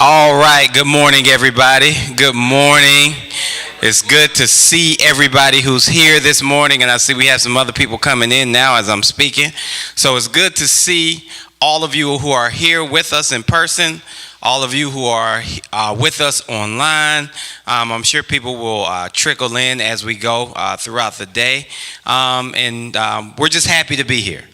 All right, good morning, everybody. Good morning. It's good to see everybody who's here this morning, and I see we have some other people coming in now as I'm speaking. So it's good to see all of you who are here with us in person, all of you who are with us online. I'm sure people will trickle in as we go throughout the day, and we're just happy to be here.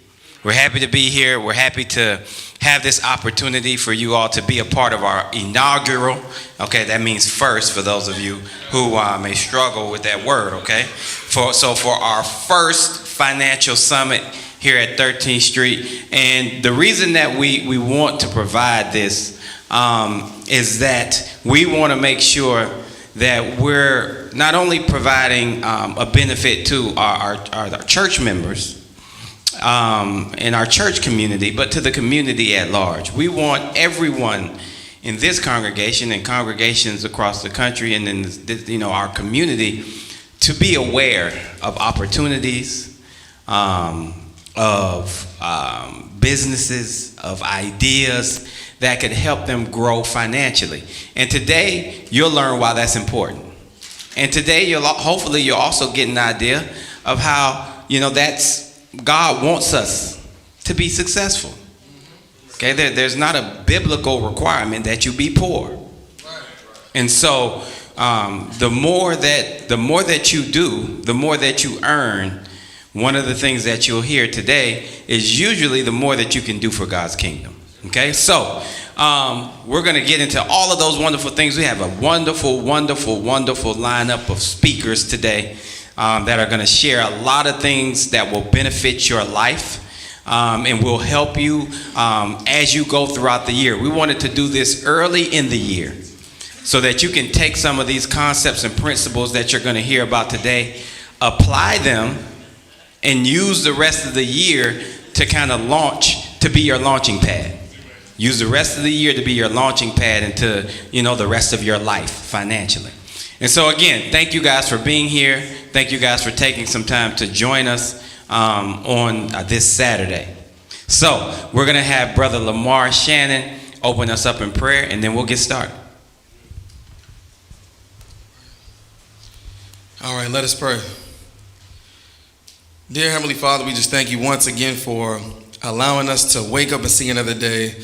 We're happy to be here. We're happy to have this opportunity for you all to be a part of our inaugural, okay, that means first for those of you who may struggle with that word, okay? For our first financial summit here at 13th Street, and the reason that we want to provide this is that we want to make sure that we're not only providing a benefit to our church members, in our church community, but to the community at large. We want everyone in this congregation and congregations across the country and in our community to be aware of opportunities, of businesses, of ideas that could help them grow financially. And today you'll learn why that's important. And today hopefully you'll also get an idea of how God wants us to be successful. Okay, there's not a biblical requirement that you be poor. And so the more that you do, the more that you earn. One of the things that you'll hear today is usually the more that you can do for God's kingdom. Okay, so we're going to get into all of those wonderful things. We have a wonderful, wonderful, wonderful lineup of speakers today that are going to share a lot of things that will benefit your life and will help you as you go throughout the year. We wanted to do this early in the year so that you can take some of these concepts and principles that you're going to hear about today, apply them, and use the rest of the year to kind of to be your launching pad. Use the rest of the year to be your launching pad into, the rest of your life financially. And so again, thank you guys for being here. Thank you guys for taking some time to join us on this Saturday. So we're going to have Brother Lamar Shannon open us up in prayer, and then we'll get started. All right, let us pray. Dear Heavenly Father, we just thank you once again for allowing us to wake up and see another day,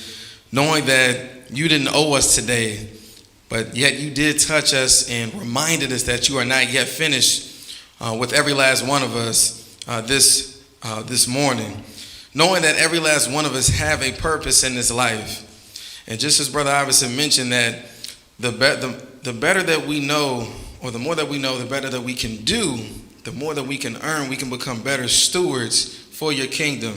knowing that you didn't owe us today, but yet you did touch us and reminded us that you are not yet finished with every last one of us this morning. Knowing that every last one of us have a purpose in this life. And just as Brother Iverson mentioned that the better that we know, or the more that we know, the better that we can do, the more that we can earn, we can become better stewards for your kingdom.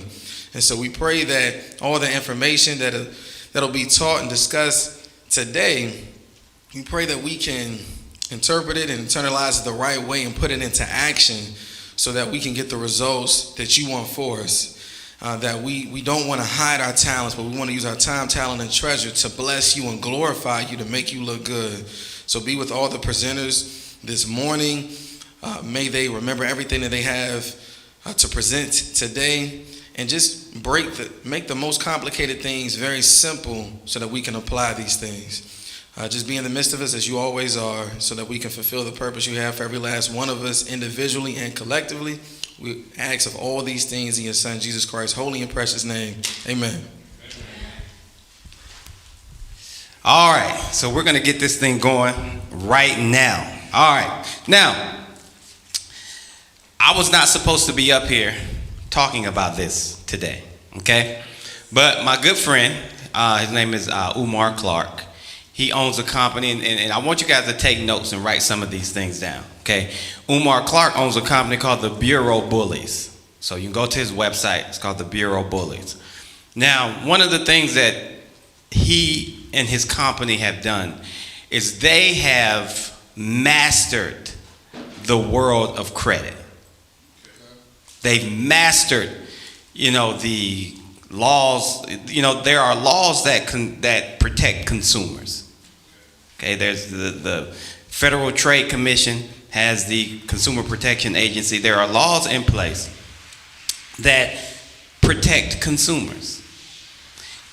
And so we pray that all the information that'll be taught and discussed today, we pray that we can interpret it and internalize it the right way and put it into action so that we can get the results that you want for us. That we don't want to hide our talents, but we want to use our time, talent, and treasure to bless you and glorify you, to make you look good. So be with all the presenters this morning. May they remember everything that they have to present today, and just make the most complicated things very simple so that we can apply these things. Just be in the midst of us as you always are, so that we can fulfill the purpose you have for every last one of us individually and collectively. We ask of all these things in your Son, Jesus Christ's holy and precious name. Amen. All right, so we're going to get this thing going right now. All right, now, I was not supposed to be up here talking about this today, okay? But my good friend, his name is Umar Clark. He owns a company, and I want you guys to take notes and write some of these things down, okay? Umar Clark owns a company called the Bureau Bullies. So you can go to his website. It's called the Bureau Bullies. Now, one of the things that he and his company have done is they have mastered the world of credit. They've mastered, the laws. There are laws that protect consumers. Okay, there's the Federal Trade Commission, has the Consumer Protection Agency. There are laws in place that protect consumers.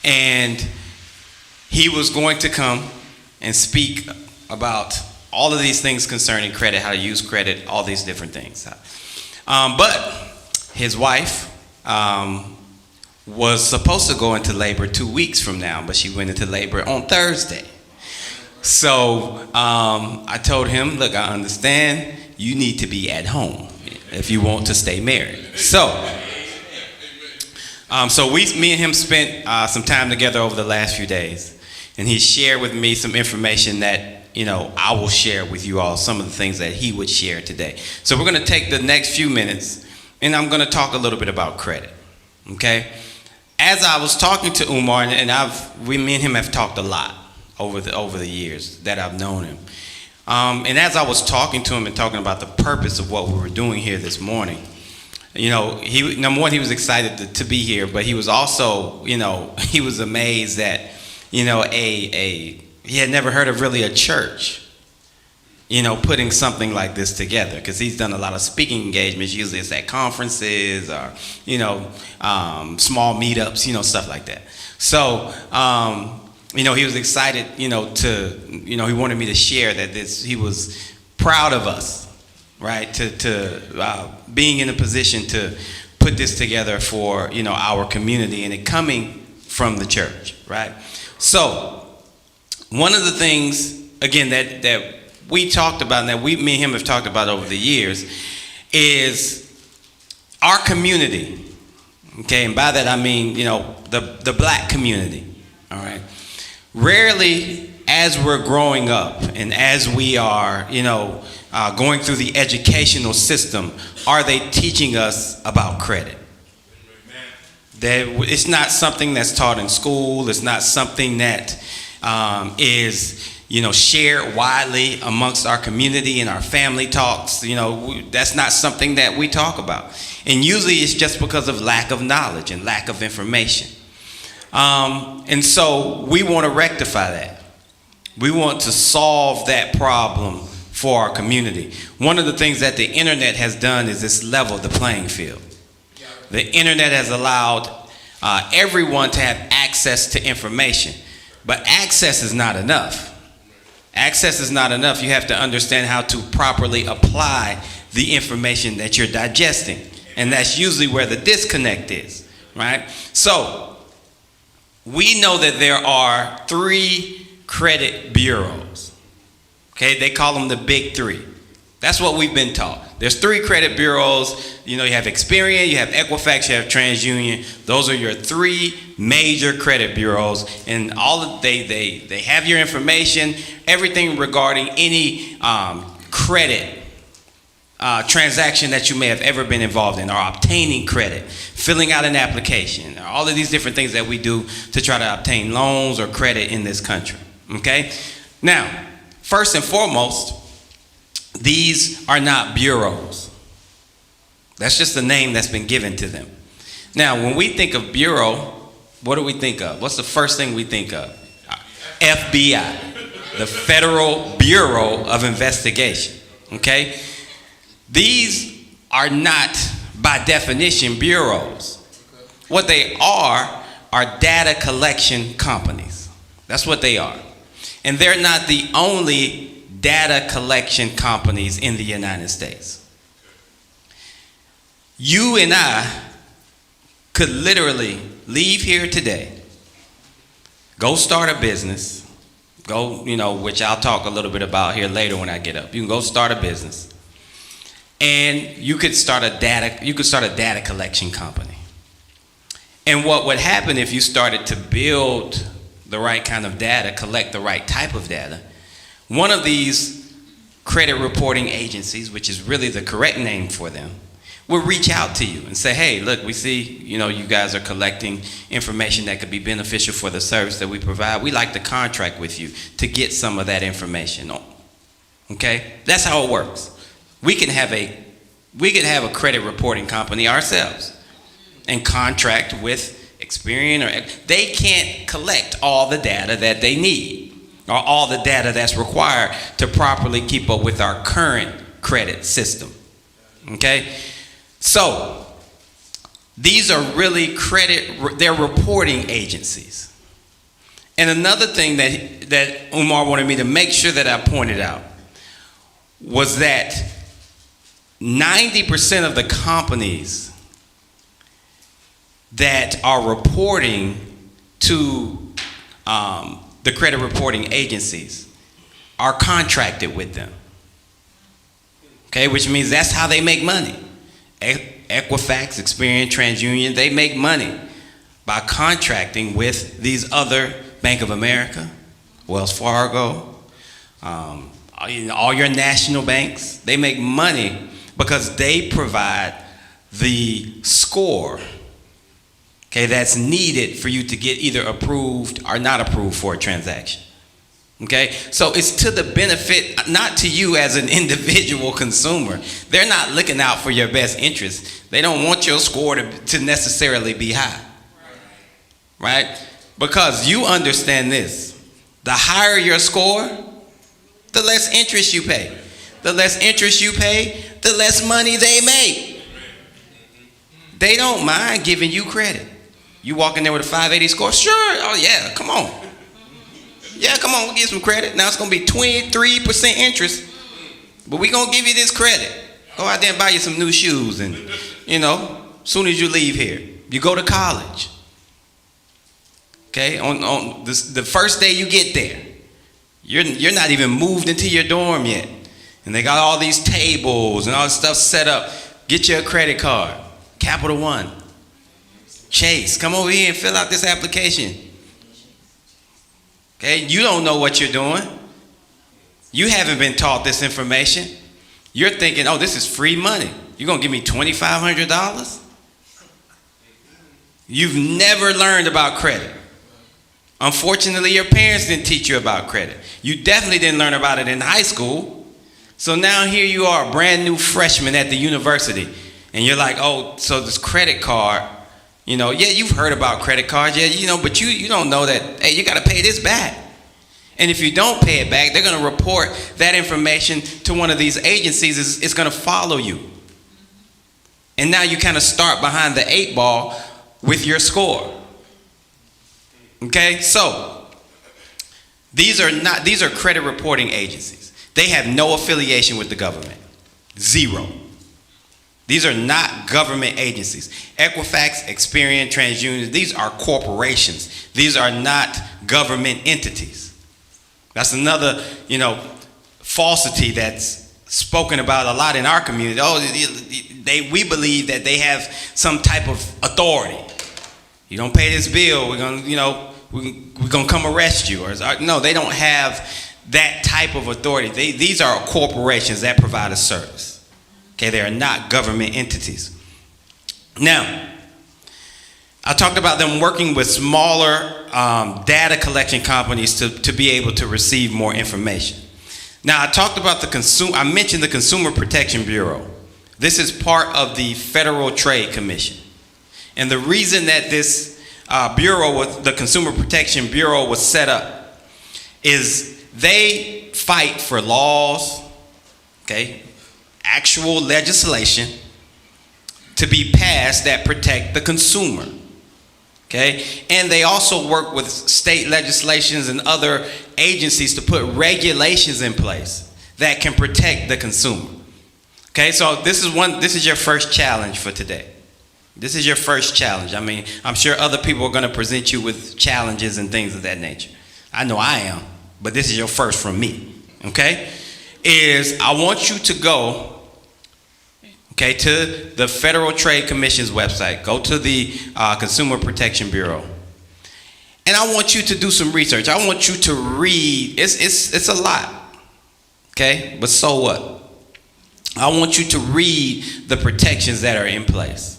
And he was going to come and speak about all of these things concerning credit, how to use credit, all these different things. But his wife was supposed to go into labor 2 weeks from now, but she went into labor on Thursday. So I told him, look, I understand you need to be at home if you want to stay married. So me and him spent some time together over the last few days. And he shared with me some information that, I will share with you all, some of the things that he would share today. So we're going to take the next few minutes, and I'm going to talk a little bit about credit, okay? As I was talking to Umar, and me and him have talked a lot over the years that I've known him. And as I was talking to him and talking about the purpose of what we were doing here this morning, number one, he was excited to be here, but he was also, he was amazed that, he had never heard of really a church, putting something like this together, because he's done a lot of speaking engagements. Usually it's at conferences or, small meetups, stuff like that. So, he was excited, he wanted me to share that he was proud of us, right, to being in a position to put this together for, our community, and it coming from the church, right? So one of the things, again, that we talked about, and that me and him have talked about over the years, is our community, okay? And by that I mean, the black community, all right? Rarely, as we're growing up and as we are, going through the educational system, are they teaching us about credit. It's not something that's taught in school. It's not something that is, shared widely amongst our community and our family talks. That's not something that we talk about. And usually it's just because of lack of knowledge and lack of information. And so we want to rectify that. We want to solve that problem for our community. One of the things that the internet has done is it's leveled the playing field. The internet has allowed everyone to have access to information, but access is not enough. Access is not enough. You have to understand how to properly apply the information that you're digesting, and that's usually where the disconnect is, right? So we know that there are 3 credit bureaus. Okay, they call them the big 3. That's what we've been taught. There's 3 credit bureaus. You have Experian, you have Equifax, you have TransUnion. Those are your 3 major credit bureaus, and they have your information, everything regarding any credit transaction that you may have ever been involved in, or obtaining credit, filling out an application, all of these different things that we do to try to obtain loans or credit in this country. Okay? Now, first and foremost, these are not bureaus. That's just the name that's been given to them. Now, when we think of bureau, what do we think of? What's the first thing we think of? FBI, the Federal Bureau of Investigation. Okay? These are not, by definition, bureaus. What they are data collection companies. That's what they are. And they're not the only data collection companies in the United States. You and I could literally leave here today, go start a business, which I'll talk a little bit about here later when I get up. You can go start a business, and you could start a data collection company. And what would happen if you started to build the right kind of data, collect the right type of data, one of these credit reporting agencies, which is really the correct name for them, will reach out to you and say, hey, look, we see, you guys are collecting information that could be beneficial for the service that we provide. We'd like to contract with you to get some of that information on. Okay? That's how it works. We could have a credit reporting company ourselves and contract with Experian, or they can't collect all the data that they need. or all the data that's required to properly keep up with our current credit system. Okay? So, these are really they're reporting agencies. And another thing that Umar wanted me to make sure that I pointed out was that 90% of the companies that are reporting to the credit reporting agencies are contracted with them. Okay, which means that's how they make money. Equifax, Experian, TransUnion, they make money by contracting with these other Bank of America, Wells Fargo, all your national banks. They make money because they provide the score, okay, that's needed for you to get either approved or not approved for a transaction. Okay, so it's to the benefit, not to you as an individual consumer. They're not looking out for your best interest. They don't want your score to necessarily be high, right? Because you understand this, the higher your score, the less interest you pay. The less interest you pay, the less money they make. They don't mind giving you credit. You walk in there with a 580 score, sure, oh yeah, come on. Yeah, come on, we'll give some credit. Now it's going to be 23% interest, but we're going to give you this credit. Go out there and buy you some new shoes, and, as soon as you leave here, you go to college. Okay, on the first day you get there, you're not even moved into your dorm yet, and they got all these tables and all this stuff set up. Get you a credit card, Capital One, Chase, come over here and fill out this application. Okay, you don't know what you're doing. You haven't been taught this information. You're thinking, oh, this is free money. You're going to give me $2,500? You've never learned about credit. Unfortunately, your parents didn't teach you about credit. You definitely didn't learn about it in high school. So now here you are, a brand new freshman at the university. And you're like, oh, so this credit card, yeah, you've heard about credit cards, yeah, but you don't know that, hey, you got to pay this back. And if you don't pay it back, they're going to report that information to one of these agencies. It's going to follow you. And now you kind of start behind the 8 ball with your score. Okay, so these are credit reporting agencies. They have no affiliation with the government. Zero. These are not government agencies. Equifax, Experian, TransUnion, these are corporations. These are not government entities. That's another, falsity that's spoken about a lot in our community. Oh, we believe that they have some type of authority. You don't pay this bill, we're gonna come arrest you. No, they don't have that type of authority. These are corporations that provide a service. Okay, they are not government entities. Now, I talked about them working with smaller data collection companies to be able to receive more information. Now, I talked about I mentioned the Consumer Protection Bureau. This is part of the Federal Trade Commission. And the reason that this the Consumer Protection Bureau was set up is they fight for laws, okay, actual legislation to be passed that protect the consumer. Okay? And they also work with state legislations and other agencies to put regulations in place that can protect the consumer. Okay? So this is your first challenge for today. This is your first challenge. I mean, I'm sure other people are going to present you with challenges and things of that nature. I know I am, but this is your first from me. Okay? I want you to go, okay, to the Federal Trade Commission's website. Go to the Consumer Protection Bureau. And I want you to do some research. I want you to read. It's a lot, okay? But so what? I want you to read the protections that are in place.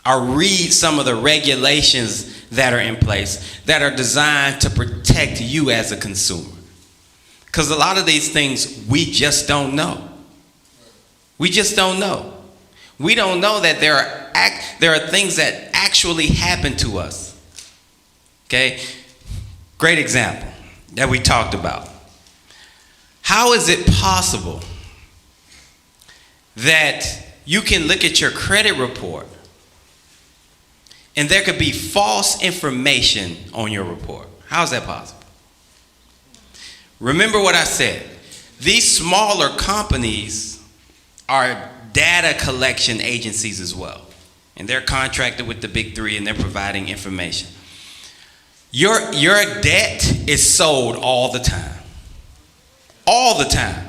Or read some of the regulations that are in place that are designed to protect you as a consumer. Because a lot of these things we just don't know. We just don't know. We don't know that there are things that actually happen to us. Okay? Great example. that we talked about. How is it possible that you can look at your credit report and there could be false information on your report? How is that possible? Remember what I said. These smaller companies are data collection agencies as well. And they're contracted with the big three and they're providing information. Your debt is sold all the time. All the time.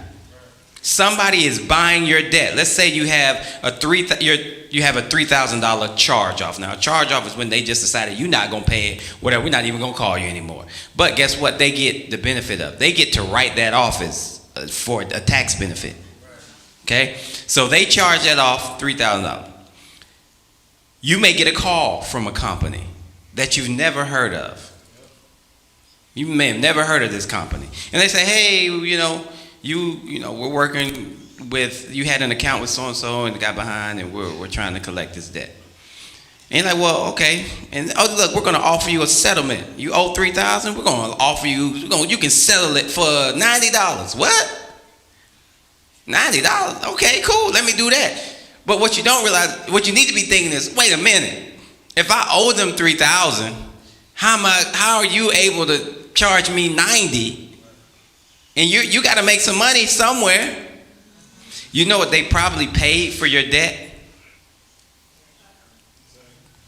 Somebody is buying your debt. Let's say you have a $3,000 charge off. Now, a charge off is when they just decided you're not going to pay it, whatever. We're not even going to call you anymore. But guess what? They get the benefit of. They get to write that off as for a tax benefit. Okay? So they charge that off $3,000. You may get a call from a company that you've never heard of. You may have never heard of this company. And they say, hey, we're working with, you had an account with so-and-so and got behind and we're trying to collect this debt. And you're like, well, okay. And look, we're going to offer you a settlement. You owe $3,000, we're going to offer you, you can settle it for $90. What? $90? Okay, cool, let me do that. But what you don't realize, what you need to be thinking is, wait a minute. If I owe them $3,000, how are you able to charge me $90? And you got to make some money somewhere. You know what they probably paid for your debt?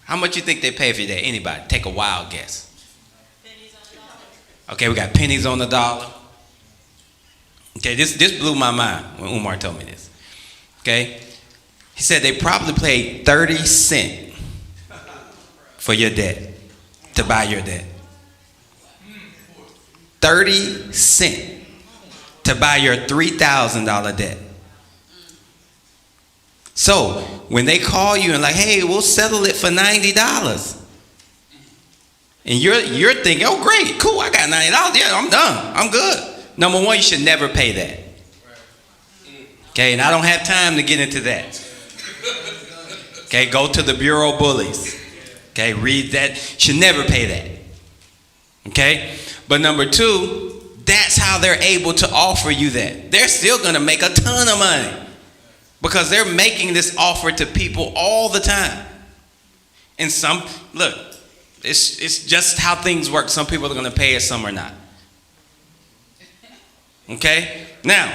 How much you think they paid for your debt? Anybody? Take a wild guess. Pennies on the dollar. Okay, we got pennies on the dollar. Okay, this blew my mind when Umar told me this. Okay? He said they probably paid 30 cents for your debt, to buy your debt. 30 cents to buy your $3,000 debt. So when they call you and like, hey, we'll settle it for $90. And you're thinking, oh great, cool, I got $90. Yeah, I'm done. I'm good. Number one, you should never pay that. Okay, and I don't have time to get into that. Okay, go to the Bureau Bullies. Okay, read that. Should never pay that. Okay? But number two, that's how they're able to offer you that. They're still going to make a ton of money because they're making this offer to people all the time. And look, it's just how things work. Some people are going to pay it, some are not. Okay? Now,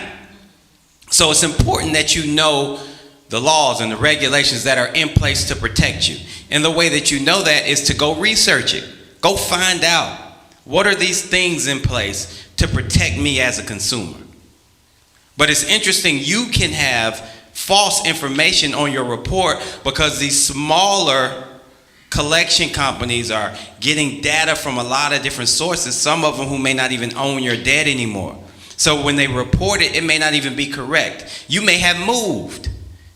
so it's important that you know the laws and the regulations that are in place to protect you. And the way that you know that is to go research it. Go find out, what are these things in place to protect me as a consumer? But it's interesting, you can have false information on your report because these smaller collection companies are getting data from a lot of different sources, some of them who may not even own your debt anymore. So when they report it, it may not even be correct. You may have moved.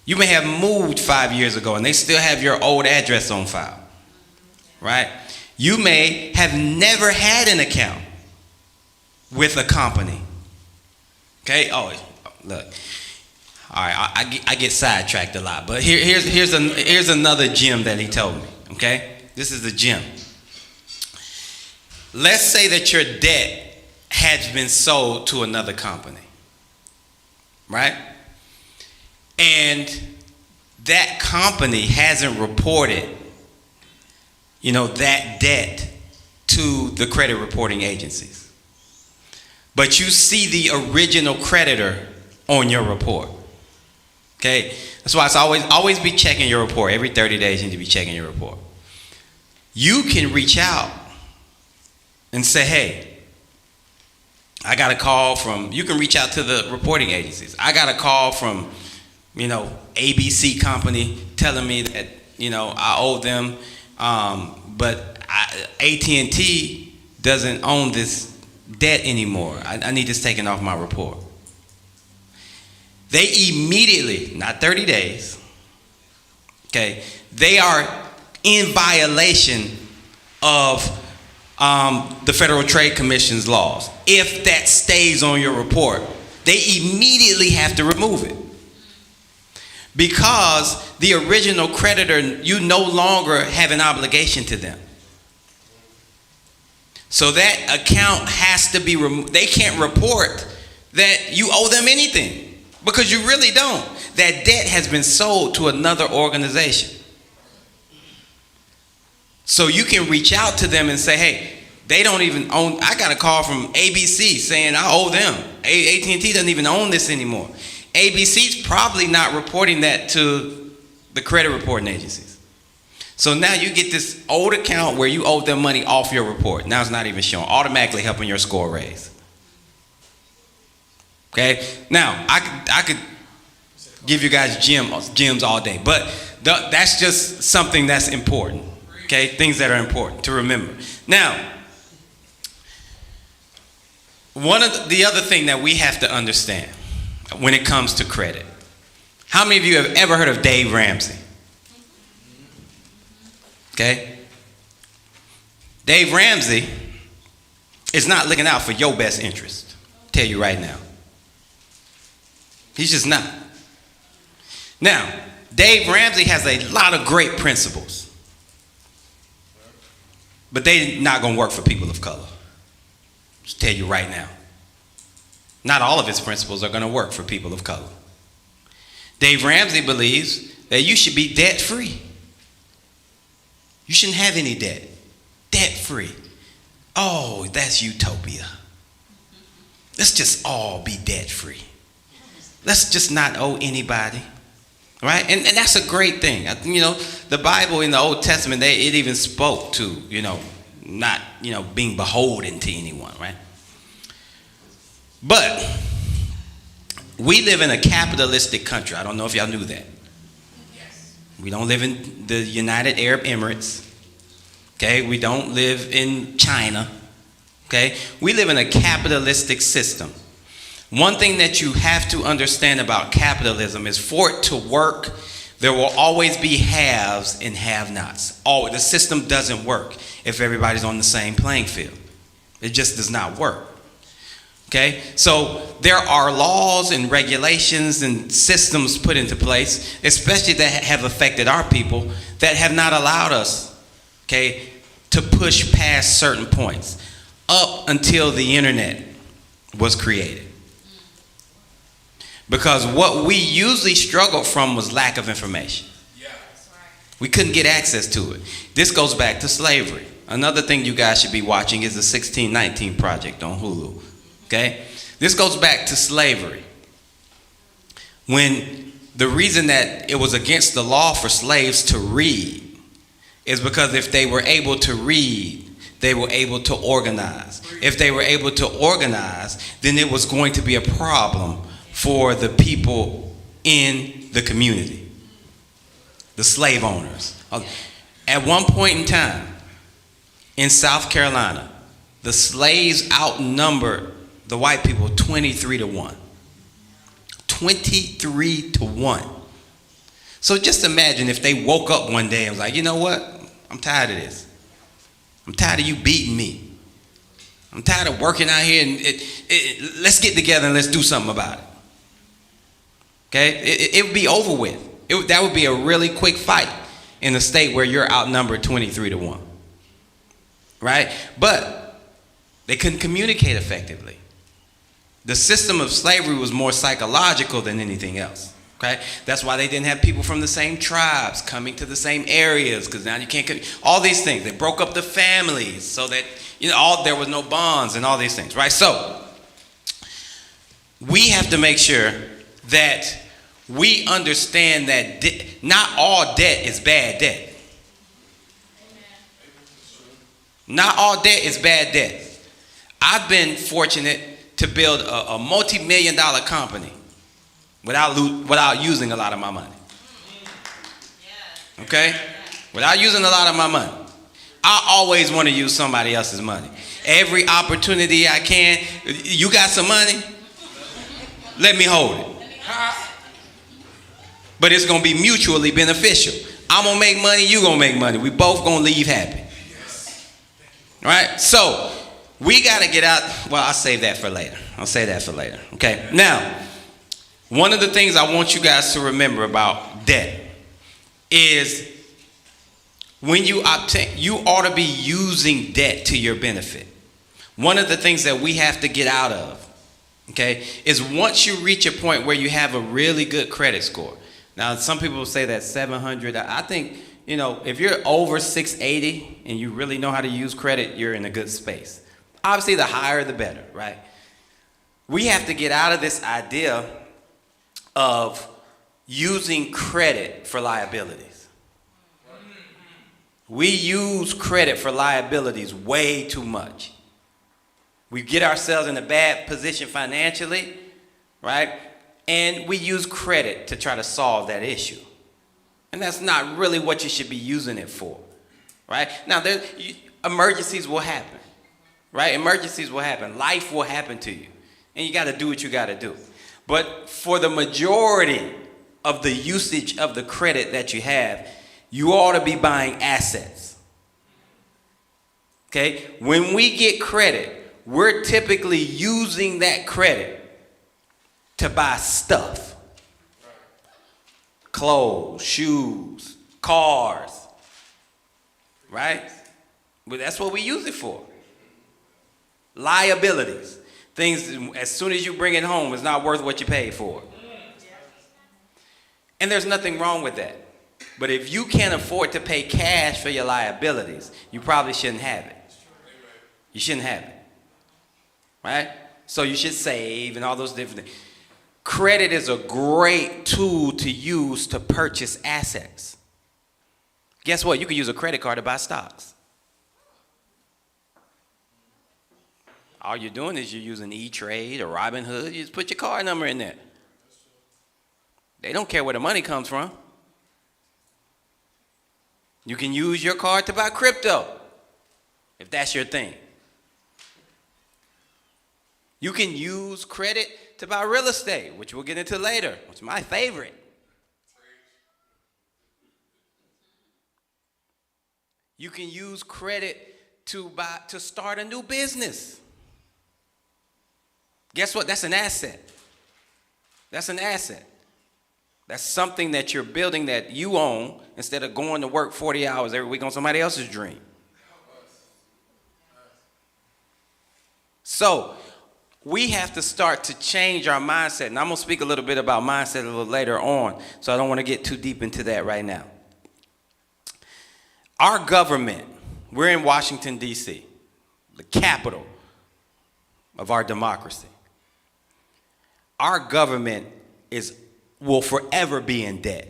You may have moved 5 years ago and they still have your old address on file, right? You may have never had an account with a company. Okay? Oh, look. All right, I get sidetracked a lot, but here's another gem that he told me, okay? This is the gem. Let's say that your debt has been sold to another company, right? And that company hasn't reported, that debt to the credit reporting agencies. But you see the original creditor on your report. Okay? That's why it's always be checking your report. Every 30 days you need to be checking your report. You can reach out and say, hey, I got a call from, you can reach out to the reporting agencies. I got a call from, ABC company telling me that, I owe them, but AT&T doesn't own this debt anymore. I need this taken off my report. They immediately, not 30 days, okay, they are in violation of the Federal Trade Commission's laws. If that stays on your report, they immediately have to remove it. Because the original creditor, you no longer have an obligation to them. So that account has to be removed. They can't report that you owe them anything because you really don't. That debt has been sold to another organization. So you can reach out to them and say, hey, they don't even own. I got a call from ABC saying I owe them. AT&T doesn't even own this anymore. ABC's probably not reporting that to the credit reporting agencies. So now you get this old account where you owe them money off your report. Now it's not even showing, automatically helping your score raise. Okay? Now, I could give you guys gems all day, but that's just something that's important. Okay? Things that are important to remember. Now, one of the other thing that we have to understand when it comes to credit. How many of you have ever heard of Dave Ramsey? Okay? Dave Ramsey is not looking out for your best interest. I'll tell you right now. He's just not. Now, Dave Ramsey has a lot of great principles, but they're not going to work for people of color. Just tell you right now. Not all of his principles are going to work for people of color. Dave Ramsey believes that you should be debt-free. You shouldn't have any debt. Debt-free. Oh, that's utopia. Let's just all be debt-free. Let's just not owe anybody. Right? And that's a great thing. You know, the Bible in the Old Testament, it even spoke to, not, being beholden to anyone, right? But we live in a capitalistic country. I don't know if y'all knew that. Yes. We don't live in the United Arab Emirates. Okay? We don't live in China. Okay? We live in a capitalistic system. One thing that you have to understand about capitalism is for it to work, there will always be haves and have-nots. The system doesn't work if everybody's on the same playing field. It just does not work. Okay? So there are laws and regulations and systems put into place, especially that have affected our people, that have not allowed us, okay, to push past certain points up until the internet was created. Because what we usually struggled from was lack of information. Yeah. We couldn't get access to it. This goes back to slavery. Another thing you guys should be watching is the 1619 Project on Hulu. Okay? This goes back to slavery. When the reason that it was against the law for slaves to read is because if they were able to read, they were able to organize. If they were able to organize, then it was going to be a problem for the people in the community, the slave owners. At one point in time in South Carolina, the slaves outnumbered the white people 23-1. 23-1. So just imagine if they woke up one day and was like, you know what? I'm tired of this. I'm tired of you beating me. I'm tired of working out here and let's get together and let's do something about it. Okay? It would be over with. That would be a really quick fight in a state where you're outnumbered 23-1. Right? But they couldn't communicate effectively. The system of slavery was more psychological than anything else. Okay? That's why they didn't have people from the same tribes coming to the same areas, because now you can't, all these things. They broke up the families so that, there was no bonds and all these things, right? So, we have to make sure that we understand that not all debt is bad debt. Not all debt is bad debt. I've been fortunate to build a multi-million-dollar company without using a lot of my money. Okay? Without using a lot of my money. I always want to use somebody else's money. Every opportunity I can. You got some money? Let me hold it. But it's going to be mutually beneficial. I'm going to make money, you going to make money. We both going to leave happy. Right? So, we got to get out. Well, I'll save that for later. Okay? Now, one of the things I want you guys to remember about debt is when you obtain, you ought to be using debt to your benefit. One of the things that we have to get out of, okay, is once you reach a point where you have a really good credit score. Now, some people will say that 700. I think, if you're over 680 and you really know how to use credit, you're in a good space. Obviously, the higher, the better, right? We have to get out of this idea of using credit for liabilities. We use credit for liabilities way too much. We get ourselves in a bad position financially, right? And we use credit to try to solve that issue. And that's not really what you should be using it for, right? Now, emergencies will happen, right? Emergencies will happen. Life will happen to you. And you got to do what you got to do. But for the majority of the usage of the credit that you have, you ought to be buying assets. Okay? When we get credit, we're typically using that credit to buy stuff. Clothes, shoes, cars. Right? But that's what we use it for. Liabilities. Things, as soon as you bring it home, it's not worth what you paid for. And there's nothing wrong with that. But if you can't afford to pay cash for your liabilities, you probably shouldn't have it. You shouldn't have it. Right? So you should save and all those different things. Credit is a great tool to use to purchase assets. Guess what? You can use a credit card to buy stocks. All you're doing is you're using E-Trade or Robinhood. You just put your card number in there. They don't care where the money comes from. You can use your card to buy crypto, if that's your thing. You can use credit to buy real estate, which we'll get into later, which is my favorite. You can use credit to start a new business. Guess what? That's an asset. That's an asset. That's something that you're building that you own instead of going to work 40 hours every week on somebody else's dream. So we have to start to change our mindset. And I'm going to speak a little bit about mindset a little later on, so I don't want to get too deep into that right now. Our government, we're in Washington, D.C., the capital of our democracy. Our government will forever be in debt.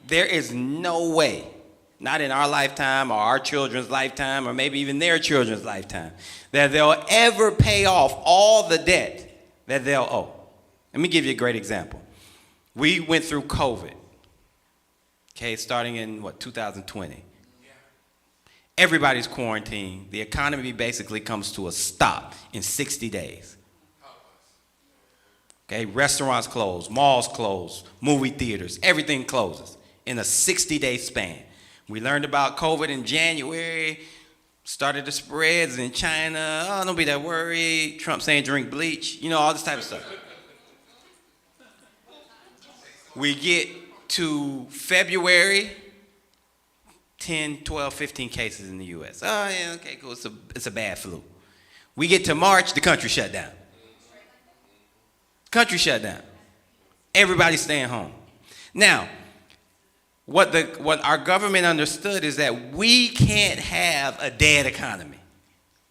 There is no way, not in our lifetime or our children's lifetime or maybe even their children's lifetime, that they'll ever pay off all the debt that they'll owe. Let me give you a great example. We went through COVID, okay, starting in 2020. Everybody's quarantined. The economy basically comes to a stop in 60 days. Okay, restaurants close, malls close, movie theaters, everything closes in a 60-day span. We learned about COVID in January, started the spreads in China. Oh, don't be that worried. Trump saying drink bleach, all this type of stuff. We get to February, 10, 12, 15 cases in the U.S. Oh, yeah, okay, cool. It's a bad flu. We get to March, the country shut down. Country shut down. Everybody's staying home. Now, what our government understood is that we can't have a dead economy.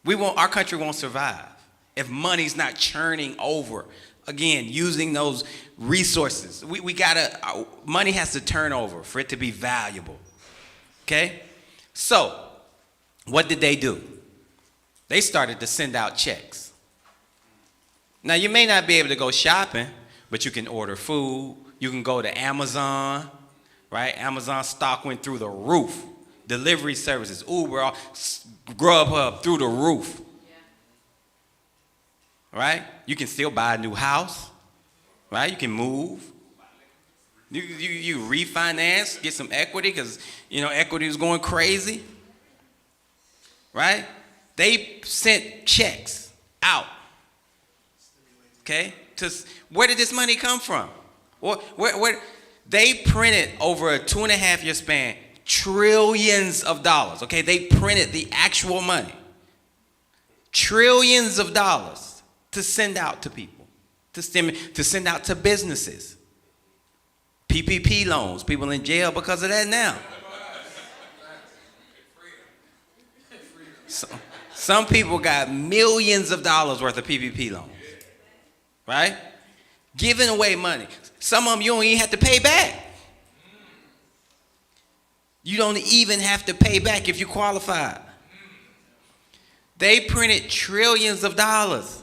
Our country won't survive if money's not churning over. Again, using those resources. Money has to turn over for it to be valuable. Okay? So, what did they do? They started to send out checks. Now, you may not be able to go shopping, but you can order food. You can go to Amazon, right? Amazon stock went through the roof. Delivery services, Uber, Grubhub, through the roof. Right? You can still buy a new house, right? You can move. You refinance, get some equity because, equity is going crazy, right? They sent checks out. Okay, where did this money come from? Where they printed over a 2.5 year span trillions of dollars. Okay, they printed the actual money. trillions of dollars to send out to people, to send out to businesses. PPP loans, people in jail because of that now. Some people got millions of dollars worth of PPP loans, right? Giving away money. Some of them you don't even have to pay back. You don't even have to pay back if you qualify. They printed trillions of dollars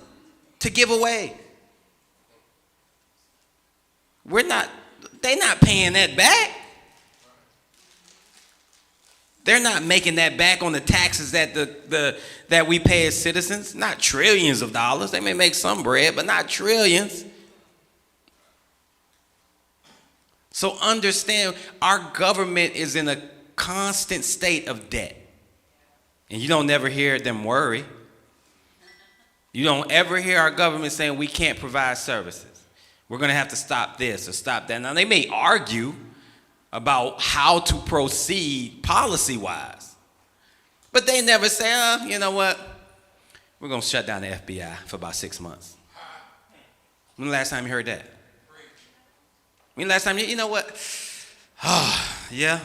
to give away. They're not paying that back. They're not making that back on the taxes that that we pay as citizens. Not trillions of dollars. They may make some bread, but not trillions. So understand, our government is in a constant state of debt. And you don't never hear them worry. You don't ever hear our government saying we can't provide services. We're going to have to stop this or stop that. Now, they may argue about how to proceed policy-wise, but they never say, you know what? We're going to shut down the FBI for about 6 months. When the last time you heard that? When the last time, you know what? Yeah.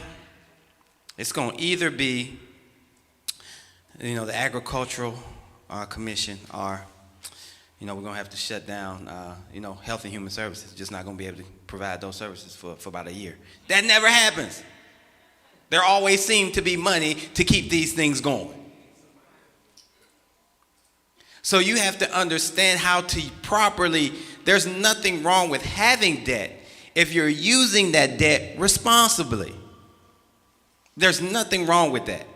It's going to either be, the Agricultural Commission, or, we're going to have to shut down, Health and Human Services. Just not going to be able to provide those services for about a year. That never happens. There always seems to be money to keep these things going. So you have to understand how to properly, there's nothing wrong with having debt if you're using that debt responsibly. There's nothing wrong with that.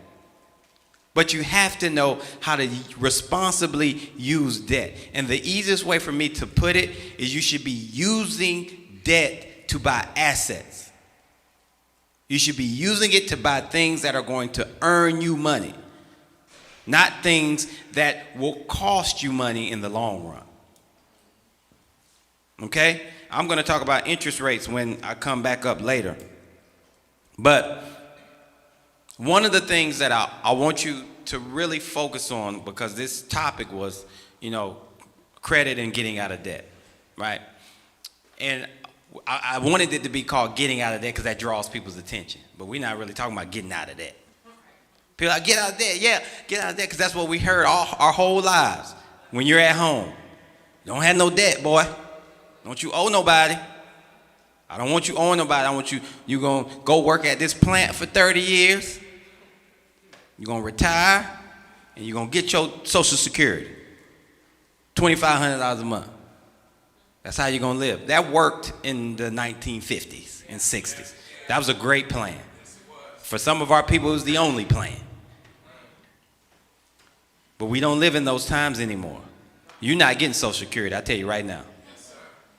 But you have to know how to responsibly use debt. And the easiest way for me to put it is you should be using debt to buy assets. You should be using it to buy things that are going to earn you money, not things that will cost you money in the long run. Okay? I'm going to talk about interest rates when I come back up later. But one of the things that I want you to really focus on, because this topic was, credit and getting out of debt, right? And I wanted it to be called getting out of debt because that draws people's attention. But we're not really talking about getting out of debt. People are like, get out of debt. Yeah, get out of debt, because that's what we heard our whole lives. When you're at home, don't have no debt, boy. Don't you owe nobody. I don't want you owing nobody. I want you going to go work at this plant for 30 years. You're going to retire, and you're going to get your Social Security, $2,500 a month. That's how you're going to live. That worked in the 1950s and 60s. That was a great plan. For some of our people, it was the only plan. But we don't live in those times anymore. You're not getting Social Security, I tell you right now.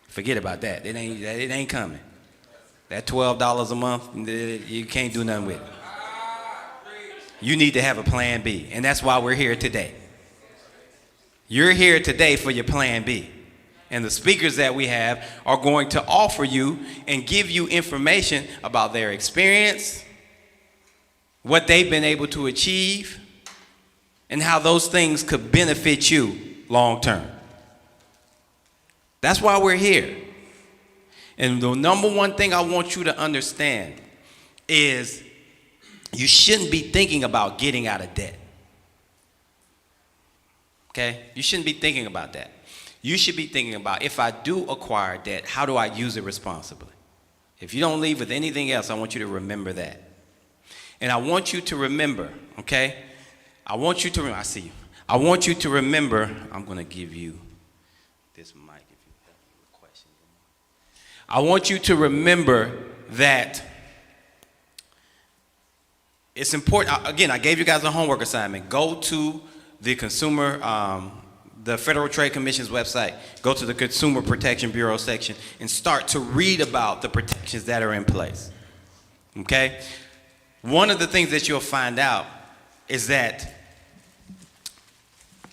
Forget about that. It ain't coming. That $12 a month, you can't do nothing with it. You need to have a plan B, and that's why we're here today. You're here today for your plan B. And the speakers that we have are going to offer you and give you information about their experience, what they've been able to achieve, and how those things could benefit you long term. That's why we're here. And the number one thing I want you to understand is you shouldn't be thinking about getting out of debt. Okay? You shouldn't be thinking about that. You should be thinking about, if I do acquire debt, how do I use it responsibly? If you don't leave with anything else, I want you to remember that. And I want you to remember, okay? I want you to remember, I see you. I want you to remember, I'm going to give you this mic if you have any questions. I want you to remember that it's important. Again, I gave you guys a homework assignment. Go to the the Federal Trade Commission's website. Go to the Consumer Protection Bureau section and start to read about the protections that are in place. Okay? One of the things that you'll find out is that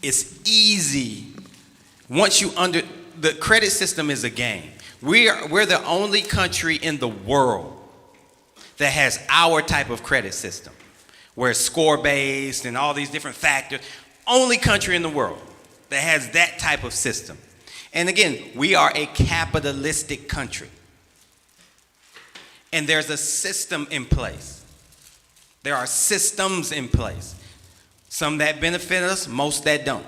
it's easy once the credit system is a game. We're the only country in the world that has our type of credit system, where it's score-based and all these different factors. Only country in the world that has that type of system. And again, we are a capitalistic country. And there's a system in place. There are systems in place. Some that benefit us, most that don't.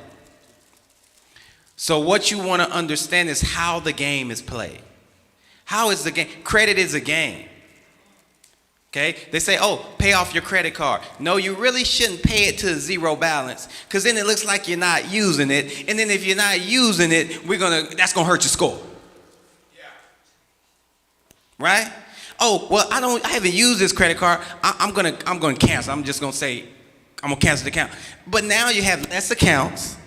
So what you want to understand is how the game is played. How is the game? Credit is a game. Okay? They say, oh, pay off your credit card. No, you really shouldn't pay it to zero balance, because then it looks like you're not using it. And then if you're not using it, that's gonna hurt your score. Yeah. Right? Oh, well, I haven't used this credit card. I'm gonna cancel. I'm just gonna say, I'm gonna cancel the account. But now you have less accounts,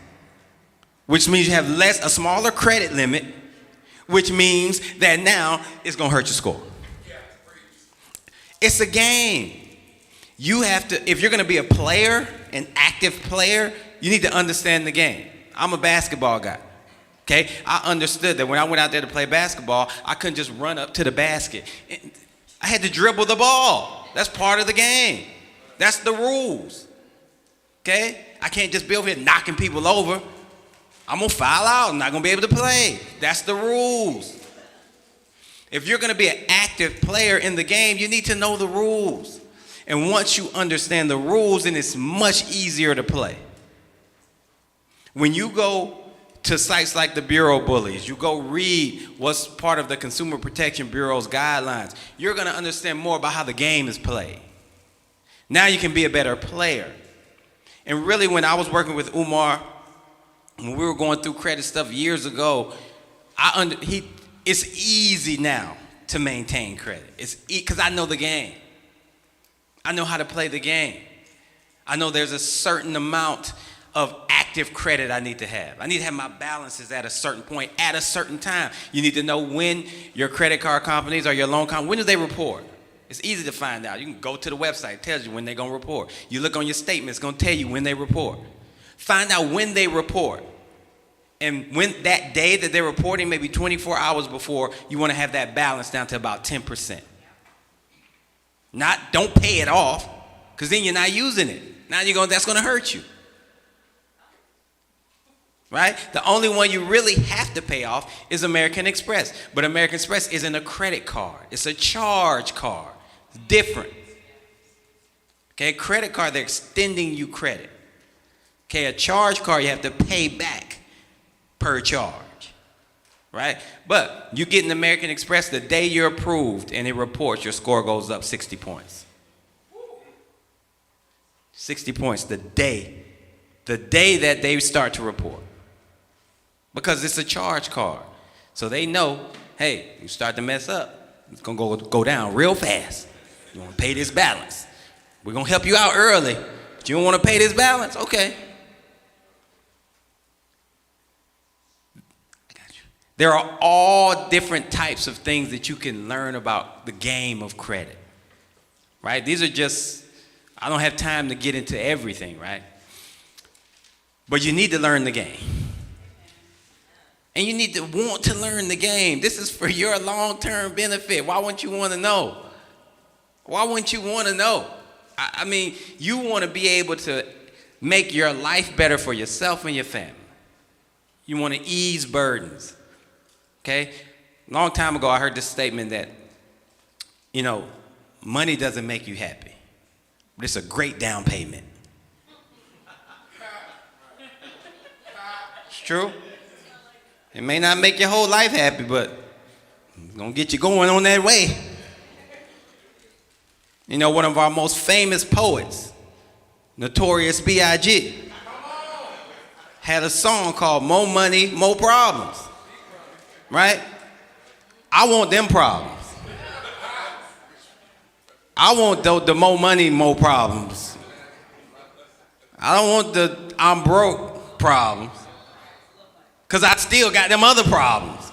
which means you have a smaller credit limit, which means that now it's gonna hurt your score. It's a game. You have to, if you're going to be a player, an active player, you need to understand the game. I'm a basketball guy. Okay? I understood that when I went out there to play basketball, I couldn't just run up to the basket. I had to dribble the ball. That's part of the game. That's the rules. Okay? I can't just be over here knocking people over. I'm going to foul out. I'm not going to be able to play. That's the rules. If you're going to be an active player in the game, you need to know the rules. And once you understand the rules, then it's much easier to play. When you go to sites like the Bureau Bullies, you go read what's part of the Consumer Protection Bureau's guidelines, you're going to understand more about how the game is played. Now you can be a better player. And really, when I was working with Umar, when we were going through credit stuff years ago, it's easy now to maintain credit. It's because I know the game. I know how to play the game. I know there's a certain amount of active credit I need to have. I need to have my balances at a certain point, at a certain time. You need to know when your credit card companies or your loan company, when do they report? It's easy to find out. You can go to the website, it tells you when they're going to report. You look on your statement, it's going to tell you when they report. Find out when they report. And when that day that they're reporting, maybe 24 hours before, you want to have that balance down to about 10%. Don't pay it off, because then you're not using it. Now that's going to hurt you. Right? The only one you really have to pay off is American Express. But American Express isn't a credit card. It's a charge card. It's different. Okay, credit card, they're extending you credit. Okay, a charge card, you have to pay back per charge, right? But you get an American Express the day you're approved and it reports, your score goes up 60 points. 60 points the day that they start to report. Because it's a charge card. So they know, hey, you start to mess up, it's going to go down real fast. You want to pay this balance. We're going to help you out early, but you don't want to pay this balance? Okay. There are all different types of things that you can learn about the game of credit, right? These are just, I don't have time to get into everything, right? But you need to learn the game. And you need to want to learn the game. This is for your long-term benefit. Why wouldn't you want to know? Why wouldn't you want to know? I mean, you want to be able to make your life better for yourself and your family. You want to ease burdens. Okay? A long time ago, I heard this statement that, money doesn't make you happy, but it's a great down payment. It's true. It may not make your whole life happy, but it's going to get you going on that way. One of our most famous poets, Notorious B.I.G., had a song called More Money, More Problems. Right? I want them problems. I want the more money, more problems. I don't want the I'm broke problems. Because I still got them other problems.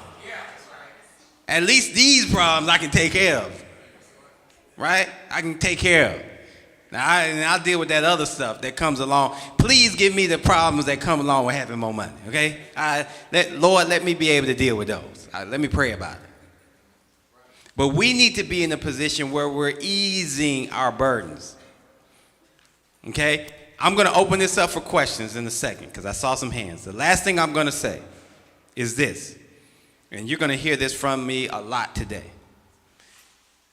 At least these problems I can take care of. Right? I can take care of. Now, I'll deal with that other stuff that comes along. Please give me the problems that come along with having more money, okay? Lord, let me be able to deal with those. Let me pray about it. But we need to be in a position where we're easing our burdens, okay? I'm going to open this up for questions in a second because I saw some hands. The last thing I'm going to say is this, and you're going to hear this from me a lot today.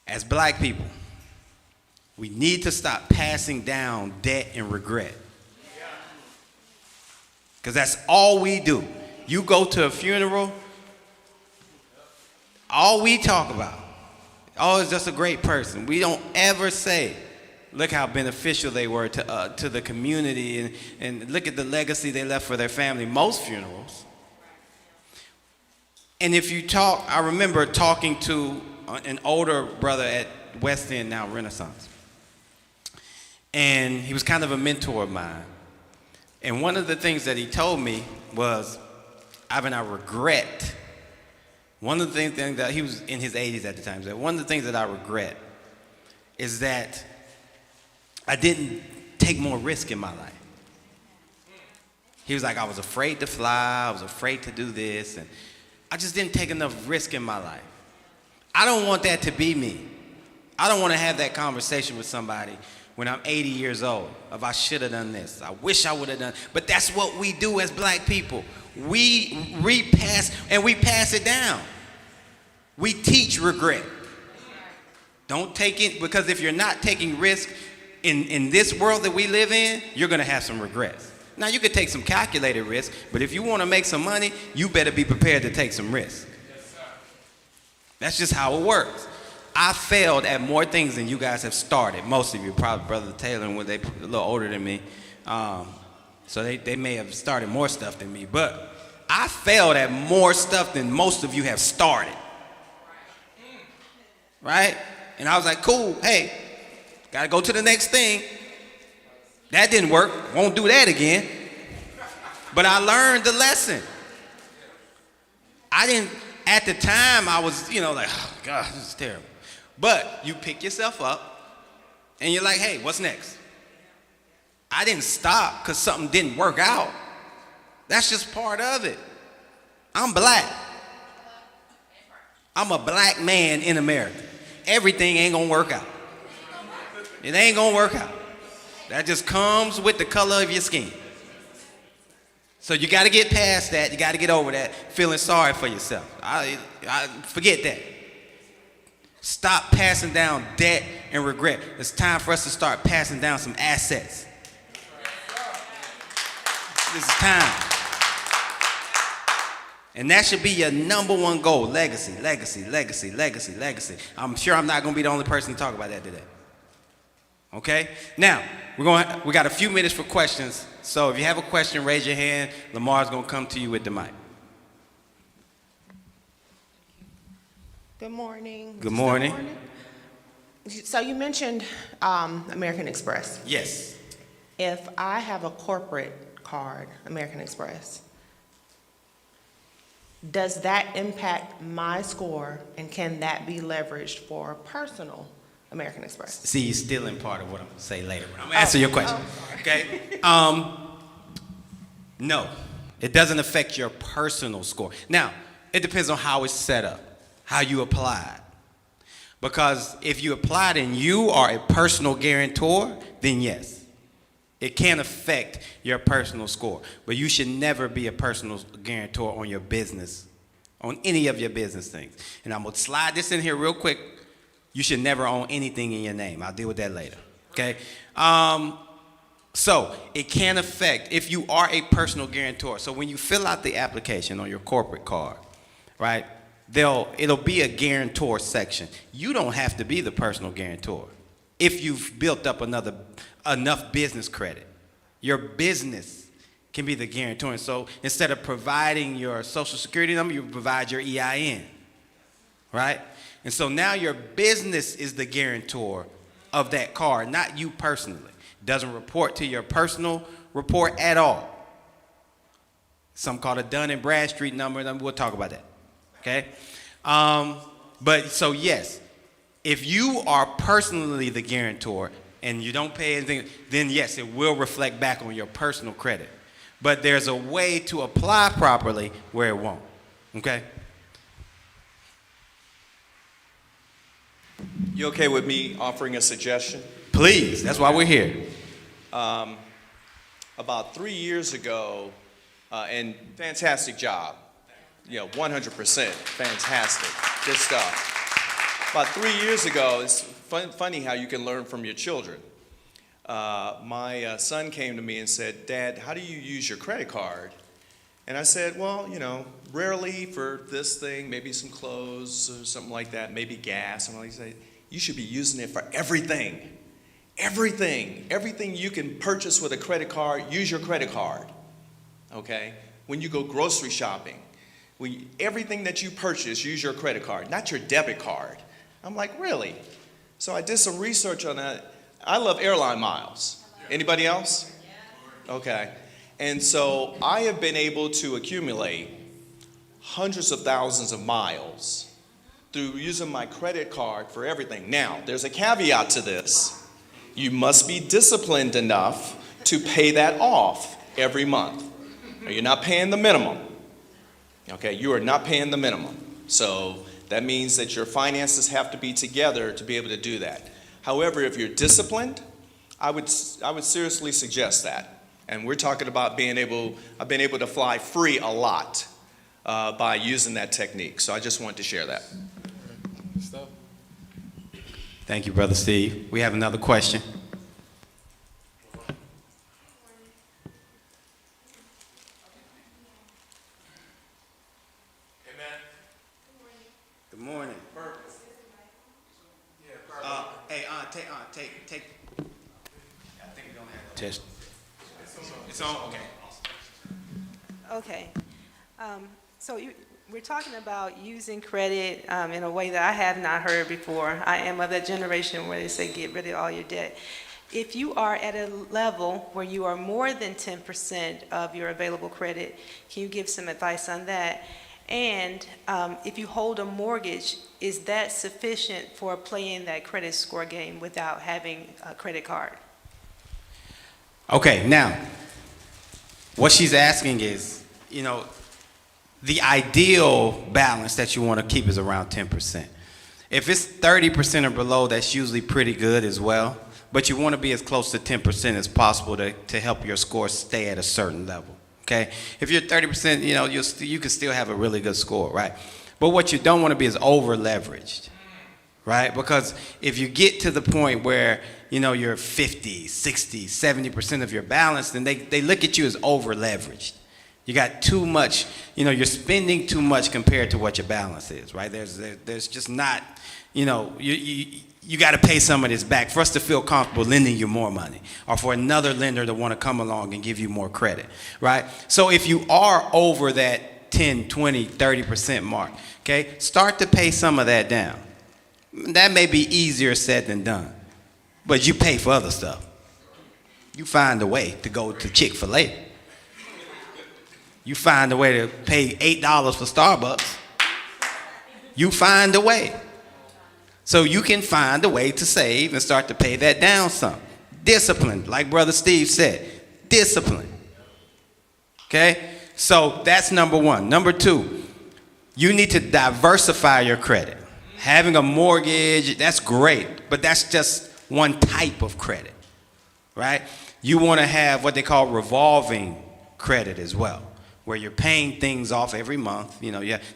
As black people, we need to stop passing down debt and regret. Because that's all we do. You go to a funeral, all we talk about, oh, it's just a great person. We don't ever say, look how beneficial they were to the community, and look at the legacy they left for their family. Most funerals. And if you talk, I remember talking to an older brother at West End, now Renaissance. And he was kind of a mentor of mine. And one of the things that he told me was, Ivan, I regret. One of the things that he was in his 80s at the time, that one of the things that I regret is that I didn't take more risk in my life. He was like, I was afraid to fly, I was afraid to do this, and I just didn't take enough risk in my life. I don't want that to be me. I don't want to have that conversation with somebody when I'm 80 years old of I should have done this. I wish I would have done. But that's what we do as black people. We repass and we pass it down. We teach regret. Don't take it, because if you're not taking risk in this world that we live in, you're going to have some regrets. Now, you could take some calculated risk, but if you want to make some money, you better be prepared to take some risk. That's just how it works. I failed at more things than you guys have started. Most of you, probably Brother Taylor, and they're a little older than me. So they may have started more stuff than me. But I failed at more stuff than most of you have started. Right? And I was like, cool, hey, got to go to the next thing. That didn't work. Won't do that again. But I learned the lesson. I didn't, at the time, I was, like, oh, God, this is terrible. But you pick yourself up, and you're like, hey, what's next? I didn't stop because something didn't work out. That's just part of it. I'm black. I'm a black man in America. Everything ain't going to work out. It ain't going to work out. That just comes with the color of your skin. So you got to get past that. You got to get over that, feeling sorry for yourself. I forget that. Stop passing down debt and regret. It's time for us to start passing down some assets. This is time. And that should be your number one goal. Legacy, legacy, legacy, legacy, legacy. I'm sure I'm not going to be the only person to talk about that today. Okay? Now, we got a few minutes for questions. So if you have a question, raise your hand. Lamar's going to come to you with the mic. Good morning. Good morning. So you mentioned American Express. Yes. If I have a corporate card, American Express, does that impact my score, and can that be leveraged for personal American Express? See, you're still in part of what I'm going to say later. I'm going to answer your question. Okay? No, it doesn't affect your personal score. Now, it depends on how it's set up, how you apply it. Because if you apply it and you are a personal guarantor, then yes, it can affect your personal score. But you should never be a personal guarantor on your business, on any of your business things. And I'm going to slide this in here real quick. You should never own anything in your name. I'll deal with that later. Okay? So it can affect if you are a personal guarantor. So when you fill out the application on your corporate card, right, it'll be a guarantor section. You don't have to be the personal guarantor if you've built up enough business credit. Your business can be the guarantor. And so instead of providing your social security number, you provide your EIN, right? And so now your business is the guarantor of that card, not you personally. Doesn't report to your personal report at all. Some call it Dun and Bradstreet number, and we'll talk about that. Okay? But so yes, if you are personally the guarantor and you don't pay anything, then yes, it will reflect back on your personal credit. But there's a way to apply properly where it won't. Okay? You okay with me offering a suggestion? Please, that's why we're here. about 3 years ago, and fantastic job. 100% fantastic. Good stuff. About 3 years ago, it's funny how you can learn from your children. My son came to me and said, "Dad, how do you use your credit card?" And I said, "Well, rarely for this thing, maybe some clothes or something like that, maybe gas." And he said, "You should be using it for everything. Everything you can purchase with a credit card, use your credit card. Okay? When you go grocery shopping, everything that you purchase, use your credit card, not your debit card." I'm like, "Really?" So I did some research on that. I love airline miles. Anybody else? Okay. And so I have been able to accumulate hundreds of thousands of miles through using my credit card for everything. Now, there's a caveat to this. You must be disciplined enough to pay that off every month. You're not paying the minimum. Okay, you are not paying the minimum. So that means that your finances have to be together to be able to do that. However, if you're disciplined, I would seriously suggest that. And we're talking about I've been able to fly free a lot by using that technique. So I just wanted to share that. Thank you, Brother Steve. We have another question. Good morning. Take. I think we're gonna have to test. It's on. Okay. Okay. We're talking about using credit in a way that I have not heard before. I am of that generation where they say get rid of all your debt. If you are at a level where you are more than 10% of your available credit, can you give some advice on that? And if you hold a mortgage, is that sufficient for playing that credit score game without having a credit card? Okay, now, what she's asking is, the ideal balance that you want to keep is around 10%. If it's 30% or below, that's usually pretty good as well. But you want to be as close to 10% as possible to help your score stay at a certain level. Okay? If you're 30%, you can still have a really good score, right? But what you don't want to be is over leveraged, right? Because if you get to the point where, you're 50, 60, 70% of your balance, then they look at you as over leveraged. You got too much, you're spending too much compared to what your balance is, right? There's just not, you got to pay some of this back for us to feel comfortable lending you more money, or for another lender to want to come along and give you more credit, right? So if you are over that 10, 20, 30% mark, okay, start to pay some of that down. That may be easier said than done, but you pay for other stuff. You find a way to go to Chick-fil-A. You find a way to pay $8 for Starbucks. You find a way. So you can find a way to save and start to pay that down some. Discipline, like Brother Steve said, discipline. Okay? So that's number one. Number two, you need to diversify your credit. Having a mortgage, that's great, but that's just one type of credit, right? You want to have what they call revolving credit as well, where you're paying things off every month.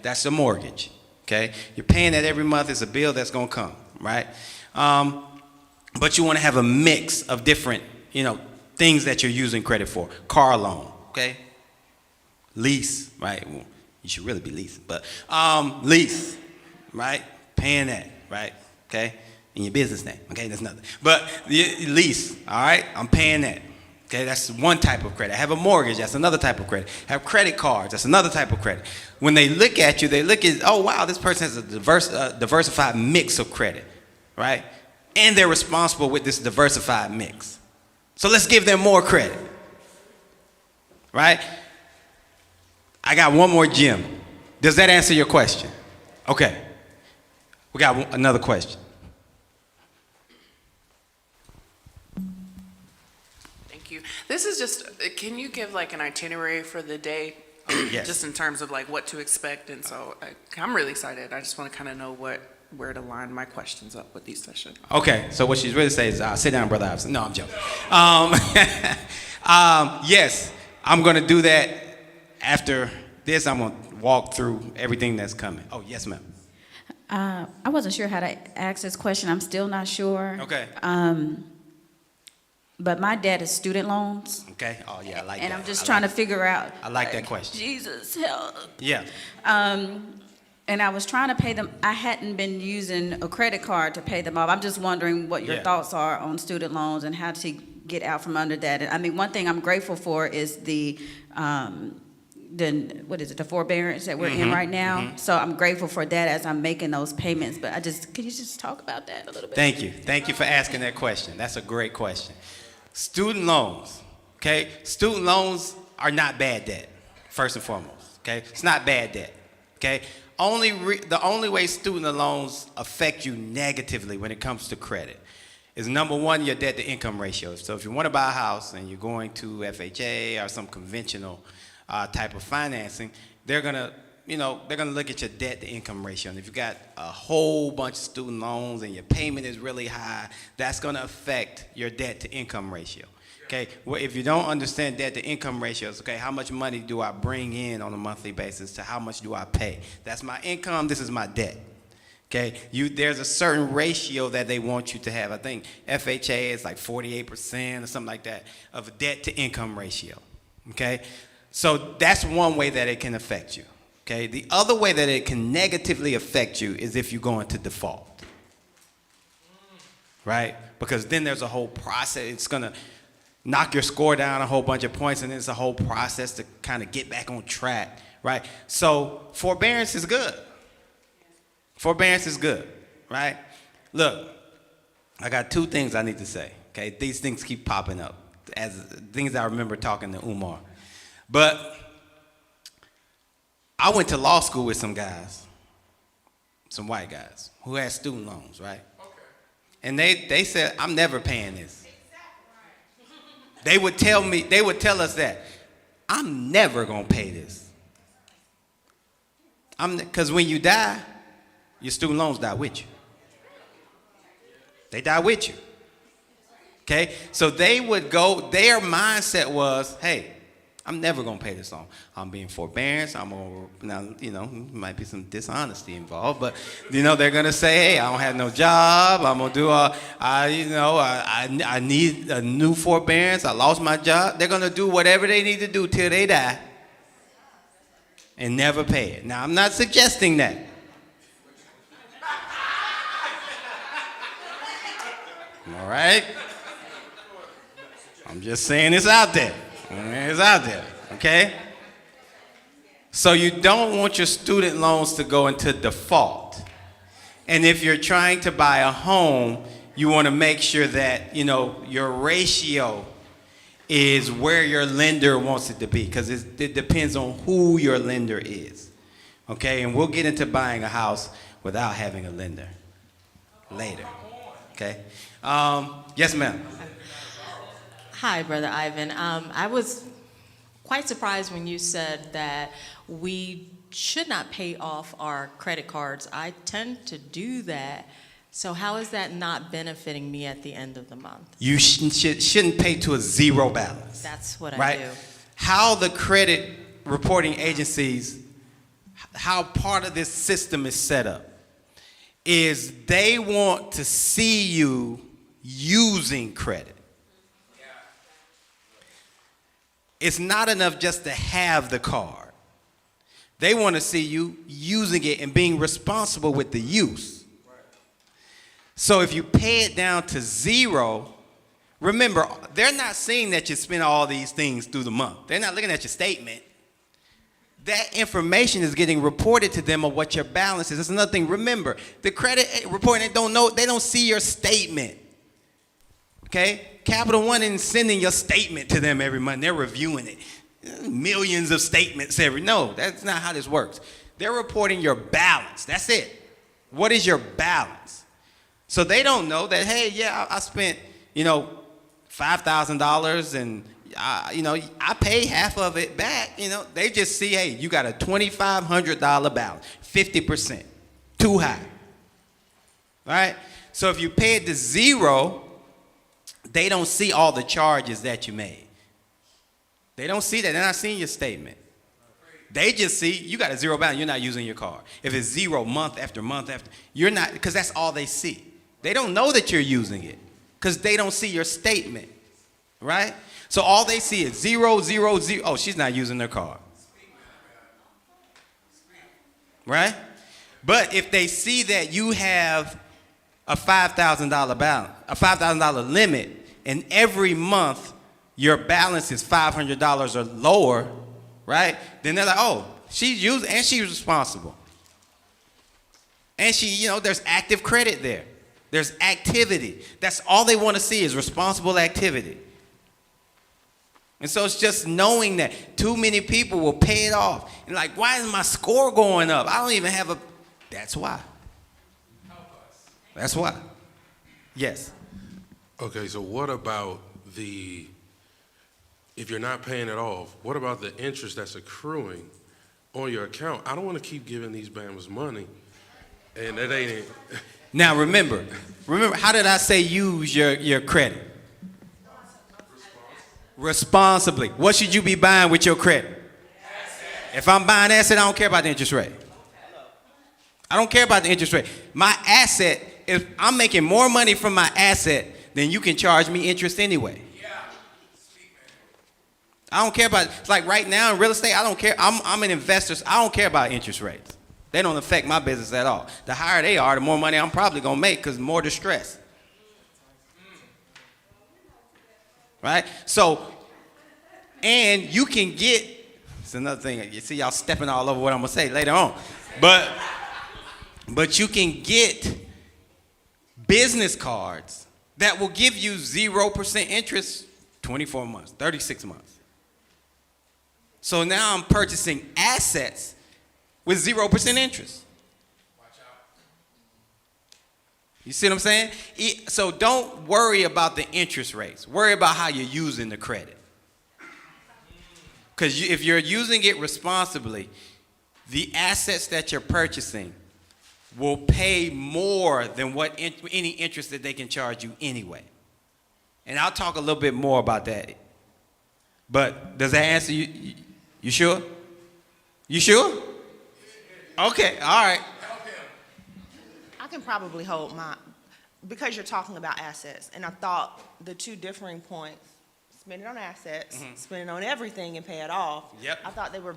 That's a mortgage. Okay, you're paying that every month. It's a bill that's gonna come, right? But you want to have a mix of different, things that you're using credit for. Car loan, okay? Lease, right? Well, you should really be leasing, but lease, right? Paying that, right? Okay, in your business name. Okay, that's nothing. But lease, all right? I'm paying that. Okay, that's one type of credit. I have a mortgage, that's another type of credit. I have credit cards, that's another type of credit. When they look at you, they look at, oh wow, this person has a diversified mix of credit, right? And they're responsible with this diversified mix. So let's give them more credit, right? I got one more gem. Does that answer your question? Okay, we got another question. This is just, can you give like an itinerary for the day? Yes. Just in terms of like what to expect, and so I'm really excited. I just want to kind of know where to line my questions up with these sessions. Okay, so what she's really saying is, sit down, Brother Iverson. No, I'm joking. Yes, I'm going to do that after this. I'm going to walk through everything that's coming. Oh, yes, ma'am. I wasn't sure how to ask this question. I'm still not sure. Okay. But my debt is student loans. Okay. Oh, yeah, I like that. And I'm just I trying like to figure out. I like that question. Jesus, help. Yeah. And I was trying to pay them. I hadn't been using a credit card to pay them off. I'm just wondering what your Yeah. thoughts are on student loans and how to get out from under that. And I mean, one thing I'm grateful for is the what is it, the forbearance that we're in right now. So I'm grateful for that as I'm making those payments. But could you just talk about that a little bit? Thank you. Thank you for asking that question. That's a great question. Student loans, okay? Student loans are not bad debt, first and foremost, okay? It's not bad debt, okay? The only way student loans affect you negatively when it comes to credit is, number one, your debt to income ratio. So if you want to buy a house and you're going to FHA or some conventional type of financing, they're gonna look at your debt to income ratio. And if you've got a whole bunch of student loans and your payment is really high, that's gonna affect your debt to income ratio. Okay, well, if you don't understand debt to income ratios, okay, how much money do I bring in on a monthly basis to how much do I pay? That's my income, this is my debt. Okay, there's a certain ratio that they want you to have. I think FHA is like 48% or something like that of a debt to income ratio. Okay, so that's one way that it can affect you. Okay, the other way that it can negatively affect you is if you go into default. Right? Because then there's a whole process. It's gonna knock your score down a whole bunch of points, and it's a whole process to kind of get back on track, right? So forbearance is good. Forbearance is good, right? Look, I got two things I need to say, okay? These things keep popping up as things I remember talking to Umar. But I went to law school with some guys, some white guys, who had student loans, right? Okay. And they said, I'm never paying this. They would tell us that, I'm never gonna pay this. Because when you die, your student loans die with you. They die with you. Okay? So they would go, their mindset was, hey, I'm never gonna pay this loan. I'm being forbearance. Now, might be some dishonesty involved, but they're gonna say, hey, I don't have no job. I'm gonna do I need a new forbearance. I lost my job. They're gonna do whatever they need to do till they die and never pay it. Now, I'm not suggesting that. All right? I'm just saying it's out there. It's out there, okay? So you don't want your student loans to go into default. And if you're trying to buy a home, you want to make sure that, your ratio is where your lender wants it to be, because it depends on who your lender is, okay? And we'll get into buying a house without having a lender later, okay? Yes, ma'am. Hi, Brother Ivan. I was quite surprised when you said that we should not pay off our credit cards. I tend to do that. So how is that not benefiting me at the end of the month? You shouldn't pay to a zero balance. That's what right? I do. How the credit reporting agencies, how part of this system is set up, is they want to see you using credit. It's not enough just to have the card. They want to see you using it and being responsible with the use. So if you pay it down to zero, remember, they're not seeing that you spend all these things through the month. They're not looking at your statement. That information is getting reported to them of what your balance is. That's another thing. Remember, the credit reporting, they don't see your statement. Okay? Capital One isn't sending your statement to them every month. They're reviewing it. Millions of statements No, that's not how this works. They're reporting your balance. That's it. What is your balance? So they don't know that, hey, yeah, I spent, $5,000 and, I pay half of it back. They just see, hey, you got a $2,500 balance, 50%, too high. All right? So if you pay it to zero, they don't see all the charges that you made. They don't see that. They're not seeing your statement. They just see you got a zero balance. You're not using your card. If it's zero month after month after, you're not, because that's all they see. They don't know that you're using it because they don't see your statement, right? So all they see is 0, 0, 0. Oh, she's not using her card. Right? But if they see that you have a $5,000 balance, a $5,000 limit, and every month your balance is $500 or lower, right? Then they're like, oh, she's using and she's responsible. And she, you know, there's active credit there. There's activity. That's all they want to see is responsible activity. And so it's just knowing that too many people will pay it off. And like, why is my score going up? I don't even have a, that's why. That's why. Yes. Okay, so what about if you're not paying it off, what about the interest that's accruing on your account? I don't want to keep giving these Bammers money, and that ain't it. Now remember, how did I say use your credit? Responsibly. What should you be buying with your credit? If I'm buying asset, I don't care about the interest rate. I don't care about the interest rate. My asset, if I'm making more money from my asset, then you can charge me interest anyway. I don't care about, it's like right now in real estate, I don't care. I'm an investor, so I don't care about interest rates. They don't affect my business at all. The higher they are, the more money I'm probably going to make because more distress. Right? So, and you can get, it's another thing, you see y'all stepping all over what I'm going to say later on. But you can get business cards that will give you 0% interest 24 months, 36 months. So now I'm purchasing assets with 0% interest. You see what I'm saying? So don't worry about the interest rates. Worry about how you're using the credit. Because if you're using it responsibly, the assets that you're purchasing will pay more than what any interest that they can charge you anyway. And I'll talk a little bit more about that. But does that answer you? You sure? You sure? Okay, all right. I can probably hold my, because you're talking about assets, and I thought the two differing points, spend it on assets, spend it on everything and pay it off. Yep. I thought they were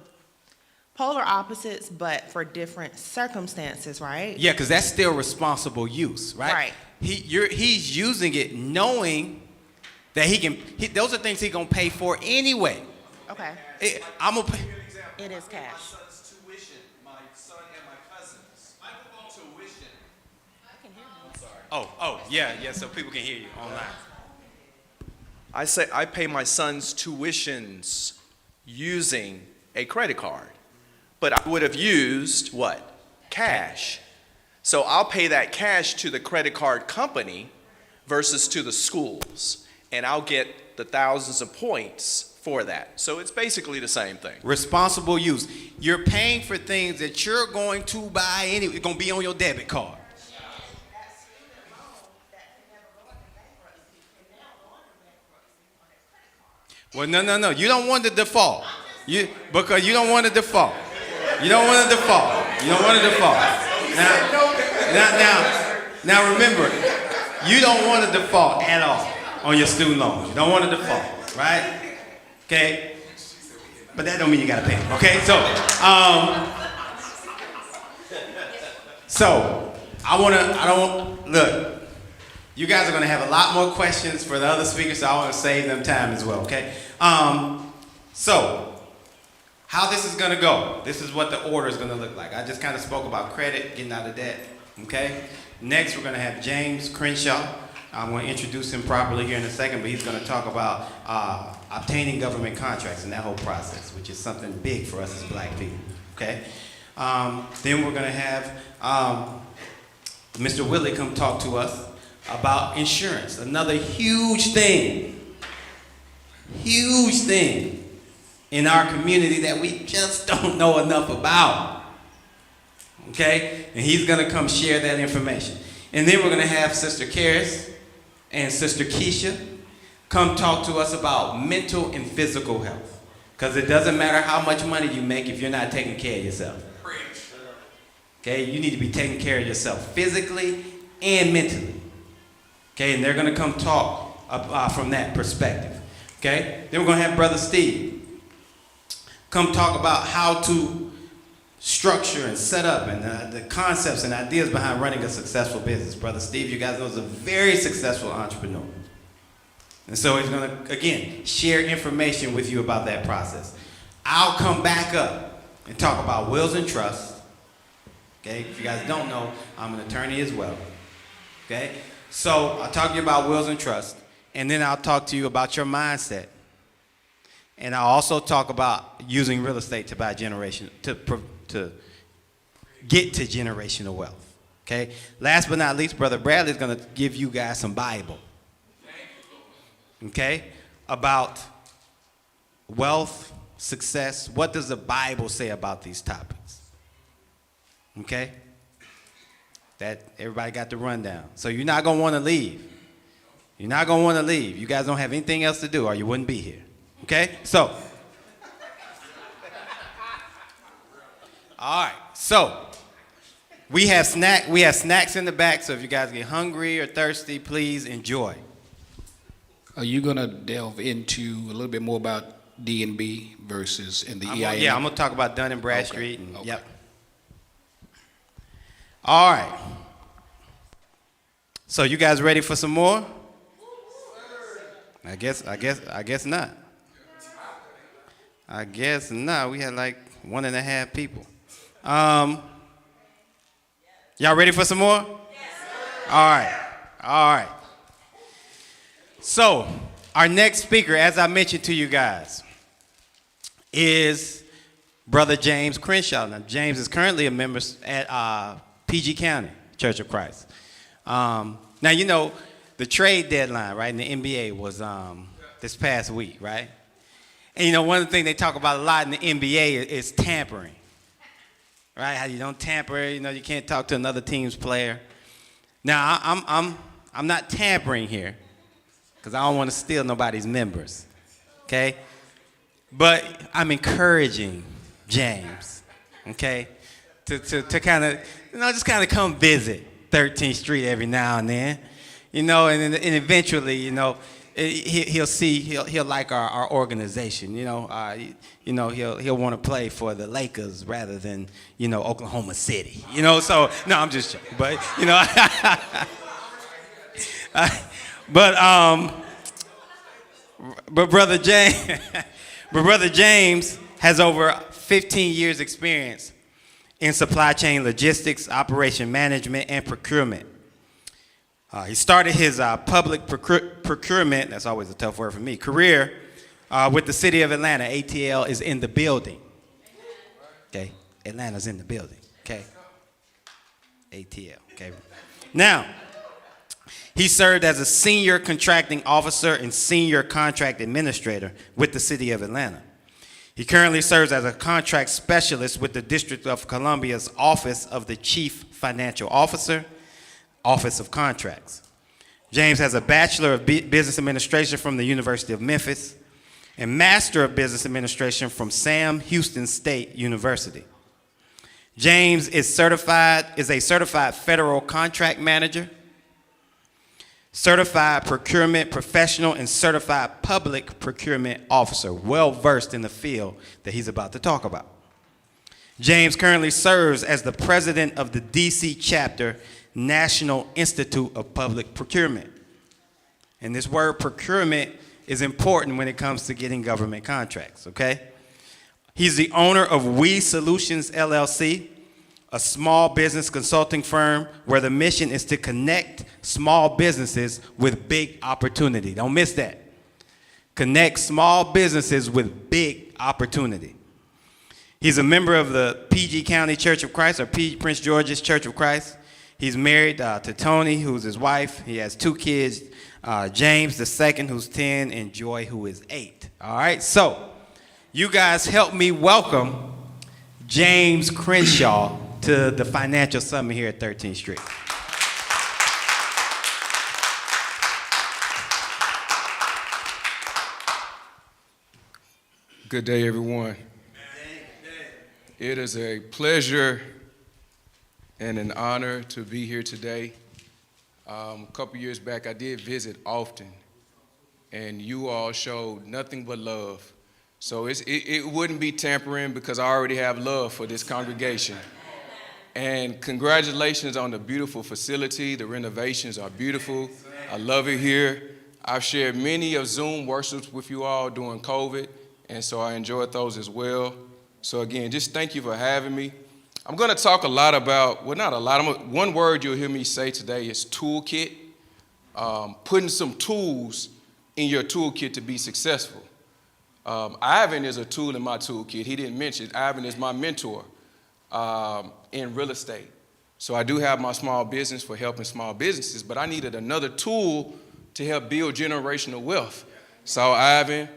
polar opposites, but for different circumstances, right? Yeah, because that's still responsible use, right? Right. He's using it knowing that those are things he's going to pay for anyway. Okay, I'm going to pay. it is cash. My son's tuition, my son and my cousin's tuition. Oh, yeah, so people can hear you online. I say I pay my son's tuitions using a credit card, but I would have used what? Cash. So I'll pay that cash to the credit card company versus to the schools, and I'll get the thousands of points for that. So it's basically the same thing. Responsible use. You're paying for things that you're going to buy anyway. It's going to be on your debit card. Well, no. You don't want to default. Because you don't want to default. You don't want to default. You don't want to default. Now remember, you don't want to default at all on your student loans. You don't want to default, right? Okay? But that don't mean you got to pay them, okay? So look, you guys are going to have a lot more questions for the other speakers, so I want to save them time as well, okay? So, how this is going to go. This is what the order is going to look like. I just kind of spoke about credit, getting out of debt, okay? Next, we're going to have James Crenshaw. I'm going to introduce him properly here in a second, but he's going to talk about obtaining government contracts and that whole process, which is something big for us as black people, okay? Then we're going to have Mr. Willie come talk to us about insurance, another huge thing in our community that we just don't know enough about, okay? And he's going to come share that information. And then we're going to have Sister Karis and Sister Keisha come talk to us about mental and physical health. Because it doesn't matter how much money you make if you're not taking care of yourself. Okay, you need to be taking care of yourself physically and mentally. Okay, and they're going to come talk from that perspective. Okay, then we're going to have Brother Steve come talk about how to structure and set up and the concepts and ideas behind running a successful business. Brother Steve, you guys know, is a very successful entrepreneur. And so he's going to, again, share information with you about that process. I'll come back up and talk about wills and trusts. Okay, if you guys don't know, I'm an attorney as well. Okay, so I'll talk to you about wills and trusts, and then I'll talk to you about your mindset. And I'll also talk about using real estate to buy to get to generational wealth. Okay, last but not least, Brother Bradley is going to give you guys some Bible. Okay, about wealth, success. What does the Bible say about these topics? Okay, that everybody got the rundown. So you're not going to want to leave. You're not going to want to leave. You guys don't have anything else to do or you wouldn't be here. Okay, so. All right, so we have snacks in the back, so if you guys get hungry or thirsty, please enjoy. Are you going to delve into a little bit more about D&B versus in the EIN? Yeah, I'm going to talk about Dun & Bradstreet. Okay. And, Okay. Yep. All right. So you guys ready for some more? I guess not. I guess not. We had like 1.5 people. Y'all ready for some more? Yes. All right. So, our next speaker, as I mentioned to you guys, is Brother James Crenshaw. Now, James is currently a member at PG County Church of Christ. Now, you know, the trade deadline, right, in the NBA was this past week, right? And, you know, one of the things they talk about a lot in the NBA is tampering, right? How you don't tamper, you know, you can't talk to another team's player. Now, I'm not tampering here, because I don't want to steal nobody's members, okay? But I'm encouraging James, okay, to kind of, you know, just kind of come visit 13th Street every now and then, you know, and eventually, you know, he'll like our organization, you know, he'll want to play for the Lakers rather than, you know, Oklahoma City, you know. So no, I'm just joking, but you know, but Brother James has over 15 years experience in supply chain logistics, operation management, and procurement. He started his public procurement, that's always a tough word for me, career with the city of Atlanta. ATL is in the building. Okay, Atlanta's in the building, okay? ATL, okay? Now, he served as a senior contracting officer and senior contract administrator with the city of Atlanta. He currently serves as a contract specialist with the District of Columbia's Office of the Chief Financial Officer, Office of Contracts. James has a Bachelor of Business Administration from the University of Memphis and Master of Business Administration from Sam Houston State University. James is a certified federal contract manager, certified procurement professional, and certified public procurement officer, well versed in the field that he's about to talk about. James currently serves as the president of the DC chapter National Institute of Public Procurement. And this word procurement is important when it comes to getting government contracts, okay? He's the owner of We Solutions LLC, a small business consulting firm where the mission is to connect small businesses with big opportunity. Don't miss that. Connect small businesses with big opportunity. He's a member of the PG County Church of Christ, or Prince George's Church of Christ. He's married to Tony, who's his wife. He has 2 kids, James the second, who's 10, and Joy, who is 8. All right, so you guys help me welcome James Crenshaw to the Financial Summit here at 13th Street. Good day, everyone. It is a pleasure and an honor to be here today. A couple years back, I did visit often, and you all showed nothing but love. So it wouldn't be tampering because I already have love for this congregation. And congratulations on the beautiful facility. The renovations are beautiful. I love it here. I've shared many of Zoom worships with you all during COVID, and so I enjoyed those as well. So again, just thank you for having me. I'm going to talk a lot about, well, not a lot. One word you'll hear me say today is toolkit. Putting some tools in your toolkit to be successful. Ivan is a tool in my toolkit. He didn't mention it. Ivan is my mentor in real estate. So I do have my small business for helping small businesses, but I needed another tool to help build generational wealth. So Ivan,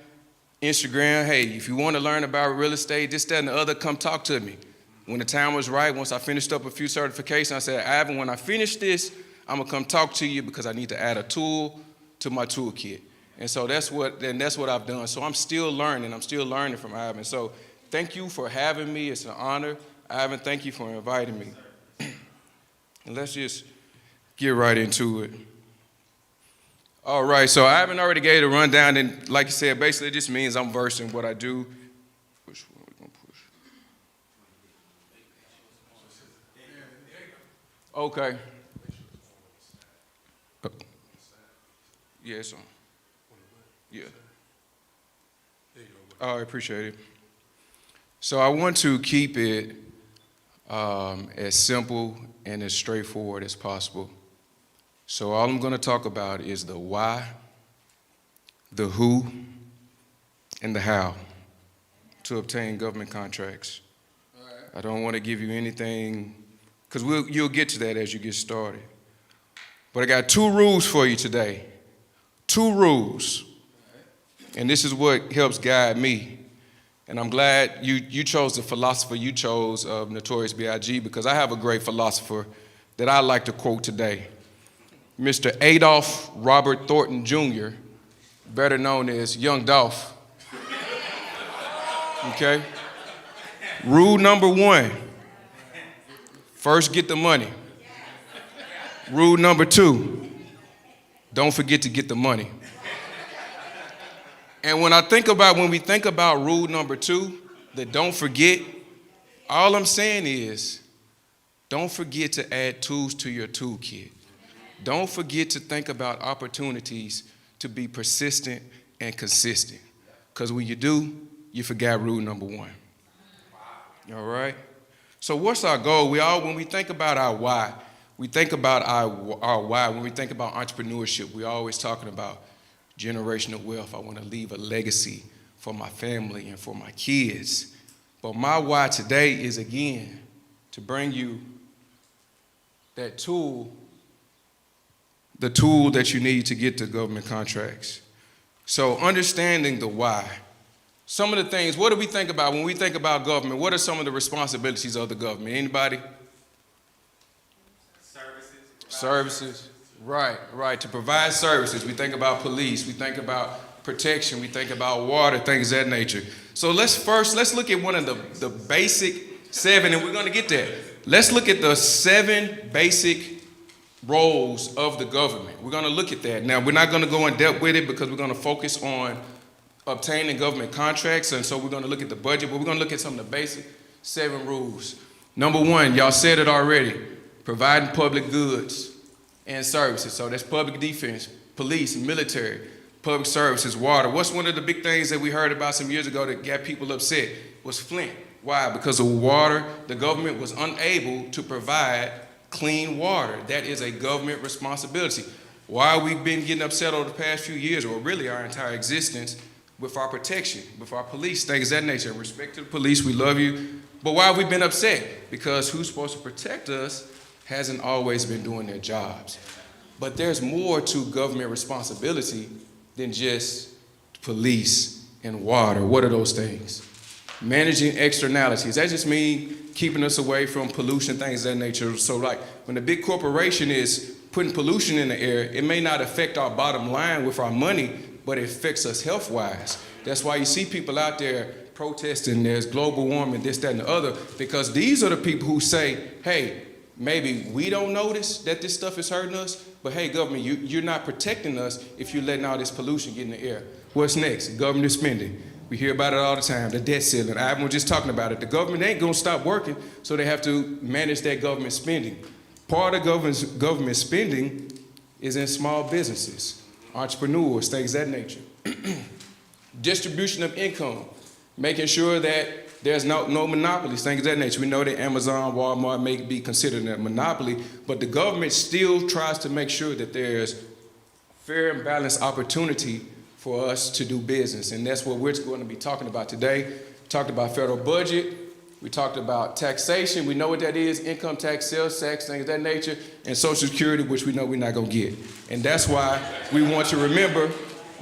Instagram, hey, if you want to learn about real estate, this, that, and the other, come talk to me. When the time was right, once I finished up a few certifications, I said, Ivan, when I finish this, I'm going to come talk to you because I need to add a tool to my toolkit. And so that's what I've done. So I'm still learning. I'm still learning from Ivan. So thank you for having me. It's an honor. Ivan, thank you for inviting me. And let's just get right into it. All right, so Ivan already gave a rundown, and like you said, basically it just means I'm versed in what I do. Which one are we gonna push? Okay. Yeah, it's on. Yeah. Oh, I appreciate it. So I want to keep it as simple and as straightforward as possible. So all I'm going to talk about is the why, the who, and the how to obtain government contracts. All right. I don't want to give you anything, because you'll get to that as you get started. But I got 2 rules for you today. 2 rules. And this is what helps guide me. And I'm glad you chose the philosopher you chose of Notorious B.I.G. because I have a great philosopher that I like to quote today. Mr. Adolph Robert Thornton Jr., better known as Young Dolph. Okay? Rule number 1, first get the money. Rule number 2, don't forget to get the money. And when we think about rule number 2, the don't forget, all I'm saying is don't forget to add tools to your toolkit. Don't forget to think about opportunities to be persistent and consistent. Because when you do, you forgot rule number 1. All right? So what's our goal? When we think about our why, we think about our why. When we think about entrepreneurship, we're always talking about generational wealth. I want to leave a legacy for my family and for my kids. But my why today is, again, to bring you that tool, the tool that you need to get to government contracts. So understanding the why. Some of the things, what do we think about when we think about government? What are some of the responsibilities of the government? Anybody? Services. Right. To provide services. We think about police. We think about protection. We think about water, things of that nature. So let's look at one of the basic 7, and we're going to get there. Let's look at the 7 basic roles of the government. We're going to look at that. Now, we're not going to go in depth with it because we're going to focus on obtaining government contracts, and so we're going to look at the budget, but we're going to look at some of the basic 7 rules. Number 1, y'all said it already, providing public goods and services. So that's public defense, police, military, public services, water. What's one of the big things that we heard about some years ago that got people upset was Flint. Why? Because of water, the government was unable to provide clean water. That is a government responsibility. Why we've been getting upset over the past few years, or really our entire existence, with our protection, with our police, things of that nature. Respect to the police, we love you. But why have we been upset? Because who's supposed to protect us hasn't always been doing their jobs. But there's more to government responsibility than just police and water. What are those things? Managing externalities. That just means keeping us away from pollution, things of that nature. So like when a big corporation is putting pollution in the air, it may not affect our bottom line with our money, but it affects us health-wise. That's why you see people out there protesting there's global warming, this, that, and the other, because these are the people who say, hey, maybe we don't notice that this stuff is hurting us, but hey, government, you're not protecting us if you're letting all this pollution get in the air. What's next? Government spending. We hear about it all the time, the debt ceiling. Ivan was just talking about it. The government ain't gonna stop working, so they have to manage that government spending. Part of government spending is in small businesses, entrepreneurs, things of that nature. Distribution of income, making sure that there's no monopolies, things of that nature. We know that Amazon, Walmart may be considered a monopoly, but the government still tries to make sure that there's fair and balanced opportunity for us to do business. And that's what we're going to be talking about today. Talked about federal budget. We talked about taxation. We know what that is, income tax, sales tax, things of that nature, and Social Security, which we know we're not going to get. And that's why we want to remember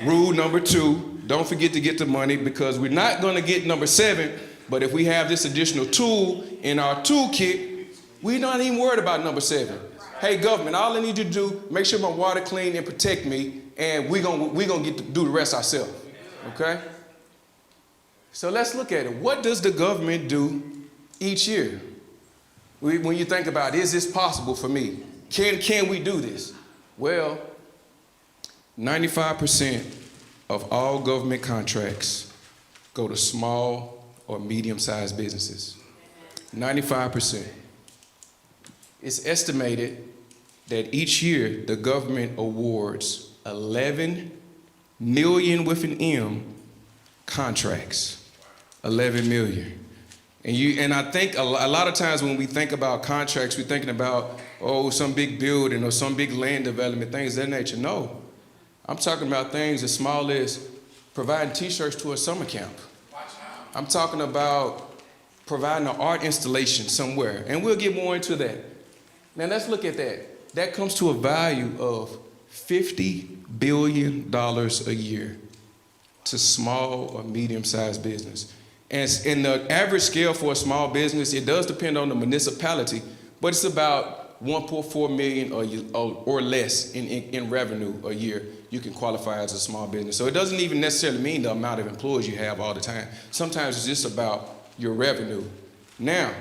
rule number 2, don't forget to get the money, because we're not going to get number 7, but if we have this additional tool in our toolkit, we're not even worried about number 7. Hey, government, all I need you to do, make sure my water clean and protect me, and we're gonna get to do the rest ourselves, okay? So let's look at it. What does the government do each year? When you think about, is this possible for me? Can we do this? Well, 95% of all government contracts go to small or medium-sized businesses. 95%. It's estimated that each year the government awards 11 million with an M contracts. 11 million. And I think a lot of times when we think about contracts, we're thinking about, oh, some big building or some big land development, things of that nature. No. I'm talking about things as small as providing t-shirts to a summer camp. I'm talking about providing an art installation somewhere. And we'll get more into that. Now let's look at that. That comes to a value of $50 billion a year to small or medium-sized business. And in the average scale for a small business, it does depend on the municipality, but it's about 1.4 million or less in revenue a year. You can qualify as a small business. So it doesn't even necessarily mean the amount of employees you have all the time. Sometimes it's just about your revenue. Now,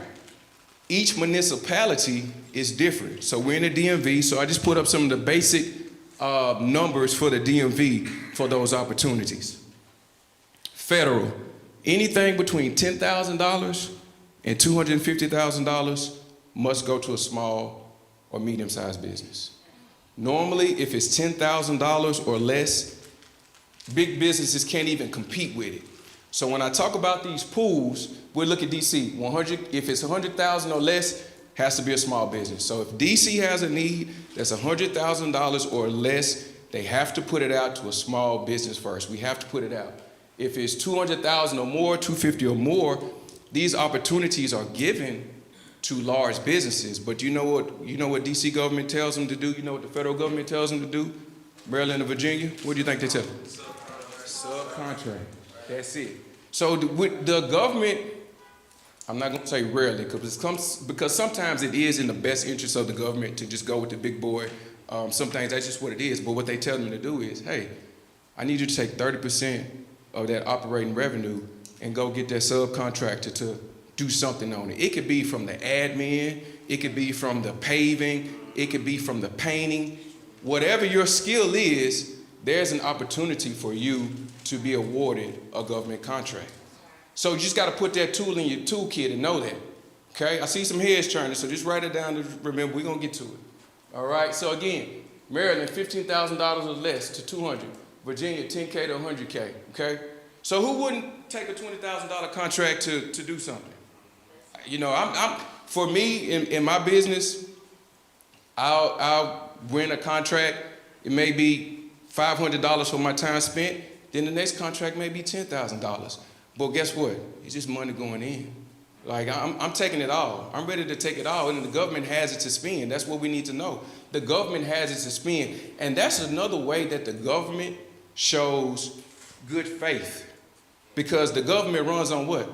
each municipality is different. So we're in the DMV, so I just put up some of the basic numbers for the DMV for those opportunities. Federal, anything between $10,000 and $250,000 must go to a small or medium-sized business. Normally, if it's $10,000 or less, big businesses can't even compete with it. So when I talk about these pools, we'll look at DC. If it's $100,000 or less, has to be a small business. So if DC has a need that's $100,000 or less, they have to put it out to a small business first. We have to put it out. If it's $200,000 or more, $250,000 or more, these opportunities are given to large businesses. But you know what DC government tells them to do? You know what the federal government tells them to do? Maryland and Virginia, what do you think they tell them? Subcontract. That's it. So with the government, I'm not going to say rarely, because sometimes it is in the best interest of the government to just go with the big boy. Sometimes that's just what it is. But what they tell them to do is, hey, I need you to take 30% of that operating revenue and go get that subcontractor to do something on it. It could be from the admin, it could be from the paving, it could be from the painting. Whatever your skill is, there's an opportunity for you to be awarded a government contract. So you just got to put that tool in your toolkit and know that. Okay? I see some heads turning, so just write it down to remember. We're going to get to it. All right? So again, Maryland, $15,000 or less to $200,000. Virginia, $10K to $100K. Okay? So who wouldn't take a $20,000 contract to do something? You know, for me, in my business, I'll win a contract. It may be $500 for my time spent. Then the next contract may be $10,000. But guess what? It's just money going in. Like, I'm taking it all. I'm ready to take it all, and the government has it to spend. That's what we need to know. The government has it to spend. And that's another way that the government shows good faith. Because the government runs on what?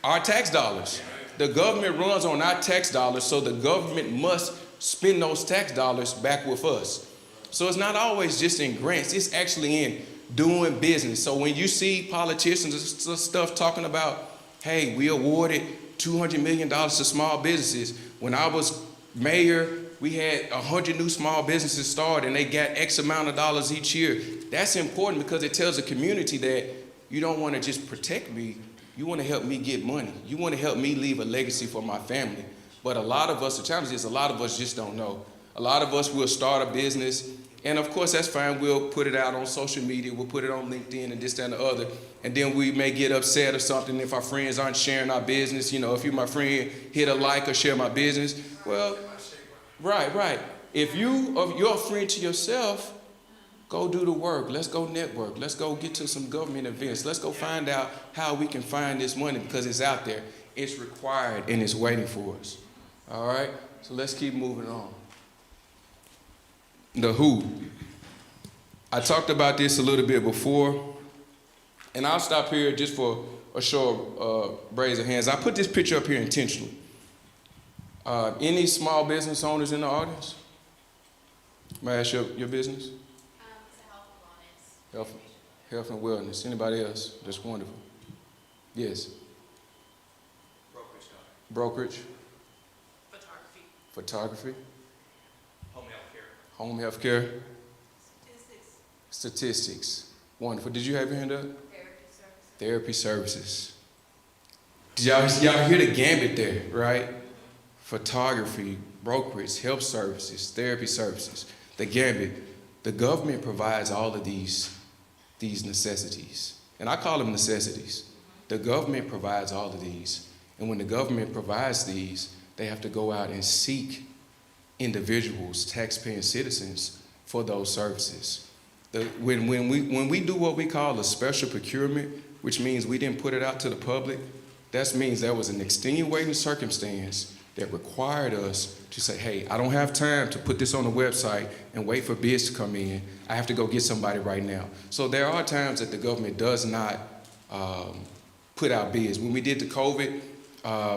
Our tax dollars. The government runs on our tax dollars, so the government must spend those tax dollars back with us. So it's not always just in grants, it's actually in doing business. So when you see politicians and stuff talking about, hey, we awarded $200 million to small businesses. When I was mayor, we had 100 new small businesses start and they got X amount of dollars each year. That's important because it tells the community that you don't want to just protect me, you want to help me get money. You want to help me leave a legacy for my family. But a lot of us, the challenge is a lot of us just don't know. A lot of us will start a business, and of course that's fine, we'll put it out on social media, we'll put it on LinkedIn and this, that, and the other, and then we may get upset or something if our friends aren't sharing our business. You know, if you're my friend, hit a like or share my business. Well, right. If you're a friend to yourself, go do the work. Let's go network. Let's go get to some government events. Let's go find out how we can find this money because it's out there. It's required and it's waiting for us. All right? So let's keep moving on. The who. I talked about this a little bit before, and I'll stop here just for a show of raise of hands. I put this picture up here intentionally. Any small business owners in the audience? May I ask your business? It's a health and wellness. Health and wellness. Anybody else? That's wonderful. Yes. Brokerage. Photography. Home health care. Statistics. Wonderful. Did you have your hand up? Therapy services. Did y'all hear the gambit there, right? Photography, brokerage, health services, therapy services. The gambit. The government provides all of these necessities. And I call them necessities. The government provides all of these. And when the government provides these, they have to go out and seek individuals, taxpaying citizens, for those services. When we do what we call a special procurement, which means we didn't put it out to the public, that means there was an extenuating circumstance that required us to say, hey, I don't have time to put this on the website and wait for bids to come in. I have to go get somebody right now. So there are times that the government does not put out bids. When we did the COVID,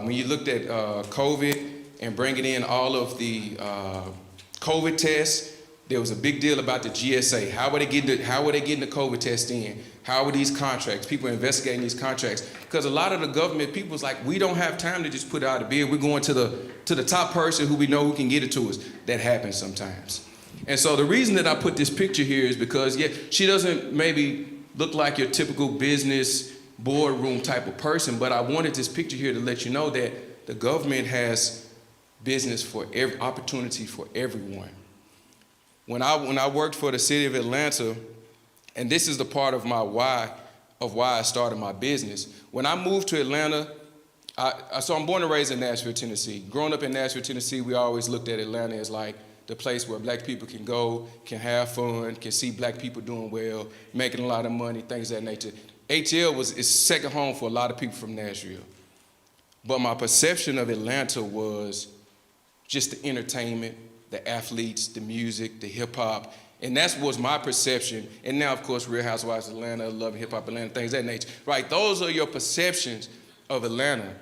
when you looked at COVID and bringing in all of the COVID tests, there was a big deal about the GSA. How were they getting the COVID test in? How were these contracts? People investigating these contracts. Because a lot of the government people was like, we don't have time to just put out a bid. We're going to the top person who we know who can get it to us. That happens sometimes. And so the reason that I put this picture here is because, yeah, she doesn't maybe look like your typical business boardroom type of person, but I wanted this picture here to let you know that the government has business for every opportunity for everyone. When I worked for the city of Atlanta, and this is the part of my why I started my business. When I moved to Atlanta, so I'm born and raised in Nashville, Tennessee. Growing up in Nashville, Tennessee, we always looked at Atlanta as like the place where black people can go, can have fun, can see black people doing well, making a lot of money, things of that nature. ATL is second home for a lot of people from Nashville. But my perception of Atlanta was just the entertainment, the athletes, the music, the hip hop, and that was my perception. And now, of course, Real Housewives of Atlanta, Love Hip Hop Atlanta, things of that nature. Right, those are your perceptions of Atlanta.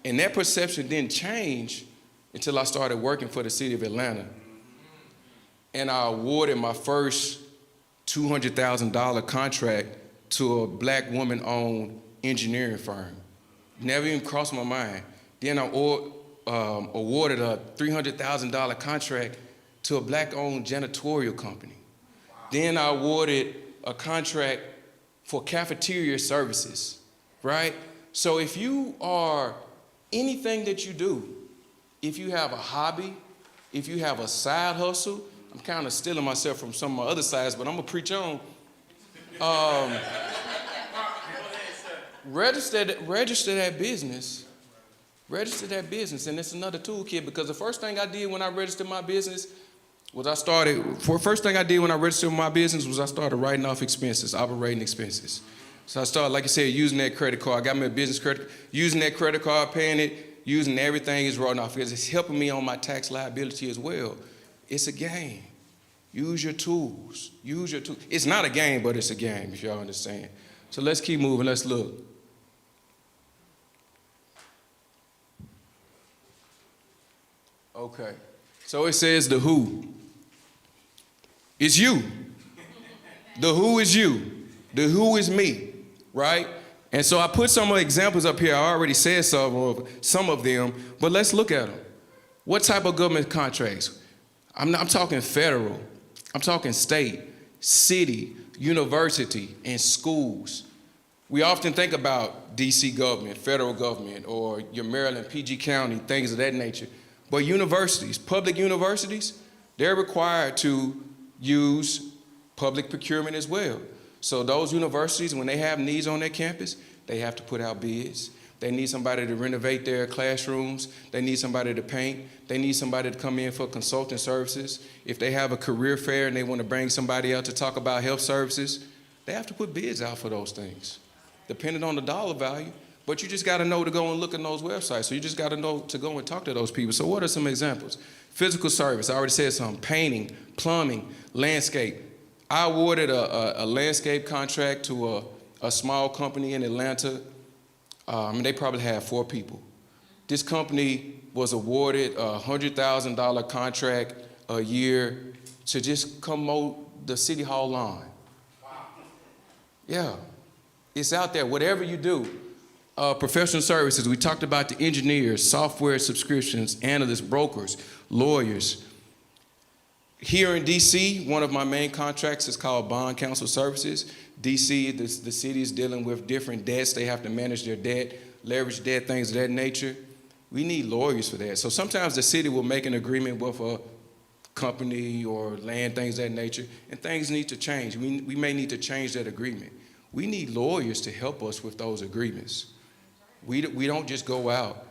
And that perception didn't change until I started working for the city of Atlanta. And I awarded my first $200,000 contract to a black woman-owned engineering firm. Never even crossed my mind. Then I awarded a $300,000 contract to a black-owned janitorial company. Then I awarded a contract for cafeteria services, right? So if you are anything that you do, if you have a hobby, if you have a side hustle, I'm kind of stealing myself from some of my other sides, but I'm gonna preach on. Register that business. Register that business, and it's another toolkit because the first thing I did when I registered my business was I started writing off expenses, operating expenses. So I started, like I said, using that credit card. I got me a business credit, using that credit card, paying it, using everything is written off because it's helping me on my tax liability as well. It's a game. Use your tools. Use your tools. It's not a game, but it's a game, if y'all understand. So let's keep moving. Let's look. Okay. So it says the who. It's you. The who is you. The who is me, right? And so I put some examples up here. I already said some of them, but let's look at them. What type of government contracts? I'm talking federal. I'm talking state, city, university, and schools. We often think about DC government, federal government, or your Maryland, PG County, things of that nature. But universities, public universities, they're required to use public procurement as well. So those universities, when they have needs on their campus, they have to put out bids. They need somebody to renovate their classrooms. They need somebody to paint. They need somebody to come in for consulting services. If they have a career fair and they want to bring somebody out to talk about health services, they have to put bids out for those things, depending on the dollar value. But you just got to know to go and look at those websites. So you just got to know to go and talk to those people. So what are some examples? Physical service, I already said some. Painting, plumbing, landscape. I awarded a landscape contract to a small company in Atlanta. They probably had 4 people. This company was awarded a $100,000 contract a year to just come mow the city hall lawn. Yeah, it's out there, whatever you do. Professional services, we talked about the engineers, software subscriptions, analysts, brokers, lawyers. Here in DC, one of my main contracts is called Bond Counsel Services. DC, the city is dealing with different debts. They have to manage their debt, leverage debt, things of that nature. We need lawyers for that. So sometimes the city will make an agreement with a company or land, things of that nature, and things need to change. We may need to change that agreement. We need lawyers to help us with those agreements. We don't just go out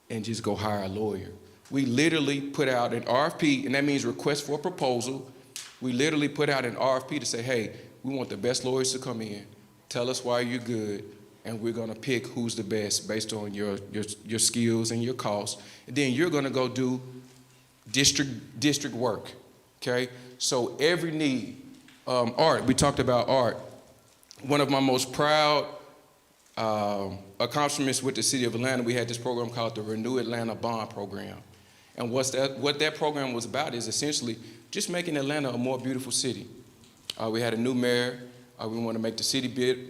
and just go hire a lawyer. We literally put out an RFP, and that means request for a proposal. We literally put out an RFP to say, hey, we want the best lawyers to come in, tell us why you're good, and we're gonna pick who's the best based on your skills and your costs. And then you're gonna go do district work, okay? So every need, art, we talked about art. One of my most proud accomplishments with the city of Atlanta, we had this program called the Renew Atlanta Bond Program. And what that program was about is essentially just making Atlanta a more beautiful city. We had a new mayor. We want to make the city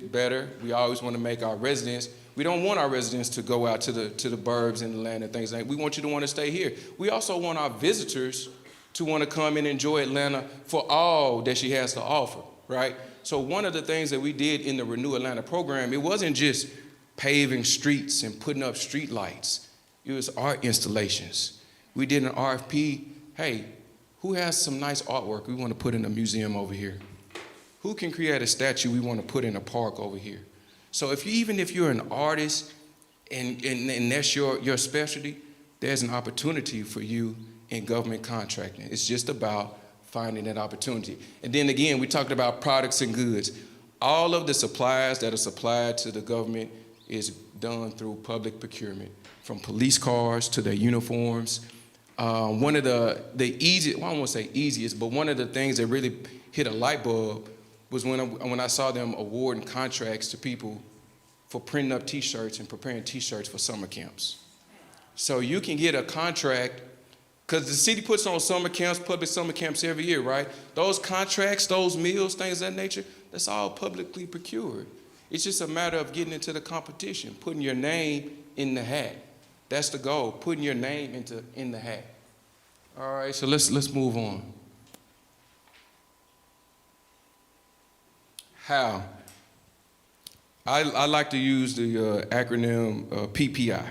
better. We always want to make our residents, we don't want our residents to go out to the burbs in Atlanta and things like that. We want you to want to stay here. We also want our visitors to want to come and enjoy Atlanta for all that she has to offer, right? So one of the things that we did in the Renew Atlanta program, it wasn't just paving streets and putting up street lights. It was art installations. We did an RFP, hey, who has some nice artwork we want to put in a museum over here? Who can create a statue we want to put in a park over here? So even if you're an artist and that's your specialty, there's an opportunity for you in government contracting. It's just about finding that opportunity. And then again, we talked about products and goods. All of the supplies that are supplied to the government is done through public procurement, from police cars to their uniforms. One of the easiest, well, I won't say easiest, but one of the things that really hit a light bulb was when I saw them awarding contracts to people for printing up T-shirts and preparing T-shirts for summer camps. So you can get a contract, because the city puts on summer camps, public summer camps every year, right? Those contracts, those meals, things of that nature, that's all publicly procured. It's just a matter of getting into the competition, putting your name in the hat. That's the goal, putting your name in the hat. All right, so let's move on. How? I like to use the acronym PPI.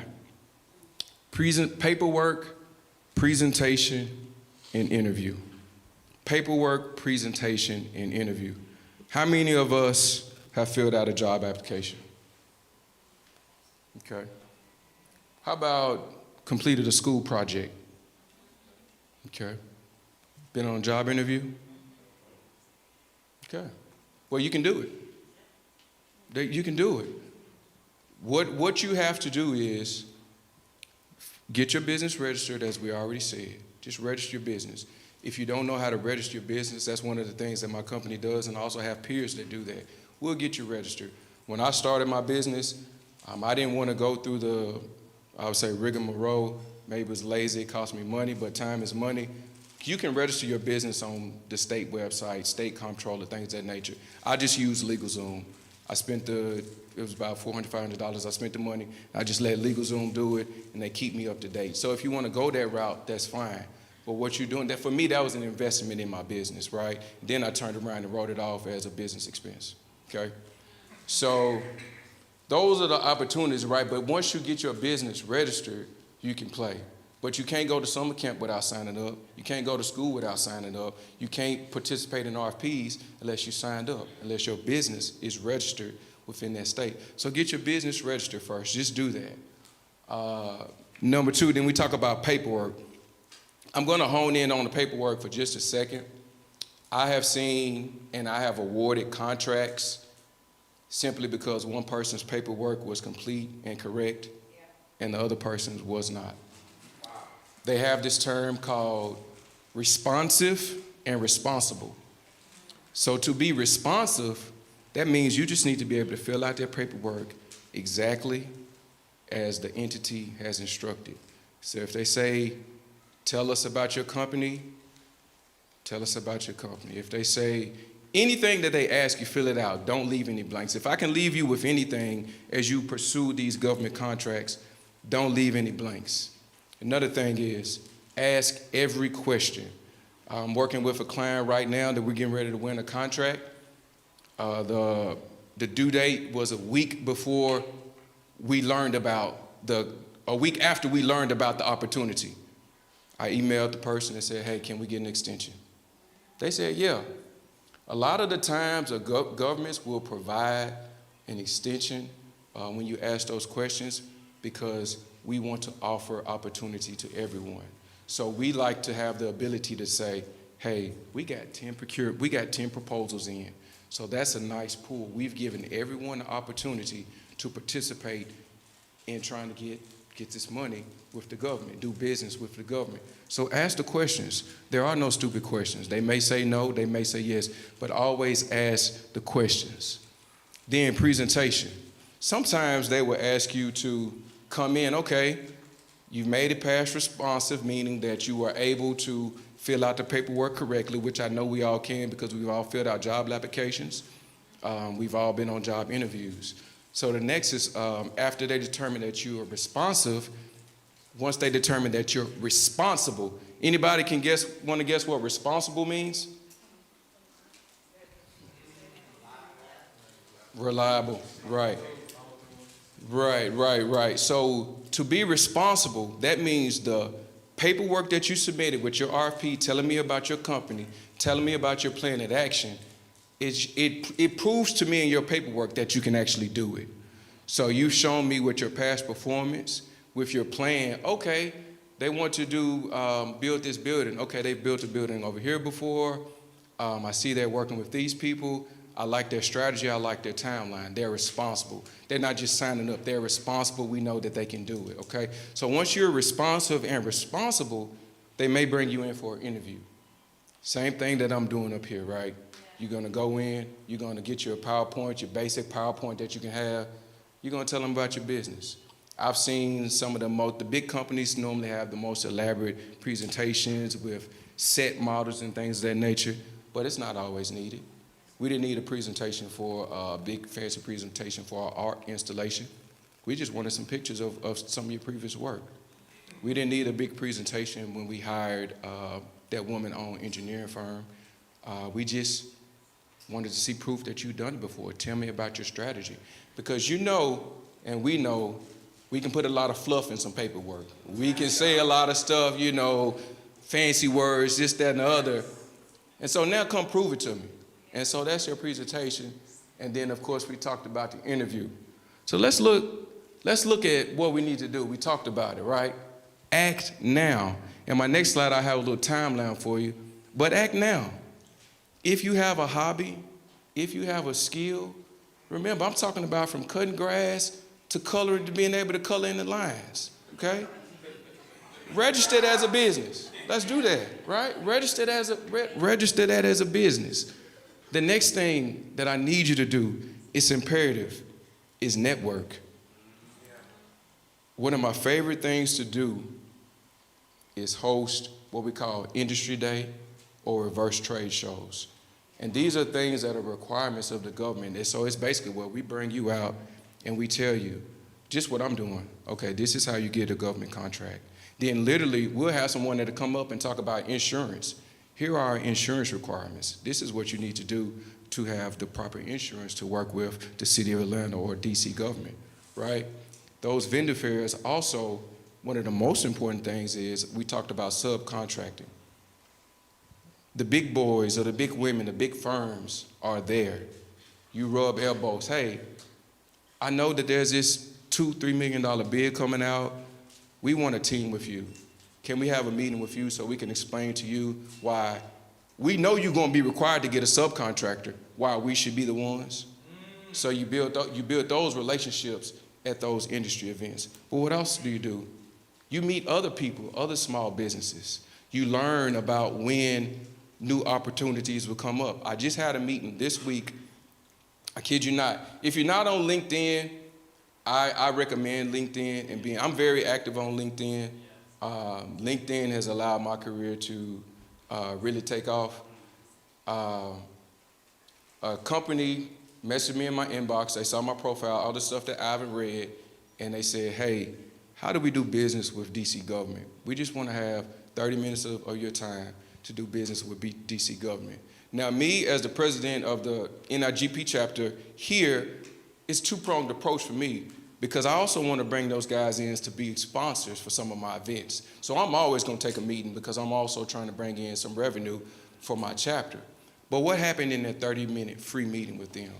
Paperwork, presentation, and interview. Paperwork, presentation, and interview. How many of us have filled out a job application? Okay. How about completed a school project? Okay. Been on a job interview? Okay. Well, you can do it. You can do it. What you have to do is get your business registered, as we already said. Just register your business. If you don't know how to register your business, that's one of the things that my company does, and I also have peers that do that. We'll get you registered. When I started my business, I didn't want to go through the, I would say, rigmarole. Maybe it was lazy, it cost me money, but time is money. You can register your business on the state website, state comptroller, things of that nature. I just use LegalZoom. It was about $400, $500. I spent the money. I just let LegalZoom do it, and they keep me up to date. So if you want to go that route, that's fine. But what you're doing, that for me, that was an investment in my business, right? Then I turned around and wrote it off as a business expense, okay? So those are the opportunities, right? But once you get your business registered, you can play. But you can't go to summer camp without signing up. You can't go to school without signing up. You can't participate in RFPs unless you signed up, unless your business is registered within that state. So get your business registered first. Just do that. Number two, then we talk about paperwork. I'm going to hone in on the paperwork for just a second. I have seen and I have awarded contracts simply because one person's paperwork was complete and correct and the other person's was not. They have this term called responsive and responsible. So to be responsive, that means you just need to be able to fill out their paperwork exactly as the entity has instructed. So if they say, tell us about your company, tell us about your company. If they say anything that they ask you, fill it out. Don't leave any blanks. If I can leave you with anything as you pursue these government contracts, don't leave any blanks. Another thing is, ask every question. I'm working with a client right now that we're getting ready to win a contract. The due date was a week before we learned about a week after we learned about the opportunity. I emailed the person and said, hey, can we get an extension? They said, yeah. A lot of the times, governments will provide an extension when you ask those questions because we want to offer opportunity to everyone. So we like to have the ability to say, hey, we got 10 proposals in. So that's a nice pool. We've given everyone the opportunity to participate in trying to get this money with the government, do business with the government. So ask the questions. There are no stupid questions. They may say no, they may say yes, but always ask the questions. Then presentation. Sometimes they will ask you to come in, okay, you've made it past responsive, meaning that you are able to fill out the paperwork correctly, which I know we all can because we've all filled out job applications. We've all been on job interviews. So the next is after they determine that you are responsive, once they determine that you're responsible, anybody can want to guess what responsible means? Reliable, right. Right. So to be responsible, that means the paperwork that you submitted with your RFP telling me about your company, telling me about your plan of action, it proves to me in your paperwork that you can actually do it. So you've shown me with your past performance, with your plan, okay, they want to build this building. Okay, they've built a building over here before. I see they're working with these people. I like their strategy, I like their timeline. They're responsible. They're not just signing up, they're responsible. We know that they can do it, okay? So once you're responsive and responsible, they may bring you in for an interview. Same thing that I'm doing up here, right? You're gonna go in, you're gonna get your PowerPoint, your basic PowerPoint that you can have. You're gonna tell them about your business. I've seen some of the big companies normally have the most elaborate presentations with set models and things of that nature, but it's not always needed. We didn't need a presentation for a big fancy presentation for our art installation. We just wanted some pictures of some of your previous work. We didn't need a big presentation when we hired that woman-owned engineering firm. We just wanted to see proof that you've done it before. Tell me about your strategy. Because you know, and we know, we can put a lot of fluff in some paperwork. We can say a lot of stuff, you know, fancy words, this, that, and the other. And so now come prove it to me. And so that's your presentation. And then, of course, we talked about the interview. So let's look at what we need to do. We talked about it, right? Act now. And my next slide, I have a little timeline for you. But act now. If you have a hobby, if you have a skill, remember, I'm talking about from cutting grass to coloring to being able to color in the lines, okay? Register that as a business. Let's do that, right? Register that as a business. The next thing that I need you to do, it's imperative, is network. One of my favorite things to do is host what we call industry day or reverse trade shows. And these are things that are requirements of the government. And so it's basically where we bring you out and we tell you just what I'm doing. Okay, this is how you get a government contract. Then literally we'll have someone that'll come up and talk about insurance. Here are our insurance requirements. This is what you need to do to have the proper insurance to work with the city of Atlanta or DC government, right? Those vendor fairs also, one of the most important things is we talked about subcontracting. The big boys or the big women, the big firms are there. You rub elbows. Hey, I know that there's this $2-3 million bid coming out. We want to team with you. Can we have a meeting with you so we can explain to you why we know you're going to be required to get a subcontractor, why we should be the ones? So you build those relationships at those industry events. But what else do? You meet other people, other small businesses. You learn about when new opportunities will come up. I just had a meeting this week. I kid you not. If you're not on LinkedIn, I recommend LinkedIn and I'm very active on LinkedIn. LinkedIn has allowed my career to really take off. A company messaged me in my inbox. They saw my profile, all the stuff that I haven't read, and they said, hey, how do we do business with DC government? We just want to have 30 minutes of your time to do business with DC government. Now, me as the president of the NIGP chapter here, it's two-pronged approach for me because I also want to bring those guys in to be sponsors for some of my events. So I'm always going to take a meeting because I'm also trying to bring in some revenue for my chapter. But what happened in that 30-minute free meeting with them?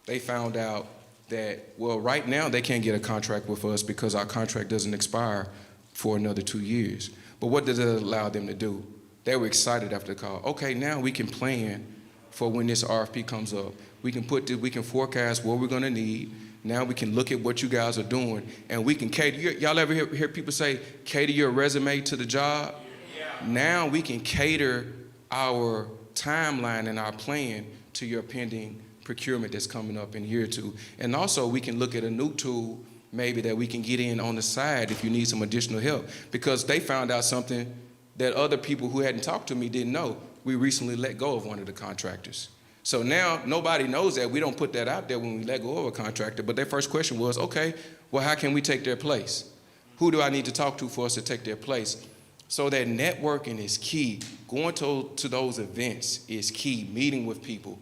They found out that, well, right now they can't get a contract with us because our contract doesn't expire for another 2 years. But what does it allow them to do? They were excited after the call. Okay, now we can plan for when this RFP comes up. We can forecast what we're gonna need. Now we can look at what you guys are doing and we can cater. Y'all ever hear people say, cater your resume to the job? Yeah. Now we can cater our timeline and our plan to your pending procurement that's coming up in year 2. And also we can look at a new tool maybe that we can get in on the side if you need some additional help because they found out something that other people who hadn't talked to me didn't know. We recently let go of one of the contractors. So now nobody knows that. We don't put that out there when we let go of a contractor, but their first question was, okay, well, how can we take their place? Who do I need to talk to for us to take their place? So that networking is key. Going to those events is key. Meeting with people,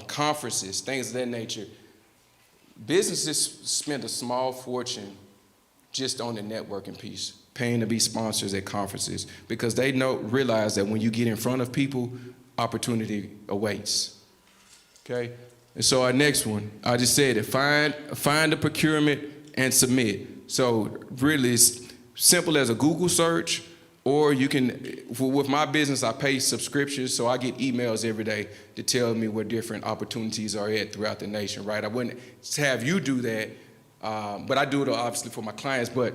conferences, things of that nature. Businesses spend a small fortune just on the networking piece, paying to be sponsors at conferences because they realize that when you get in front of people, opportunity awaits. Okay? And so our next one, I just said it, find the procurement and submit. So really it's simple as a Google search, or you can, with my business, I pay subscriptions, so I get emails every day to tell me where different opportunities are at throughout the nation, right? I wouldn't have you do that, but I do it obviously for my clients, but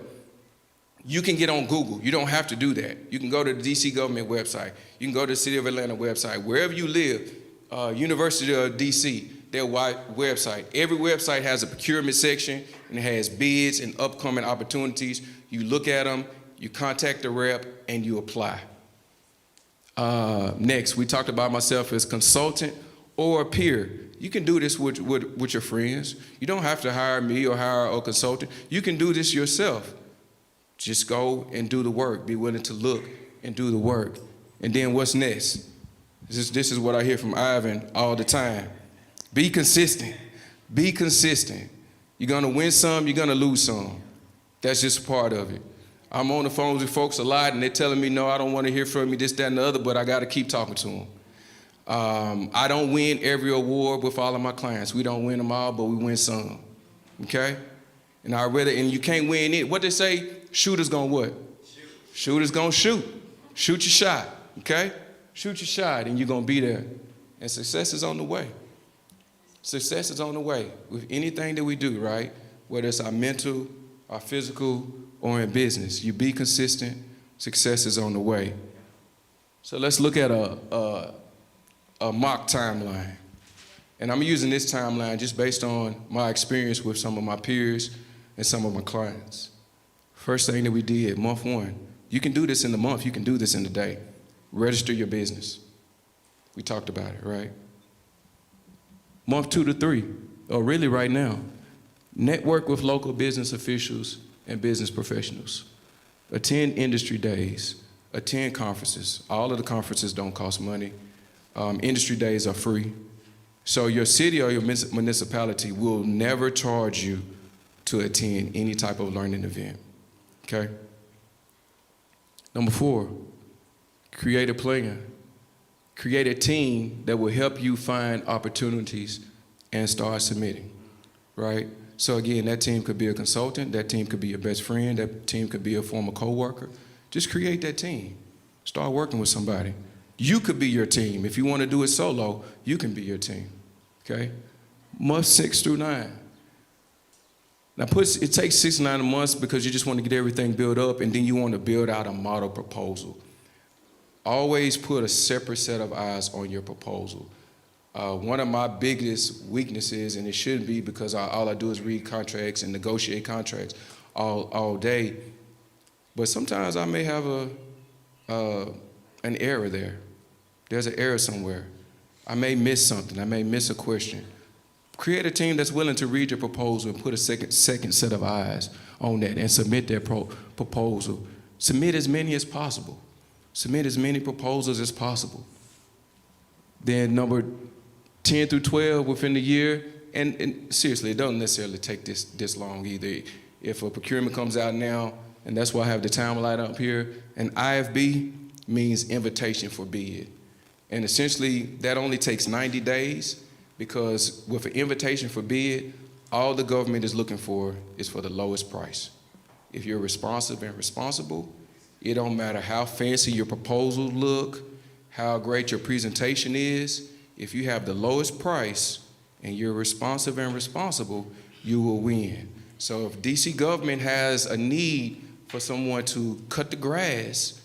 you can get on Google. You don't have to do that. You can go to the DC government website. You can go to the City of Atlanta website. Wherever you live, University of DC, their website. Every website has a procurement section and it has bids and upcoming opportunities. You look at them, you contact the rep, and you apply. Next, we talked about myself as consultant or a peer. You can do this with your friends. You don't have to hire me or hire a consultant. You can do this yourself. Just go and do the work. Be willing to look and do the work. And then what's next? This is what I hear from Ivan all the time. Be consistent. Be consistent. You're gonna win some, you're gonna lose some. That's just part of it. I'm on the phones with folks a lot and they're telling me, no, I don't wanna hear from you, this, that, and the other, but I gotta keep talking to them. I don't win every award with all of my clients. We don't win them all, but we win some, okay? And you can't win it. What they say, shooters gonna what? Shooters gonna shoot. Shoot your shot, okay? Shoot your shot and you're gonna be there. And success is on the way. Success is on the way with anything that we do, right? Whether it's our mental, our physical, or in business. You be consistent, success is on the way. So let's look at a mock timeline. And I'm using this timeline just based on my experience with some of my peers and some of my clients. First thing that we did, month 1, You can do this in the month. You can do this in the day. Register your business. We talked about it, right? Month 2 to 3, or really right now. Network with local business officials and business professionals. Attend industry days. Attend conferences. All of the conferences don't cost money. Industry days are free. So your city or your municipality will never charge you to attend any type of learning event, okay? Number 4, create a plan. Create a team that will help you find opportunities and start submitting, right? So again, that team could be a consultant, that team could be your best friend, that team could be a former coworker. Just create that team. Start working with somebody. You could be your team. If you want to do it solo, you can be your team, okay? Month 6 through 9. Now, it takes 6 to 9 months because you just want to get everything built up, and then you want to build out a model proposal. Always put a separate set of eyes on your proposal. One of my biggest weaknesses, and it shouldn't be because all I do is read contracts and negotiate contracts all day, but sometimes I may have an error there. There's an error somewhere. I may miss something. I may miss a question. Create a team that's willing to read your proposal and put a second set of eyes on that and submit that proposal. Submit as many as possible. Submit as many proposals as possible. Then number 10 through 12 within the year, and seriously, it doesn't necessarily take this long either. If a procurement comes out now, and that's why I have the timeline up here, an IFB means invitation for bid. And essentially, that only takes 90 days because with an invitation for bid, all the government is looking for is for the lowest price. If you're responsive and responsible, it don't matter how fancy your proposal look, how great your presentation is, if you have the lowest price and you're responsive and responsible, you will win. So if DC government has a need for someone to cut the grass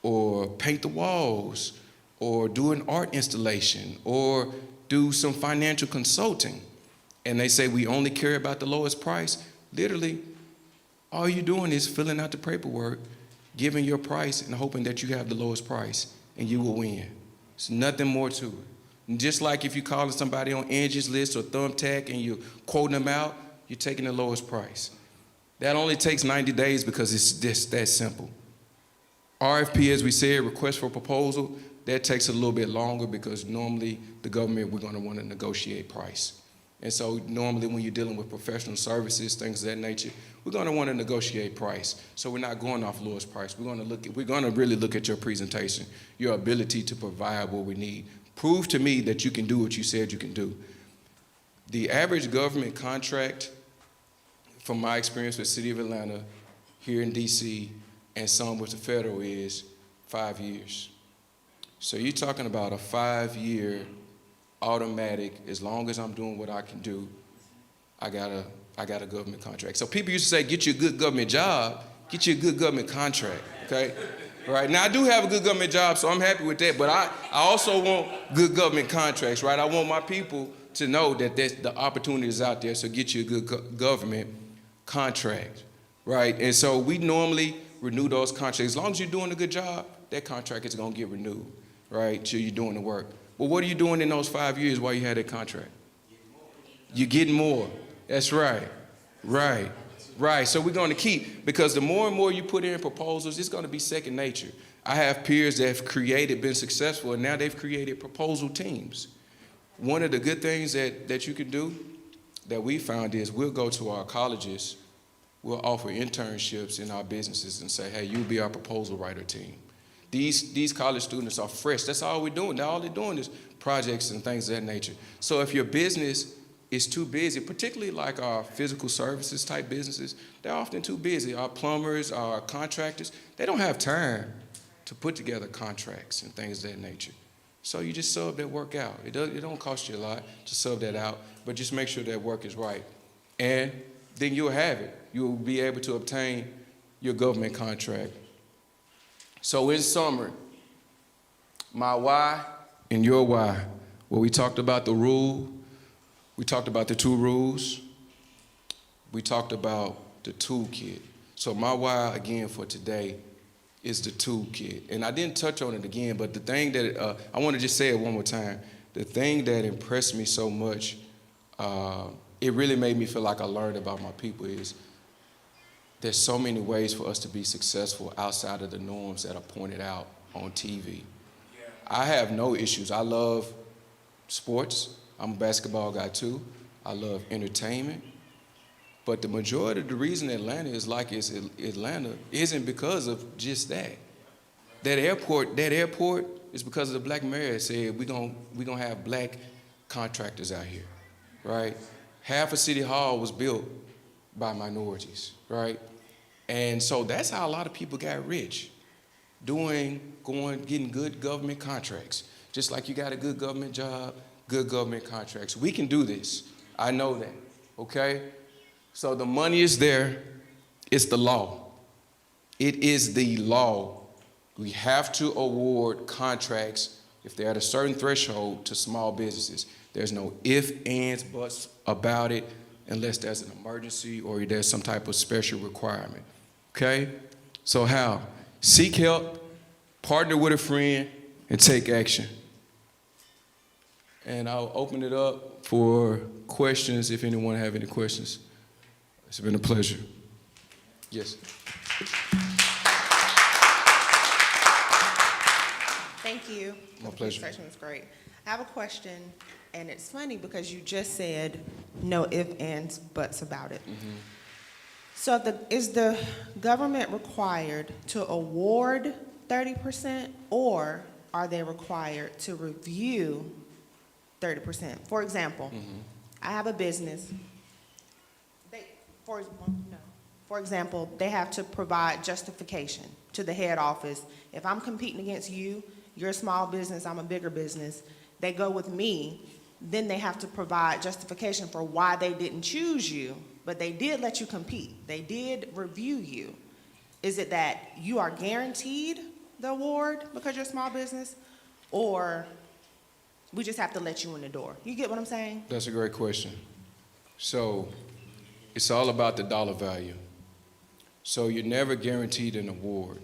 or paint the walls or do an art installation or do some financial consulting, and they say we only care about the lowest price, literally all you're doing is filling out the paperwork, giving your price and hoping that you have the lowest price and you will win. There's nothing more to it. And just like if you're calling somebody on Angie's List or Thumbtack and you're quoting them out, you're taking the lowest price. That only takes 90 days because it's just that simple. RFP, as we said, request for proposal, that takes a little bit longer because normally the government, we're gonna wanna negotiate price. And so normally when you're dealing with professional services, things of that nature, we're gonna wanna negotiate price. So we're not going off lowest price. We're gonna really look at your presentation, your ability to provide what we need. Prove to me that you can do what you said you can do. The average government contract, from my experience with City of Atlanta, here in DC, and some with the federal is 5 years. So you're talking about a 5-year automatic, as long as I'm doing what I can do, I got a government contract. So people used to say, get you a good government job, get you a good government contract, okay? Right, now I do have a good government job, so I'm happy with that, but I also want good government contracts, right? I want my people to know that the opportunity is out there, so get you a good government contract, right? And so we normally renew those contracts. As long as you're doing a good job, that contract is gonna get renewed, right? So you're doing the work. But what are you doing in those 5 years while you had that contract? You're getting more. That's right. Right. Right. So we're going to keep, because the more and more you put in proposals, it's going to be second nature. I have peers that have been successful, and now they've created proposal teams. One of the good things that you can do that we found is we'll go to our colleges, we'll offer internships in our businesses and say, hey, you'll be our proposal writer team. These college students are fresh. That's all we're doing. All they're doing is projects and things of that nature. So if your business is too busy, particularly like our physical services type businesses, they're often too busy. Our plumbers, our contractors, they don't have time to put together contracts and things of that nature. So you just sub that work out. It don't cost you a lot to sub that out, but just make sure that work is right. And then you'll have it. You'll be able to obtain your government contract. So in summary, my why and your why. Well, we talked about the rule. We talked about the 2 rules. We talked about the toolkit. So my why, again, for today is the toolkit. And I didn't touch on it again, but the thing that, I want to just say it one more time. The thing that impressed me so much, it really made me feel like I learned about my people is there's so many ways for us to be successful outside of the norms that are pointed out on TV. I have no issues. I love sports. I'm a basketball guy too. I love entertainment. But the majority of the reason Atlanta is like it's Atlanta isn't because of just that. That airport is because of the black mayor said we're gonna have black contractors out here, right? Half of City Hall was built by minorities, right? And so that's how a lot of people got rich, getting good government contracts. Just like you got a good government job, good government contracts. We can do this. I know that, okay? So the money is there. It's the law. It is the law. We have to award contracts if they're at a certain threshold to small businesses. There's no ifs, ands, buts about it unless there's an emergency or there's some type of special requirement, okay? So how? Seek help, partner with a friend, and take action. And I'll open it up for questions if anyone have any questions. It's been a pleasure. Yes. Thank you. My pleasure. The presentation was great. I have a question, and it's funny because you just said no ifs, ands, buts about it. So is the government required to award 30%, or are they required to review 30%? For example, I have a business. For example, they have to provide justification to the head office. If I'm competing against you, you're a small business, I'm a bigger business, they go with me, then they have to provide justification for why they didn't choose you, but they did let you compete. They did review you. Is it that you are guaranteed the award because you're a small business, or we just have to let you in the door? You get what I'm saying? That's a great question. So it's all about the dollar value. So you're never guaranteed an award,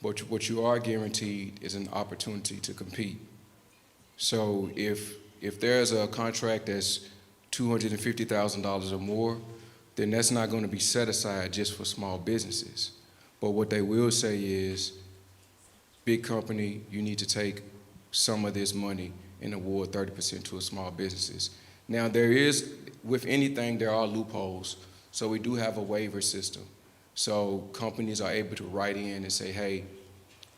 but what you are guaranteed is an opportunity to compete. So if there's a contract that's $250,000 or more, then that's not going to be set aside just for small businesses. But what they will say is, big company, you need to take some of this money and award 30% to a small businesses. Now with anything, there are loopholes. So we do have a waiver system. So companies are able to write in and say, hey,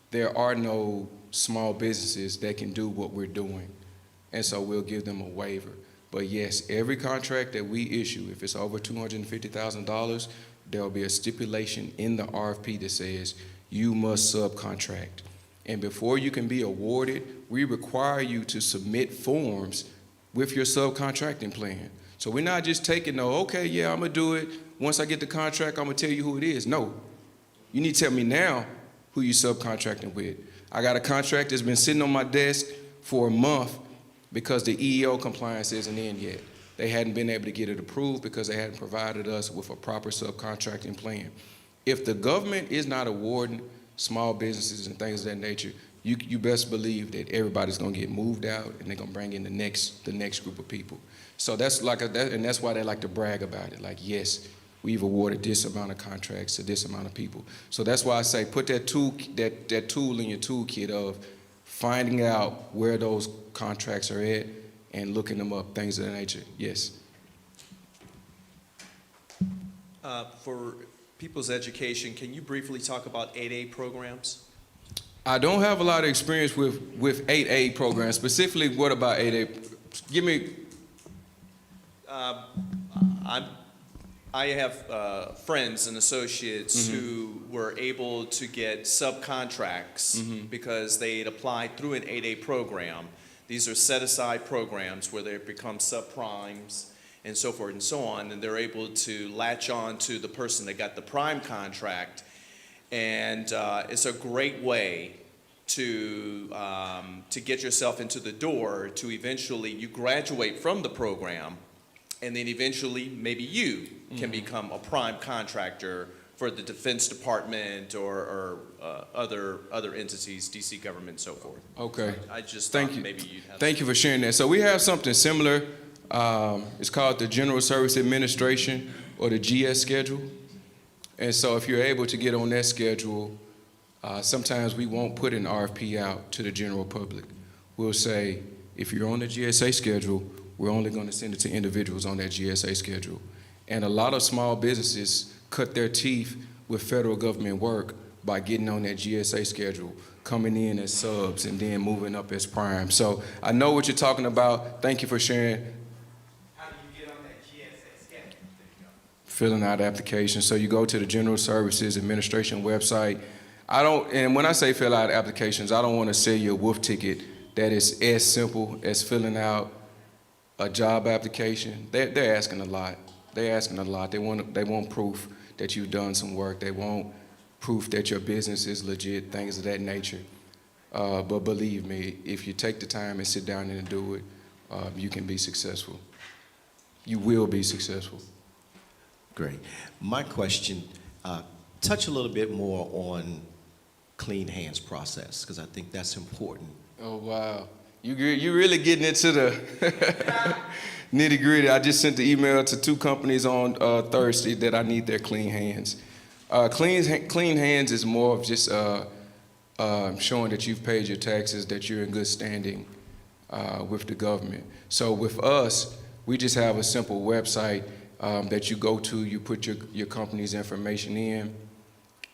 there are no small businesses that can do what we're doing. And so we'll give them a waiver. But yes, every contract that we issue, if it's over $250,000, there'll be a stipulation in the RFP that says you must subcontract. And before you can be awarded, we require you to submit forms with your subcontracting plan. So we're not just taking, okay, yeah, I'm gonna do it. Once I get the contract, I'm gonna tell you who it is. No, you need to tell me now who you subcontracting with. I got a contract that's been sitting on my desk for a month because the EEO compliance isn't in yet. They hadn't been able to get it approved because they hadn't provided us with a proper subcontracting plan. If the government is not awarding small businesses and things of that nature, you best believe that everybody's gonna get moved out and they're gonna bring in the next group of people. So that's and that's why they like to brag about it. Like, yes, we've awarded this amount of contracts to this amount of people. So that's why I say put that tool in your toolkit of finding out where those contracts are at and looking them up, things of that nature. Yes. For people's education, can you briefly talk about 8A programs? I don't have a lot of experience with 8A programs. Specifically, what about 8A? Give me. I have friends and associates who were able to get subcontracts because they had applied through an 8A program. These are set-aside programs where they become subprimes and so forth and so on, and they're able to latch on to the person that got the prime contract. And it's a great way to get yourself into the door to eventually you graduate from the program, and then eventually maybe you can become a prime contractor for the Defense Department or other entities, DC government and so forth. Okay. I just Thank thought you. maybe you'd have. Thank you for sharing that. So we have something similar. It's called the General Service Administration, or the GS schedule. And so if you're able to get on that schedule, sometimes we won't put an RFP out to the general public. We'll say, if you're on the GSA schedule, we're only going to send it to individuals on that GSA schedule. And a lot of small businesses cut their teeth with federal government work by getting on that GSA schedule, coming in as subs and then moving up as prime. So I know what you're talking about. Thank you for sharing. How do you get on that GSA schedule? Filling out applications. So you go to the General Services Administration website. And when I say fill out applications, I don't want to sell you a wolf ticket that is as simple as filling out a job application. They're asking a lot. They're asking a lot. They want proof that you've done some work. They want proof that your business is legit, things of that nature. But believe me, if you take the time and sit down and do it, you can be successful. You will be successful. Great. My question, touch a little bit more on clean hands process, because I think that's important. Oh, wow. You really getting into the nitty gritty. I just sent the email to 2 companies on Thursday that I need their clean hands. Clean hands is more of just showing that you've paid your taxes, that you're in good standing with the government. So with us, we just have a simple website that you go to, you put your company's information in,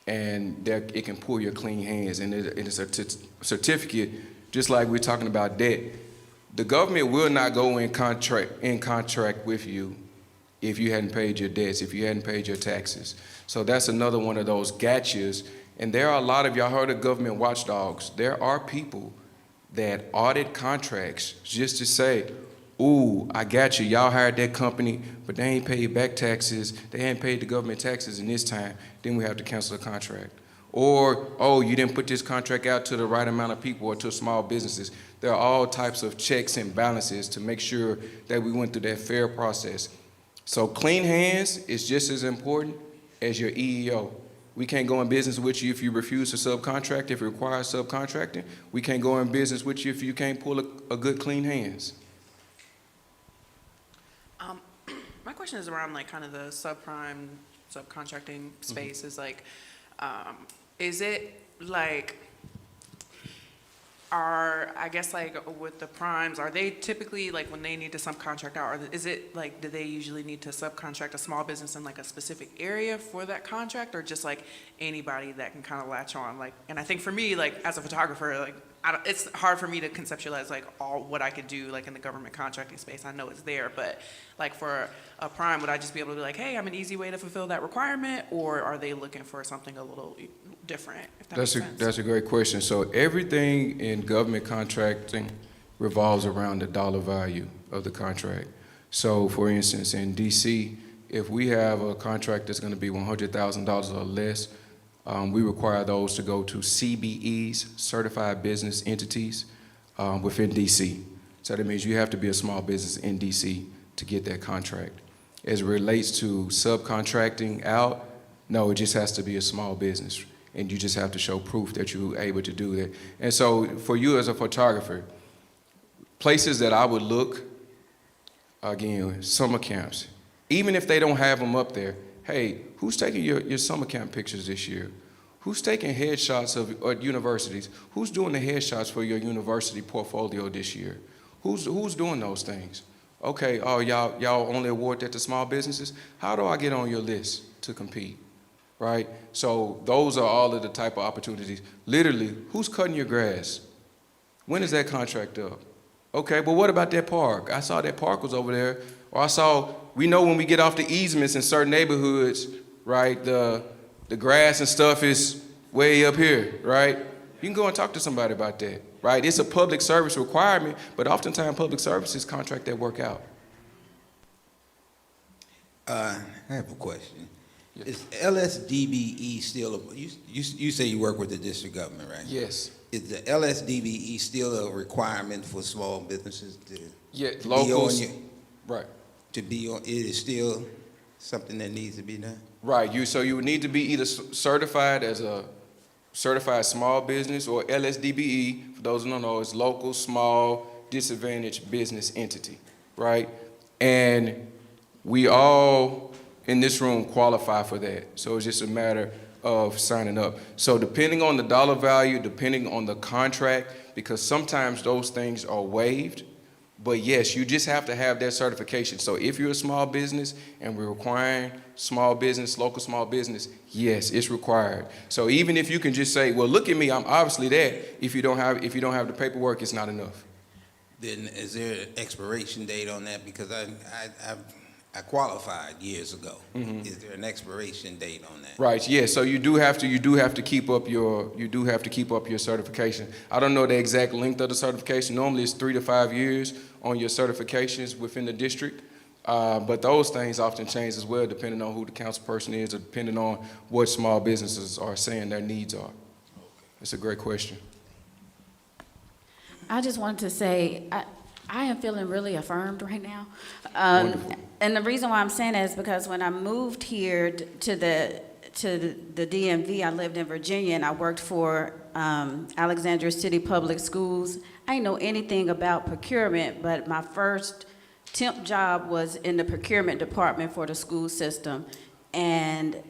and it can pull your clean hands. And it's a certificate, just like we're talking about debt. The government will not go in contract with you if you hadn't paid your debts, if you hadn't paid your taxes. So that's another one of those gotchas. And there are a lot of, y'all heard of government watchdogs. There are people that audit contracts just to say, ooh, I got you. Y'all hired that company, but they ain't paid back taxes. They ain't paid the government taxes in this time. Then we have to cancel the contract. Or, oh, you didn't put this contract out to the right amount of people or to small businesses. There are all types of checks and balances to make sure that we went through that fair process. So clean hands is just as important as your EEO. We can't go in business with you if you refuse to subcontract, if it requires subcontracting. We can't go in business with you if you can't pull a good clean hands. My question is around like kind of the subprime, subcontracting space. Is like, is it like, I guess like with the primes, are they typically like when they need to subcontract out, is it like, do they usually need to subcontract a small business in like a specific area for that contract, or just like anybody that can kind of latch on? Like, and I think for me, like as a photographer, like it's hard for me to conceptualize like all what I could do like in the government contracting space. I know it's there, but like for a prime, would I just be able to be like, hey, I'm an easy way to fulfill that requirement, or are they looking for something a little different? If that makes sense. That's a great question. So everything in government contracting revolves around the dollar value of the contract. So for instance, in DC, if we have a contract that's going to be $100,000 or less, we require those to go to CBEs, Certified Business Entities, within DC. So that means you have to be a small business in DC to get that contract. As it relates to subcontracting out, no, it just has to be a small business, and you just have to show proof that you're able to do that. And so for you as a photographer, places that I would look, again, summer camps, even if they don't have them up there, hey, who's taking your summer camp pictures this year? Who's taking headshots of universities? Who's doing the headshots for your university portfolio this year? Who's doing those things? Okay, oh, y'all only award that to small businesses? How do I get on your list to compete, right? So those are all of the type of opportunities. Literally, who's cutting your grass? When is that contract up? Okay, but what about that park? I saw that park was over there. Or we know when we get off the easements in certain neighborhoods, right, the grass and stuff is way up here, right? You can go and talk to somebody about that, right? It's a public service requirement, but oftentimes public services contract that work out. I have a question. Yeah. Is LSDBE still, you say you work with the district government, right? Yes. Is the LSDBE still a requirement for small businesses to locals, be on right? To be on, it is still something that needs to be done? Right, so you would need to be either certified as a certified small business or LSDBE, for those who don't know, it's local, small, disadvantaged business entity, right? And we all in this room qualify for that. So it's just a matter of signing up. So depending on the dollar value, depending on the contract, because sometimes those things are waived, but yes, you just have to have that certification. So if you're a small business and we're requiring small business, local small business, yes, it's required. So even if you can just say, well, look at me, I'm obviously that, if you don't have the paperwork, it's not enough. Then is there an expiration date on that? Because I qualified years ago. Mhm. Is there an expiration date on that? Right. Yeah. So you do have to keep up your certification. I don't know the exact length of the certification. Normally, it's 3 to 5 years on your certifications within the district. But those things often change as well, depending on who the council person is, or depending on what small businesses are saying their needs are. It's a great question. I just wanted to say, I am feeling really affirmed right now. Wonderful. And the reason why I'm saying that is because when I moved here to the DMV, I lived in Virginia and I worked for Alexandria City Public Schools. I didn't know anything about procurement, but my first temp job was in the procurement department for the school system. And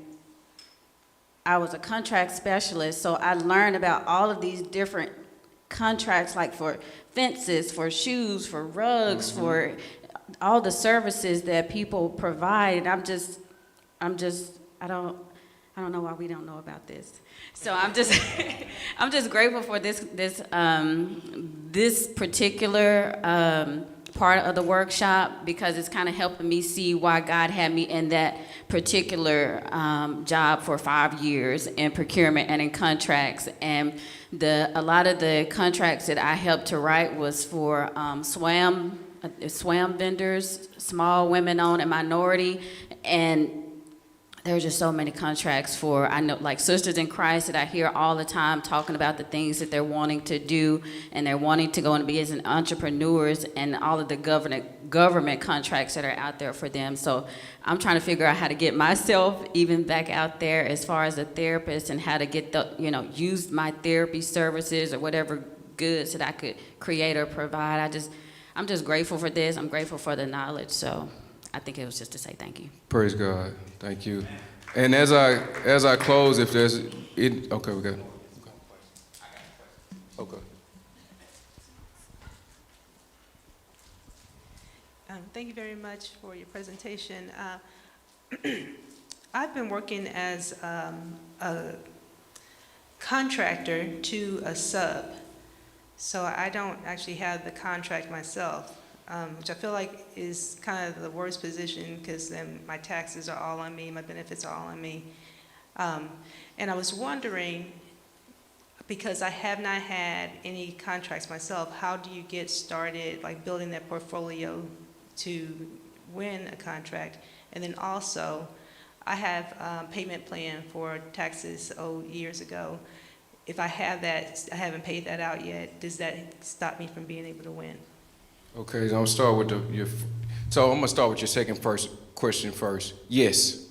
I was a contract specialist, so I learned about all of these different contracts, like for fences, for shoes, for rugs, for all the services that people provide. I don't know why we don't know about this. So I'm just grateful for this particular part of the workshop, because it's kind of helping me see why God had me in that particular job for 5 years in procurement and in contracts. And a lot of the contracts that I helped to write was for SWAM vendors, small women-owned and minority, and there are just so many contracts for, I know, like Sisters in Christ that I hear all the time talking about the things that they're wanting to do, and they're wanting to go and be as entrepreneurs, and all of the government contracts that are out there for them. So I'm trying to figure out how to get myself even back out there as far as a therapist, and how to get use my therapy services or whatever goods that I could create or provide. I'm just grateful for this. I'm grateful for the knowledge. So I think it was just to say thank you. Praise God. Thank you. And as I close, if there's it, okay, we got. Okay. Thank you very much for your presentation. I've been working as a contractor to a sub, so I don't actually have the contract myself, which I feel like is kind of the worst position, because then my taxes are all on me, my benefits are all on me. And I was wondering, because I have not had any contracts myself, how do you get started, like building that portfolio to win a contract? And then also, I have a payment plan for taxes owed years ago. If I have that, I haven't paid that out yet, does that stop me from being able to win? Okay, so I'm gonna start with your second question first. Yes.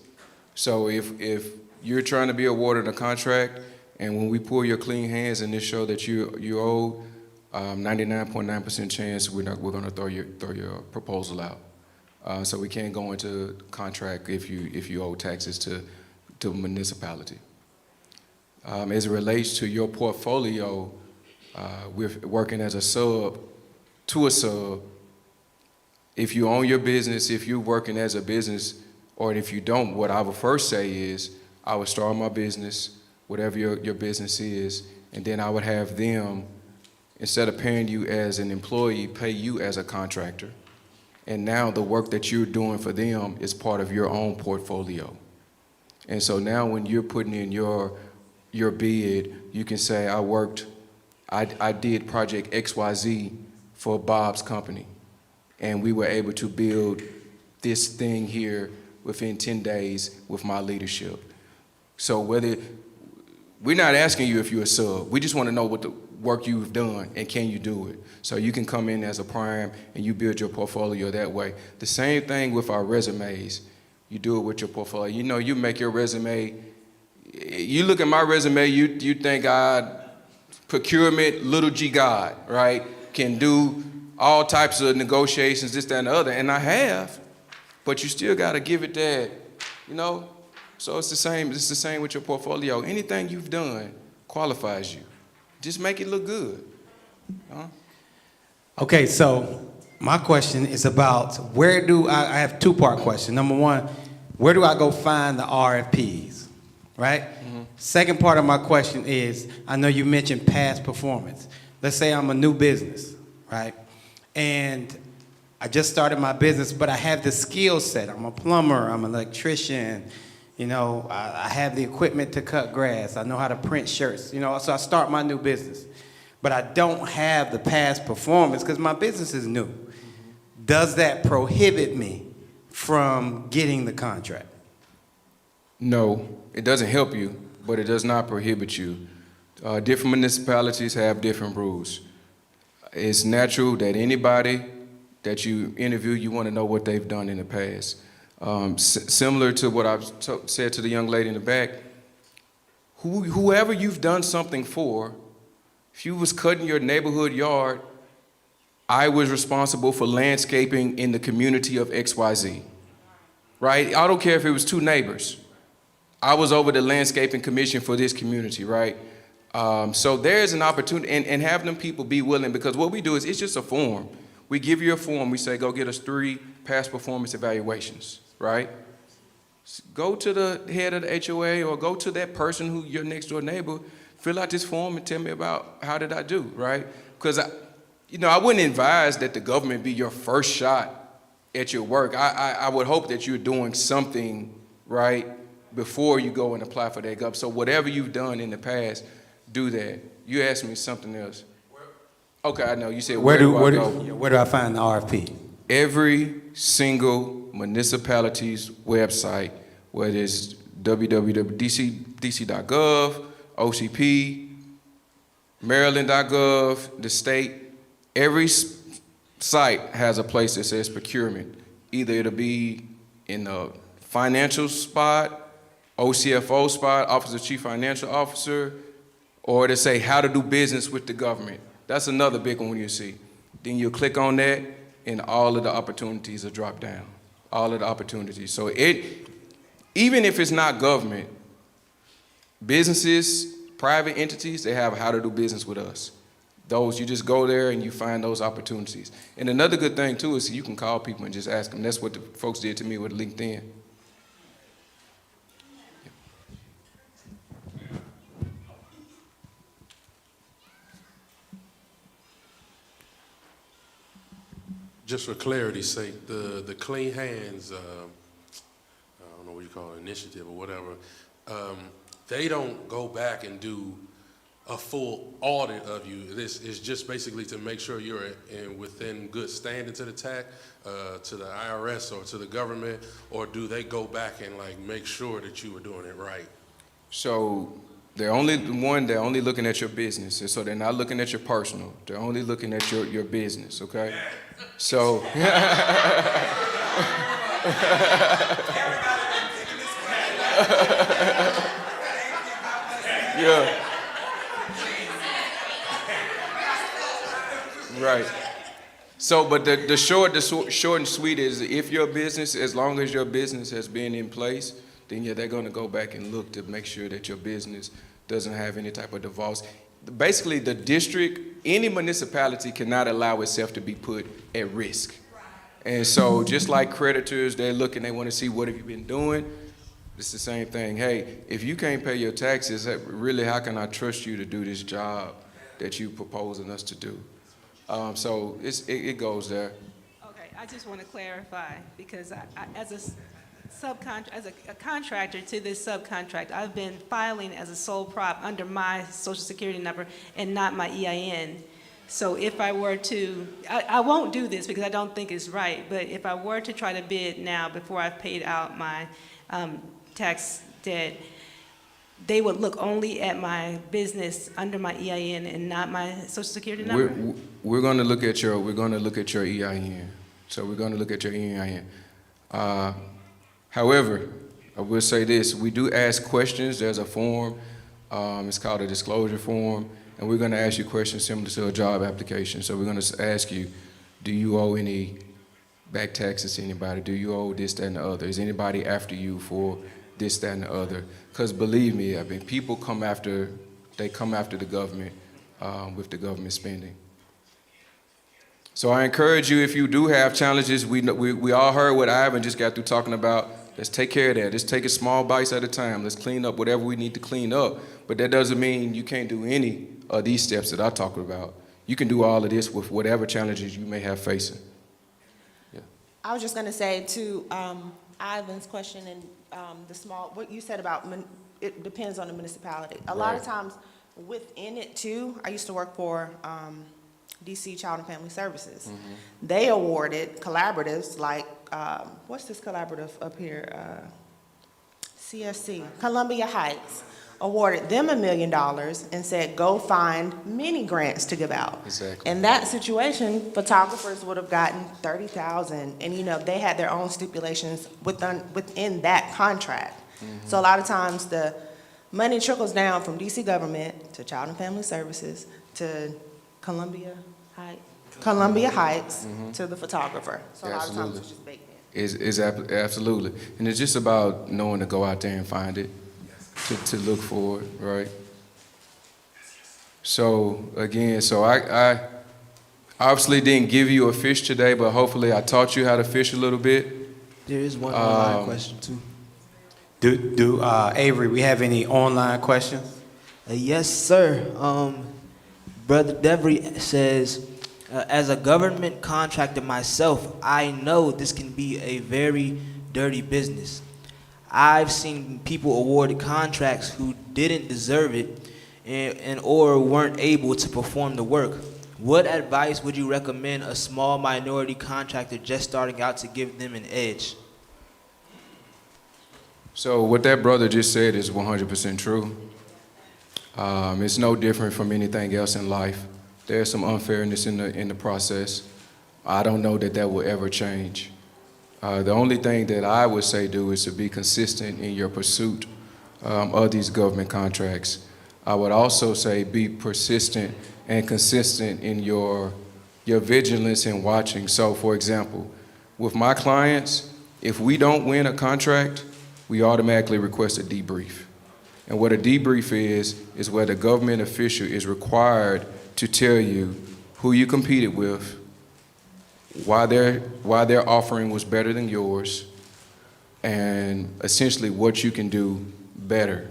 So if you're trying to be awarded a contract, and when we pull your clean hands and this show that you owe, 99.9% chance we're gonna throw your proposal out. So we can't go into contract if you owe taxes to a municipality. As it relates to your portfolio, we're working as a sub to a sub. If you own your business, if you're working as a business, or if you don't, what I would first say is I would start my business, whatever your business is, and then I would have them, instead of paying you as an employee, pay you as a contractor. And now the work that you're doing for them is part of your own portfolio. And so now when you're putting in your bid, you can say, I did project XYZ for Bob's company, and we were able to build this thing here within 10 days with my leadership. So we're not asking you if you're a sub, we just want to know what the work you've done and can you do it. So you can come in as a prime and you build your portfolio that way. The same thing with our resumes. you do it with your portfolio. You know, you make your resume. You look at my resume, you think procurement, little G God, right? Can do all types of negotiations, this, that, and the other, and I have, but you still got to give it that, you know? So it's the same with your portfolio. Anything you've done qualifies you. Just make it look good. Huh? Okay, so my question is about where do I have two-part question. Number one, where do I go find the RFPs, right? Second part of my question is, I know you mentioned past performance. Let's say I'm a new business, right? And I just started my business, but I have the skill set. I'm a plumber, I'm an electrician, you know, I have the equipment to cut grass, I know how to print shirts, you know, so I start my new business. But I don't have the past performance because my business is new. Does that prohibit me from getting the contract? No, it doesn't help you, but it does not prohibit you. Different municipalities have different rules. It's natural that anybody that you interview, you want to know what they've done in the past. Similar to what I've said to the young lady in the back, whoever you've done something for, if you was cutting your neighborhood yard, I was responsible for landscaping in the community of XYZ, right? I don't care if it was two neighbors. I was over the landscaping commission for this community, right? So there's an opportunity, and having them people be willing, because what we do is, it's just a form. We give you a form, we say, go get us 3 past performance evaluations, right? Go to the head of the HOA or go to that person who your next door neighbor, fill out this form and tell me about how did I do, right? Because I wouldn't advise that the government be your first shot at your work. I would hope that you're doing something, right, before you go and apply for that gov. So whatever you've done in the past, do that. You asked me something else. Okay, I know. You said where do I find the RFP? Every single municipality's website, whether it's www.dc.gov, OCP, Maryland.gov, the state, every site has a place that says procurement. Either it'll be in the financial spot, OCFO spot, Office of Chief Financial Officer, or to say how to do business with the government. That's another big one you see. Then you click on that, and all of the opportunities are dropped down. All of the opportunities. So even if it's not government, businesses, private entities, they have how to do business with us. Those, you just go there and you find those opportunities. And another good thing too is you can call people and just ask them. That's what the folks did to me with LinkedIn. Just for clarity's sake, the Clean Hands, I don't know what you call it, initiative or whatever, they don't go back and do a full audit of you. This is just basically to make sure you're within good standing to the tax, to the IRS or to the government, or do they go back and like make sure that you were doing it right? So they're only looking at your business, and so they're not looking at your personal. They're only looking at your business, okay? So yeah. Right. So, but the short and sweet is, if your business, as long as your business has been in place, then yeah, they're going to go back and look to make sure that your business doesn't have any type of defaults. Basically, the district, any municipality cannot allow itself to be put at risk. And so just like creditors, they're looking, they want to see what have you been doing. It's the same thing. Hey, if you can't pay your taxes, really, how can I trust you to do this job that you're proposing us to do? So it goes there. Okay, I just want to clarify, because as a contractor to this subcontract, I've been filing as a sole prop under my social security number and not my EIN. So if I were to, I won't do this because I don't think it's right, but if I were to try to bid now before I've paid out my tax debt, they would look only at my business under my EIN and not my social security number? We're going to look at your EIN. So we're going to look at your EIN. However, I will say this, we do ask questions. There's a form, it's called a disclosure form, and we're gonna ask you questions similar to a job application. So we're gonna ask you, do you owe any back taxes to anybody? Do you owe this, that, and the other? Is anybody after you for this, that, and the other? Because believe me, I mean, people come after the government with the government spending. So I encourage you, if you do have challenges, we all heard what Ivan just got through talking about. Let's take care of that. Let's take it small bites at a time. Let's clean up whatever we need to clean up. But that doesn't mean you can't do any of these steps that I talked about. You can do all of this with whatever challenges you may have facing. I was just going to say to Ivan's question and what you said about it depends on the municipality. A lot of times within it too, I used to work for DC Child and Family Services. Mm-hmm. They awarded collaboratives like, what's this collaborative up here? CSC, Columbia Heights, awarded them $1 million and said, go find mini grants to give out. Exactly. In that situation, photographers would have gotten $30,000, and they had their own stipulations within that contract. Mm-hmm. So a lot of times the money trickles down from DC government to Child and Family Services to Columbia Heights Mm-hmm. to the photographer. So a lot of times Absolutely. it's just baked in. Absolutely. And it's just about knowing to go out there and find it, to look for it, right? So again, I obviously didn't give you a fish today, but hopefully I taught you how to fish a little bit. There is one online question too. Do Avery, we have any online questions? Yes, sir. Brother Devery says, as a government contractor myself, I know this can be a very dirty business. I've seen people awarded contracts who didn't deserve it and or weren't able to perform the work. What advice would you recommend a small minority contractor just starting out to give them an edge? So what that brother just said is 100% true. It's no different from anything else in life. There's some unfairness in the process. I don't know that will ever change. The only thing that I would say do is to be consistent in your pursuit of these government contracts. I would also say be persistent and consistent in your vigilance in watching. So for example, with my clients, if we don't win a contract, we automatically request a debrief. And what a debrief is where the government official is required to tell you who you competed with, why their offering was better than yours, and essentially what you can do better.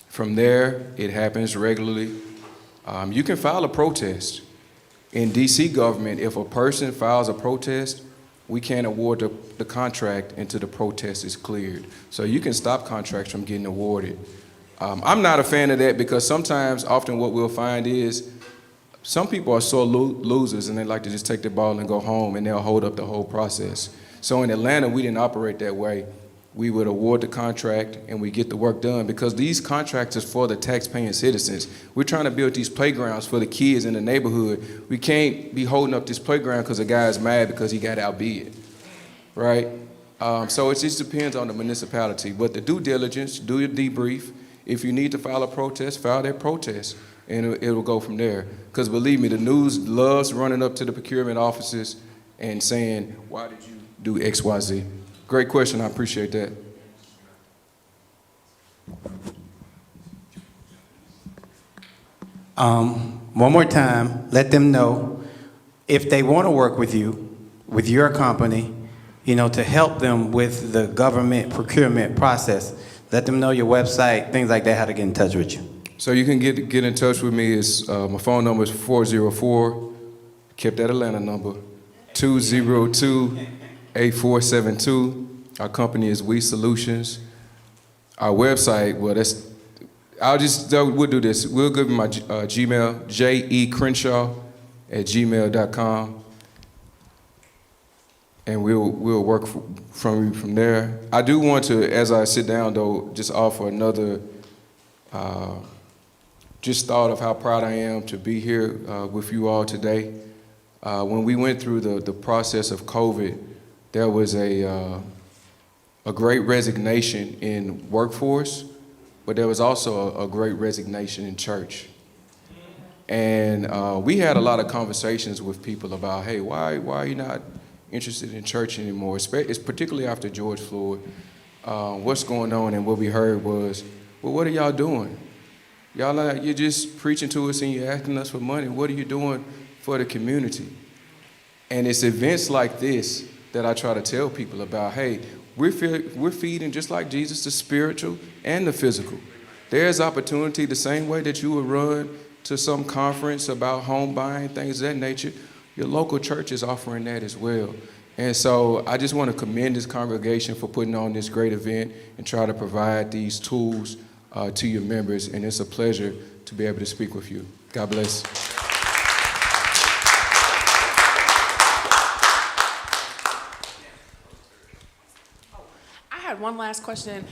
From there, it happens regularly. You can file a protest. In DC government, if a person files a protest, we can't award the contract until the protest is cleared. So you can stop contracts from getting awarded. I'm not a fan of that because often what we'll find is some people are sore losers and they like to just take the ball and go home and they'll hold up the whole process. So in Atlanta, we didn't operate that way. We would award the contract and we get the work done because these contracts is for the tax-paying citizens. We're trying to build these playgrounds for the kids in the neighborhood. We can't be holding up this playground because a guy is mad because he got outbid, right? So it just depends on the municipality. But the due diligence, do your debrief. If you need to file a protest, file that protest, and it will go from there. Because believe me, the news loves running up to the procurement offices and saying, why did you do X, Y, Z? Great question, I appreciate that. One more time, let them know if they want to work with you, with your company, to help them with the government procurement process. Let them know your website, things like that, how to get in touch with you. So you can get in touch with me. My phone number is 404, kept that Atlanta number, 202-8472. Our company is We Solutions. Our website, we'll do this. We'll give you my Gmail, jecrenshaw@gmail.com. And we'll work from there. I do want to, as I sit down though, just offer another just thought of how proud I am to be here with you all today. When we went through the process of COVID, there was a a great resignation in workforce, but there was also a great resignation in church. And we had a lot of conversations with people about, hey, why are you not interested in church anymore? It's particularly after George Floyd. What's going on? And what we heard was, well, what are y'all doing? You're just preaching to us and you're asking us for money. What are you doing for the community? And it's events like this that I try to tell people about, hey, we're feeding just like Jesus, the spiritual and the physical. There's opportunity the same way that you would run to some conference about home buying, things of that nature. Your local church is offering that as well. And so I just want to commend this congregation for putting on this great event and try to provide these tools to your members. And it's a pleasure to be able to speak with you. God bless. I had one last question.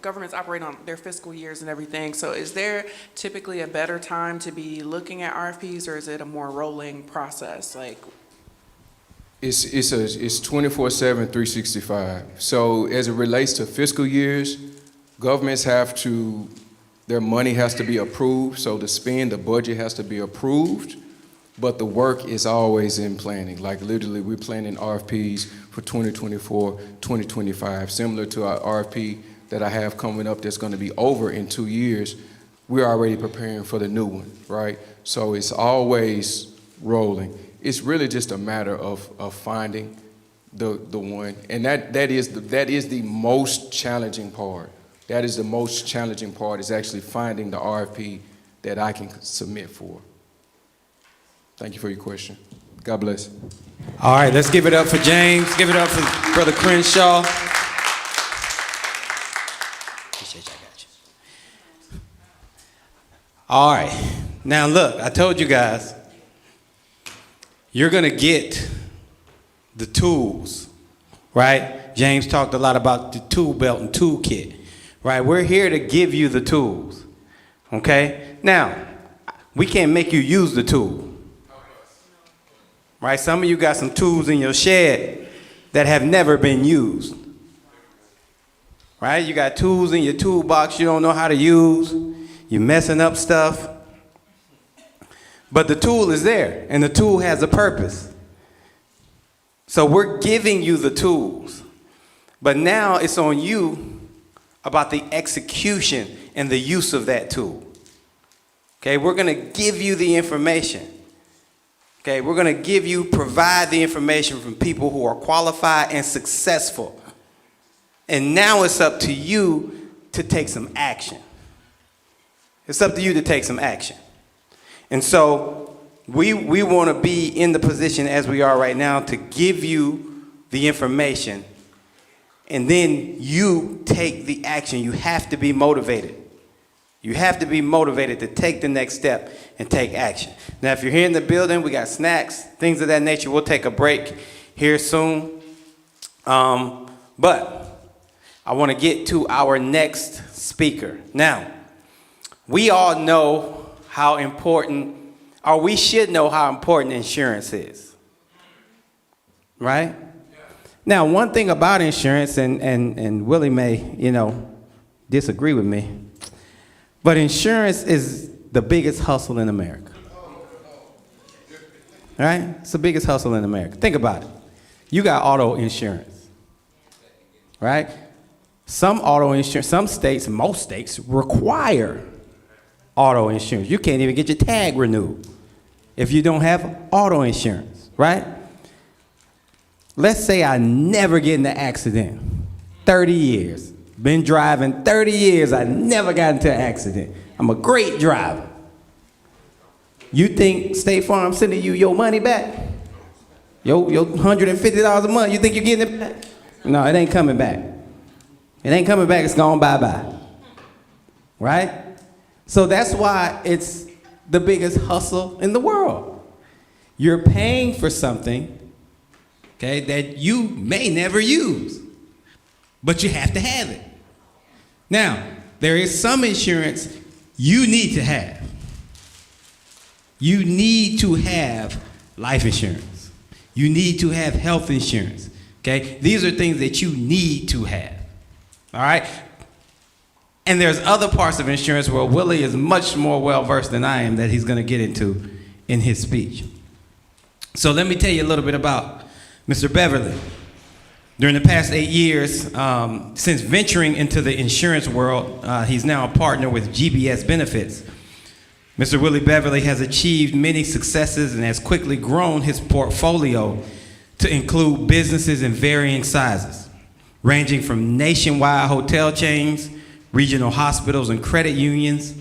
Governments operate on their fiscal years and everything. So is there typically a better time to be looking at RFPs, or is it a more rolling process? It's 24/7, 365. So as it relates to fiscal years, governments their money has to be approved. So the budget has to be approved, but the work is always in planning. Like literally, we're planning RFPs for 2024, 2025, similar to our RFP that I have coming up that's going to be over in 2 years. We're already preparing for the new one, right? So it's always rolling. It's really just a matter of finding the one, and that is the most challenging part. That is the most challenging part, is actually finding the RFP that I can submit for. Thank you for your question. God bless. All right, let's give it up for James. Give it up for Brother Crenshaw. Appreciate you. I got you. All right. Now look, I told you guys, you're going to get the tools, right? James talked a lot about the tool belt and toolkit, right? We're here to give you the tools, okay? Now, we can't make you use the tool, right? Some of you got some tools in your shed that have never been used, right? You got tools in your toolbox you don't know how to use. You're messing up stuff. But the tool is there, and the tool has a purpose. So we're giving you the tools. But now it's on you about the execution and the use of that tool. Okay, we're going to give you the information. Okay, we're going to provide the information from people who are qualified and successful. And now it's up to you to take some action. It's up to you to take some action. And so we want to be in the position as we are right now to give you the information, and then you take the action. You have to be motivated. You have to be motivated to take the next step and take action. Now, if you're here in the building, we got snacks, things of that nature. We'll take a break here soon. But I want to get to our next speaker. Now, we all know how important, or we should know how important insurance is, right? Now, one thing about insurance, and Willie may, disagree with me, but insurance is the biggest hustle in America, right? It's the biggest hustle in America. Think about it. You got auto insurance, right? Some states, most states require auto insurance. You can't even get your tag renewed if you don't have auto insurance, right? Let's say I never get in an accident. 30 years. Been driving 30 years. I never got into an accident. I'm a great driver. You think State Farm sending you your money back? Your $150 a month, you think you're getting it back? No, it ain't coming back. It ain't coming back. It's gone bye-bye. Right? So that's why it's the biggest hustle in the world. You're paying for something, okay, that you may never use, but you have to have it. Now, there is some insurance you need to have. You need to have life insurance. You need to have health insurance, Okay? These are things that you need to have. All right? And there's other parts of insurance where Willie is much more well-versed than I am that he's going to get into in his speech. So let me tell you a little bit about Mr. Beverly. During the past 8 years, since venturing into the insurance world, he's now a partner with GBS Benefits. Mr. Willie Beverly has achieved many successes and has quickly grown his portfolio to include businesses in varying sizes, ranging from nationwide hotel chains, regional hospitals and credit unions,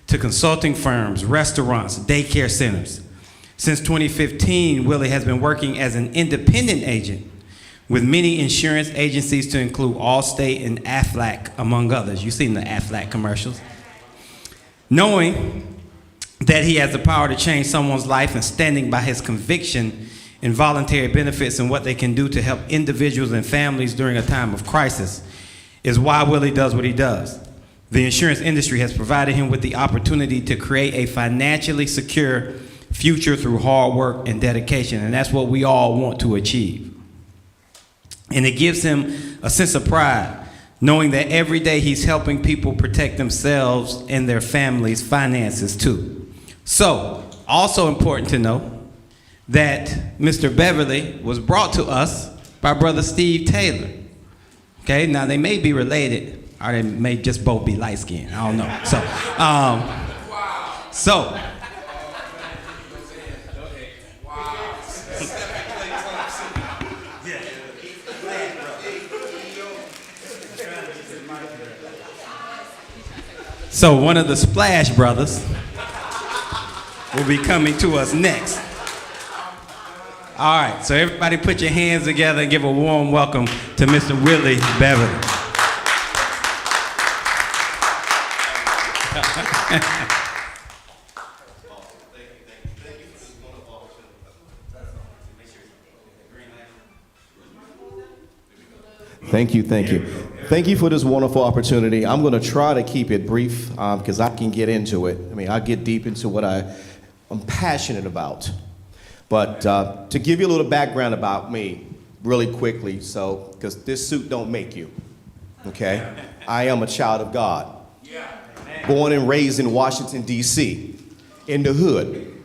to consulting firms, restaurants, daycare centers. Since 2015, Willie has been working as an independent agent with many insurance agencies to include Allstate and Aflac, among others. You've seen the Aflac commercials. Knowing that he has the power to change someone's life and standing by his conviction in voluntary benefits and what they can do to help individuals and families during a time of crisis is why Willie does what he does. The insurance industry has provided him with the opportunity to create a financially secure future through hard work and dedication, and that's what we all want to achieve. And it gives him a sense of pride, knowing that every day he's helping people protect themselves and their families' finances too. So, also important to know that Mr. Beverly was brought to us by Brother Steve Taylor. Okay, now they may be related, or they may just both be light-skinned, I don't know. So one of the Splash Brothers will be coming to us next. All right, so everybody put your hands together and give a warm welcome to Mr. Willie Beverly. Thank you, thank you. Thank you for this wonderful opportunity. I'm going to try to keep it brief because I can get into it. I mean, I get deep into what I'm passionate about. But to give you a little background about me really quickly, because this suit don't make you, okay? I am a child of God. Born and raised in Washington, D.C., in the hood.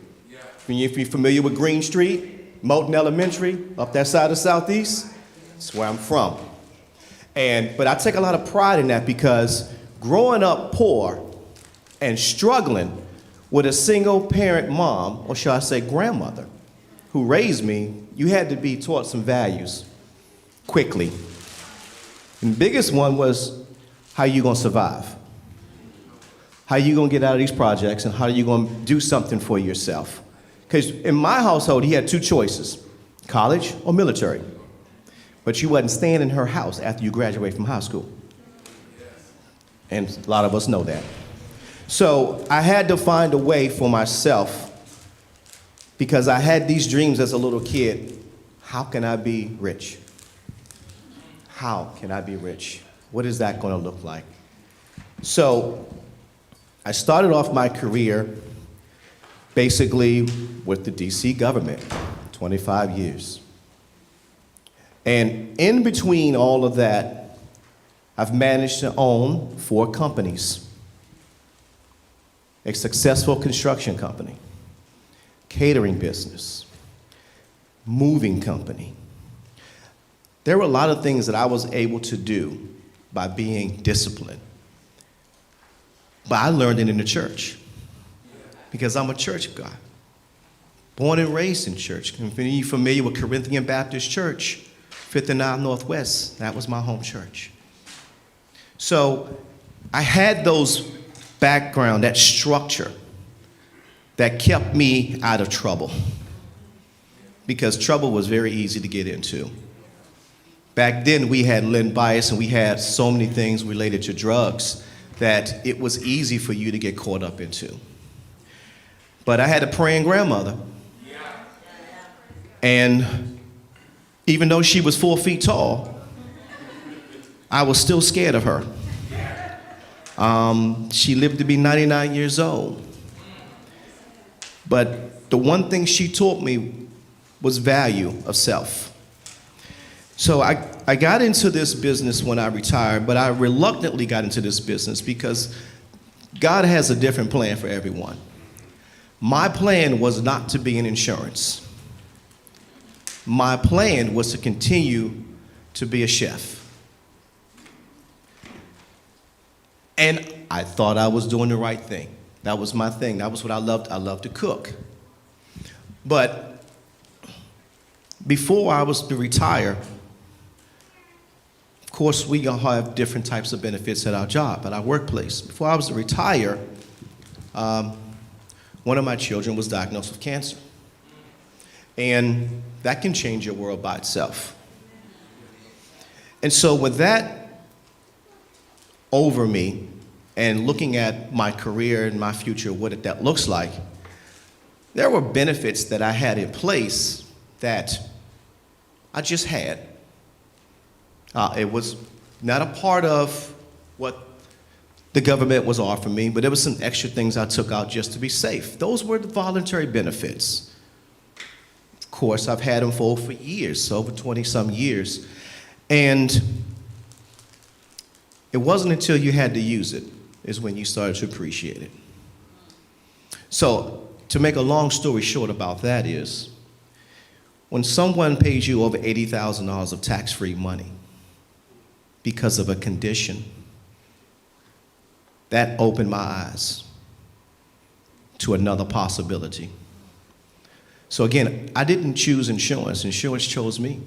If you're familiar with Green Street, Moulton Elementary, up that side of Southeast, that's where I'm from. But I take a lot of pride in that because growing up poor and struggling with a single parent mom, or shall I say grandmother, who raised me, you had to be taught some values quickly. And the biggest one was how you gonna survive? How you gonna get out of these projects and how you gonna do something for yourself? Because in my household, he had two choices, college or military. But you wasn't staying in her house after you graduate from high school. And a lot of us know that. So I had to find a way for myself because I had these dreams as a little kid. How can I be rich? How can I be rich? What is that going to look like? So I started off my career basically with the DC government, 25 years. And in between all of that, I've managed to own 4 companies. A successful construction company, catering business, moving company. There were a lot of things that I was able to do by being disciplined. But I learned it in the church because I'm a church guy. Born and raised in church. If you're familiar with Corinthian Baptist Church, 59 Northwest, that was my home church. So I had those background, that structure that kept me out of trouble because trouble was very easy to get into. Back then we had Len Bias and we had so many things related to drugs that it was easy for you to get caught up into. But I had a praying grandmother. And even though she was 4 feet tall, I was still scared of her. She lived to be 99 years old. But the one thing she taught me was value of self. So I got into this business when I retired, but I reluctantly got into this business because God has a different plan for everyone. My plan was not to be in insurance. My plan was to continue to be a chef. And I thought I was doing the right thing. That was my thing. That was what I loved. I loved to cook. But before I was to retire, of course, we gonna have different types of benefits at our job, at our workplace. Before I was to retire, one of my children was diagnosed with cancer. And that can change your world by itself. And so with that over me, and looking at my career and my future, what that looks like, there were benefits that I had in place that I just had. It was not a part of what the government was offering me, but there were some extra things I took out just to be safe. Those were the voluntary benefits. Of course, I've had them for years, over 20-some years. And it wasn't until you had to use it is when you started to appreciate it. So, to make a long story short about that is, when someone pays you over $80,000 of tax-free money because of a condition, that opened my eyes to another possibility. So again, I didn't choose insurance. Insurance chose me.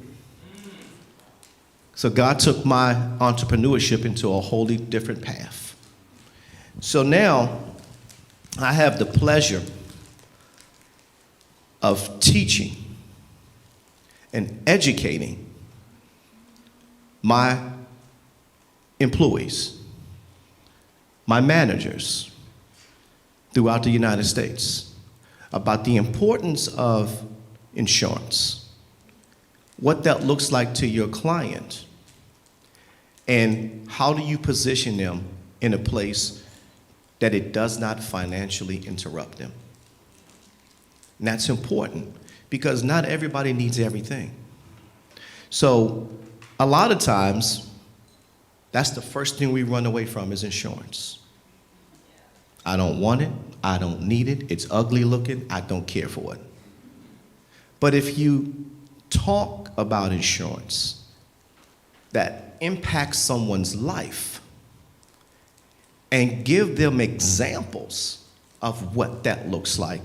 So God took my entrepreneurship into a wholly different path. So now I have the pleasure of teaching and educating my employees, my managers throughout the United States about the importance of insurance, what that looks like to your client, and how do you position them in a place that it does not financially interrupt them. And that's important because not everybody needs everything. So a lot of times, that's the first thing we run away from is insurance. I don't want it, I don't need it, it's ugly looking, I don't care for it. But if you talk about insurance that impacts someone's life and give them examples of what that looks like,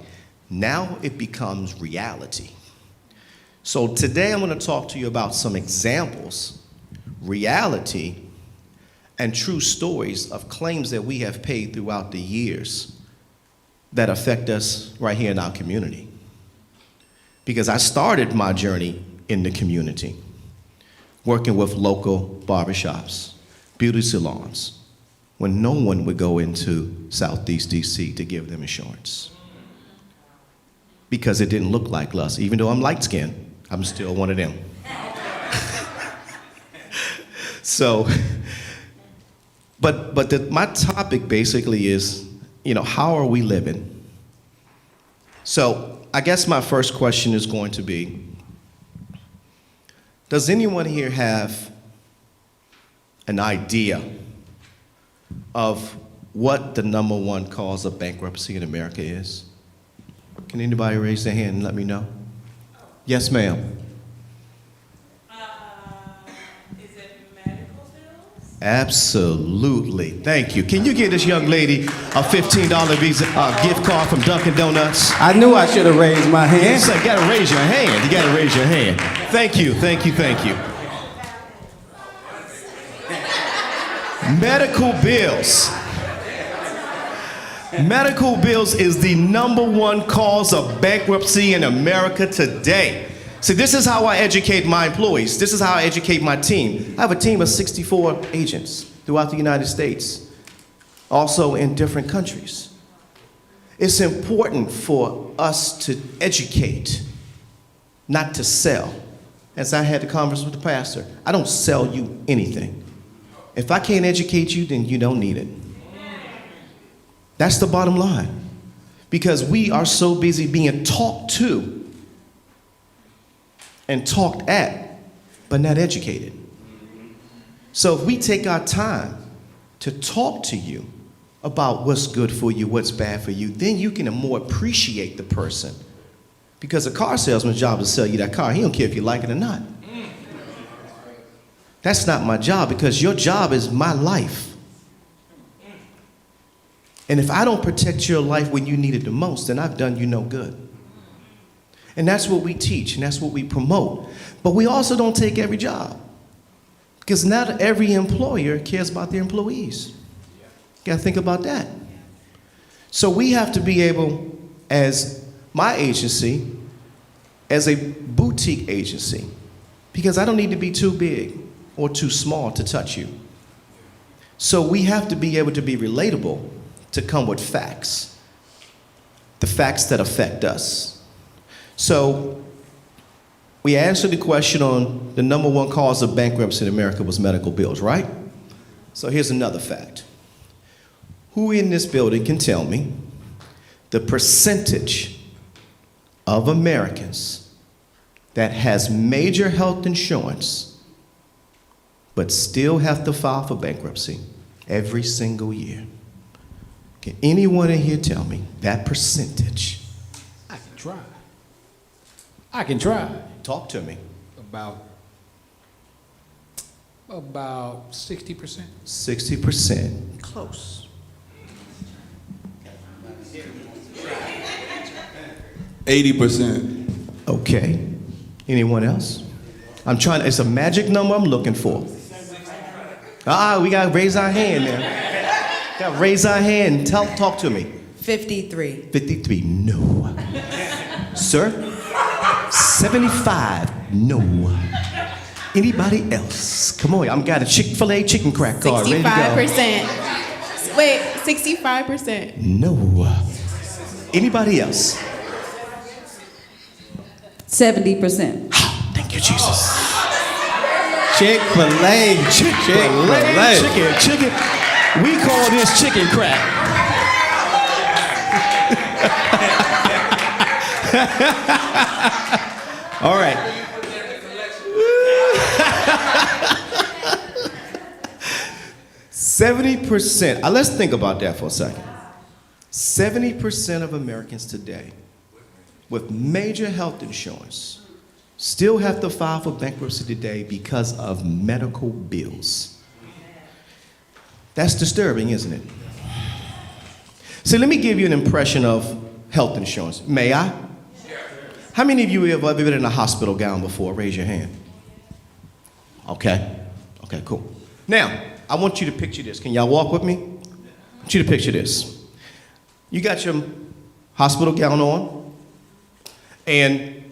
now it becomes reality. So today I'm going to talk to you about some examples, reality, and true stories of claims that we have paid throughout the years that affect us right here in our community. Because I started my journey in the community, working with local barbershops, beauty salons, when no one would go into Southeast DC to give them insurance. Because it didn't look like us. Even though I'm light-skinned, I'm still one of them. So, my topic basically is, how are we living? So, I guess my first question is going to be, does anyone here have an idea of what the #1 cause of bankruptcy in America is? Can anybody raise their hand and let me know? Yes, ma'am. Is it medical bills? Absolutely. Thank you. Can you give this young lady a $15 Visa gift card from Dunkin' Donuts? I knew I should have raised my hand. So you gotta raise your hand. You gotta raise your hand. Thank you, thank you, thank you. Medical bills. Medical bills is the #1 cause of bankruptcy in America today. See, this is how I educate my employees. This is how I educate my team. I have a team of 64 agents throughout the United States, also in different countries. It's important for us to educate, not to sell. As I had the conversation with the pastor, I don't sell you anything. If I can't educate you, then you don't need it. That's the bottom line. Because we are so busy being talked to and talked at but not educated. So if we take our time to talk to you about what's good for you, what's bad for you, then you can more appreciate the person. Because a car salesman's job is to sell you that car. He don't care if you like it or not. That's not my job, because your job is my life. And if I don't protect your life when you need it the most, then I've done you no good. And that's what we teach, and that's what we promote. But we also don't take every job, because not every employer cares about their employees. You got to think about that. So we have to be able, as my agency, as a boutique agency, because I don't need to be too big or too small to touch you. So we have to be able to be relatable, to come with facts, the facts that affect us. So we answered the question on the number one cause of bankruptcy in America was medical bills, right? So here's another fact. Who in this building can tell me the percentage of Americans that has major health insurance but still have to file for bankruptcy every single year? Can anyone in here tell me that percentage? I can try. I can try. Talk to me. About 60%. 60%. Close. 80%. Okay. Anyone else? It's a magic number I'm looking for. We got to raise our hand now. Got to raise our hand. Talk to me. 53. 53, no. Sir? 75, no. Anybody else? Come on, I've got a Chick-fil-A chicken crack card ready to go. 65%. Wait, 65%. No. Anybody else? 70%. Thank you, Jesus. Chick-fil-A, Chick-fil-A. Chicken. We call this chicken crack. All right. 70%. Let's think about that for a second. 70% of Americans today with major health insurance still have to file for bankruptcy today because of medical bills. That's disturbing, isn't it? See, let me give you an impression of health insurance. May I? How many of you have ever been in a hospital gown before? Raise your hand. Okay. Okay, cool. Now, I want you to picture this. Can y'all walk with me? I want you to picture this. You got your hospital gown on, and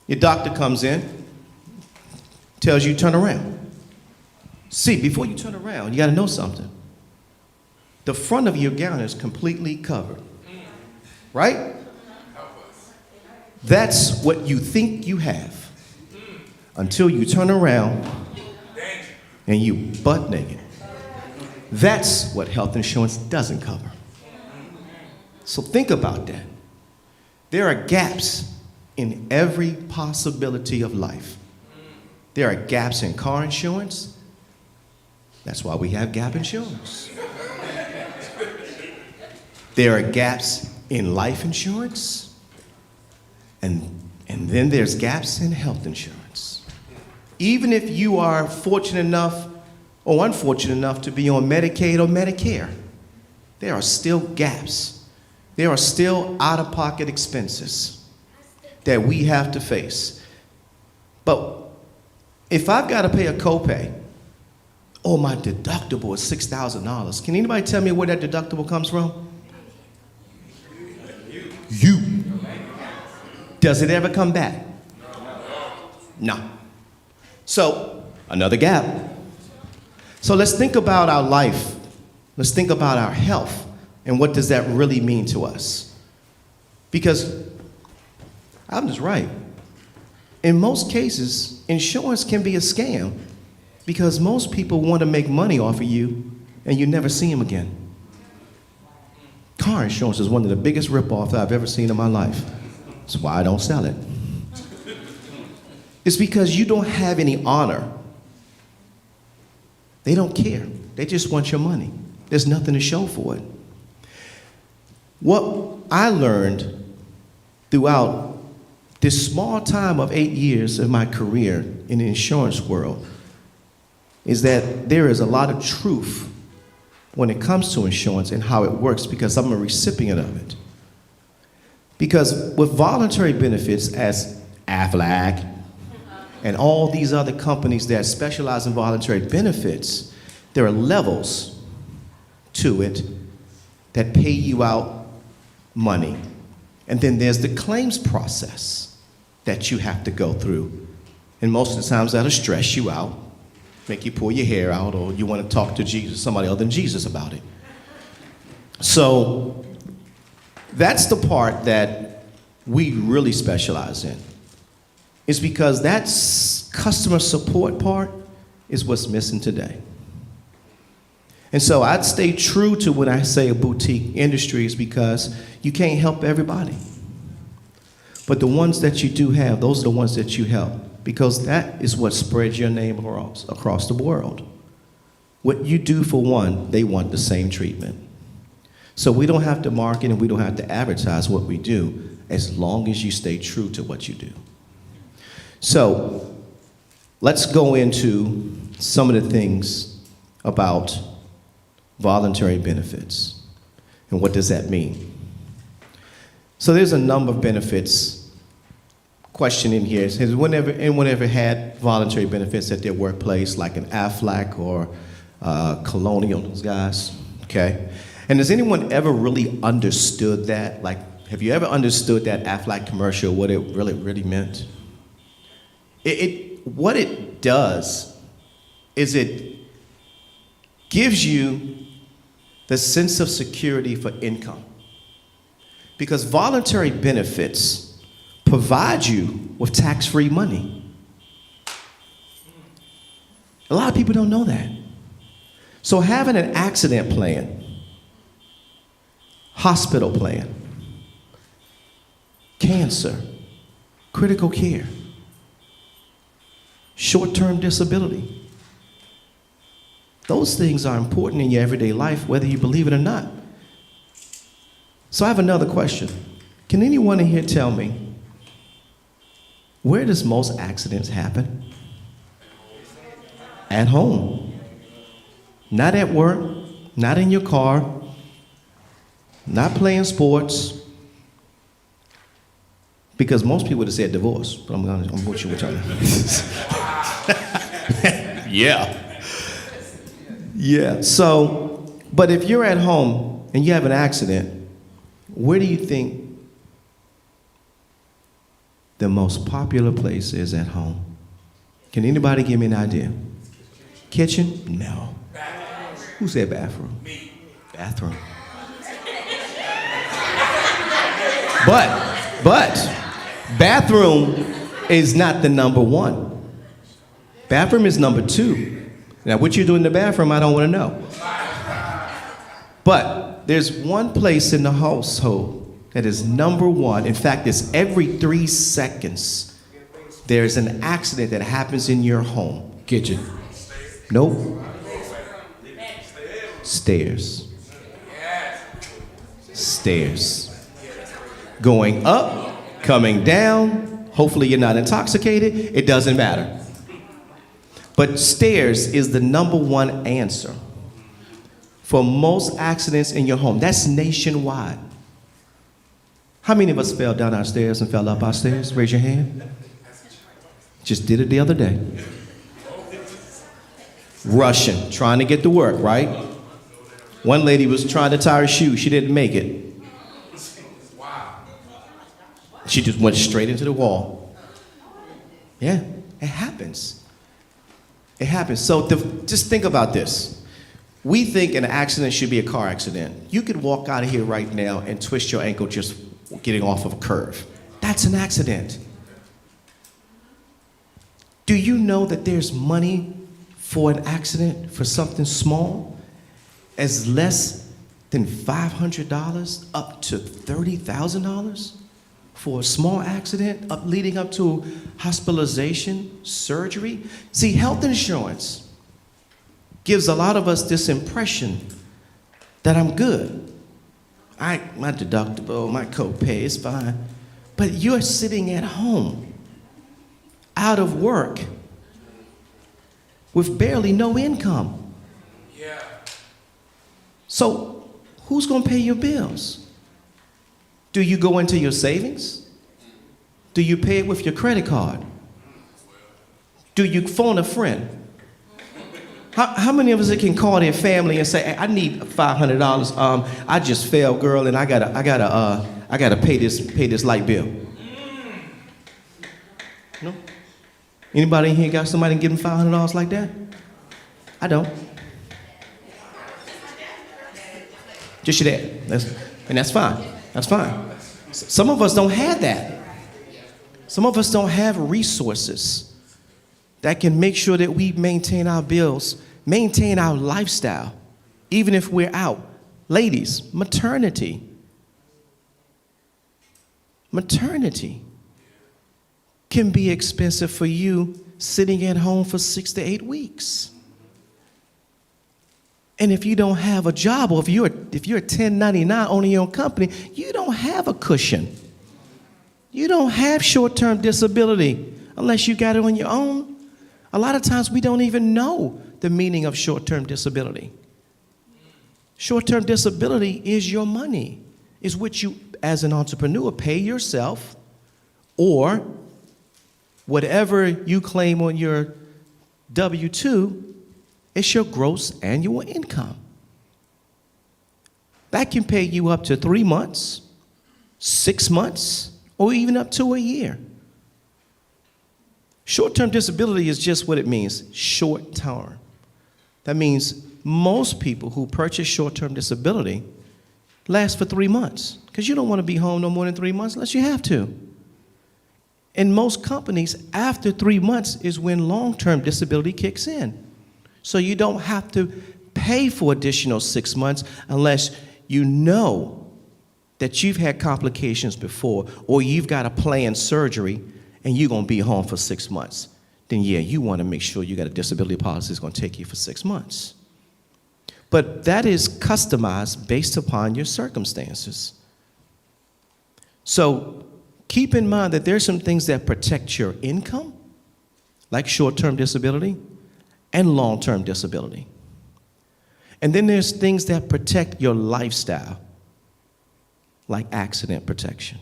your doctor comes in, tells you turn around. See, before you turn around, you got to know something. The front of your gown is completely covered, right? That's what you think you have until you turn around and you butt naked. That's what health insurance doesn't cover. So think about that. There are gaps in every possibility of life. There are gaps in car insurance. That's why we have gap insurance. There are gaps in life insurance. And then there's gaps in health insurance. Even if you are fortunate enough or unfortunate enough to be on Medicaid or Medicare, there are still gaps. There are still out-of-pocket expenses that we have to face. But if I've got to pay a copay, oh, my deductible is $6,000. Can anybody tell me where that deductible comes from? You. Does it ever come back? No. So, another gap. So let's think about our life. Let's think about our health. And what does that really mean to us? Because I'm just right. In most cases, insurance can be a scam because most people want to make money off of you and you never see them again. Car insurance is one of the biggest ripoffs I've ever seen in my life. That's why I don't sell it. It's because you don't have any honor. They don't care. They just want your money. There's nothing to show for it. What I learned throughout this small time of 8 years of my career in the insurance world is that there is a lot of truth when it comes to insurance and how it works, because I'm a recipient of it. Because with voluntary benefits, as Aflac and all these other companies that specialize in voluntary benefits, there are levels to it that pay you out money. And then there's the claims process that you have to go through. And most of the times that'll stress you out, make you pull your hair out, or you want to talk to Jesus, somebody other than Jesus about it. So that's the part that we really specialize in. It's because that customer support part is what's missing today. And so I'd stay true to when I say a boutique industry, is because you can't help everybody. But the ones that you do have, those are the ones that you help, because that is what spreads your name across the world. What you do for one, they want the same treatment. So we don't have to market and we don't have to advertise what we do, as long as you stay true to what you do. So let's go into some of the things about voluntary benefits and what does that mean. So there's a number of benefits. Question in here: has anyone ever had voluntary benefits at their workplace, like an Aflac or Colonial, those guys? Okay. And has anyone ever really understood that? Like, have you ever understood that Aflac commercial, what it really meant? What it does is it gives you the sense of security for income. Because voluntary benefits provide you with tax-free money. A lot of people don't know that. So having an accident plan, hospital plan, cancer, critical care, short-term disability, those things are important in your everyday life, whether you believe it or not. So I have another question. Can anyone in here tell me, where does most accidents happen? At home. Not at work, not in your car, not playing sports. Because most people would have said divorce, but I'm with you with y'all. Yeah. Yeah, so, but if you're at home and you have an accident, where do you think the most popular place is at home? Can anybody give me an idea? Kitchen? No. Who said bathroom? Me. Bathroom. But bathroom is not the number one. Bathroom is number two. Now, what you do in the bathroom, I don't want to know. But there's one place in the household that is number one. In fact, it's every 3 seconds, there's an accident that happens in your home. Kitchen. Nope. Stairs. Stairs. Going up, coming down. Hopefully you're not intoxicated. It doesn't matter. But stairs is the number one answer for most accidents in your home. That's nationwide. How many of us fell down our stairs and fell up our stairs? Raise your hand. Just did it the other day. Rushing, trying to get to work, right? One lady was trying to tie her shoe. She didn't make it. She just went straight into the wall. Yeah, it happens. It happens. So just think about this. We think an accident should be a car accident. You could walk out of here right now and twist your ankle just getting off of a curve. That's an accident. Do you know that there's money for an accident for something small as less than $500 up to $30,000 for a small accident leading up to hospitalization, surgery. See, health insurance gives a lot of us this impression that I'm good. My deductible, my copay is fine. But you're sitting at home, out of work, with barely no income. Yeah. So who's gonna pay your bills? Do you go into your savings? Do you pay it with your credit card? Do you phone a friend? How many of us can call their family and say, hey, I need $500. I just failed, girl, and I gotta pay this light bill. No? Anybody in here got somebody give them $500 like that? I don't. Just your dad. And that's fine. That's fine. Some of us don't have that. Some of us don't have resources that can make sure that we maintain our bills, maintain our lifestyle, even if we're out. Ladies, maternity. Maternity can be expensive for you sitting at home for 6 to 8 weeks. And if you don't have a job, or if you're 1099 owning your own company, you don't have a cushion. You don't have short-term disability unless you got it on your own. A lot of times we don't even know the meaning of short-term disability. Short-term disability is your money, is what you, as an entrepreneur, pay yourself, or whatever you claim on your W-2, it's your gross annual income. That can pay you up to 3 months, 6 months, or even up to a year. Short-term disability is just what it means, short-term. That means most people who purchase short-term disability last for 3 months, because you don't want to be home no more than 3 months unless you have to. In most companies, after 3 months is when long-term disability kicks in. So you don't have to pay for additional 6 months unless you know that you've had complications before, or you've got a planned surgery and you're going to be home for 6 months. Then yeah, you want to make sure you got a disability policy that's going to take you for 6 months. But that is customized based upon your circumstances. So keep in mind that there's some things that protect your income, like short-term disability and long-term disability. And then there's things that protect your lifestyle, like accident protection.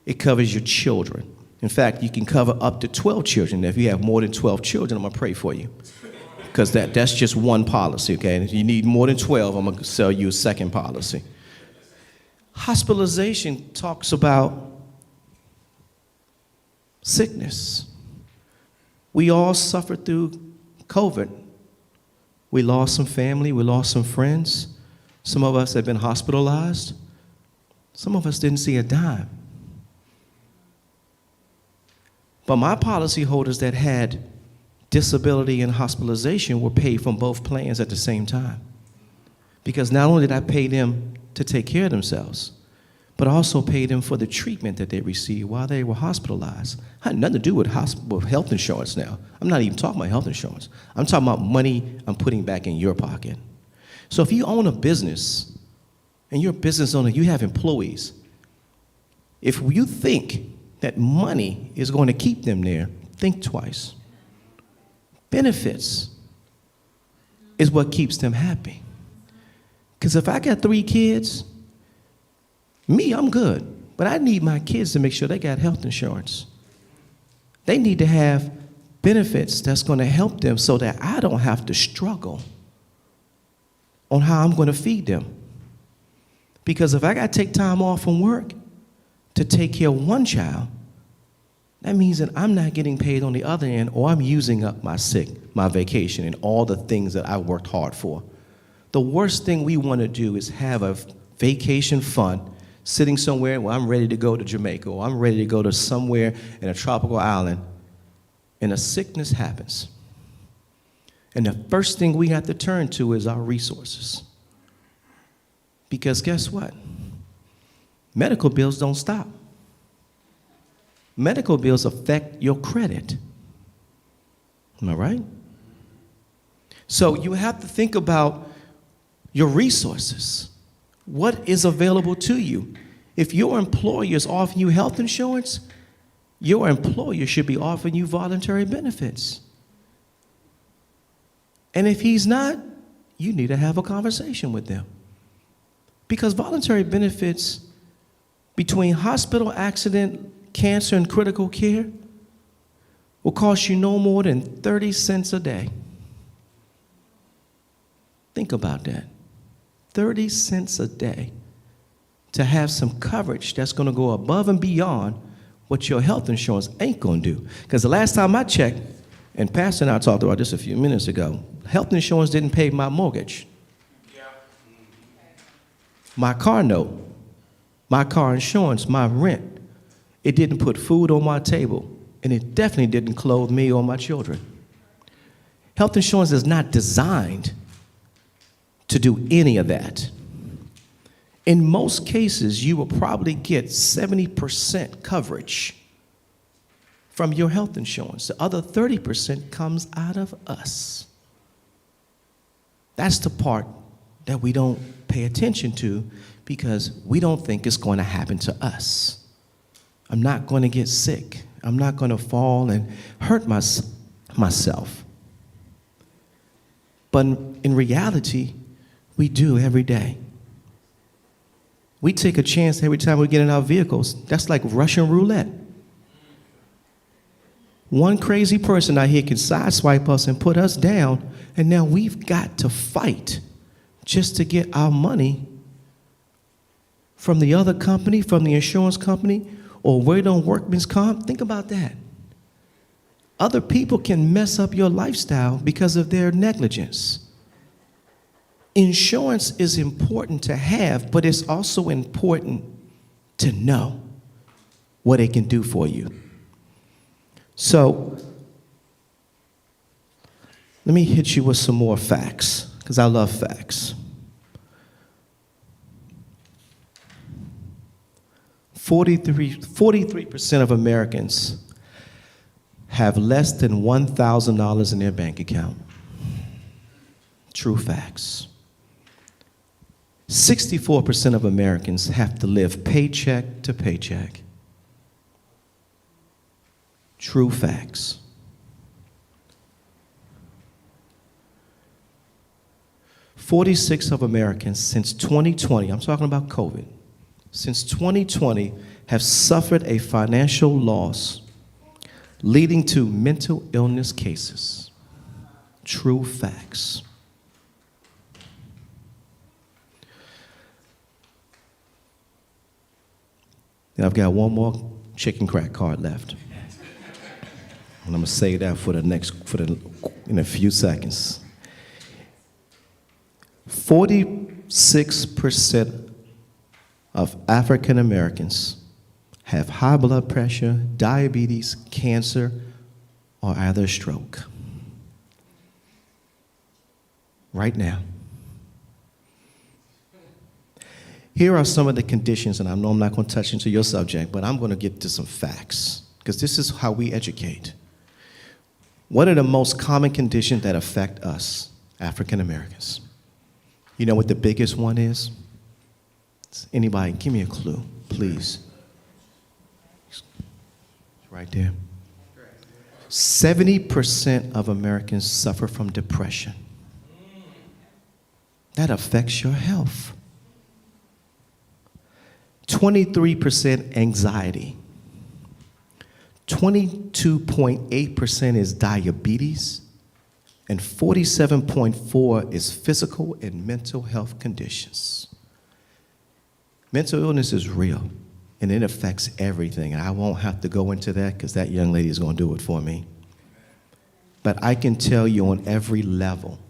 It covers your children. In fact, you can cover up to 12 children. If you have more than 12 children, I'm gonna pray for you. Because that's just one policy, okay? And if you need more than 12, I'm gonna sell you a second policy. Hospitalization talks about sickness. We all suffered through COVID. We lost some family, we lost some friends. Some of us have been hospitalized. Some of us didn't see a dime. But my policyholders that had disability and hospitalization were paid from both plans at the same time. Because not only did I pay them to take care of themselves, but I also paid them for the treatment that they received while they were hospitalized. It had nothing to do with health insurance now. I'm not even talking about health insurance. I'm talking about money I'm putting back in your pocket. So if you own a business and you're a business owner, you have employees, if you think that money is going to keep them there, think twice. Benefits is what keeps them happy. Because if I got 3 kids, me, I'm good, but I need my kids to make sure they got health insurance. They need to have benefits that's going to help them so that I don't have to struggle on how I'm going to feed them. Because if I got to take time off from work to take care of one child, that means that I'm not getting paid on the other end, or I'm using up my my vacation, and all the things that I worked hard for. The worst thing we want to do is have a vacation fund sitting somewhere where I'm ready to go to Jamaica, or I'm ready to go to somewhere in a tropical island, and a sickness happens. And the first thing we have to turn to is our resources. Because guess what? Medical bills don't stop. medical bills affect your credit. Am I right? So you have to think about your resources. What is available to you? If your employer is offering you health insurance, your employer should be offering you voluntary benefits. And if he's not, you need to have a conversation with them. Because voluntary benefits between hospital accident, cancer, and critical care will cost you no more than 30 cents a day. Think about that. 30 cents a day to have some coverage that's going to go above and beyond what your health insurance ain't going to do. Because the last time I checked, and Pastor and I talked about this a few minutes ago, health insurance didn't pay my mortgage, my car note, my car insurance, my rent. It didn't put food on my table, and it definitely didn't clothe me or my children. Health insurance is not designed to do any of that. In most cases, you will probably get 70% coverage from your health insurance. The other 30% comes out of us. That's the part that we don't pay attention to because we don't think it's going to happen to us. I'm not going to get sick. I'm not going to fall and hurt myself. But in reality, we do every day. We take a chance every time we get in our vehicles. That's like Russian roulette. One crazy person out here can sideswipe us and put us down, and now we've got to fight just to get our money from the other company, from the insurance company, or wait on workman's comp. Think about that. Other people can mess up your lifestyle because of their negligence. Insurance is important to have, but it's also important to know what it can do for you. So, let me hit you with some more facts, because I love facts. 43% of Americans have less than $1,000 in their bank account. True facts. 64% of Americans have to live paycheck to paycheck. True facts. 46% of Americans since 2020, I'm talking about COVID, since 2020 have suffered a financial loss leading to mental illness cases. True facts. And I've got one more chicken crack card left. And I'm gonna save that in a few seconds. 46% of African Americans have high blood pressure, diabetes, cancer, or either stroke. Right now. Here are some of the conditions, and I know I'm not going to touch into your subject, but I'm going to get to some facts, because this is how we educate. What are the most common conditions that affect us, African Americans? You know what the biggest one is? Anybody, give me a clue, please. Right there. 70% of Americans suffer from depression. That affects your health. 23% anxiety. 22.8% is diabetes. And 47.4% is physical and mental health conditions. Mental illness is real, and it affects everything. And I won't have to go into that because that young lady is going to do it for me. But I can tell you on every level,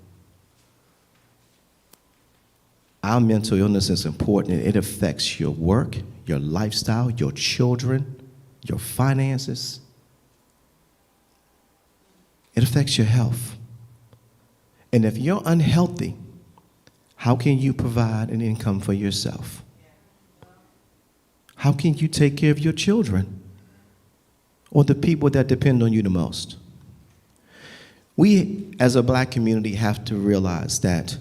our mental illness is important. It affects your work, your lifestyle, your children, your finances. It affects your health. And if you're unhealthy, how can you provide an income for yourself? How can you take care of your children? or the people that depend on you the most? We, as a black community, have to realize that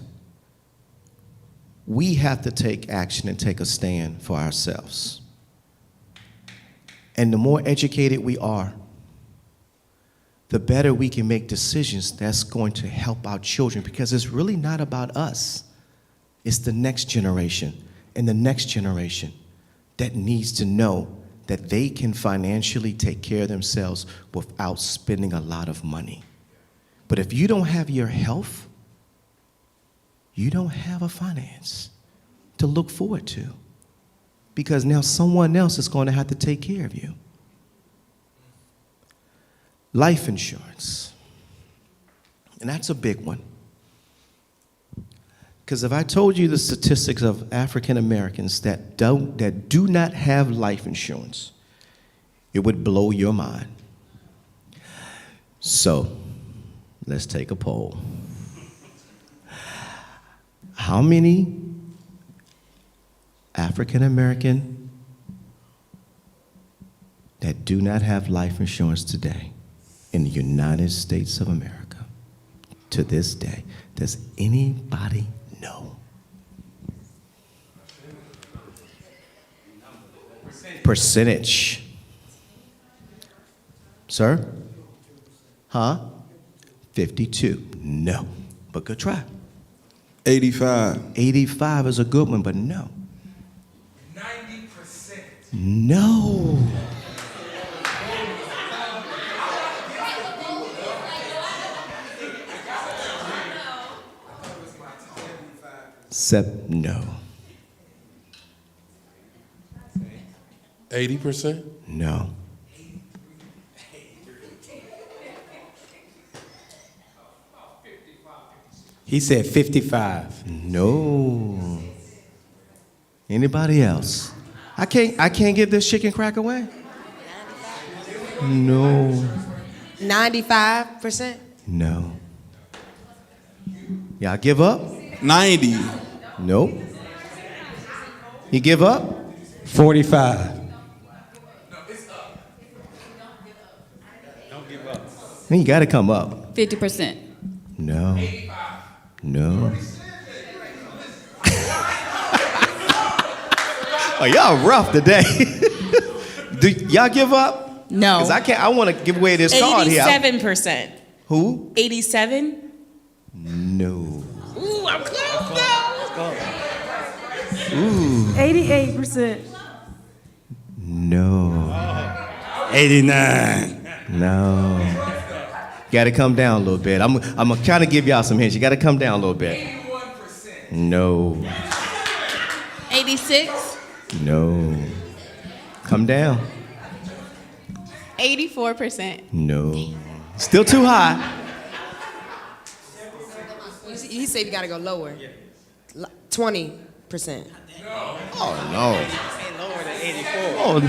we have to take action and take a stand for ourselves. And the more educated we are, the better we can make decisions that's going to help our children, because it's really not about us. It's the next generation and the next generation that needs to know that they can financially take care of themselves without spending a lot of money. But if you don't have your health, you don't have a finance to look forward to, because now someone else is going to have to take care of you. Life insurance, and that's a big one. Because if I told you the statistics of African Americans that do not have life insurance, it would blow your mind. So, let's take a poll. How many African American that do not have life insurance today in the United States of America to this day? Does anybody know? Percentage. Sir? Huh? 52. No. But good try. 85. 85 is a good one, but no. 90%. No. No. 80%? No. He said 55. No. Anybody else? I can't give this chicken crack away. No. 95%? No. Y'all give up? 90. Nope. You give up? 45. Then you got to come up. 50%. No. No. Oh, y'all rough today. Do y'all give up? No. Because I want to give away this card here. 87%. Who? 87? No. Ooh, I'm close though. Ooh. 88%. No. 89. No. You got to come down a little bit. I'm going to try to give y'all some hints. You got to come down a little bit. 81%. No. 86? No. Come down. 84%. No. Still too high. You said you gotta go lower. 20%. Oh, no. Oh,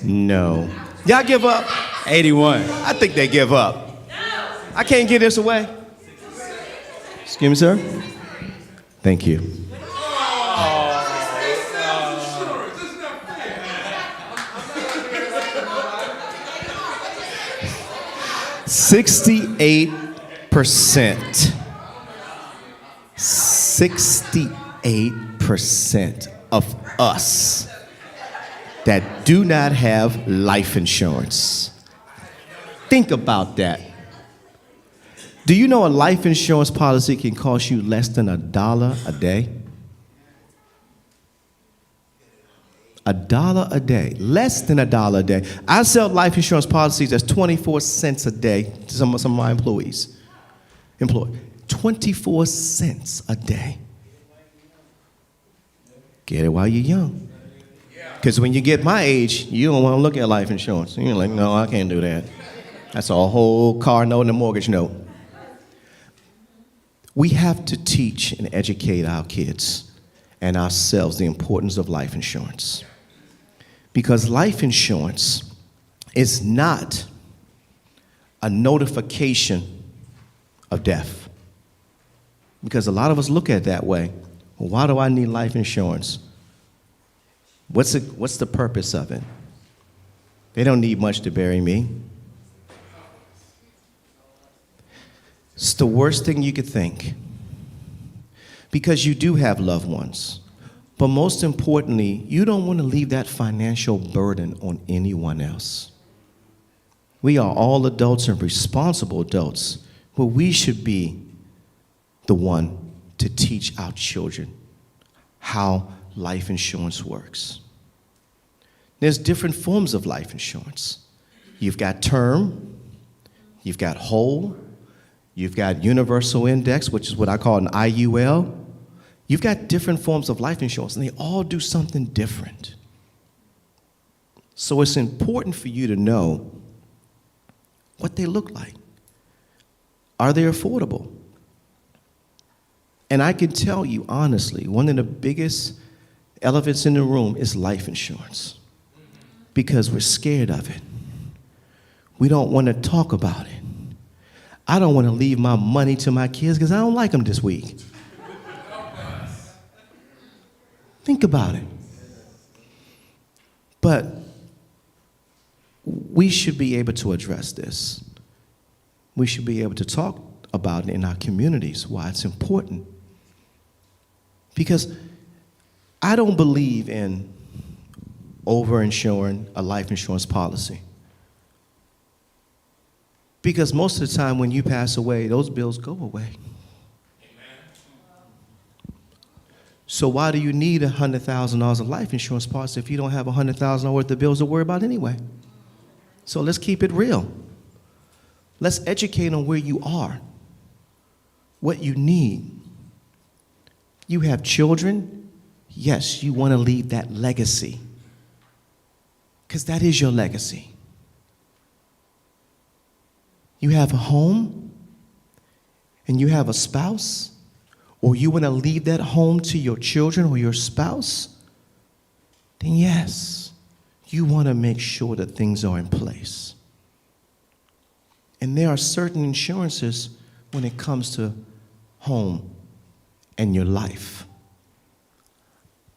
no. Y'all give up? 81. I think they give up. I can't give this away. Excuse me, sir. Thank you. 68%. 68% of us that do not have life insurance. Think about that. Do you know a life insurance policy can cost you less than $1 a day? $1 a day, less than $1 a day. I sell life insurance policies that's 24 cents a day to some of my employees. 24 cents a day. Get it while you're young. Because when you get my age, you don't want to look at life insurance. You're like, no, I can't do that. That's a whole car note and a mortgage note. We have to teach and educate our kids and ourselves the importance of life insurance. Because life insurance is not a notification of death. Because a lot of us look at it that way. Well, why do I need life insurance? What's the purpose of it? They don't need much to bury me. It's the worst thing you could think, because you do have loved ones. But most importantly, you don't want to leave that financial burden on anyone else. We are all adults and responsible adults, but we should be the one to teach our children how life insurance works. There's different forms of life insurance. You've got term, you've got whole, you've got universal index, which is what I call an IUL. You've got different forms of life insurance, and they all do something different. So it's important for you to know what they look like. Are they affordable? And I can tell you honestly, one of the biggest elephants in the room is life insurance, because we're scared of it. We don't want to talk about it. I don't want to leave my money to my kids because I don't like them this week. Think about it. But we should be able to address this. We should be able to talk about it in our communities, why it's important. Because I don't believe in over-insuring a life insurance policy. Because most of the time when you pass away, those bills go away. So why do you need $100,000 of life insurance policy if you don't have $100,000 worth of bills to worry about anyway? So let's keep it real. Let's educate on where you are, what you need. You have children. Yes, you want to leave that legacy, because that is your legacy. You have a home and you have a spouse, or you want to leave that home to your children or your spouse, then yes, you want to make sure that things are in place. And there are certain insurances when it comes to home and your life.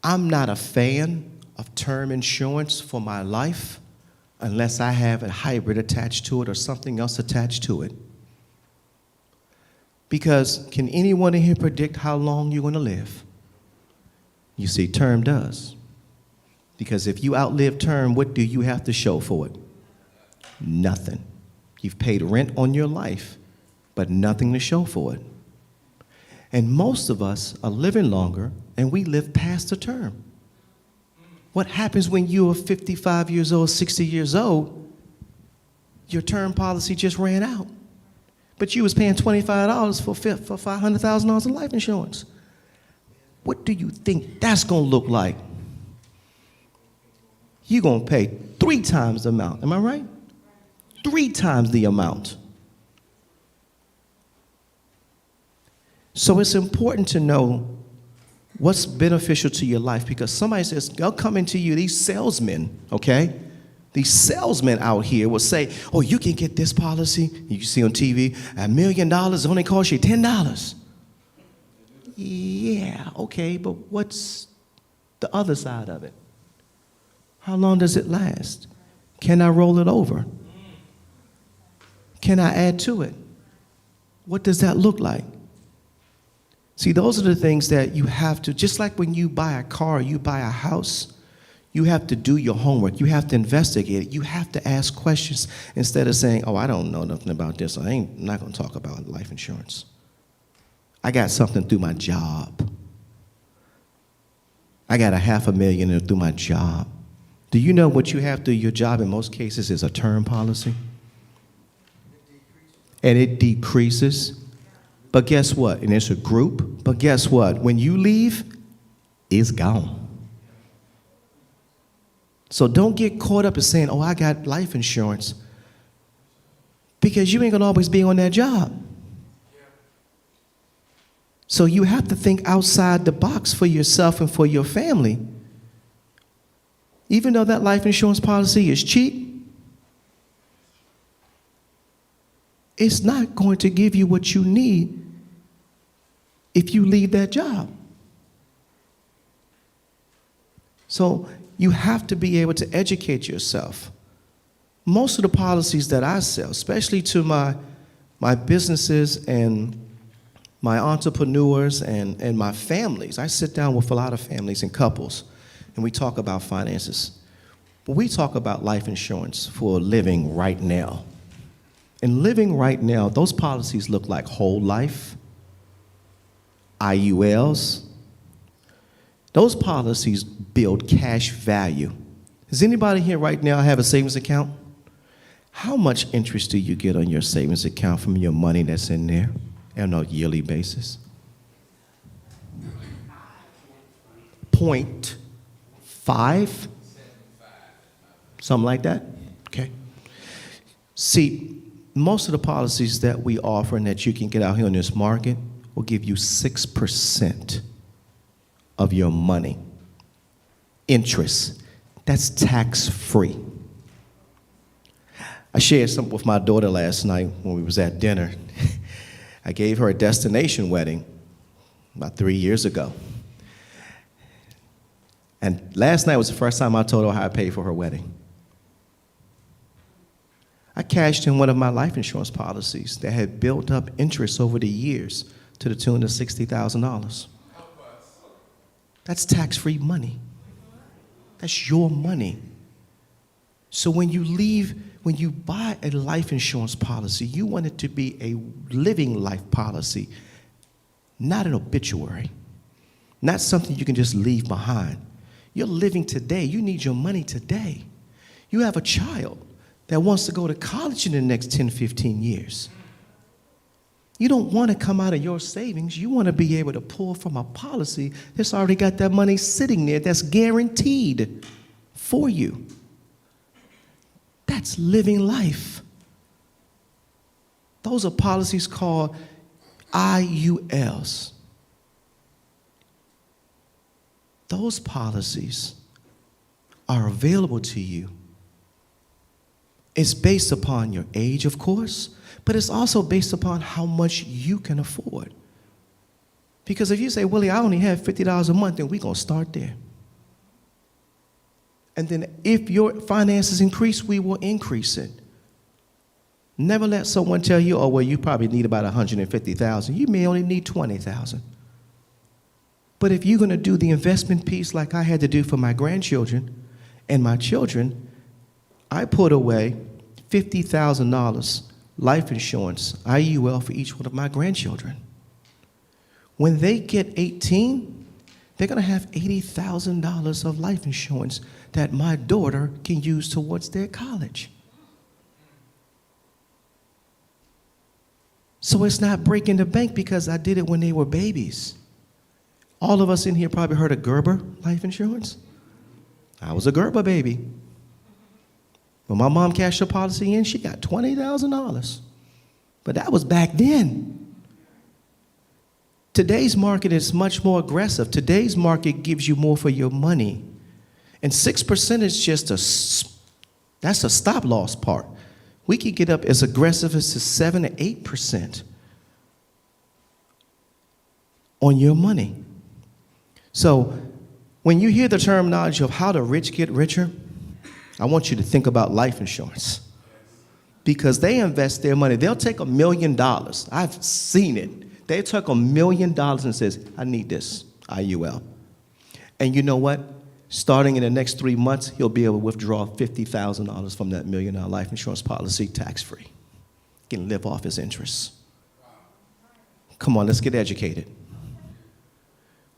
I'm not a fan of term insurance for my life unless I have a hybrid attached to it or something else attached to it. Because can anyone in here predict how long you're going to live? You see, term does. Because if you outlive term, what do you have to show for it? Nothing. You've paid rent on your life, but nothing to show for it. And most of us are living longer, and we live past the term. What happens when you are 55 years old, 60 years old? Your term policy just ran out. But you was paying $25 for $500,000 of life insurance. What do you think that's going to look like? You're going to pay 3 times the amount. Am I right? 3 times the amount. So it's important to know what's beneficial to your life, because somebody says, they'll come into you, these salesmen, okay? These salesmen out here will say, oh, you can get this policy. You see on TV, $1 million only costs you $10. Yeah, okay, but what's the other side of it? How long does it last? Can I roll it over? Can I add to it? What does that look like? See, those are the things that you have to, just like when you buy a car, you buy a house, you have to do your homework. You have to investigate it. You have to ask questions instead of saying, oh, I don't know nothing about this. I'm not going to talk about life insurance. I got something through my job. I got $500,000 through my job. Do you know what you have through your job in most cases is a term policy? And it decreases. But guess what? And it's a group. But guess what? When you leave, it's gone. So don't get caught up in saying, oh, I got life insurance, because you ain't gonna always be on that job. So you have to think outside the box for yourself and for your family. Even though that life insurance policy is cheap, it's not going to give you what you need if you leave that job. So you have to be able to educate yourself most of the policies that I sell, especially to my businesses and my entrepreneurs and my families, I sit down with a lot of families and couples, and we talk about finances. But we talk about life insurance for living right now. And living right now, those policies look like whole life, IULs. Those policies build cash value. Does anybody here right now have a savings account? How much interest do you get on your savings account from your money that's in there on a yearly basis? 0.5? Something like that? Okay. See, most of the policies that we offer and that you can get out here in this market will give you 6% of your money. Interest. That's tax-free. I shared something with my daughter last night when we was at dinner. I gave her a destination wedding about 3 years ago. And last night was the first time I told her how I paid for her wedding. I cashed in one of my life insurance policies that had built up interest over the years to the tune of $60,000. That's tax-free money. That's your money. So when you buy a life insurance policy, you want it to be a living life policy, not an obituary, not something you can just leave behind. You're living today. You need your money today. You have a child that wants to go to college in the next 10, 15 years. You don't want to come out of your savings. You want to be able to pull from a policy that's already got that money sitting there that's guaranteed for you. That's living life. Those are policies called IULs. Those policies are available to you. It's based upon your age, of course, but it's also based upon how much you can afford. Because if you say, Willie, I only have $50 a month, then we're going to start there. And then if your finances increase, we will increase it. Never let someone tell you, oh, well, you probably need about $150,000. You may only need $20,000. But if you're going to do the investment piece like I had to do for my grandchildren and my children, I put away $50,000 life insurance, IUL, for each one of my grandchildren. When they get 18, they're going to have $80,000 of life insurance that my daughter can use towards their college. So it's not breaking the bank because I did it when they were babies. All of us in here probably heard of Gerber life insurance. I was a Gerber baby. When my mom cashed her policy in, she got $20,000. But that was back then. Today's market is much more aggressive. Today's market gives you more for your money. And 6% is just that's a stop loss part. We could get up as aggressive as to 7 to 8% on your money. So when you hear the terminology of how the rich get richer, I want you to think about life insurance. Because they invest their money. They'll take $1 million. I've seen it. They took $1 million and says, I need this IUL. And you know what? Starting in the next 3 months, he'll be able to withdraw $50,000 from that $1 million life insurance policy tax-free. He can live off his interest. Come on, let's get educated.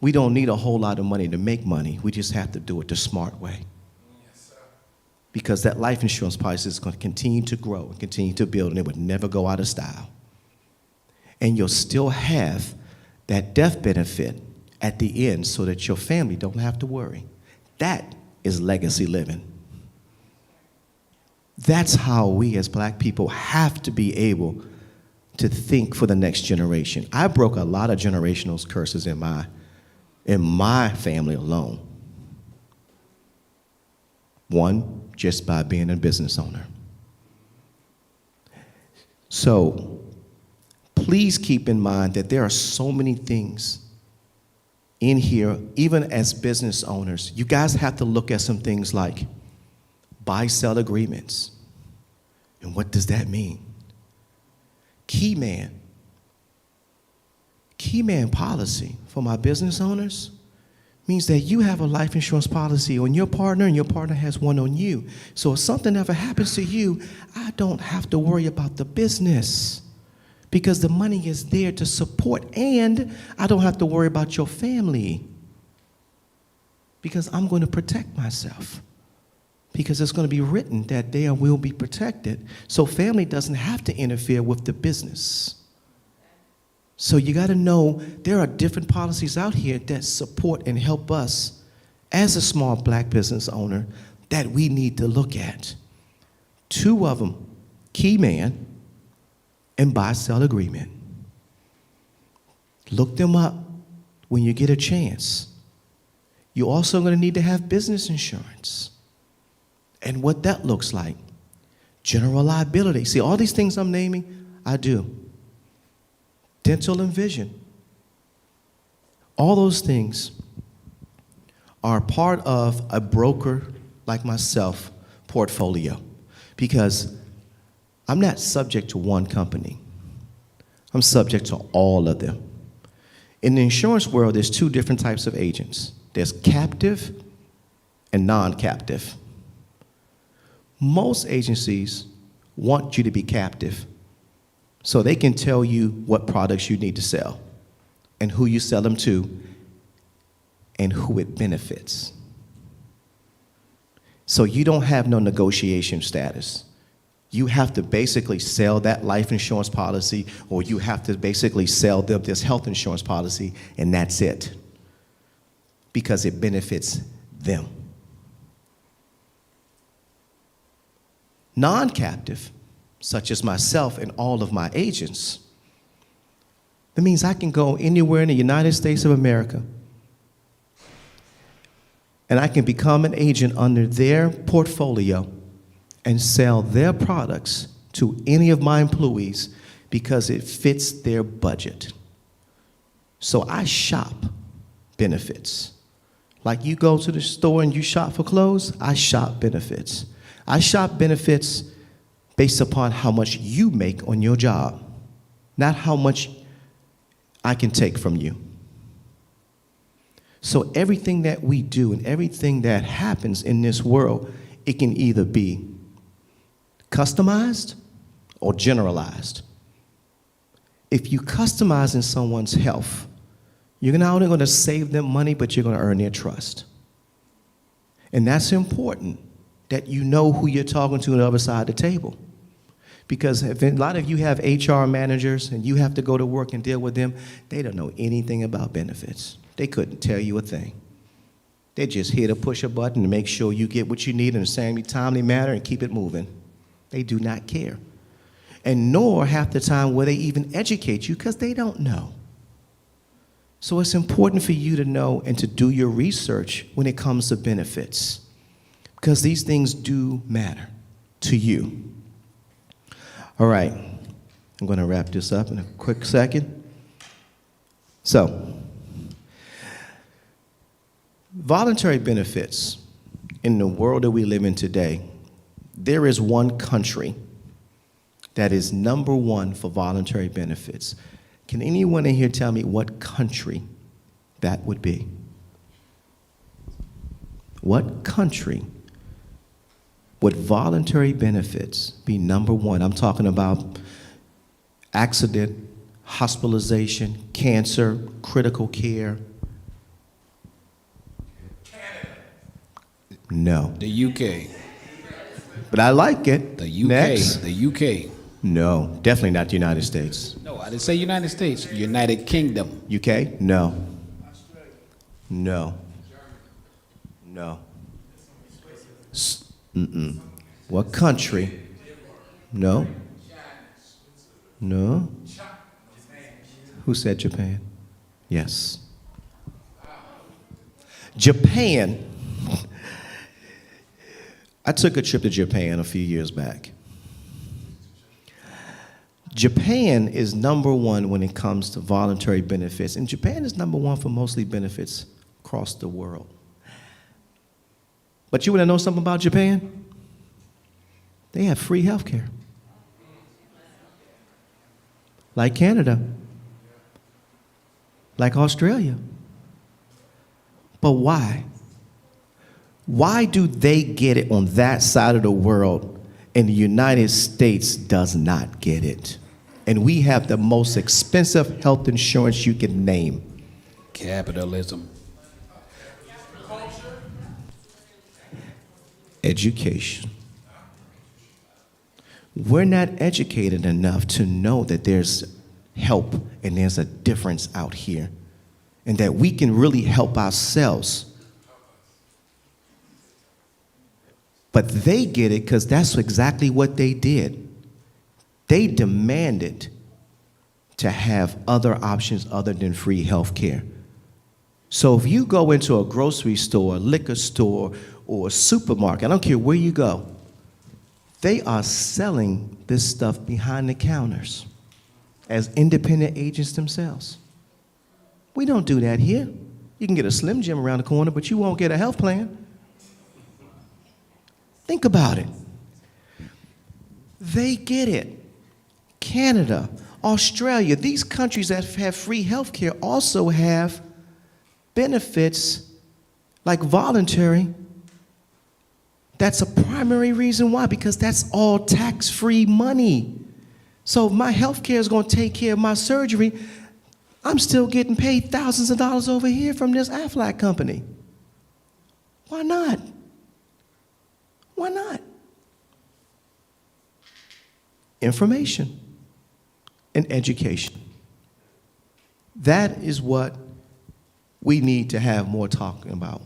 We don't need a whole lot of money to make money. We just have to do it the smart way. Because that life insurance policy is going to continue to grow and continue to build, and it would never go out of style. And you'll still have that death benefit at the end so that your family don't have to worry. That is legacy living. That's how we as black people have to be able to think for the next generation. I broke a lot of generational curses in my family alone. One, just by being a business owner. So please keep in mind that there are so many things in here, even as business owners. You guys have to look at some things like buy-sell agreements. And what does that mean? Key man policy for my business owners means that you have a life insurance policy on your partner and your partner has one on you. So if something ever happens to you, I don't have to worry about the business because the money is there to support, and I don't have to worry about your family because I'm going to protect myself, because it's going to be written that they will be protected. So family doesn't have to interfere with the business. So you got to know there are different policies out here that support and help us as a small black business owner that we need to look at. 2 of them, key man and buy-sell agreement. Look them up when you get a chance. You're also going to need to have business insurance and what that looks like. General liability. See, all these things I'm naming, I do. Dental and vision. All those things are part of a broker like myself portfolio because I'm not subject to one company. I'm subject to all of them. In the insurance world, there's 2 different types of agents. There's captive and non-captive. Most agencies want you to be captive so they can tell you what products you need to sell and who you sell them to and who it benefits. So you don't have no negotiation status. You have to basically sell that life insurance policy, or you have to basically sell them this health insurance policy, and that's it, because it benefits them. Non-captive, such as myself and all of my agents, that means I can go anywhere in the United States of America and I can become an agent under their portfolio and sell their products to any of my employees because it fits their budget. So I shop benefits. Like you go to the store and you shop for clothes, I shop benefits. I shop benefits based upon how much you make on your job, not how much I can take from you. So everything that we do and everything that happens in this world, it can either be customized or generalized. If you customize in someone's health, you're not only going to save them money, but you're going to earn their trust. And that's important, that you know who you're talking to on the other side of the table. Because if a lot of you have HR managers and you have to go to work and deal with them, they don't know anything about benefits. They couldn't tell you a thing. They're just here to push a button to make sure you get what you need in a timely manner and keep it moving. They do not care. And nor half the time will they even educate you because they don't know. So it's important for you to know and to do your research when it comes to benefits, because these things do matter to you. All right, I'm going to wrap this up in a quick second. So, voluntary benefits in the world that we live in today, there is one country that is #1 for voluntary benefits. Can anyone in here tell me what country that would be? What country would voluntary benefits be #1? I'm talking about accident, hospitalization, cancer, critical care. No. The UK. But I like it. The UK. Next. The UK. No, definitely not the United States. No, I didn't say United States. United Kingdom. UK? No. No. No. Mm-mm. What country? No. No. Who said Japan? Yes. Japan. I took a trip to Japan a few years back. Japan is #1 when it comes to voluntary benefits, and Japan is #1 for mostly benefits across the world. But you want to know something about Japan? They have free health care. like Canada, like Australia. But why? Why do they get it on that side of the world and the United States does not get it? And we have the most expensive health insurance you can name. Capitalism. Education. We're not educated enough to know that there's help and there's a difference out here and that we can really help ourselves. But they get it because that's exactly what they did. They demanded to have other options other than free health care. So if you go into a grocery store, a liquor store, or a supermarket, I don't care where you go, they are selling this stuff behind the counters as independent agents themselves. We don't do that here. You can get a Slim Jim around the corner, but you won't get a health plan. Think about it. They get it. Canada, Australia, these countries that have free health care also have benefits like voluntary. That's a primary reason why, because that's all tax-free money. So if my health care is going to take care of my surgery, I'm still getting paid thousands of dollars over here from this Aflac company. Why not? Why not? Information and education. That is what we need to have more talking about.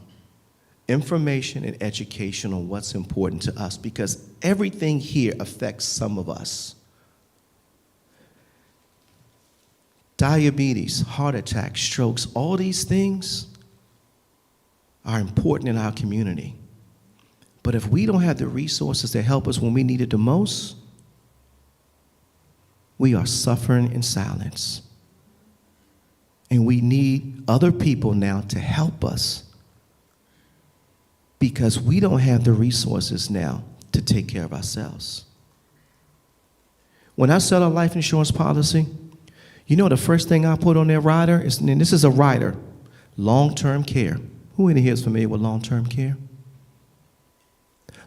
Information and education on what's important to us, because everything here affects some of us. Diabetes, heart attacks, strokes, all these things are important in our community. But if we don't have the resources to help us when we need it the most, we are suffering in silence. And we need other people now to help us, because we don't have the resources now to take care of ourselves. When I sell a life insurance policy, you know the first thing I put on their rider is, and this is a rider, long-term care. Who in here is familiar with long-term care?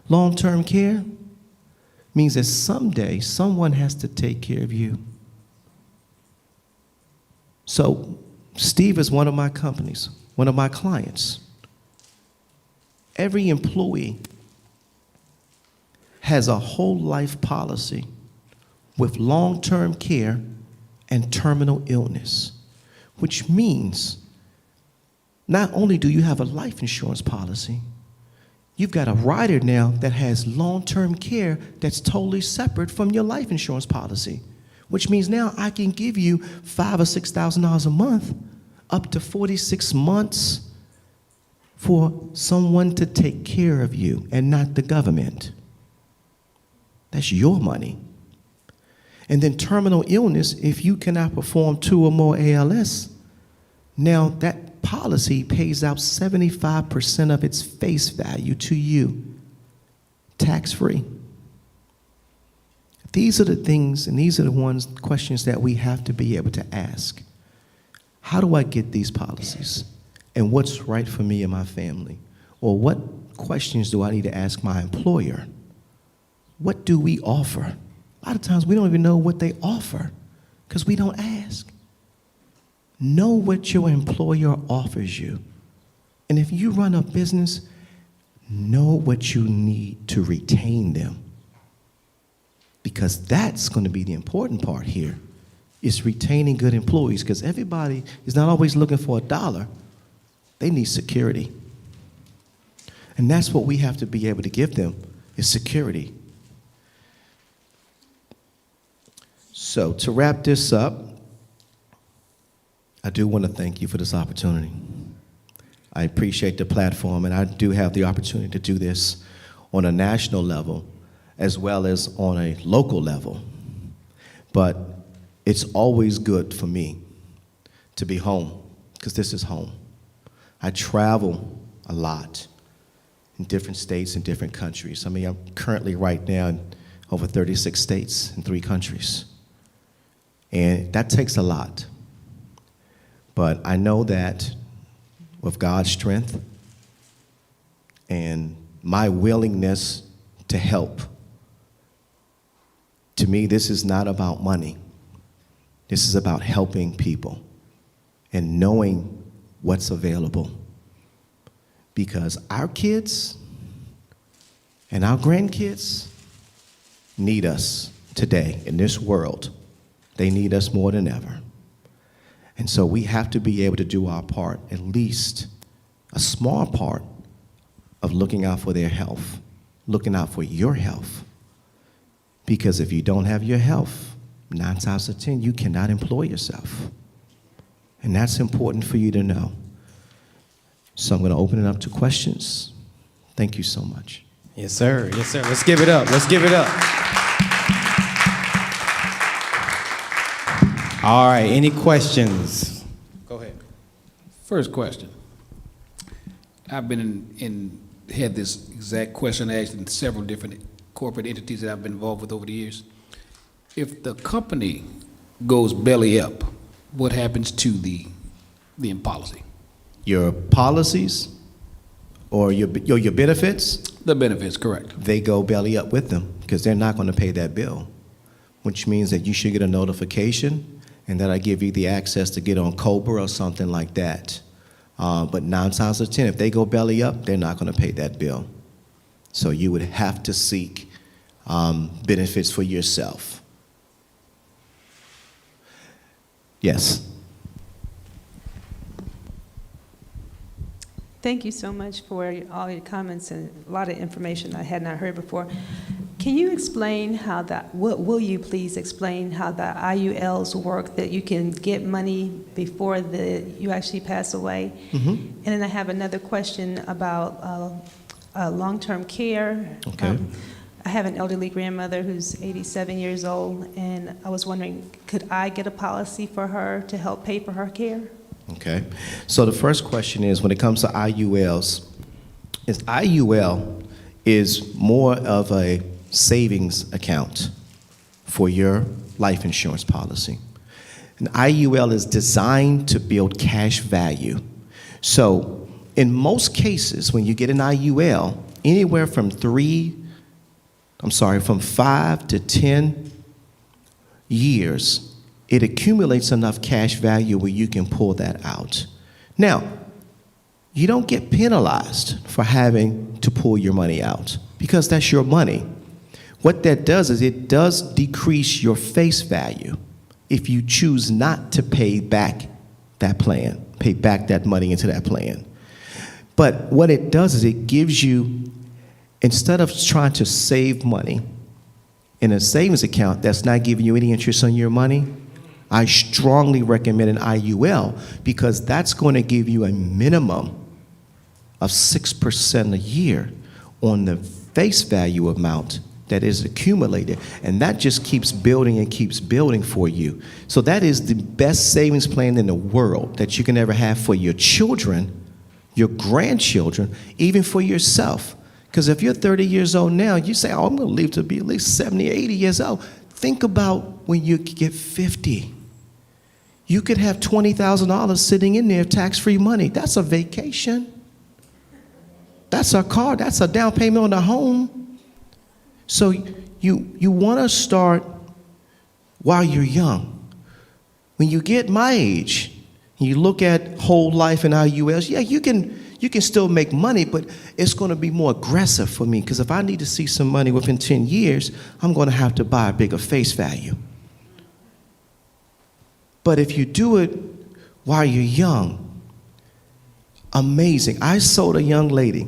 Long-term care means that someday someone has to take care of you. So Steve is one of my companies, one of my clients. Every employee has a whole life policy with long-term care and terminal illness, which means not only do you have a life insurance policy, you've got a rider now that has long-term care that's totally separate from your life insurance policy, which means now I can give you $5,000 or $6,000 a month, up to 46 months, for someone to take care of you and not the government. That's your money. And then terminal illness, if you cannot perform 2 or more ALS, now that policy pays out 75% of its face value to you, tax-free. These are the things, and these are the questions that we have to be able to ask. How do I get these policies? And what's right for me and my family? Or what questions do I need to ask my employer? What do we offer? A lot of times we don't even know what they offer because we don't ask. Know what your employer offers you. And if you run a business, know what you need to retain them. Because that's going to be the important part here, is retaining good employees, because everybody is not always looking for a dollar. They need security. And that's what we have to be able to give them, is security. So to wrap this up, I do want to thank you for this opportunity. I appreciate the platform, and I do have the opportunity to do this on a national level as well as on a local level. But it's always good for me to be home, because this is home. I travel a lot in different states and different countries. I mean, I'm currently right now in over 36 states in 3 countries. And that takes a lot. But I know that with God's strength and my willingness to help, to me, this is not about money. This is about helping people and knowing what's available. Because our kids and our grandkids need us today in this world. They need us more than ever. And so we have to be able to do our part, at least a small part, of looking out for their health, looking out for your health. Because if you don't have your health, 9 times out of 10, you cannot employ yourself. And that's important for you to know. So I'm going to open it up to questions. Thank you so much. Yes, sir. Yes, sir. Let's give it up. Let's give it up. All right. Any questions? Go ahead. First question. I've been had this exact question asked in several different corporate entities that I've been involved with over the years. If the company goes belly up, what happens to the policy? Your policies or your benefits? The benefits, correct. They go belly up with them because they're not going to pay that bill, which means that you should get a notification and that'll give you the access to get on COBRA or something like that. But 9 times out of 10, if they go belly up, they're not going to pay that bill. So you would have to seek benefits for yourself. Yes. Thank you so much for all your comments and a lot of information I had not heard before. Can you explain how that, will you please explain how the IULs work, that you can get money before you actually pass away? Mm-hmm. And then I have another question about long-term care. Okay. I have an elderly grandmother who's 87 years old, and I was wondering, could I get a policy for her to help pay for her care? Okay. So the first question is, when it comes to IULs, IUL is more of a savings account for your life insurance policy. An IUL is designed to build cash value. So in most cases, when you get an IUL, anywhere from 5 to 10 years, it accumulates enough cash value where you can pull that out. Now, you don't get penalized for having to pull your money out because that's your money. What that does is it does decrease your face value if you choose not to pay back that plan, pay back that money into that plan. But what it does is it gives you, instead of trying to save money in a savings account that's not giving you any interest on your money, I strongly recommend an IUL because that's going to give you a minimum of 6% a year on the face value amount that is accumulated. And that just keeps building and keeps building for you. So that is the best savings plan in the world that you can ever have for your children, your grandchildren, even for yourself. Because if you're 30 years old now, you say, oh, I'm going to live to be at least 70 or 80 years old. Think about when you get 50. You could have $20,000 sitting in there, tax-free money. That's a vacation. That's a car. That's a down payment on a home. So you want to start while you're young. When you get my age, you look at whole life and IULs, yeah, you can still make money, but it's going to be more aggressive for me because if I need to see some money within 10 years, I'm going to have to buy a bigger face value. But if you do it while you're young, amazing. I sold a young lady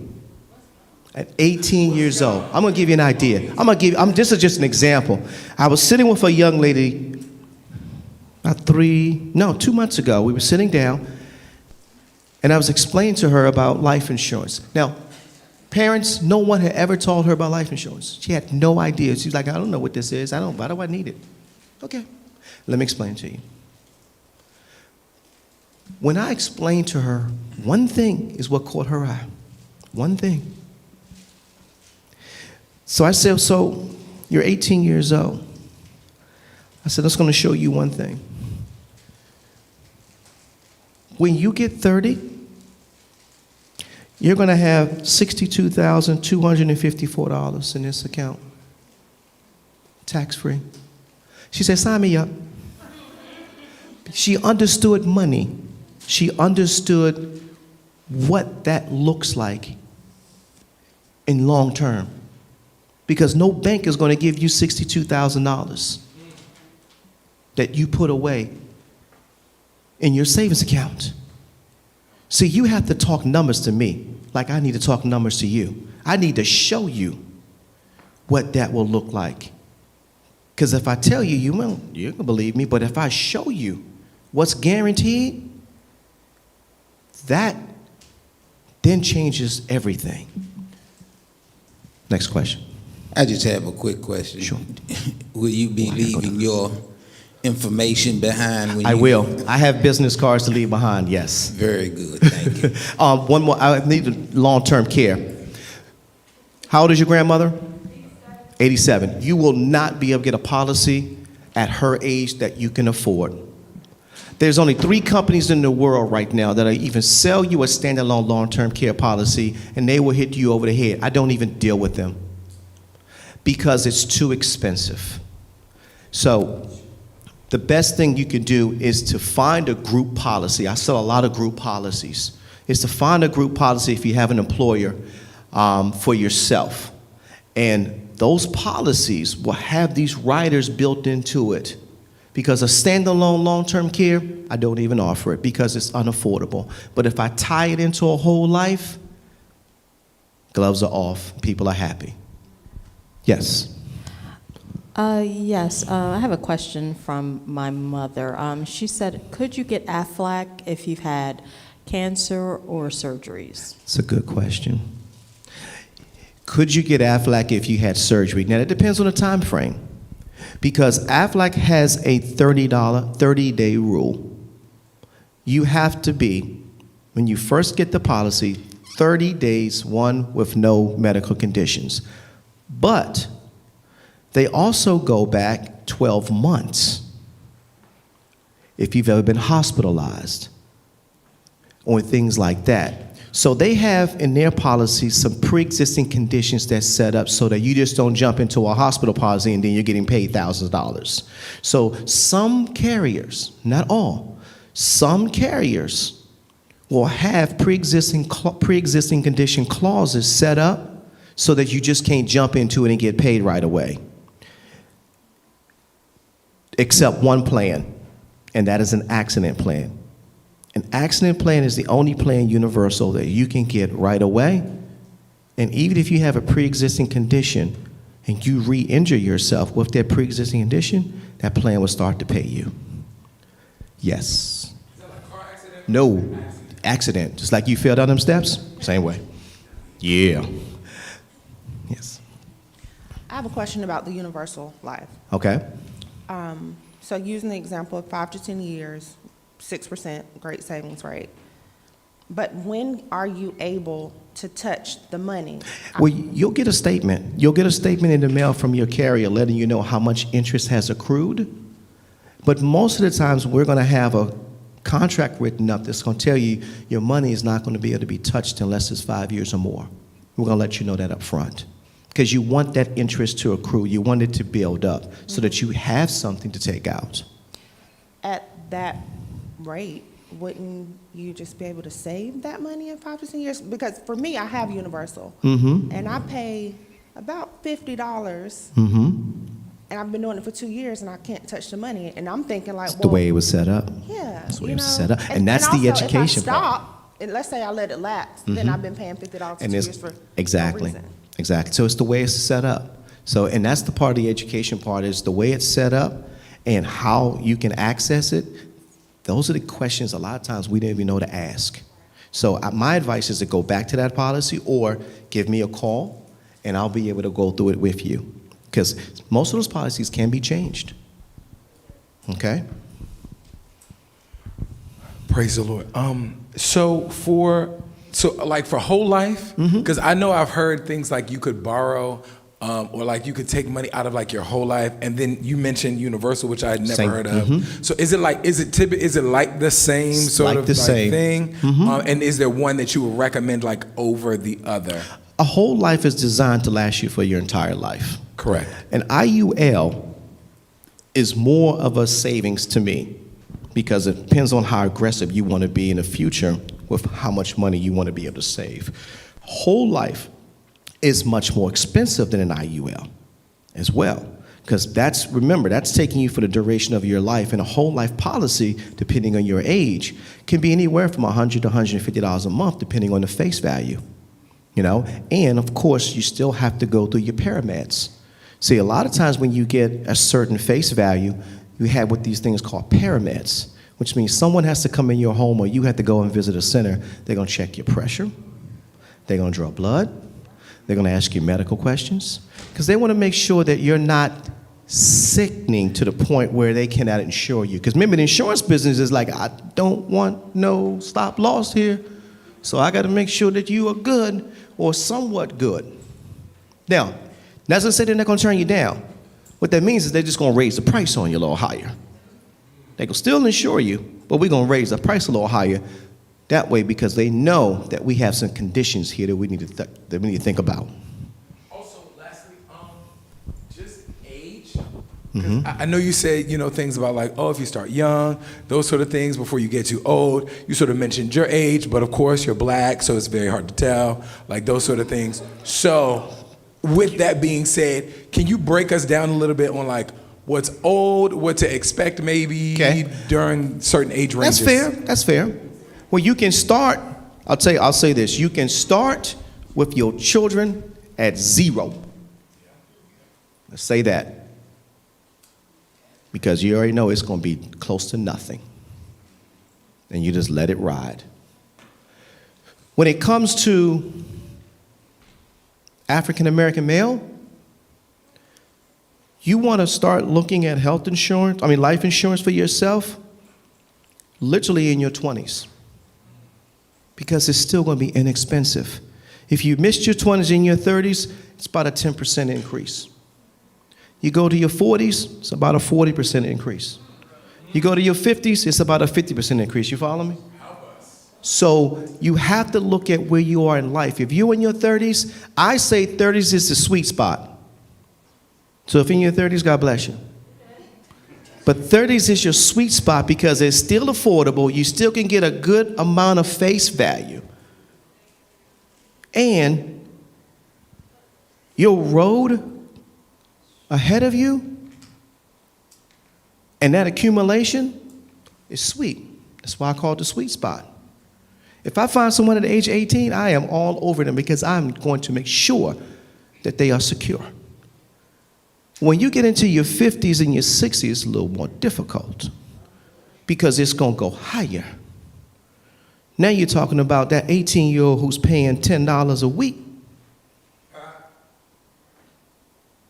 at 18 years old. I'm going to give you an idea. This is just an example. I was sitting with a young lady 2 months ago. We were sitting down, and I was explaining to her about life insurance. Now, parents, no one had ever told her about life insurance. She had no idea. She's like, I don't know what this is. Why do I need it? Okay, let me explain to you. When I explained to her, one thing is what caught her eye. One thing. So I said, so you're 18 years old. I said, that's going to show you one thing. When you get 30, you're going to have $62,254 in this account, tax-free. She said, sign me up. She understood money. She understood what that looks like in long term. Because no bank is going to give you $62,000 that you put away in your savings account. See, you have to talk numbers to me like I need to talk numbers to you. I need to show you what that will look like. Because if I tell you, you're going to believe me, but if I show you what's guaranteed, that then changes everything. Next question. I just have a quick question. Sure. Will you be leaving your information behind when I you... will. I have business cards to leave behind, yes. Very good, thank you. One more, I need long-term care. How old is your grandmother? 87. You will not be able to get a policy at her age that you can afford. There's only 3 companies in the world right now that even sell you a standalone long-term care policy, and they will hit you over the head. I don't even deal with them because it's too expensive. So the best thing you can do is to find a group policy. I sell a lot of group policies. Is to find a group policy if you have an employer for yourself. And those policies will have these riders built into it. Because a standalone long-term care, I don't even offer it because it's unaffordable. But if I tie it into a whole life, gloves are off, people are happy. Yes. Yes, I have a question from my mother. She said, could you get Aflac if you've had cancer or surgeries? It's a good question. Could you get Aflac if you had surgery? Now, it depends on the time frame. Because Aflac has a $30-day rule. You have to be, when you first get the policy, 30 days, one with no medical conditions. But they also go back 12 months if you've ever been hospitalized or things like that. So they have in their policy some pre-existing conditions that's set up so that you just don't jump into a hospital policy and then you're getting paid thousands of dollars. So some carriers, not all, some carriers will have pre-existing condition clauses set up so that you just can't jump into it and get paid right away. Except one plan, and that is an accident plan. An accident plan is the only plan universal that you can get right away. And even if you have a pre-existing condition and you re-injure yourself with that pre-existing condition, that plan will start to pay you. Yes. Is that like a car accident? No. Accident. Just like you fell down them steps? Same way. Yeah. Yes. I have a question about the universal life. Okay. So using the example of 5 to 10 years, 6%, great savings rate. But when are you able to touch the money? Well, you'll get a statement. You'll get a statement in the mail from your carrier letting you know how much interest has accrued. But most of the times we're going to have a contract written up that's going to tell you your money is not going to be able to be touched unless it's 5 years or more. We're going to let you know that up front. Because you want that interest to accrue. You want it to build up so that you have something to take out. At that rate, wouldn't you just be able to save that money in 5 to 10 years? Because for me, I have Universal. Mm-hmm. And I pay about $50. Mm-hmm. And I've been doing it for 2 years and I can't touch the money. And I'm thinking like, That's the way it was set up. Yeah. That's the way it was set up. And that's the also, education if I part. stop, and let's say I let it lapse, then I've been paying $50 for 2 years for exactly. no reason. Exactly. So it's the way it's set up. So, and that's the part of the education part is the way it's set up and how you can access it. Those are the questions a lot of times we didn't even know to ask. So my advice is to go back to that policy or give me a call and I'll be able to go through it with you. Because most of those policies can be changed. Okay? Praise the Lord. So like for whole life, because I know I've heard things like you could borrow or like you could take money out of like your whole life, and then you mentioned universal, which I had never Same. heard of. Mhm. So is it like is it like the same sort like of the same. thing? Mhm. And is there one that you would recommend like over the other? A whole life is designed to last you for your entire life. Correct. An IUL is more of a savings to me because it depends on how aggressive you want to be in the future with how much money you want to be able to save. Whole life is much more expensive than an IUL as well. Because remember, that's taking you for the duration of your life. And a whole life policy, depending on your age, can be anywhere from $100 to $150 a month, depending on the face value. And of course, you still have to go through your parameds. See, a lot of times when you get a certain face value, you have what these things called parameds, which means someone has to come in your home or you have to go and visit a center. They're going to check your pressure. They're going to draw blood. They're going to ask you medical questions because they want to make sure that you're not sickening to the point where they cannot insure you. Because remember, the insurance business is like, I don't want no stop loss here, so I got to make sure that you are good or somewhat good. Now, doesn't say they're not going to turn you down. What that means is they're just going to raise the price on you a little higher. They can still insure you, but we're going to raise the price a little higher. That way, because they know that we have some conditions here that we need to think about. Also, lastly, just age. I know you said, things about like, if you start young, those sort of things before you get too old. You sort of mentioned your age, but of course you're black, so it's very hard to tell, like those sort of things. So with that being said, can you break us down a little bit on like what's old, what to expect maybe during certain age ranges? That's fair. Well, you can start, I'll say this, you can start with your children at 0. Let's say that. Because you already know it's going to be close to nothing. And you just let it ride. When it comes to African American male, you want to start looking at life insurance for yourself, literally in your 20s. Because it's still going to be inexpensive. If you missed your 20s and your 30s, it's about a 10% increase. You go to your 40s, it's about a 40% increase. You go to your 50s, it's about a 50% increase. You follow me? So you have to look at where you are in life. If you're in your 30s, I say 30s is the sweet spot. So if you're in your 30s, God bless you. But 30s is your sweet spot because it's still affordable. You still can get a good amount of face value. And your road ahead of you and that accumulation is sweet. That's why I call it the sweet spot. If I find someone at the age of 18, I am all over them because I'm going to make sure that they are secure. When you get into your 50s and your 60s, it's a little more difficult because it's going to go higher. Now you're talking about that 18-year-old who's paying $10 a week.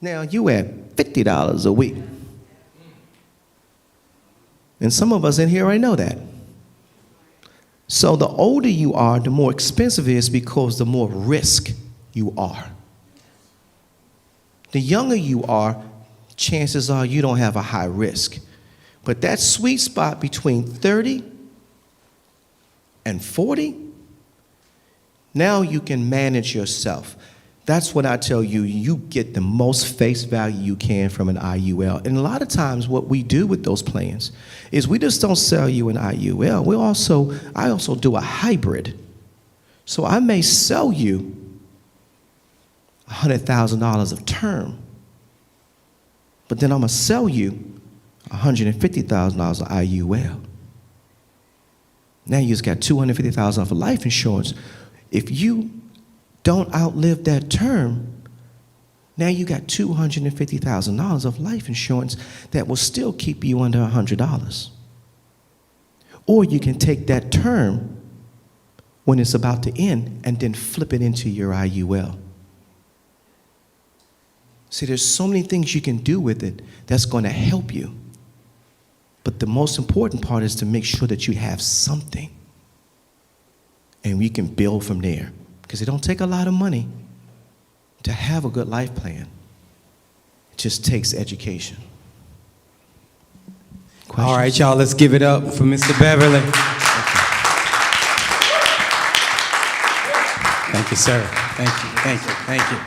Now you at $50 a week. And some of us in here already know that. So the older you are, the more expensive it is because the more risk you are. The younger you are, chances are you don't have a high risk. But that sweet spot between 30 and 40, now you can manage yourself. That's what I tell you, you get the most face value you can from an IUL. And a lot of times what we do with those plans is we just don't sell you an IUL. I also do a hybrid. So I may sell you $100,000 of term, but then I'm going to sell you $150,000 of IUL. Now you just got $250,000 of life insurance. If you don't outlive that term, now you got $250,000 of life insurance that will still keep you under $100. Or you can take that term when it's about to end and then flip it into your IUL. See, there's so many things you can do with it that's going to help you. But the most important part is to make sure that you have something. And we can build from there. Because it don't take a lot of money to have a good life plan. just takes education. All right, y'all, let's give it up for Mr. Beverly. Thank you, sir. Thank you, thank you, thank you.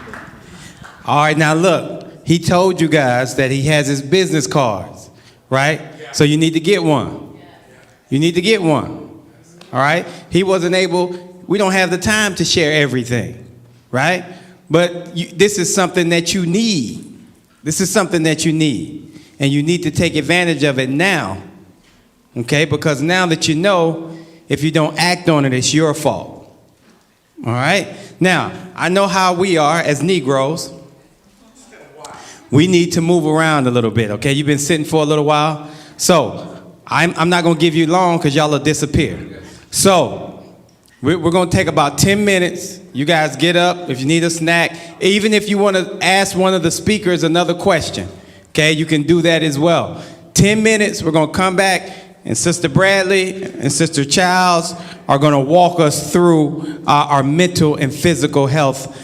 All right, now look, he told you guys that he has his business cards, right? So you need to get one. You need to get one, all right? He wasn't able, we don't have the time to share everything, right? But this is something that you need. This is something that you need. And you need to take advantage of it now, okay? Because now that you know, if you don't act on it, it's your fault, all right? Now, I know how we are as Negroes. We need to move around a little bit, okay? You've been sitting for a little while. So, I'm not gonna give you long because y'all will disappear. So, we're gonna take about 10 minutes. You guys get up if you need a snack. Even if you wanna ask one of the speakers another question, okay, you can do that as well. 10 minutes, we're gonna come back, and Sister Bradley and Sister Childs are gonna walk us through our mental and physical health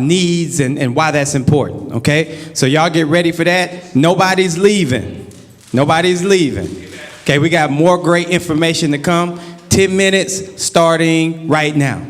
needs and why that's important, okay? So y'all get ready for that. Nobody's leaving. Nobody's leaving. Okay, we got more great information to come. 10 minutes starting right now.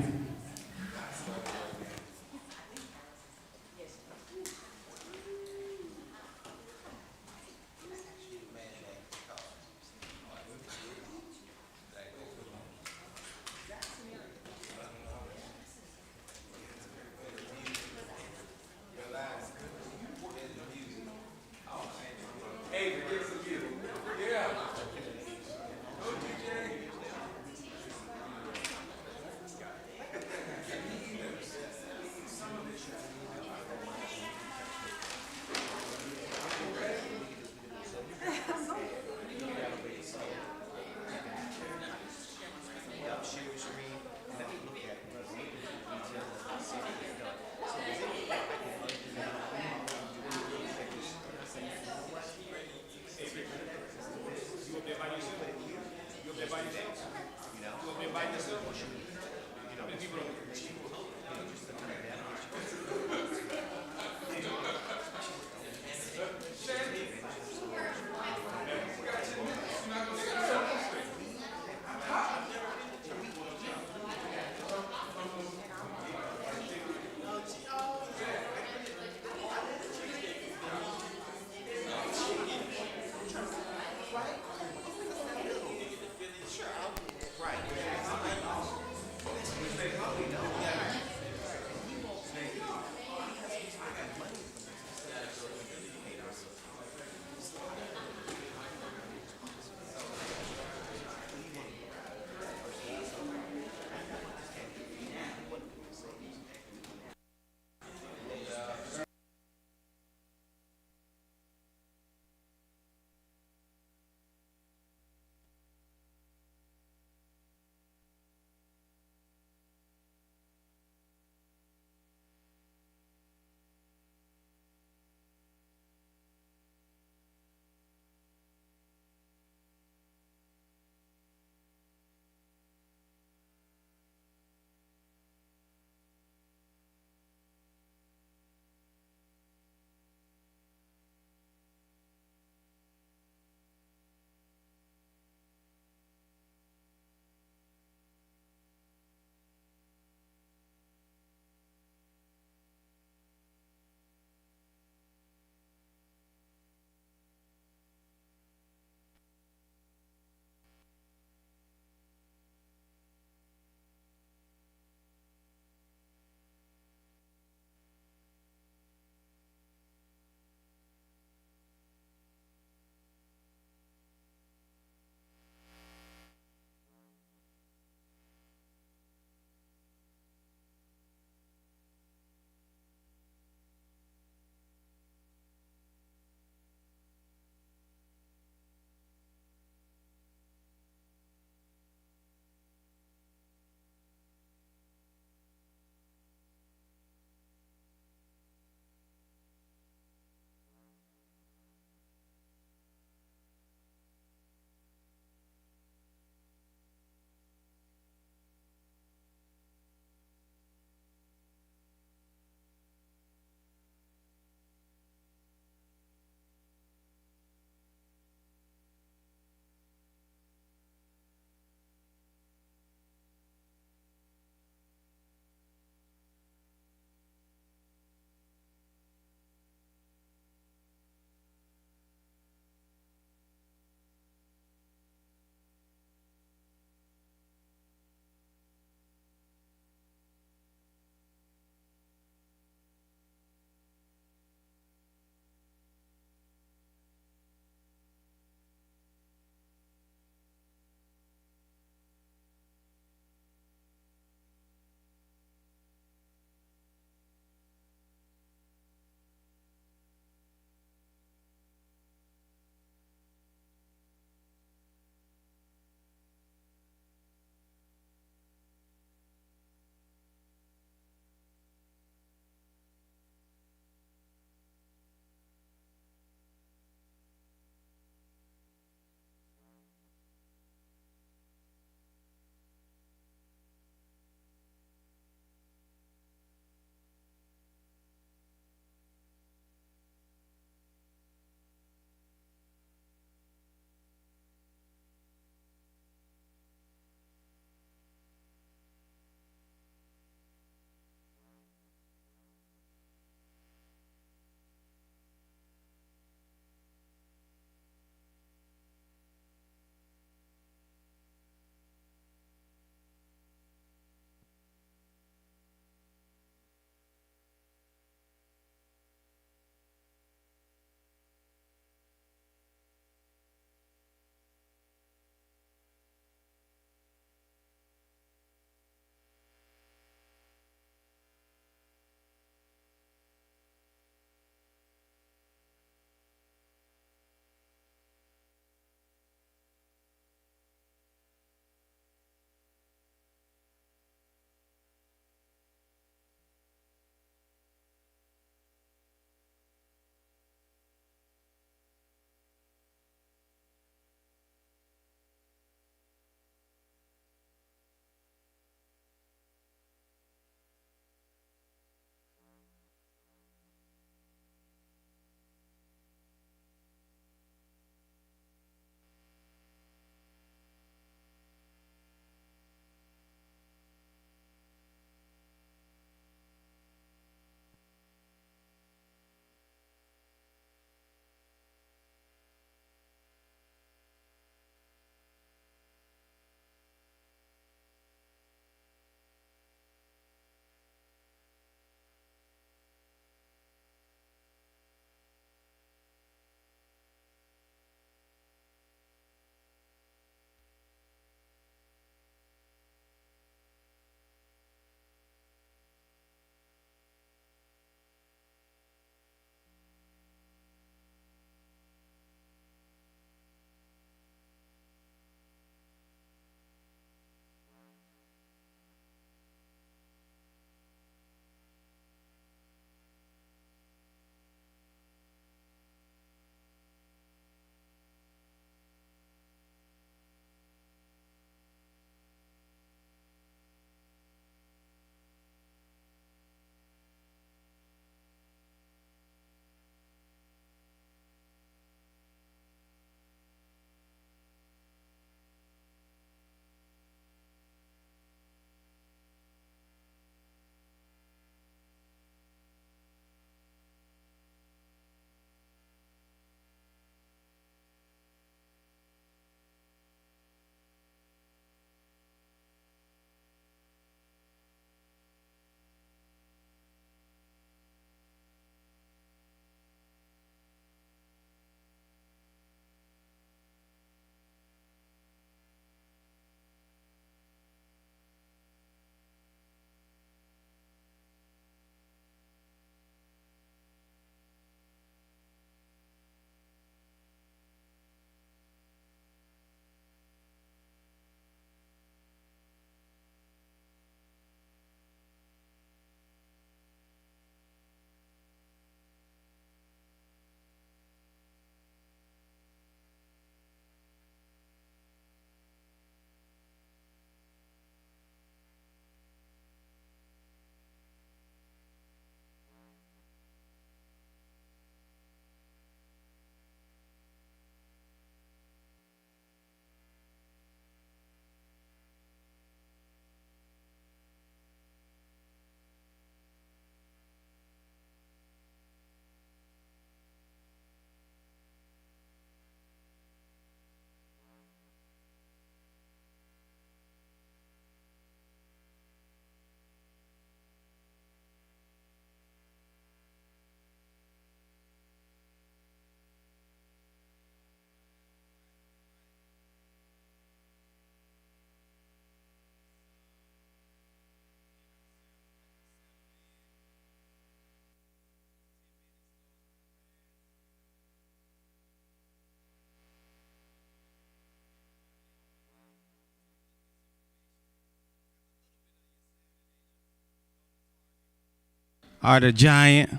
or the Giant,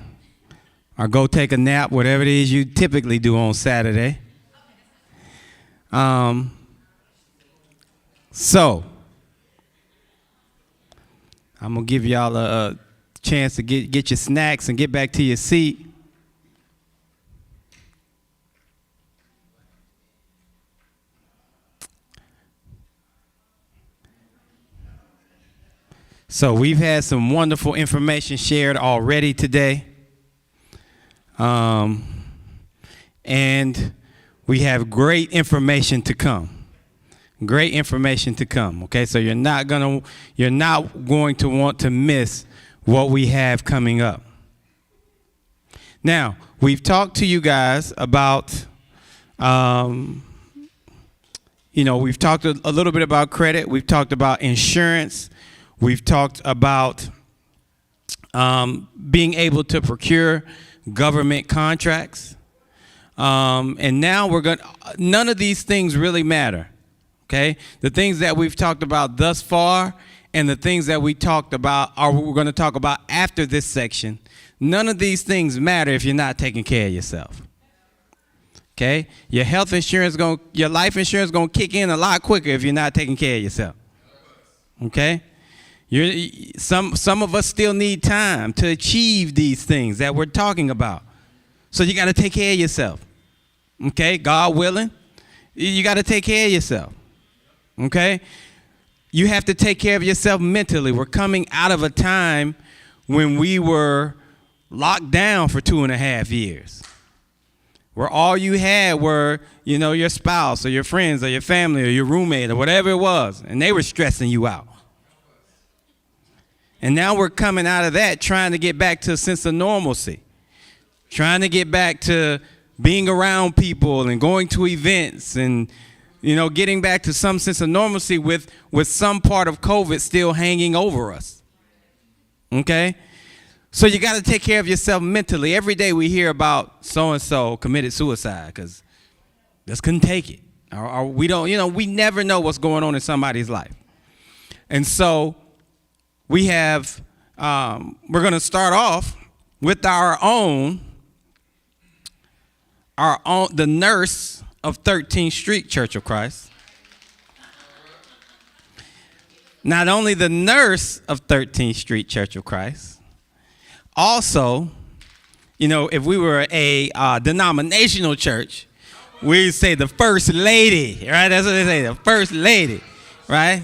or go take a nap, whatever it is you typically do on Saturday. So, I'm going to give y'all a chance to get your snacks and get back to your seat. So we've had some wonderful information shared already today. And we have great information to come. Great information to come. Okay, so you're not going to want to miss what we have coming up. Now, we've talked to you guys about, we've talked a little bit about credit. We've talked about insurance. We've talked about being able to procure government contracts. And now none of these things really matter, okay? The things that we've talked about thus far and the things that we talked about, or we're going to talk about after this section, none of these things matter if you're not taking care of yourself, okay? Your health insurance, your life insurance going to kick in a lot quicker if you're not taking care of yourself, okay? Some of us still need time to achieve these things that we're talking about. So you got to take care of yourself. Okay? God willing, you got to take care of yourself. Okay? You have to take care of yourself mentally. We're coming out of a time when we were locked down for 2.5 years, where all you had were, your spouse or your friends or your family or your roommate or whatever it was, and they were stressing you out. And now we're coming out of that, trying to get back to a sense of normalcy, trying to get back to being around people and going to events and, getting back to some sense of normalcy with some part of COVID still hanging over us. Okay? So you got to take care of yourself mentally. Every day we hear about so-and-so committed suicide because just couldn't take it. Or we don't, we never know what's going on in somebody's life. And so we have, we're going to start off with the nurse of 13th Street Church of Christ. Not only the nurse of 13th Street Church of Christ, also, if we were a denominational church, we'd say the first lady, right? That's what they say, the first lady, right?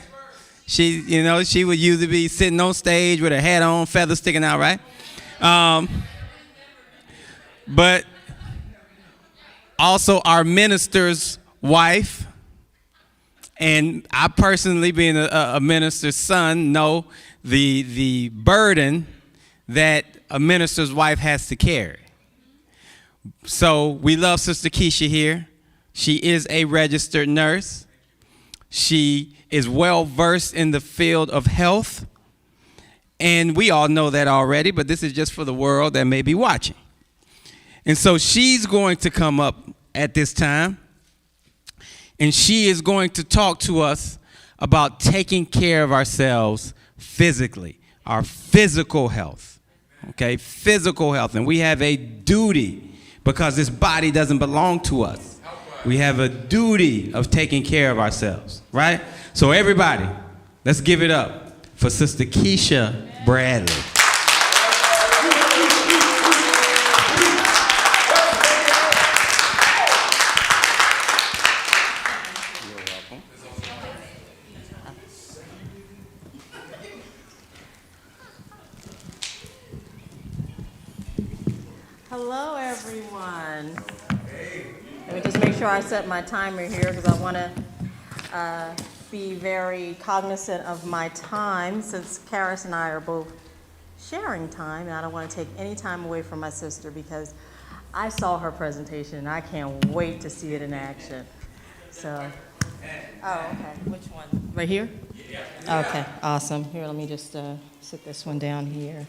She, she would usually be sitting on stage with her hat on, feathers sticking out, right? But also our minister's wife, and I personally, being a minister's son, know the burden that a minister's wife has to carry. So we love Sister Keisha here. She is a registered nurse. She is well versed in the field of health. And we all know that already, but this is just for the world that may be watching. And so she's going to come up at this time, and she is going to talk to us about taking care of ourselves physically, our physical health, okay, physical health. And we have a duty, because this body doesn't belong to us. We have a duty of taking care of ourselves, right? So everybody, let's give it up for Sister Keisha Bradley. Hello, everyone. Let me just make sure I set my timer here because I want to be very cognizant of my time, since Karis and I are both sharing time, and I don't want to take any time away from my sister because I saw her presentation and I can't wait to see it in action. So, oh, okay. Which one? Right here? Yeah. Okay, awesome. Here, let me just sit this one down here.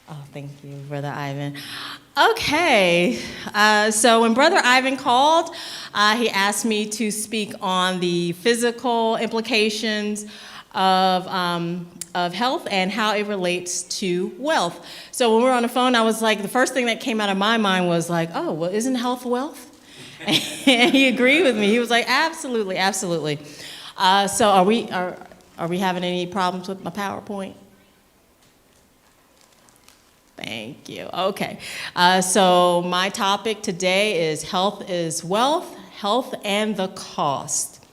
Oh, thank you, Brother Ivan. Okay, so when Brother Ivan called, he asked me to speak on the physical implications of health and how it relates to wealth. So when we were on the phone, I was like, the first thing that came out of my mind was like, oh, well, isn't health wealth? And he agreed with me. He was like, absolutely, absolutely. So are we having any problems with my PowerPoint? Thank you. Okay. So my topic today is health is wealth, health and the cost.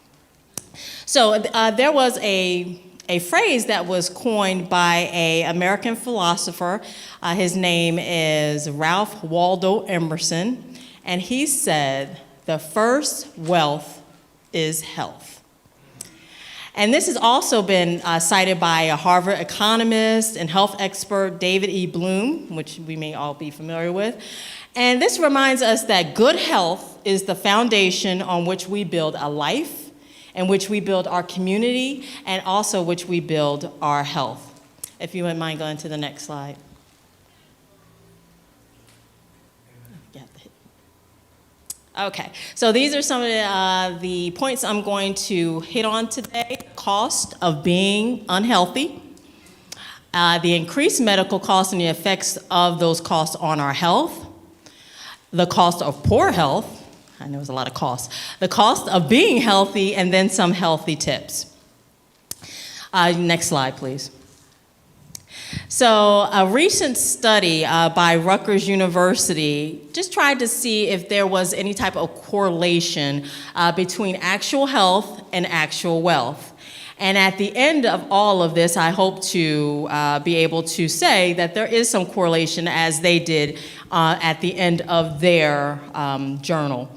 So there was a phrase that was coined by an American philosopher. His name is Ralph Waldo Emerson. And he said, the first wealth is health. And this has also been cited by a Harvard economist and health expert, David E. Bloom, which we may all be familiar with. And this reminds us that good health is the foundation on which we build a life, in which we build our community, and also which we build our health. If you wouldn't mind going to the next slide. Okay, so these are some of the points I'm going to hit on today. Cost of being unhealthy, the increased medical costs and the effects of those costs on our health, the cost of poor health, I know it's a lot of costs, the cost of being healthy, and then some healthy tips. Next slide, please. So a recent study by Rutgers University just tried to see if there was any type of correlation between actual health and actual wealth. And at the end of all of this, I hope to be able to say that there is some correlation, as they did at the end of their journal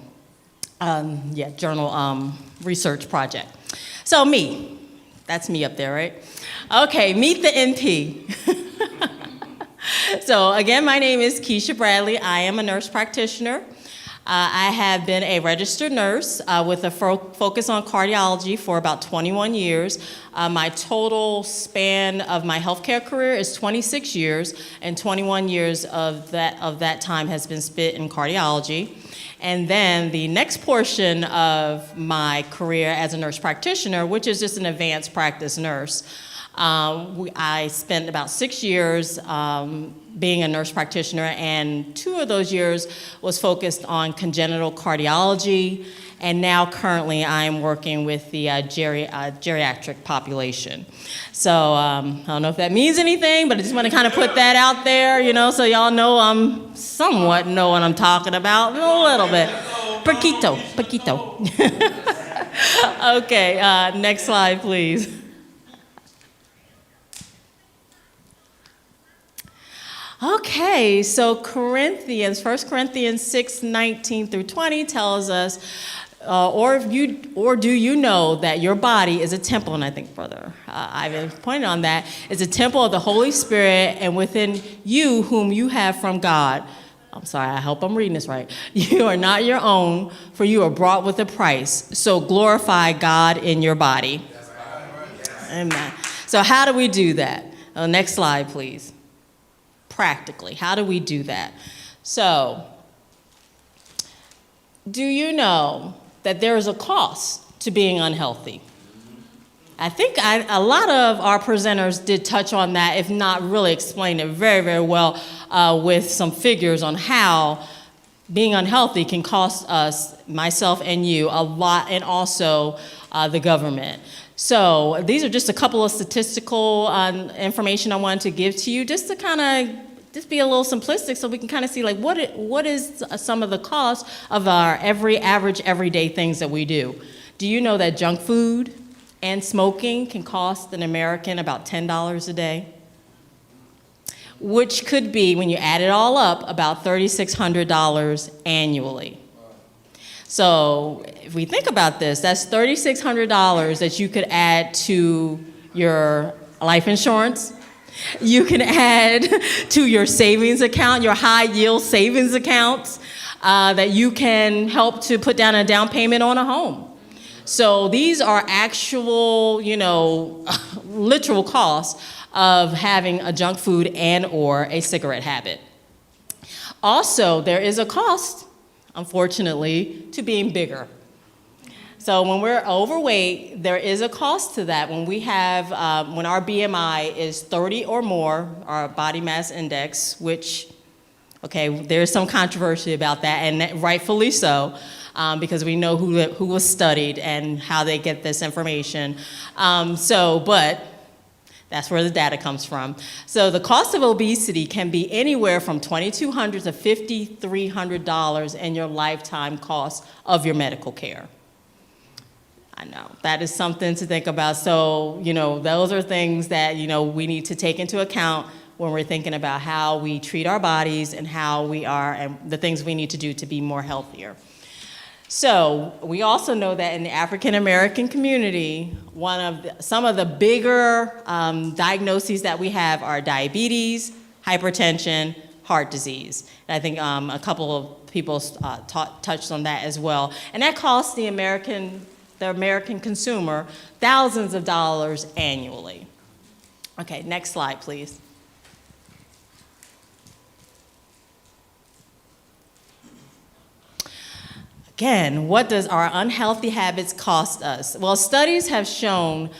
research project. So me, that's me up there, right? Okay, meet the NP. So again, my name is Keisha Bradley. I am a nurse practitioner. I have been a registered nurse with a focus on cardiology for about 21 years. My total span of my healthcare career is 26 years, and 21 years of that time has been spent in cardiology. And then the next portion of my career as a nurse practitioner, which is just an advanced practice nurse, I spent about 6 years being a nurse practitioner, and 2 of those years was focused on congenital cardiology, and now currently I'm working with the geriatric population. So I don't know if that means anything, but I just want to kind of put that out there, so y'all know I'm somewhat know what I'm talking about, a little bit. Poquito. Okay, next slide, please. Okay, so 1 Corinthians 6:19 through 20 tells us, or do you know that your body is a temple, and I think Brother Ivan pointed on that, is a temple of the Holy Spirit, and within you whom you have from God. I'm sorry, I hope I'm reading this right. You are not your own, for you are bought with a price. So glorify God in your body. Amen. So how do we do that? Next slide, please. Practically, how do we do that? So, do you know that there is a cost to being unhealthy? I think a lot of our presenters did touch on that, if not really explained it very, very well with some figures on how being unhealthy can cost us, myself and you, a lot, and also the government. So these are just a couple of statistical information I wanted to give to you, just to kind of just be a little simplistic, so we can kind of see like what is some of the cost of our average everyday things that we do. Do you know that junk food and smoking can cost an American about $10 a day? Which could be, when you add it all up, about $3,600 annually. So if we think about this, that's $3,600 that you could add to your life insurance. You can add to your savings account, your high yield savings accounts, that you can help to put down a down payment on a home. So these are actual, literal costs of having a junk food and or a cigarette habit. Also, there is a cost, unfortunately, to being bigger. So when we're overweight, there is a cost to that. When we have, when our BMI is 30 or more, our body mass index, which, okay, there's some controversy about that, and rightfully so, because we know who was studied and how they get this information. But that's where the data comes from. So the cost of obesity can be anywhere from $2,200 to $5,300 in your lifetime cost of your medical care. I know, that is something to think about. So, those are things that, we need to take into account when we're thinking about how we treat our bodies and how we are and the things we need to do to be more healthier. So we also know that in the African American community, some of the bigger diagnoses that we have are diabetes, hypertension, heart disease. And I think a couple of people touched on that as well. And that costs the American consumer thousands of dollars annually. Okay, next slide, please. Again, what does our unhealthy habits cost us? Well, studies have shown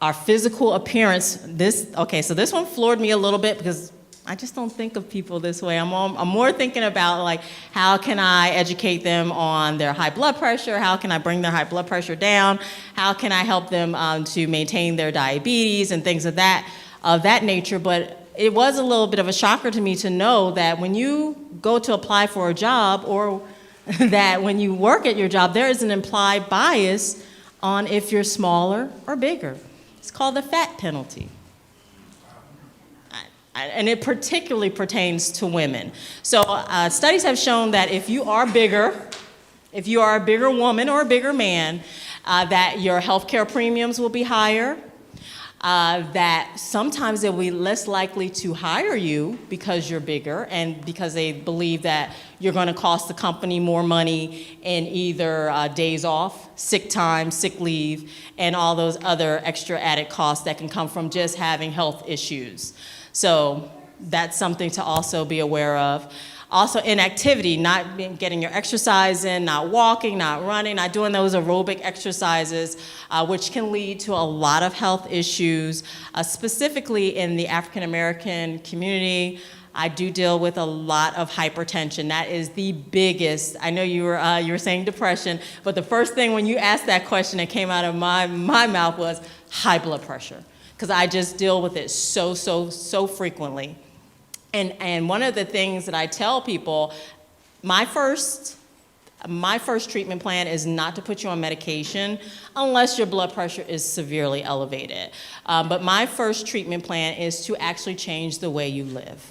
our physical appearance. So this one floored me a little bit because I just don't think of people this way. I'm more thinking about like, how can I educate them on their high blood pressure? How can I bring their high blood pressure down? How can I help them to maintain their diabetes and things of that nature? But it was a little bit of a shocker to me to know that when you go to apply for a job, or that when you work at your job, there is an implied bias on if you're smaller or bigger. It's called the fat penalty. And it particularly pertains to women. So studies have shown that if you are a bigger woman or a bigger man, that your healthcare premiums will be higher, that sometimes they'll be less likely to hire you because you're bigger and because they believe that you're going to cost the company more money in either days off, sick time, sick leave, and all those other extra added costs that can come from just having health issues. So that's something to also be aware of. Also, inactivity, not getting your exercise in, not walking, not running, not doing those aerobic exercises, which can lead to a lot of health issues, specifically in the African American community. I do deal with a lot of hypertension. That is the biggest. I know you were saying depression, but the first thing when you asked that question that came out of my mouth was high blood pressure, because I just deal with it so frequently. And one of the things that I tell people, my first treatment plan is not to put you on medication unless your blood pressure is severely elevated. But my first treatment plan is to actually change the way you live.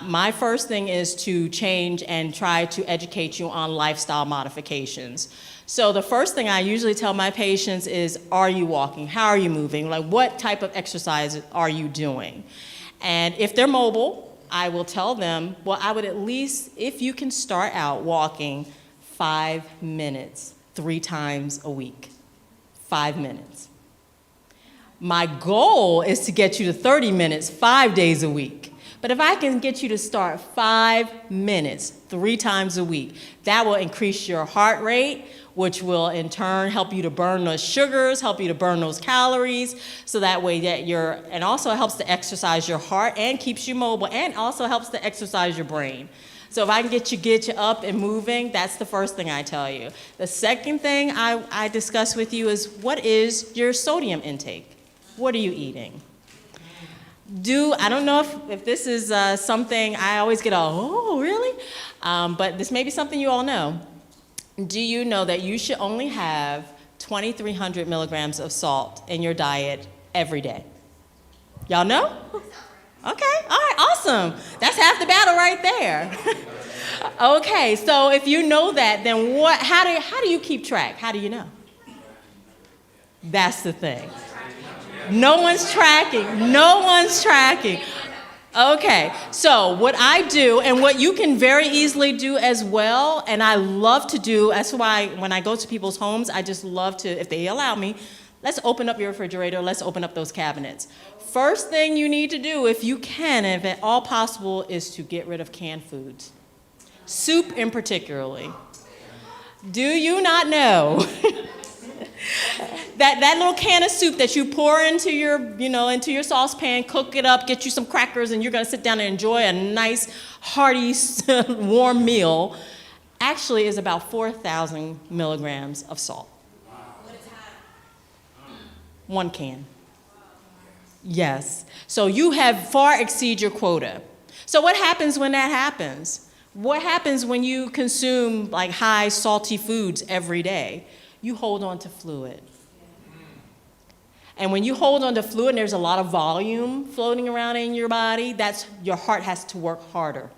My first thing is to change and try to educate you on lifestyle modifications. So the first thing I usually tell my patients is, are you walking? How are you moving? Like, what type of exercise are you doing? And if they're mobile, I will tell them, well, I would at least, if you can start out walking 5 minutes 3 times a week. 5 minutes. My goal is to get you to 30 minutes 5 days a week. But if I can get you to start 5 minutes 3 times a week, that will increase your heart rate, which will in turn help you to burn those sugars, help you to burn those calories, so that way that and also helps to exercise your heart and keeps you mobile, and also helps to exercise your brain. So if I can get you up and moving, that's the first thing I tell you. The second thing I discuss with you is, what is your sodium intake? What are you eating? I don't know if this is something I always get oh, really? But this may be something you all know. Do you know that you should only have 2,300 milligrams of salt in your diet every day? Y'all know? Okay, all right, awesome. That's half the battle right there. Okay, so if you know that, then how do you keep track? How do you know? That's the thing. No one's tracking. No one's tracking. Okay, so what I do, and what you can very easily do as well, and I love to do, that's why when I go to people's homes, I just love to, if they allow me, let's open up your refrigerator, let's open up those cabinets. First thing you need to do, if you can, if at all possible, is to get rid of canned foods. Soup in particularly. Do you not know that little can of soup that you pour into your saucepan, cook it up, get you some crackers, and you're gonna sit down and enjoy a nice, hearty, warm meal, actually is about 4,000 milligrams of salt. One can. Yes. So you have far exceed your quota. So what happens when that happens? What happens when you consume like high salty foods every day? You hold on to fluid. And when you hold on to fluid and there's a lot of volume floating around in your body, your heart has to work harder.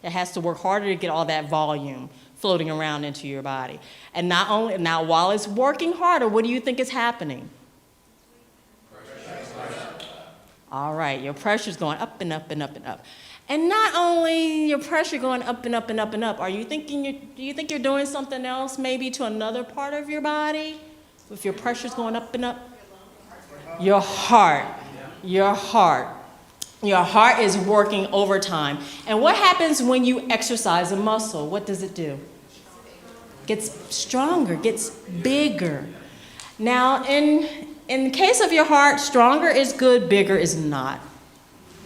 It has to work harder to get all that volume floating around into your body. And now while it's working harder, what do you think is happening? All right, your pressure's going up and up and up and up. And not only your pressure going up and up and up and up, do you think you're doing something else maybe to another part of your body? If your pressure's going up and up? Your heart. Your heart. Your heart is working overtime. And what happens when you exercise a muscle? What does it do? Gets stronger, gets bigger. Now, in the case of your heart, stronger is good, bigger is not.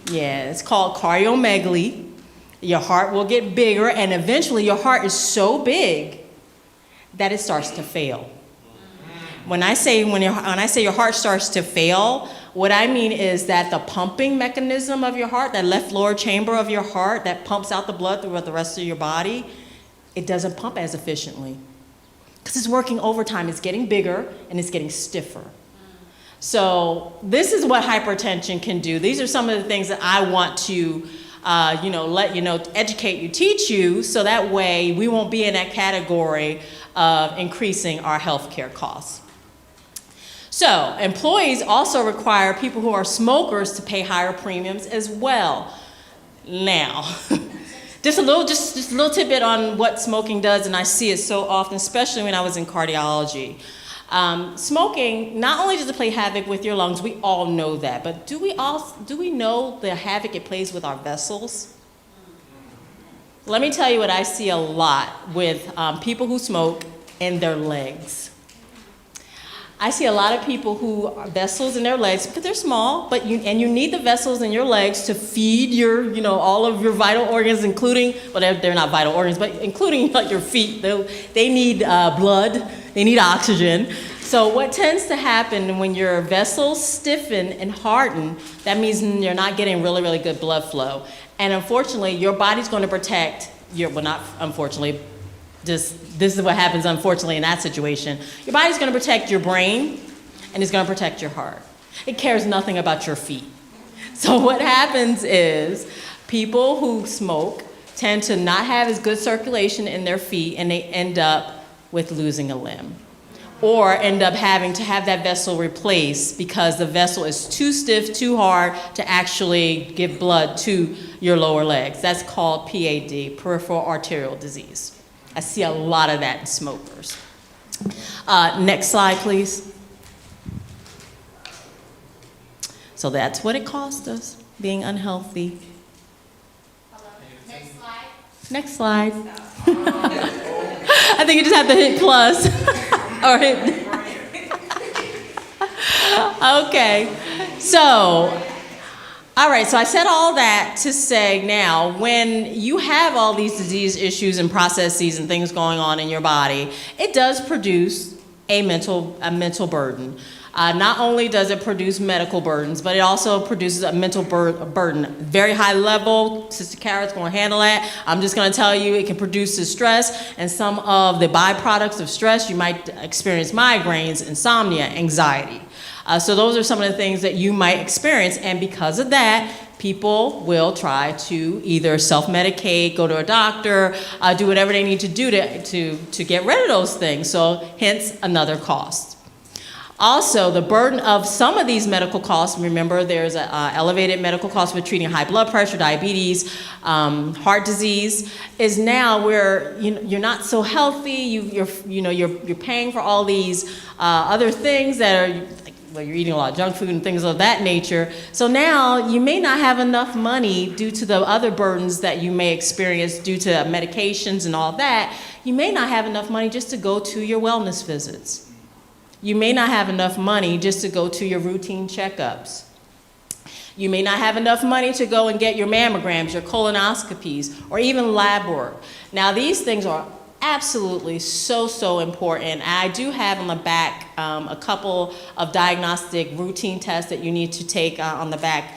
Yeah, it's called cardiomegaly. Your heart will get bigger, and eventually your heart is so big that it starts to fail. When I say your heart starts to fail, what I mean is that the pumping mechanism of your heart, that left lower chamber of your heart that pumps out the blood throughout the rest of your body, it doesn't pump as efficiently because it's working overtime. It's getting bigger and it's getting stiffer. So this is what hypertension can do. These are some of the things that I want to let you know, educate you, teach you, so that way we won't be in that category of increasing our healthcare costs. So employees also require people who are smokers to pay higher premiums as well. Now, just a little tidbit on what smoking does, and I see it so often, especially when I was in cardiology. Smoking, not only does it play havoc with your lungs, we all know that, but do we know the havoc it plays with our vessels? Let me tell you what I see a lot with people who smoke in their legs. I see a lot of people who are vessels in their legs, because they're small, and you need the vessels in your legs to feed all of your vital organs, including, well, they're not vital organs, but including like your feet. They need blood, they need oxygen. So what tends to happen when your vessels stiffen and harden, that means you're not getting really, really good blood flow. And unfortunately, your body's going to protect not unfortunately, this is what happens, unfortunately, in that situation. Your body's going to protect your brain, and it's going to protect your heart. It cares nothing about your feet. So what happens is people who smoke tend to not have as good circulation in their feet, and they end up with losing a limb, or end up having to have that vessel replaced because the vessel is too stiff, too hard to actually give blood to your lower legs. That's called PAD, peripheral arterial disease. I see a lot of that in smokers. Next slide, please. So that's what it cost us, being unhealthy. Next slide. Next slide. I think you just have to hit plus. Or hit. Okay. So, all right, so I said all that to say now, when you have all these disease issues and processes and things going on in your body, it does produce a mental burden. Not only does it produce medical burdens, but it also produces a mental burden. Very high level, Sister Kara's gonna handle that. I'm just gonna tell you, it can produce stress, and some of the byproducts of stress, you might experience migraines, insomnia, anxiety. So those are some of the things that you might experience, and because of that, people will try to either self-medicate, go to a doctor, do whatever they need to do to get rid of those things, so hence another cost. Also, the burden of some of these medical costs, remember there's an elevated medical cost for treating high blood pressure, diabetes, heart disease, is now where you're not so healthy, you're paying for all these other things that are well, you're eating a lot of junk food and things of that nature. So now you may not have enough money due to the other burdens that you may experience due to medications and all that. You may not have enough money just to go to your wellness visits. You may not have enough money just to go to your routine checkups. You may not have enough money to go and get your mammograms, your colonoscopies, or even lab work. Now, these things are absolutely so important. I do have on the back a couple of diagnostic routine tests that you need to take on the back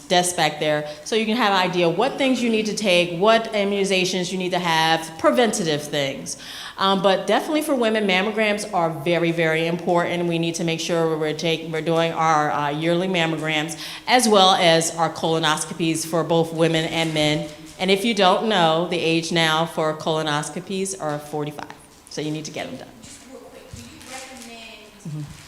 desk back there, so you can have an idea what things you need to take, what immunizations you need to have, preventative things. But definitely for women, mammograms are very important. We need to make sure we're doing our yearly mammograms, as well as our colonoscopies for both women and men. And if you don't know, the age now for colonoscopies are 45. So you need to get them done. Just real quick, do you recommend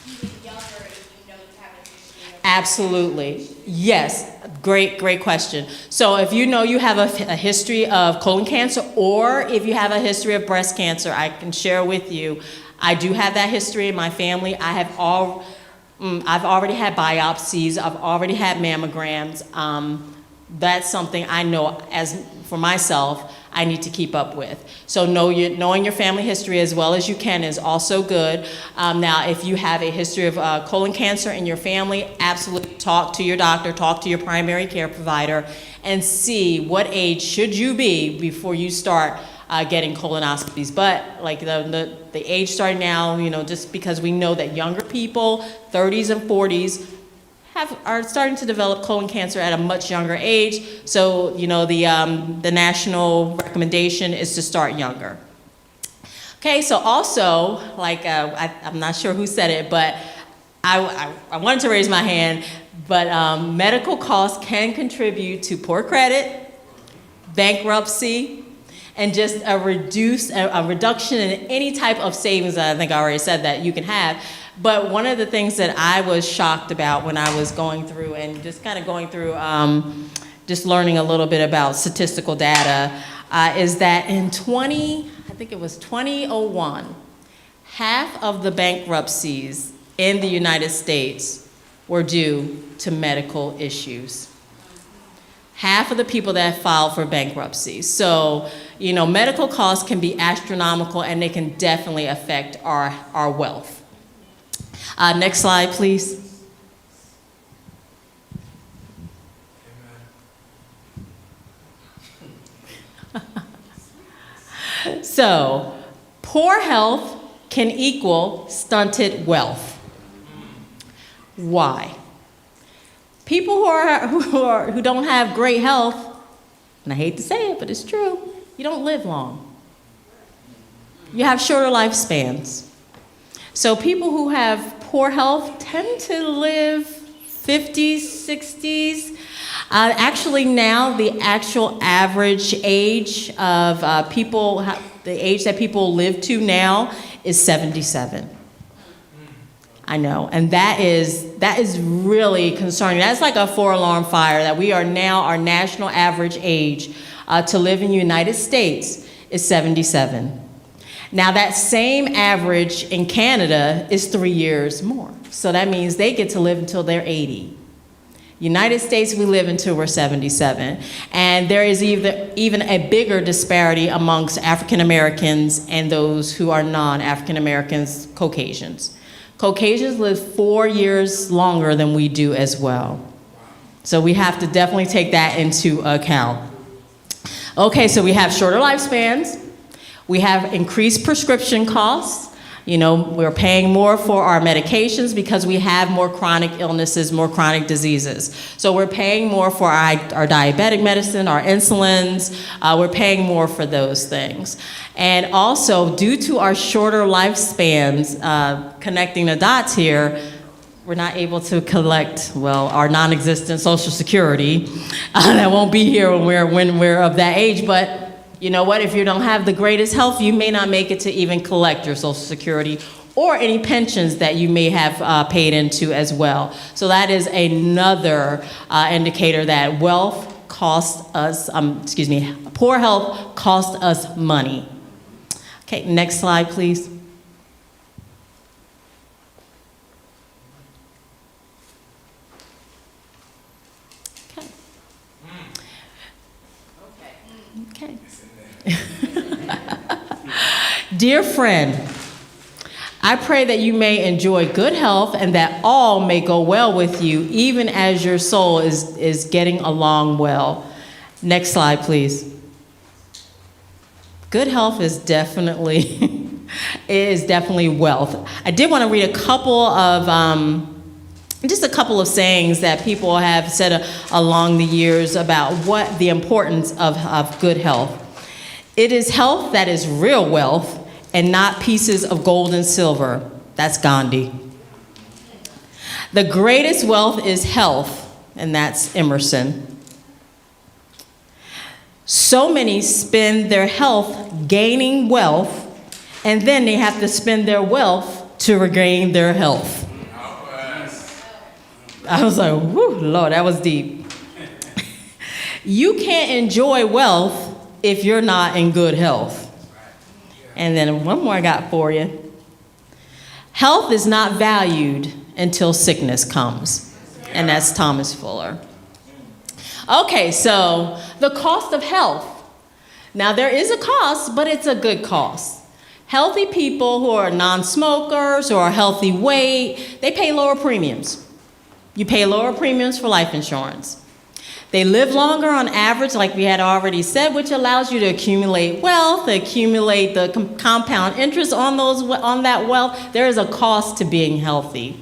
even younger if you know you have a history of? Absolutely. Yes. Great question. So if you know you have a history of colon cancer, or if you have a history of breast cancer, I can share with you, I do have that history in my family. I've already had biopsies. I've already had mammograms. That's something I know as for myself I need to keep up with. So knowing your family history as well as you can is also good. Now, if you have a history of colon cancer in your family, absolutely talk to your doctor, talk to your primary care provider, and see what age should you be before you start getting colonoscopies. But like the age starting now, just because we know that younger people, 30s and 40s, are starting to develop colon cancer at a much younger age. So, the national recommendation is to start younger. Okay, so also, I'm not sure who said it, but I wanted to raise my hand, but medical costs can contribute to poor credit, bankruptcy, and just a reduction in any type of savings. I think I already said that you can have. But one of the things that I was shocked about when I was going through and just kind of going through, just learning a little bit about statistical data, is that in 2001, half of the bankruptcies in the United States were due to medical issues. Half of the people that filed for bankruptcy. So, medical costs can be astronomical, and they can definitely affect our wealth. Next slide, please. So, poor health can equal stunted wealth. Why? People who don't have great health, and I hate to say it, but it's true, you don't live long. You have shorter lifespans. So people who have poor health tend to live 50s, 60s. Actually now, the actual average age of the age that people live to now is 77. I know, and that is really concerning. That's like a 4-alarm fire, that we are now, our national average age to live in the United States is 77. Now that same average in Canada is 3 years more. So that means they get to live until they're 80. United States, we live until we're 77. And there is even a bigger disparity amongst African Americans and those who are non-African Americans, Caucasians. Caucasians live 4 years longer than we do as well. So we have to definitely take that into account. Okay, so we have shorter lifespans. We have increased prescription costs. We're paying more for our medications because we have more chronic illnesses, more chronic diseases. So we're paying more for our diabetic medicine, our insulins. We're paying more for those things. And also, due to our shorter lifespans, connecting the dots here, we're not able to collect, our non-existent Social Security. That won't be here when we're of that age, but you know what? If you don't have the greatest health, you may not make it to even collect your Social Security or any pensions that you may have paid into as well. So that is another indicator that wealth costs us, poor health costs us money. Okay, next slide, please. Dear friend, I pray that you may enjoy good health and that all may go well with you, even as your soul is getting along well. Next slide, please. Good health is definitely wealth. I did want to read a couple of just a couple of sayings that people have said along the years about what the importance of good health. It is health that is real wealth and not pieces of gold and silver. That's Gandhi. The greatest wealth is health, and that's Emerson. So many spend their health gaining wealth, and then they have to spend their wealth to regain their health. I was like, whoo, Lord, that was deep. You can't enjoy wealth if you're not in good health. And then one more I got for you. Health is not valued until sickness comes. And that's Thomas Fuller. Okay, so the cost of health. Now there is a cost, but it's a good cost. Healthy people who are non-smokers or healthy weight, they pay lower premiums. You pay lower premiums for life insurance. They live longer on average, like we had already said, which allows you to accumulate wealth, accumulate the compound interest on that wealth. There is a cost to being healthy.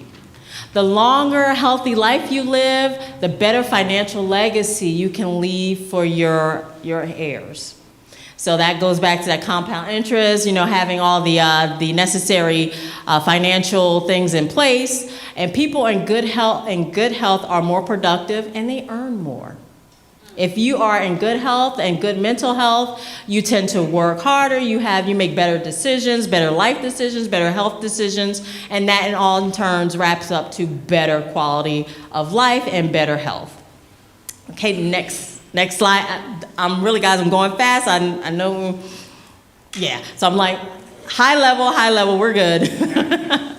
The longer healthy life you live, the better financial legacy you can leave for your heirs. So that goes back to that compound interest, having all the necessary financial things in place. And people in good health are more productive and they earn more. If you are in good health and good mental health, you tend to work harder, you make better decisions, better life decisions, better health decisions, and that in all turns wraps up to better quality of life and better health. Okay, next slide. I'm going fast. I know, yeah. So I'm like, high level, we're good.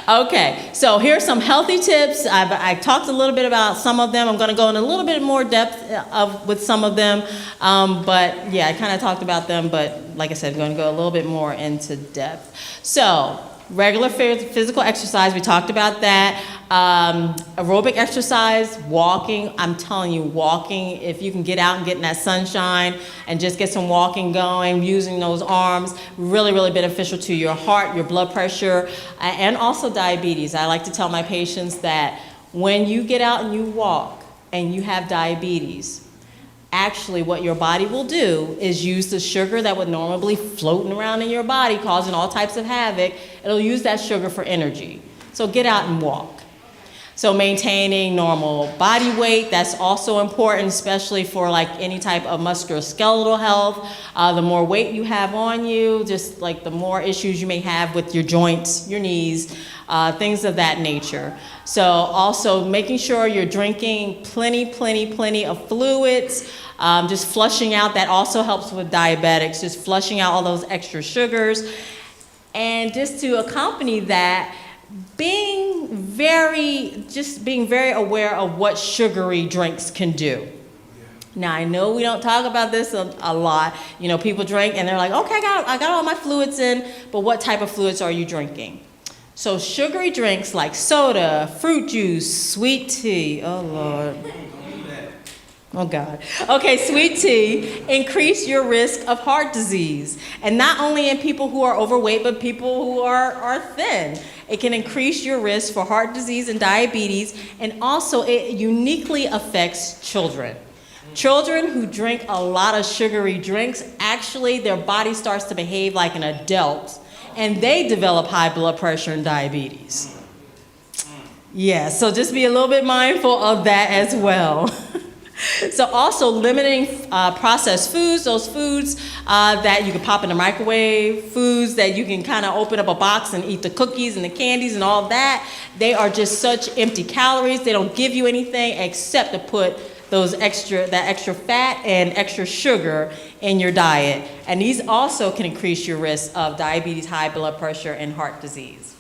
Okay, so here's some healthy tips. I talked a little bit about some of them. I'm going to go in a little bit more depth with some of them. But yeah, I kind of talked about them, but like I said, I'm going to go a little bit more into depth. So regular physical exercise, we talked about that. Aerobic exercise, walking. I'm telling you, walking, if you can get out and get in that sunshine and just get some walking going, using those arms, really, really beneficial to your heart, your blood pressure, and also diabetes. I like to tell my patients that when you get out and you walk and you have diabetes, actually what your body will do is use the sugar that would normally be floating around in your body, causing all types of havoc. It'll use that sugar for energy. So get out and walk. So maintaining normal body weight, that's also important, especially for like any type of musculoskeletal health. The more weight you have on you, just like the more issues you may have with your joints, your knees, things of that nature. So also making sure you're drinking plenty of fluids, just flushing out. That also helps with diabetics, just flushing out all those extra sugars. And just to accompany that, being very aware of what sugary drinks can do. Now, I know we don't talk about this a lot. People drink and they're like, okay, I got all my fluids in, but what type of fluids are you drinking? So sugary drinks like soda, fruit juice, sweet tea, oh Lord. Oh God. Okay, sweet tea increase your risk of heart disease. And not only in people who are overweight, but people who are thin. It can increase your risk for heart disease and diabetes, and also it uniquely affects children. Children who drink a lot of sugary drinks, actually their body starts to behave like an adult, and they develop high blood pressure and diabetes. Yeah, so just be a little bit mindful of that as well. So also limiting processed foods, those foods that you can pop in the microwave, foods that you can kind of open up a box and eat the cookies and the candies and all that. They are just such empty calories. They don't give you anything except to put that extra fat and extra sugar in your diet. And these also can increase your risk of diabetes, high blood pressure, and heart disease.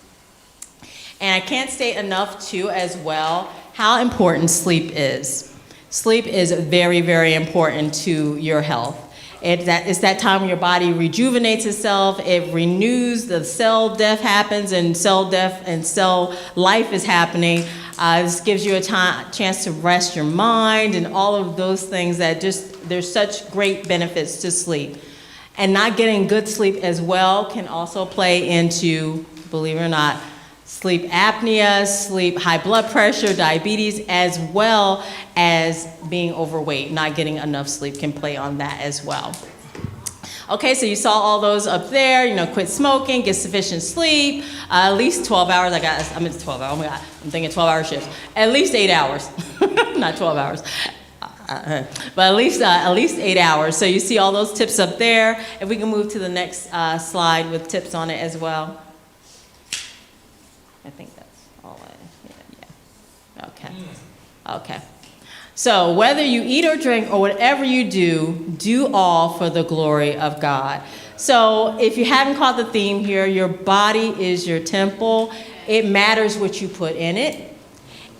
And I can't state enough too as well how important sleep is. Sleep is very, very important to your health. It's that time when your body rejuvenates itself, it renews, the cell death happens, and cell death and cell life is happening. This gives you a chance to rest your mind and all of those things that there's such great benefits to sleep. And not getting good sleep as well can also play into, believe it or not, sleep apnea, high blood pressure, diabetes, as well as being overweight. Not getting enough sleep can play on that as well. Okay, so you saw all those up there, quit smoking, get sufficient sleep, at least 12 hours. I'm in 12 hours, oh my God, I'm thinking 12-hour shifts. At least 8 hours, not 12 hours. But at least 8 hours. So you see all those tips up there. If we can move to the next slide with tips on it as well. I think that's all yeah. Okay. So whether you eat or drink or whatever you do all for the glory of God. So if you haven't caught the theme here, your body is your temple. It matters what you put in it.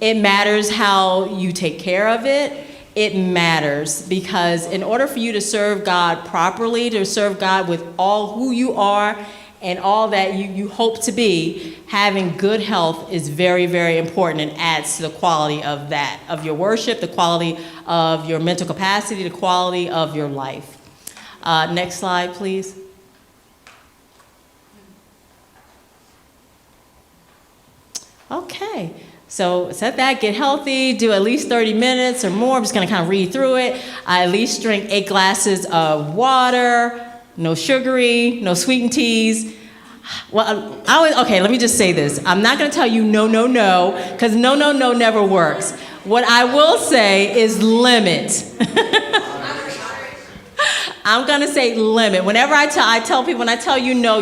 It matters how you take care of it. It matters because in order for you to serve God properly, to serve God with all who you are and all that you hope to be, having good health is very, very important and adds to the quality of that, of your worship, the quality of your mental capacity, the quality of your life. Next slide, please. Okay. So set that, get healthy, do at least 30 minutes or more. I'm just gonna kind of read through it. I at least drink 8 glasses of water, no sugary, no sweetened teas. Well, okay, let me just say this. I'm not gonna tell you no, because no never works. What I will say is limit. I'm gonna say limit. Whenever I tell people, when I tell you no,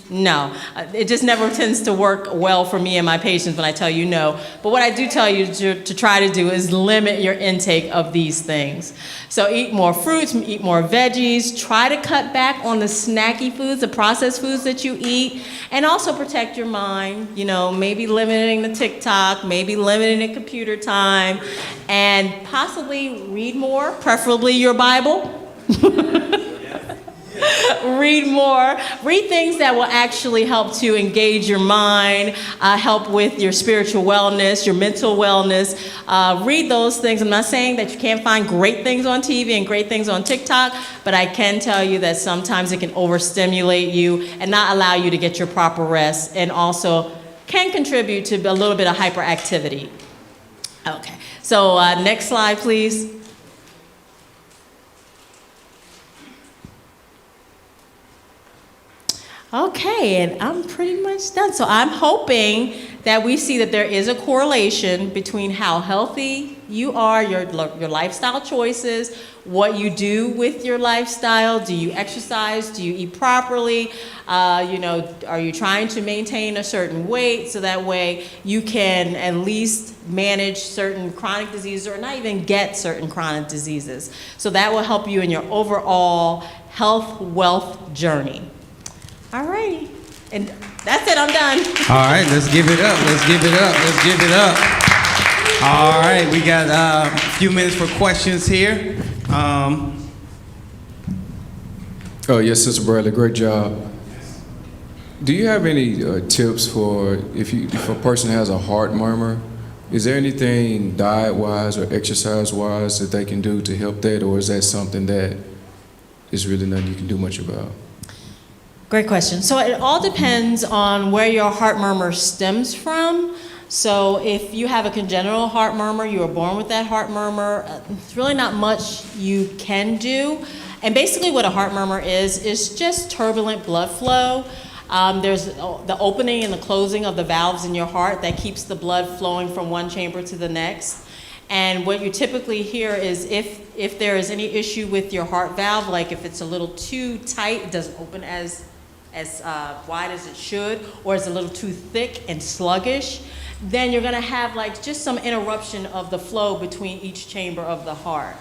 no. It just never tends to work well for me and my patients when I tell you no. But what I do tell you to try to do is limit your intake of these things. So eat more fruits, eat more veggies, try to cut back on the snacky foods, the processed foods that you eat, and also protect your mind, maybe limiting the TikTok, maybe limiting the computer time, and possibly read more, preferably your Bible. Read more. Read things that will actually help to engage your mind, help with your spiritual wellness, your mental wellness. Read those things. I'm not saying that you can't find great things on TV and great things on TikTok, but I can tell you that sometimes it can overstimulate you and not allow you to get your proper rest, and also can contribute to a little bit of hyperactivity. Okay, so next slide, please. Okay, and I'm pretty much done. So I'm hoping that we see that there is a correlation between how healthy you are, your lifestyle choices, what you do with your lifestyle. Do you exercise? Do you eat properly? Are you trying to maintain a certain weight so that way you can at least manage certain chronic diseases or not even get certain chronic diseases? So that will help you in your overall health, wealth journey. All righty, and that's it, I'm done. All right, let's give it up, let's give it up. All right, we got a few minutes for questions here. Oh, yes, Sister Bradley, great job. Do you have any tips for if a person has a heart murmur? Is there anything diet-wise or exercise-wise that they can do to help that, or is that something that is really nothing you can do much about? Great question. So it all depends on where your heart murmur stems from. So if you have a congenital heart murmur, you were born with that heart murmur, it's really not much you can do. And basically what a heart murmur is just turbulent blood flow. There's the opening and the closing of the valves in your heart that keeps the blood flowing from one chamber to the next. And what you typically hear is if there is any issue with your heart valve, like if it's a little too tight, it doesn't open as wide as it should, or it's a little too thick and sluggish, then you're gonna have like just some interruption of the flow between each chamber of the heart.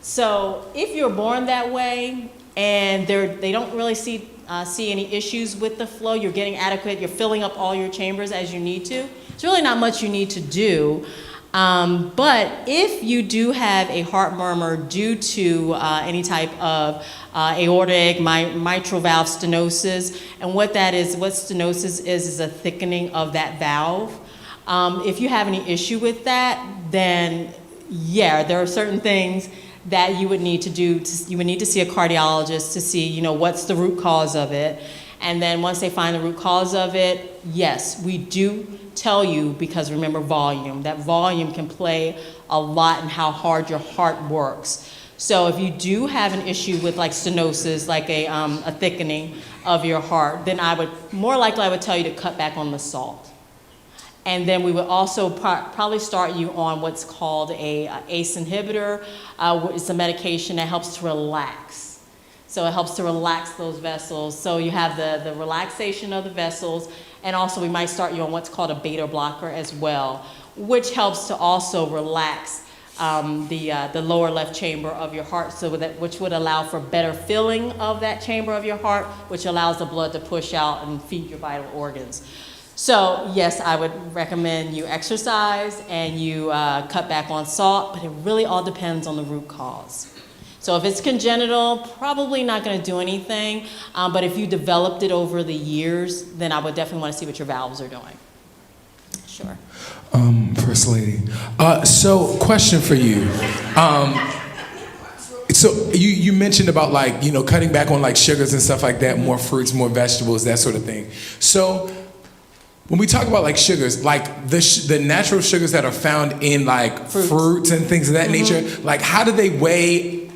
So if you're born that way and they don't really see any issues with the flow, you're getting adequate, you're filling up all your chambers as you need to, it's really not much you need to do. But if you do have a heart murmur due to any type of aortic mitral valve stenosis, and what stenosis is a thickening of that valve. If you have any issue with that, then yeah, there are certain things that you would need to do. You would need to see a cardiologist to see, what's the root cause of it. And then once they find the root cause of it, yes, we do tell you, because remember volume. That volume can play a lot in how hard your heart works. So if you do have an issue with like stenosis, like a thickening of your heart, then I would tell you to cut back on the salt. And then we would also probably start you on what's called a ACE inhibitor. It's a medication that helps to relax. So it helps to relax those vessels. So you have the relaxation of the vessels, and also we might start you on what's called a beta blocker as well, which helps to also relax the lower left chamber of your heart, which would allow for better filling of that chamber of your heart, which allows the blood to push out and feed your vital organs. So yes, I would recommend you exercise and you cut back on salt, but it really all depends on the root cause. So if it's congenital, probably not going to do anything, but if you developed it over the years, then I would definitely want to see what your valves are doing. Sure. First Lady. So question for you. So you mentioned about cutting back on sugars and stuff like that, more fruits, more vegetables, that sort of thing. So when we talk about sugars, the natural sugars that are found in fruits and things of that nature, how do they weigh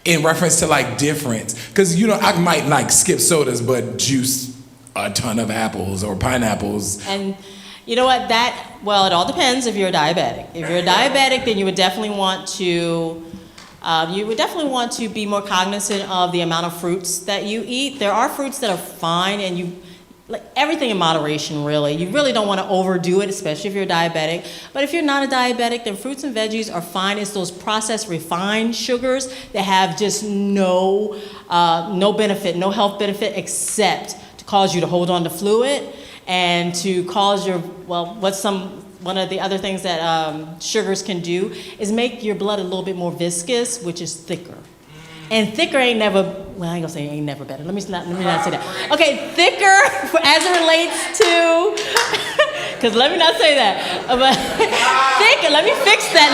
in reference to difference? Because I might skip sodas but juice a ton of apples or pineapples. And you know what, it all depends if you're a diabetic. If you're a diabetic, then you would definitely want to be more cognizant of the amount of fruits that you eat. There are fruits that are fine, and everything in moderation, really. You really don't want to overdo it, especially if you're a diabetic. But if you're not a diabetic, then fruits and veggies are fine. It's those processed refined sugars that have just no benefit, no health benefit, except to cause you to hold on to fluid and to cause one of the other things that sugars can do is make your blood a little bit more viscous, which is thicker. And thicker ain't never, well, I ain't gonna say ain't never better. Let me not say that. Okay, thicker as it relates to, because let me not say that. But thicker, let me fix that.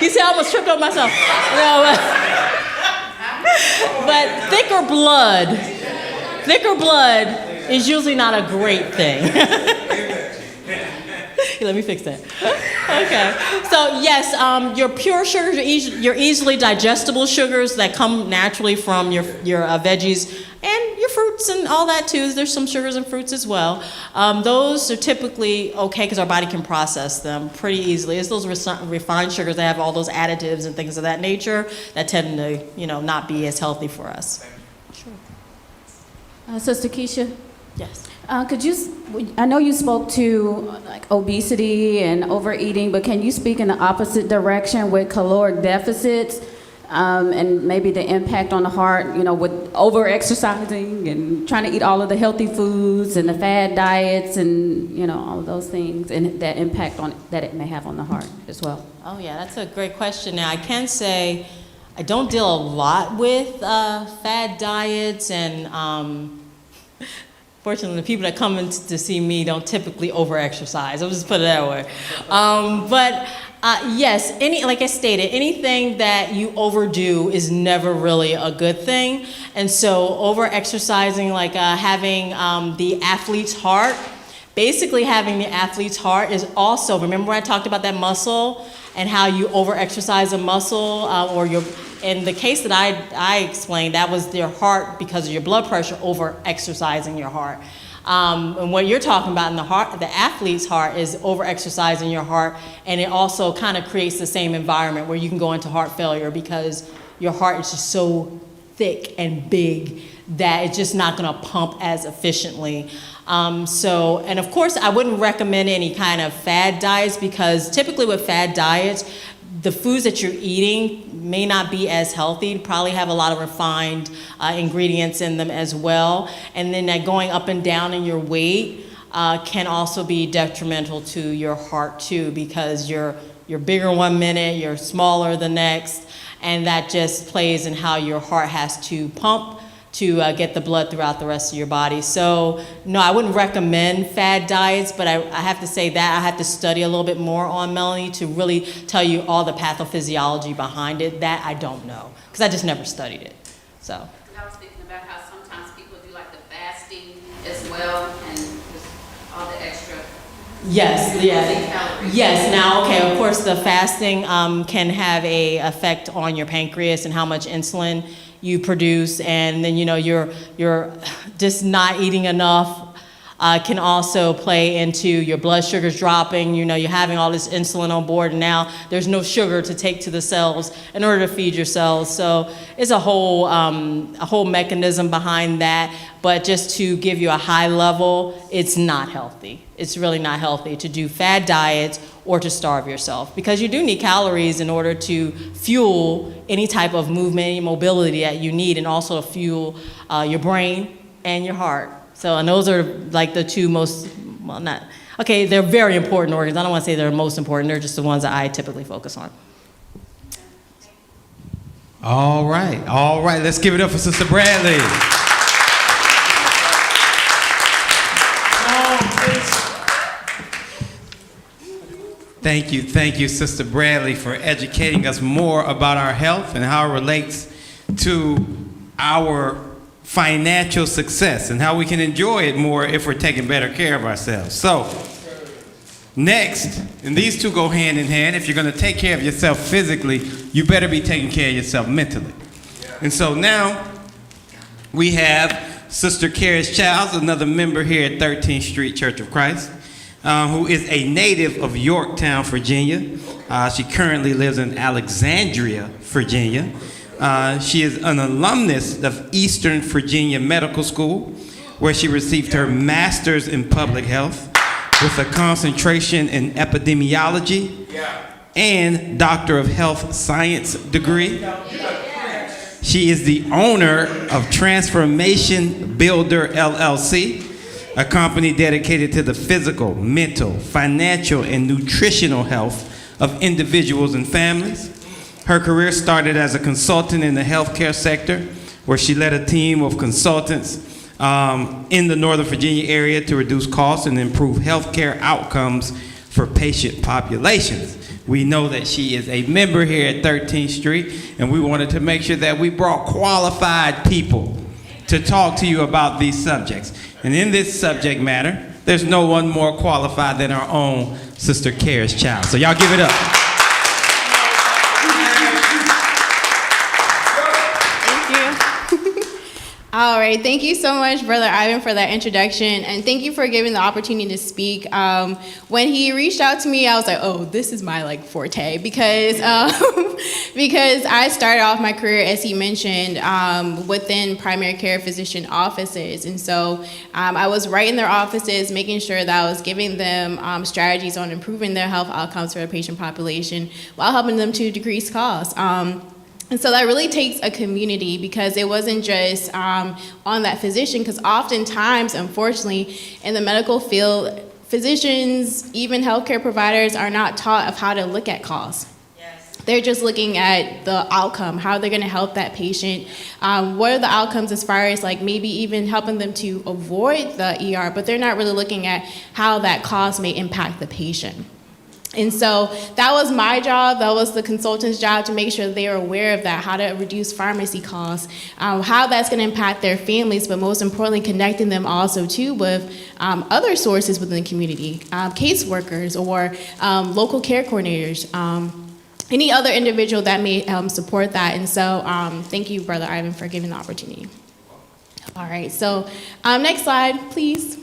You see, I almost tripped up myself. But thicker blood is usually not a great thing. Let me fix that. Okay. So yes, your pure sugars, your easily digestible sugars that come naturally from your veggies and your fruits and all that too. There's some sugars in fruits as well. Those are typically okay because our body can process them pretty easily. It's those refined sugars that have all those additives and things of that nature that tend to, not be as healthy for us. Sure. Sister Keisha? Yes. I know you spoke to obesity and overeating, but can you speak in the opposite direction with caloric deficits and maybe the impact on the heart, with over-exercising and trying to eat all of the healthy foods and the fad diets and, all of those things and that impact that it may have on the heart as well? Oh yeah, that's a great question. Now I can say I don't deal a lot with fad diets and fortunately, the people that come in to see me don't typically over-exercise. I'll just put it that way. Yes, like I stated, anything that you overdo is never really a good thing. And so over-exercising, having the athlete's heart, basically having the athlete's heart is also, remember when I talked about that muscle and how you over-exercise a muscle in the case that I explained, that was their heart because of your blood pressure over-exercising your heart. And what you're talking about in the athlete's heart is over-exercising your heart, and it also kind of creates the same environment where you can go into heart failure because your heart is just so thick and big that it's just not going to pump as efficiently. And of course, I wouldn't recommend any kind of fad diets because typically with fad diets, the foods that you're eating may not be as healthy, probably have a lot of refined ingredients in them as well. And then that going up and down in your weight can also be detrimental to your heart too, because you're bigger one minute, you're smaller the next, and that just plays in how your heart has to pump to get the blood throughout the rest of your body. So no, I wouldn't recommend fad diets, but I have to say that I have to study a little bit more on Melanie to really tell you all the pathophysiology behind it. That I don't know, because I just never studied it. So. I was thinking about how sometimes people do like the fasting as well, and just all the extra. Yes, yeah. Yes, now, okay, of course, the fasting can have a effect on your pancreas and how much insulin you produce, and then, you're just not eating enough can also play into your blood sugars dropping. You're having all this insulin on board, and now there's no sugar to take to the cells in order to feed your cells. So it's a whole mechanism behind that. But just to give you a high level, it's not healthy. It's really not healthy to do fad diets or to starve yourself, because you do need calories in order to fuel any type of movement, any mobility that you need, and also to fuel your brain and your heart. So, and those are like the two most, well, not, okay, they're very important organs. I don't want to say they're most important. They're just the ones that I typically focus on. All right. Let's give it up for Sister Bradley. Thank you, Sister Bradley, for educating us more about our health and how it relates to our financial success and how we can enjoy it more if we're taking better care of ourselves. So, next, and these two go hand in hand, if you're going to take care of yourself physically, you better be taking care of yourself mentally. And so now, we have Sister Karis Childs, another member here at 13th Street Church of Christ, who is a native of Yorktown, Virginia. She currently lives in Alexandria, Virginia. She is an alumnus of Eastern Virginia Medical School, where she received her master's in public health with a concentration in epidemiology and Doctor of Health Science degree. She is the owner of Transformation Builder LLC, a company dedicated to the physical, mental, financial, and nutritional health of individuals and families. Her career started as a consultant in the healthcare sector, where she led a team of consultants in the Northern Virginia area to reduce costs and improve healthcare outcomes for patient populations. We know that she is a member here at 13th Street, and we wanted to make sure that we brought qualified people to talk to you about these subjects. And in this subject matter, there's no one more qualified than our own Sister Karis Childs. So y'all give it up. All right, thank you so much, Brother Ivan, for that introduction, and thank you for giving the opportunity to speak. When he reached out to me, I was like, oh, this is my forte, because because I started off my career, as he mentioned, within primary care physician offices, and so I was right in their offices, making sure that I was giving them strategies on improving their health outcomes for the patient population while helping them to decrease costs. And so that really takes a community, because it wasn't just on that physician, because oftentimes, unfortunately, in the medical field, physicians, even healthcare providers, are not taught of how to look at costs. They're just looking at the outcome, how they're going to help that patient. What are the outcomes as far as maybe even helping them to avoid the ER, but they're not really looking at how that cost may impact the patient. And so that was my job, that was the consultant's job, to make sure they were aware of that, how to reduce pharmacy costs, how that's going to impact their families, but most importantly, connecting them also too with other sources within the community, caseworkers or local care coordinators, any other individual that may support that. And so thank you, Brother Ivan, for giving the opportunity. All right, so next slide, please.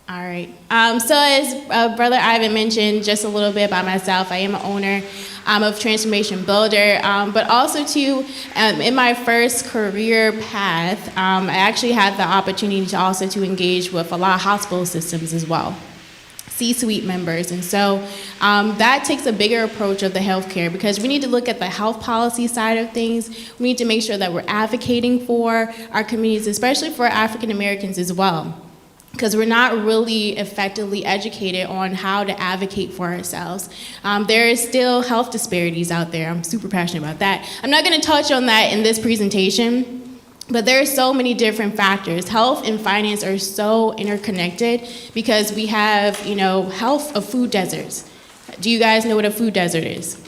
All right. So as Brother Ivan mentioned, just a little bit about myself. I am an owner of Transformation Builder, but also too, in my first career path, I actually had the opportunity to also to engage with a lot of hospital systems as well, C-suite members. And so that takes a bigger approach of the healthcare, because we need to look at the health policy side of things. We need to make sure that we're advocating for our communities, especially for African Americans as well. because we're not really effectively educated on how to advocate for ourselves. There is still health disparities out there. I'm super passionate about that. I'm not going to touch on that in this presentation, but there are so many different factors. Health and finance are so interconnected because we have, health of food deserts. Do you guys know what a food desert is?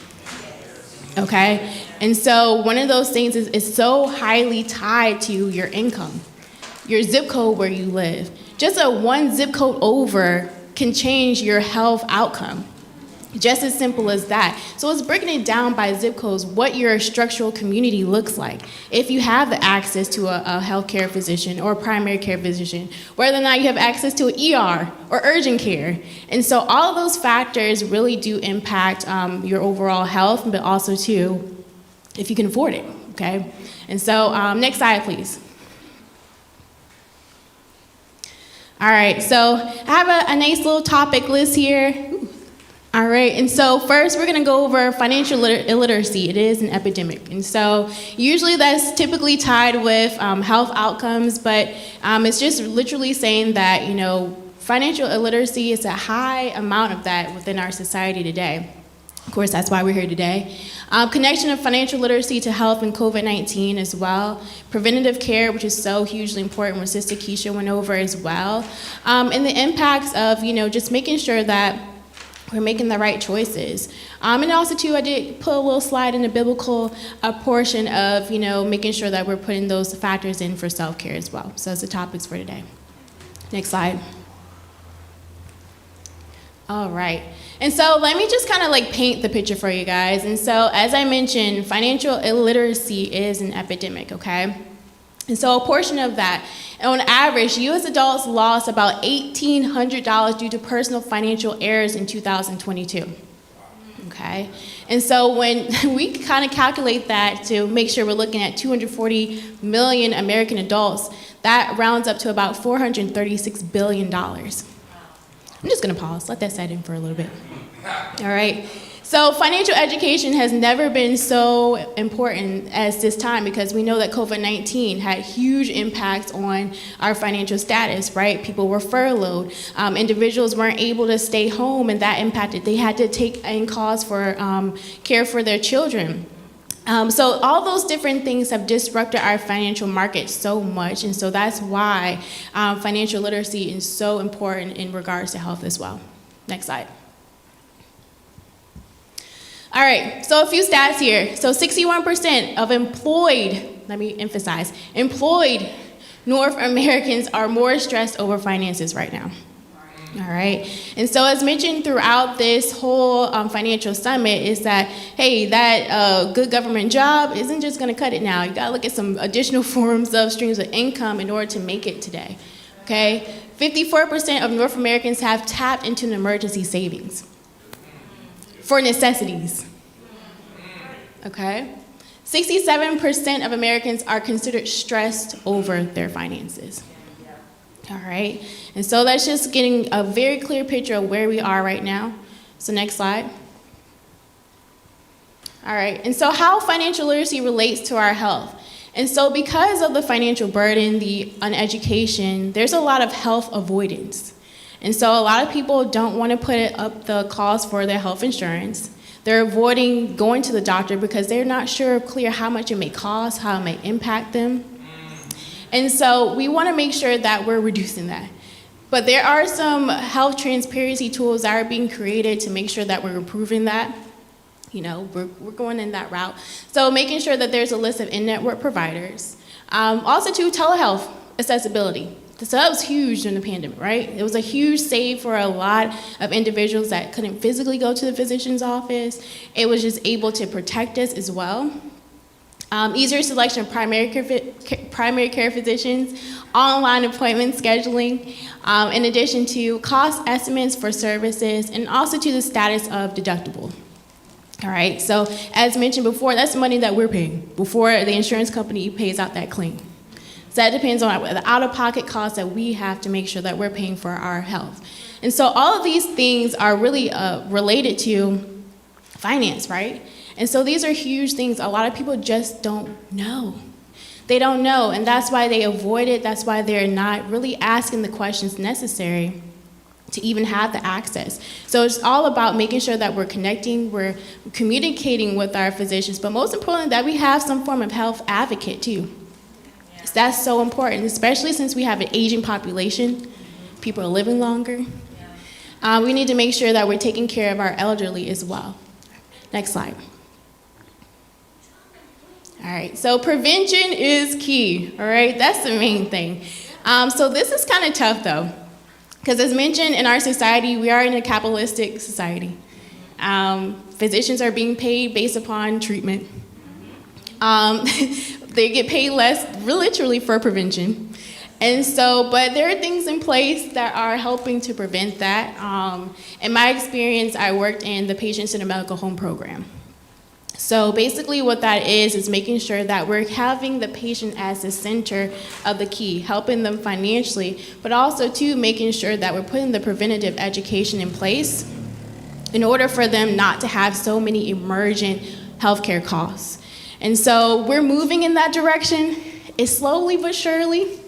Okay, and so one of those things is so highly tied to your income, your zip code where you live. Just a one zip code over can change your health outcome. Just as simple as that. So it's breaking it down by zip codes, what your structural community looks like. If you have the access to a healthcare physician or a primary care physician, whether or not you have access to an ER or urgent care. And so all of those factors really do impact your overall health, but also too, if you can afford it, okay? And so next slide, please. All right, so I have a nice little topic list here. All right, and so first we're gonna go over financial illiteracy. It is an epidemic, and so usually that's typically tied with health outcomes, but it's just literally saying that, financial illiteracy is a high amount of that within our society today. Of course, that's why we're here today. Connection of financial literacy to health and COVID-19 as well. Preventative care, which is so hugely important, what Sister Keisha went over as well. And the impacts of, just making sure that we're making the right choices. And also too, I did put a little slide in the biblical portion of, making sure that we're putting those factors in for self-care as well. So that's the topics for today. Next slide. All right. And so let me just kind of paint the picture for you guys. And so as I mentioned, financial illiteracy is an epidemic, okay? And so a portion of that, on average, U.S. adults lost about $1,800 due to personal financial errors in 2022. Okay? And so when we kind of calculate that to make sure we're looking at 240 million American adults, that rounds up to about $436 billion. I'm just going to pause. Let that set in for a little bit. All right. So financial education has never been so important as this time because we know that COVID-19 had huge impacts on our financial status, right? People were furloughed. Individuals weren't able to stay home, and that impacted. They had to take in calls for care for their children. So all those different things have disrupted our financial market so much, and so that's why financial literacy is so important in regards to health as well. Next slide. All right, so a few stats here. So 61% of employed, let me emphasize, employed North Americans are more stressed over finances right now. All right, and so as mentioned throughout this whole financial summit is that, hey, that good government job isn't just gonna cut it now. You gotta look at some additional forms of streams of income in order to make it today, okay? 54% of North Americans have tapped into an emergency savings for necessities, okay? 67% of Americans are considered stressed over their finances. All right, and so that's just getting a very clear picture of where we are right now. So next slide. All right, and so how financial literacy relates to our health. And so because of the financial burden, the uneducation, there's a lot of health avoidance. And so a lot of people don't want to put up the cost for their health insurance. They're avoiding going to the doctor because they're not clear how much it may cost, how it may impact them. And so we want to make sure that we're reducing that. But there are some health transparency tools that are being created to make sure that we're improving that. We're going in that route. So making sure that there's a list of in-network providers. Also too, telehealth accessibility. So that was huge during the pandemic, right? It was a huge save for a lot of individuals that couldn't physically go to the physician's office. It was just able to protect us as well. Easier selection of primary care physicians, online appointment scheduling, in addition to cost estimates for services, and also to the status of deductible. All right, so as mentioned before, that's money that we're paying before the insurance company pays out that claim. So that depends on the out-of-pocket costs that we have to make sure that we're paying for our health. And so all of these things are really related to finance, right? And so these are huge things a lot of people just don't know. They don't know, and that's why they avoid it. That's why they're not really asking the questions necessary to even have the access. So it's all about making sure that we're connecting, we're communicating with our physicians, but most importantly, that we have some form of health advocate too. So that's so important, especially since we have an aging population. People are living longer. We need to make sure that we're taking care of our elderly as well. Next slide. All right, so prevention is key, all right? That's the main thing. So this is kind of tough though, because as mentioned in our society, we are in a capitalistic society. Physicians are being paid based upon treatment. They get paid less, literally, for prevention. And so, but there are things in place that are helping to prevent that. In my experience, I worked in the Patient-Centered Medical Home Program. So basically what that is making sure that we're having the patient as the center of the key, helping them financially, but also too making sure that we're putting the preventative education in place in order for them not to have so many emergent healthcare costs. And so we're moving in that direction. It's slowly but surely.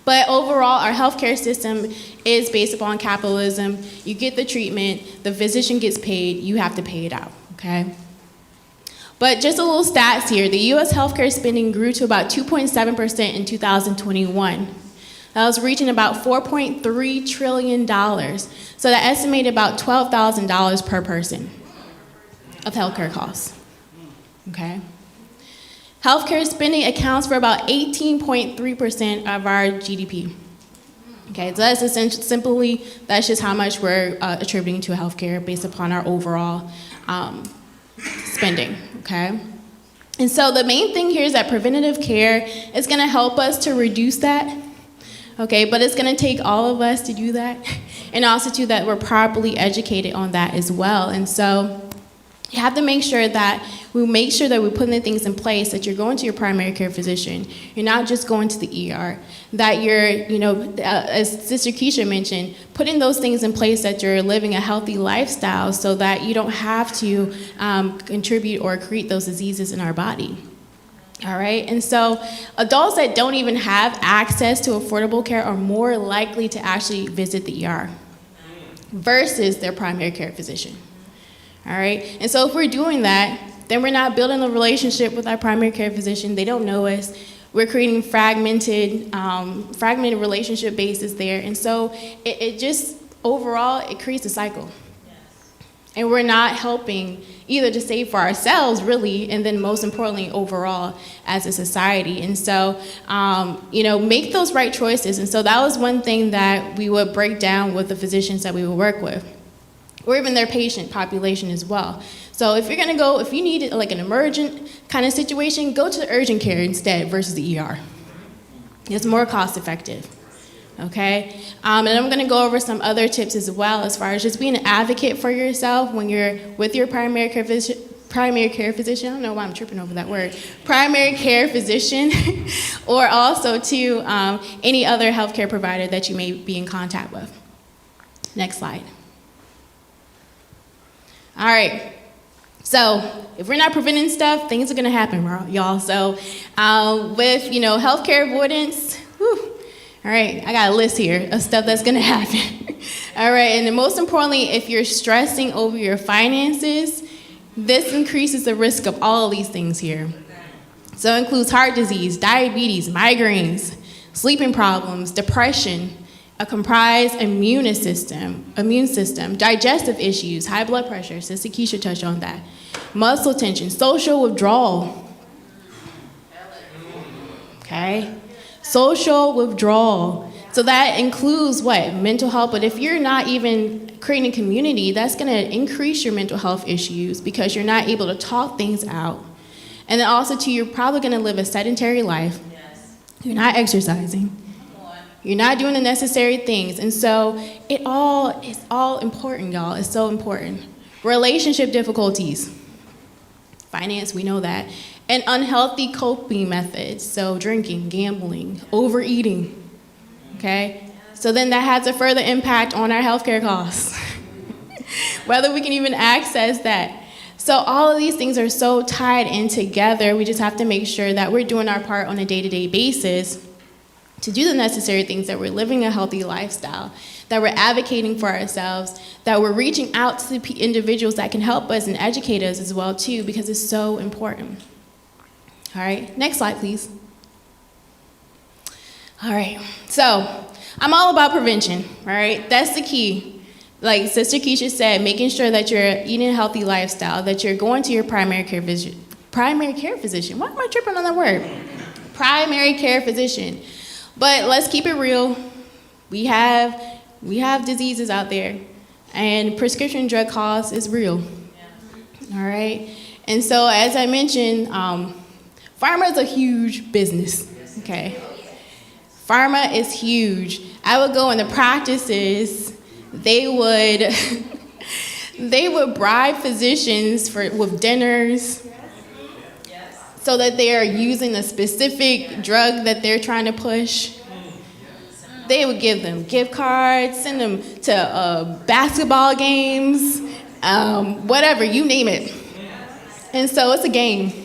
But overall, our healthcare system is based upon capitalism. You get the treatment, the physician gets paid, you have to pay it out, okay? But just a little stats here. The US healthcare spending grew to about 2.7% in 2021. That was reaching about $4.3 trillion. So that estimated about $12,000 per person of healthcare costs, okay? Healthcare spending accounts for about 18.3% of our GDP. Okay, so that's essentially, that's just how much we're attributing to healthcare based upon our overall spending, okay? And so the main thing here is that preventative care is gonna help us to reduce that, okay? But it's gonna take all of us to do that, and also too that we're properly educated on that as well. And so you have to make sure that we're putting the things in place, that you're going to your primary care physician. You're not just going to the ER. That you're, as Sister Keisha mentioned, putting those things in place, that you're living a healthy lifestyle so that you don't have to contribute or create those diseases in our body. All right, and so adults that don't even have access to affordable care are more likely to actually visit the ER versus their primary care physician. All right, and so if we're doing that, then we're not building a relationship with our primary care physician. They don't know us. We're creating fragmented relationship bases there. And so it just, overall, it creates a cycle. And we're not helping either to save for ourselves, really, and then most importantly, overall, as a society. And so, make those right choices. And so that was one thing that we would break down with the physicians that we would work with, or even their patient population as well. So if you need like an emergent kind of situation, go to urgent care instead versus the ER. It's more cost effective, okay? And I'm gonna go over some other tips as well, as far as just being an advocate for yourself when you're with your primary care physician, I don't know why I'm tripping over that word, primary care physician, or also to any other healthcare provider that you may be in contact with. Next slide. All right, so if we're not preventing stuff, things are gonna happen, y'all. So with, healthcare avoidance, all right, I got a list here of stuff that's gonna happen. All right, and then most importantly, if you're stressing over your finances, this increases the risk of all of these things here. So it includes heart disease, diabetes, migraines, sleeping problems, depression, a compromised immune system, digestive issues, high blood pressure, Sister Keisha touched on that, muscle tension, social withdrawal, okay? Social withdrawal. So that includes what? Mental health, but if you're not even creating a community, that's gonna increase your mental health issues because you're not able to talk things out. And then also too, you're probably gonna live a sedentary life. You're not exercising. You're not doing the necessary things. And so it's all important, y'all. It's so important. Relationship difficulties. Finance, we know that. And unhealthy coping methods. So drinking, gambling, overeating. Okay? So then that has a further impact on our healthcare costs. Whether we can even access that. So all of these things are so tied in together. We just have to make sure that we're doing our part on a day-to-day basis to do the necessary things, that we're living a healthy lifestyle, that we're advocating for ourselves, that we're reaching out to the individuals that can help us and educate us as well too, because it's so important. All right, next slide, please. All right, so I'm all about prevention, all right? That's the key. Like Sister Keisha said, making sure that you're eating a healthy lifestyle, that you're going to your primary care physician. Why am I tripping on that word? Primary care physician. But let's keep it real. We have diseases out there, and prescription drug costs is real. All right? And so, as I mentioned, pharma is a huge business, okay? Pharma is huge. I would go into practices, they would bribe physicians with dinners so that they are using a specific drug that they're trying to push. They would give them gift cards, send them to basketball games, whatever, you name it. And so it's a game.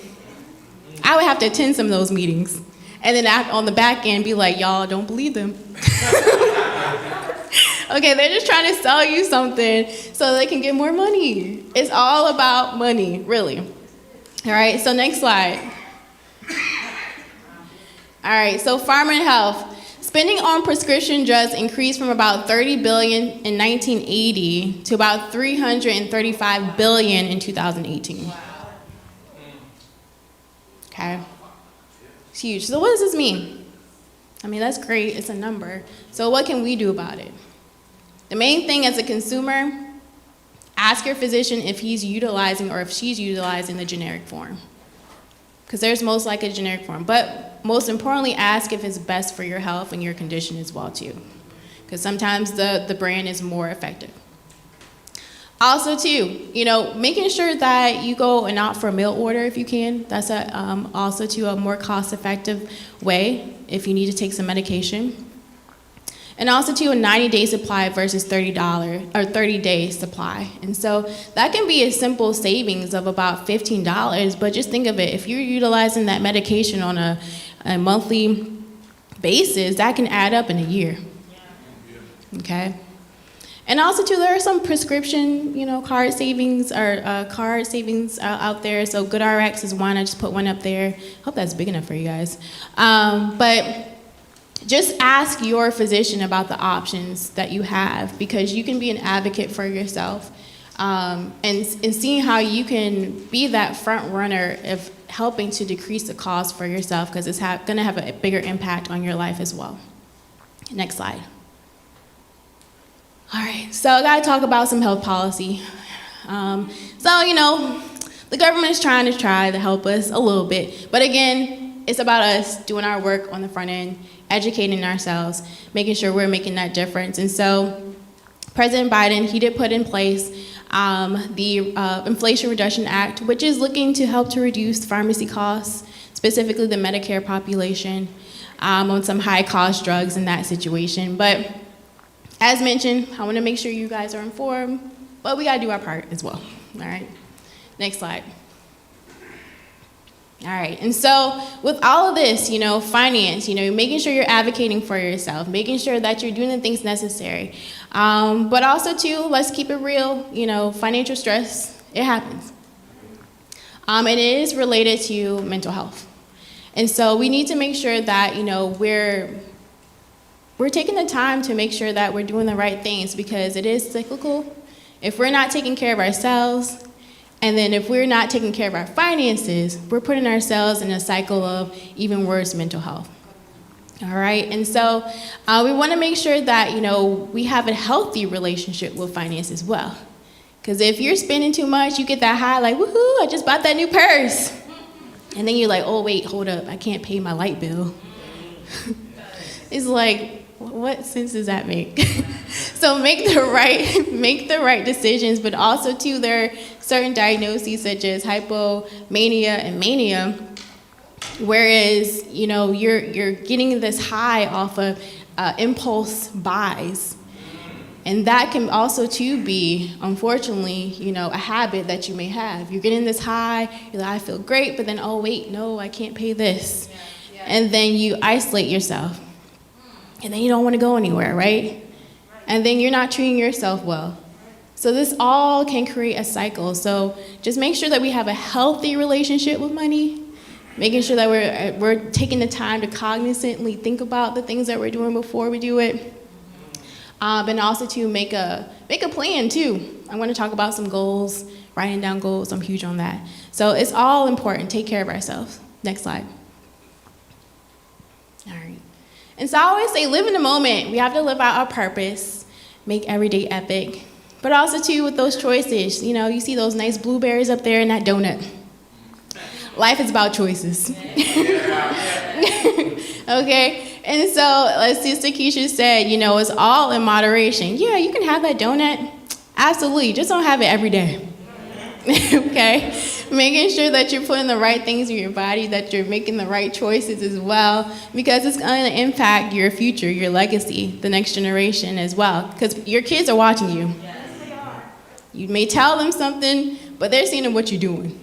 I would have to attend some of those meetings. And then on the back end, be like, y'all don't believe them. Okay, they're just trying to sell you something so they can get more money. It's all about money, really. All right, so next slide. All right, so pharma and health. Spending on prescription drugs increased from about $30 billion in 1980 to about $335 billion in 2018. Okay, it's huge. So what does this mean? I mean, that's great, it's a number. So what can we do about it? The main thing as a consumer, ask your physician if he's utilizing or if she's utilizing the generic form. Because there's most likely a generic form. But most importantly, ask if it's best for your health and your condition as well too. Because sometimes the brand is more effective. Also too, making sure that you go and opt for a mail order if you can. That's also too a more cost-effective way if you need to take some medication. And also too a 90-day supply versus $30-day supply. And so that can be a simple savings of about $15, but just think of it, if you're utilizing that medication on a monthly basis, that can add up in a year. Okay? And also too, there are some prescription, card savings out there. So GoodRx is one, I just put one up there. Hope that's big enough for you guys. But just ask your physician about the options that you have, because you can be an advocate for yourself and seeing how you can be that front runner of helping to decrease the cost for yourself, because it's going to have a bigger impact on your life as well. Next slide. All right, so I gotta talk about some health policy. The government is trying to help us a little bit, but again, it's about us doing our work on the front end, educating ourselves, making sure we're making that difference. And so President Biden, he did put in place the Inflation Reduction Act, which is looking to help to reduce pharmacy costs, specifically the Medicare population, on some high-cost drugs in that situation. But as mentioned, I want to make sure you guys are informed, but we got to do our part as well. All right, next slide. All right, and so with all of this, finance, making sure you're advocating for yourself, making sure that you're doing the things necessary. But also too, let's keep it real, financial stress, it happens. And it is related to mental health. And so we need to make sure that, we're taking the time to make sure that we're doing the right things, because it is cyclical. If we're not taking care of ourselves, and then if we're not taking care of our finances, we're putting ourselves in a cycle of even worse mental health. All right, and so we want to make sure that, we have a healthy relationship with finance as well. Because if you're spending too much, you get that high, like, woohoo, I just bought that new purse. And then you're like, oh, wait, hold up, I can't pay my light bill. It's like, what sense does that make? So make the right decisions, but also too, there are certain diagnoses such as hypomania and mania, whereas you're getting this high off of impulse buys, And that can also too be, unfortunately, a habit that you may have. You're getting this high, you're like, I feel great, but then, oh wait, no, I can't pay this. And then you isolate yourself. And then you don't want to go anywhere, right? And then you're not treating yourself well. So this all can create a cycle. So just make sure that we have a healthy relationship with money, making sure that we're taking the time to cognizantly think about the things that we're doing before we do it. And also to make a plan too. I want to talk about some goals, writing down goals. I'm huge on that. So it's all important. Take care of ourselves. Next slide. All right. And so I always say, live in the moment. We have to live out our purpose, make every day epic. But also too with those choices. You see those nice blueberries up there in that donut. Life is about choices. Okay? And so, as Sister Keisha said, it's all in moderation. Yeah, you can have that donut. Absolutely. Just don't have it every day. Okay? Making sure that you're putting the right things in your body, that you're making the right choices as well, because it's going to impact your future, your legacy, the next generation as well. Because your kids are watching you. You may tell them something, but they're seeing what you're doing.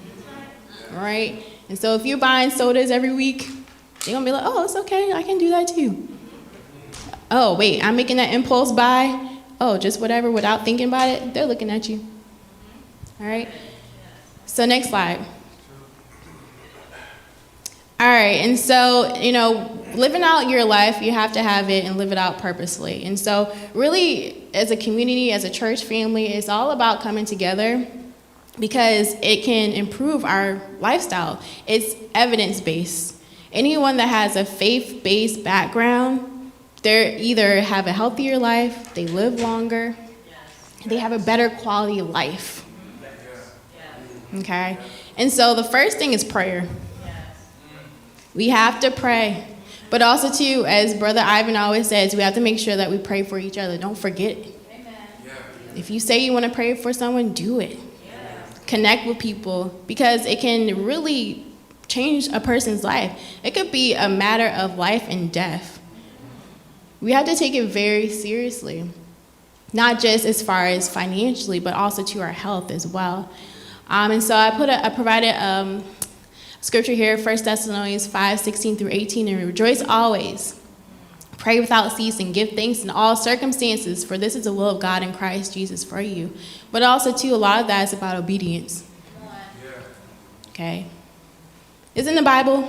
All right? And so if you're buying sodas every week, they're going to be like, oh, it's okay. I can do that too. Oh, wait, I'm making that impulse buy. Oh, just whatever without thinking about it. They're looking at you. All right? So next slide. All right, and so, living out your life, you have to have it and live it out purposely. And so really, as a community, as a church family, it's all about coming together because it can improve our lifestyle. It's evidence-based. Anyone that has a faith-based background, they either have a healthier life, they live longer, they have a better quality of life. Okay? And so the first thing is prayer. We have to pray. But also, too, as Brother Ivan always says, we have to make sure that we pray for each other. Don't forget it. If you say you want to pray for someone, do it. Connect with people because it can really change a person's life. It could be a matter of life and death. We have to take it very seriously, not just as far as financially, but also to our health as well. And so I provided scripture here, 1 Thessalonians 5:16-18, and rejoice always. Pray without ceasing, give thanks in all circumstances, for this is the will of God in Christ Jesus for you. But also, too, a lot of that is about obedience. Okay? It's in the Bible.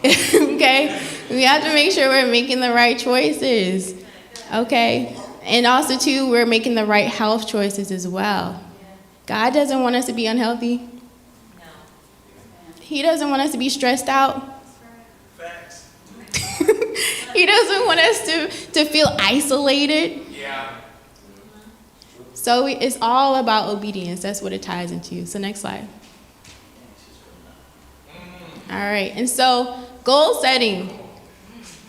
Okay? We have to make sure we're making the right choices. Okay? And also, too, we're making the right health choices as well. God doesn't want us to be unhealthy. He doesn't want us to be stressed out. He doesn't want us to feel isolated. So it's all about obedience. That's what it ties into. So next slide. All right. And so goal setting,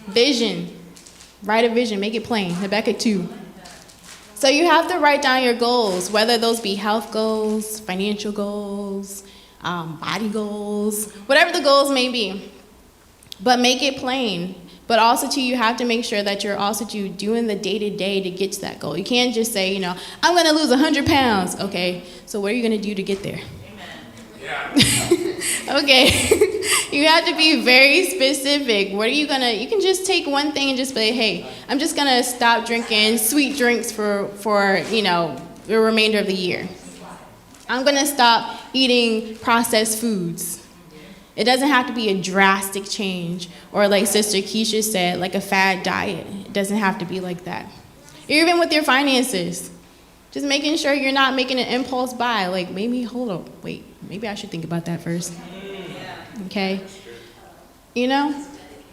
vision. Write a vision. Make it plain. Habakkuk 2. So you have to write down your goals, whether those be health goals, financial goals, body goals, whatever the goals may be. But make it plain. But also, too, you have to make sure that you're also doing the day-to-day to get to that goal. You can't just say, I'm going to lose 100 pounds. Okay, so what are you going to do to get there? Okay, you have to be very specific. What are you going to, you can just take one thing and just say, hey, I'm just going to stop drinking sweet drinks for the remainder of the year. I'm going to stop eating processed foods. It doesn't have to be a drastic change, or like Sister Keisha said, like a fad diet. It doesn't have to be like that. Even with your finances, just making sure you're not making an impulse buy. Like maybe I should think about that first. Okay?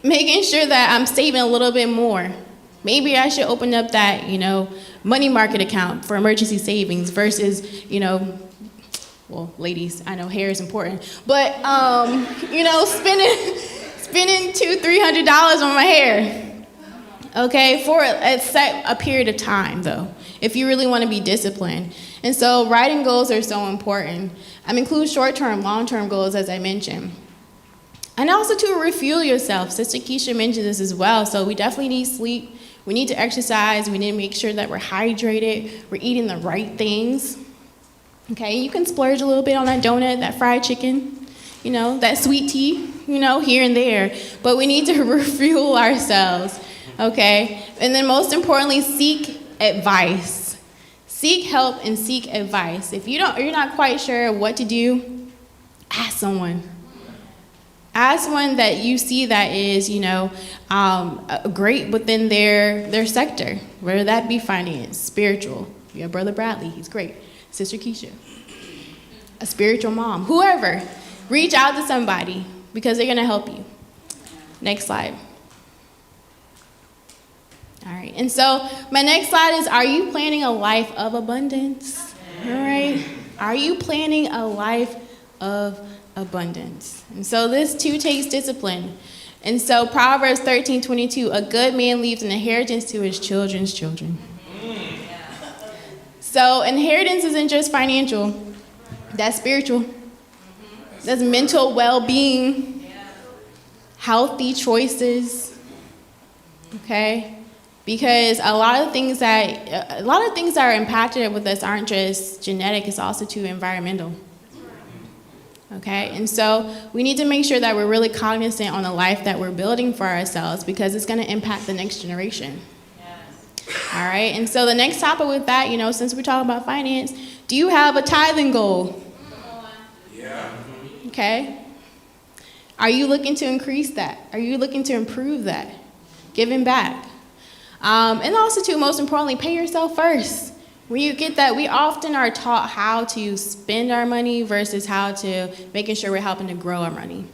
Making sure that I'm saving a little bit more. Maybe I should open up that, money market account for emergency savings versus, well, ladies, I know hair is important, but, spending $200-300 on my hair, okay, for a period of time, though, if you really want to be disciplined. And so writing goals are so important. Include short-term, long-term goals, as I mentioned. And also to refuel yourself. Sister Keisha mentioned this as well, so we definitely need sleep. We need to exercise. We need to make sure that we're hydrated. We're eating the right things. Okay, you can splurge a little bit on that donut, that fried chicken, that sweet tea, here and there. But we need to refuel ourselves, okay? And then most importantly, seek advice. Seek help and seek advice. If you're not quite sure what to do, ask someone. Ask someone that you see that is, great within their sector, whether that be finance, spiritual. You have Brother Bradley, he's great. Sister Keisha, a spiritual mom, whoever. Reach out to somebody because they're gonna help you. Next slide. All right, and so my next slide is, are you planning a life of abundance? All right, are you planning a life of abundance? And so this too takes discipline. And so Proverbs 13:22, a good man leaves an inheritance to his children's children. So inheritance isn't just financial, that's spiritual. That's mental well-being, healthy choices, okay? Because a lot of things that are impacted with us aren't just genetic, it's also too environmental. Okay, and so we need to make sure that we're really cognizant on the life that we're building for ourselves because it's gonna impact the next generation. All right, and so the next topic with that, since we're talking about finance, do you have a tithing goal? Yeah. Okay. Are you looking to increase that? Are you looking to improve that? Giving back. And also, too, most importantly, pay yourself first. When you get that, we often are taught how to spend our money versus how to making sure we're helping to grow our money.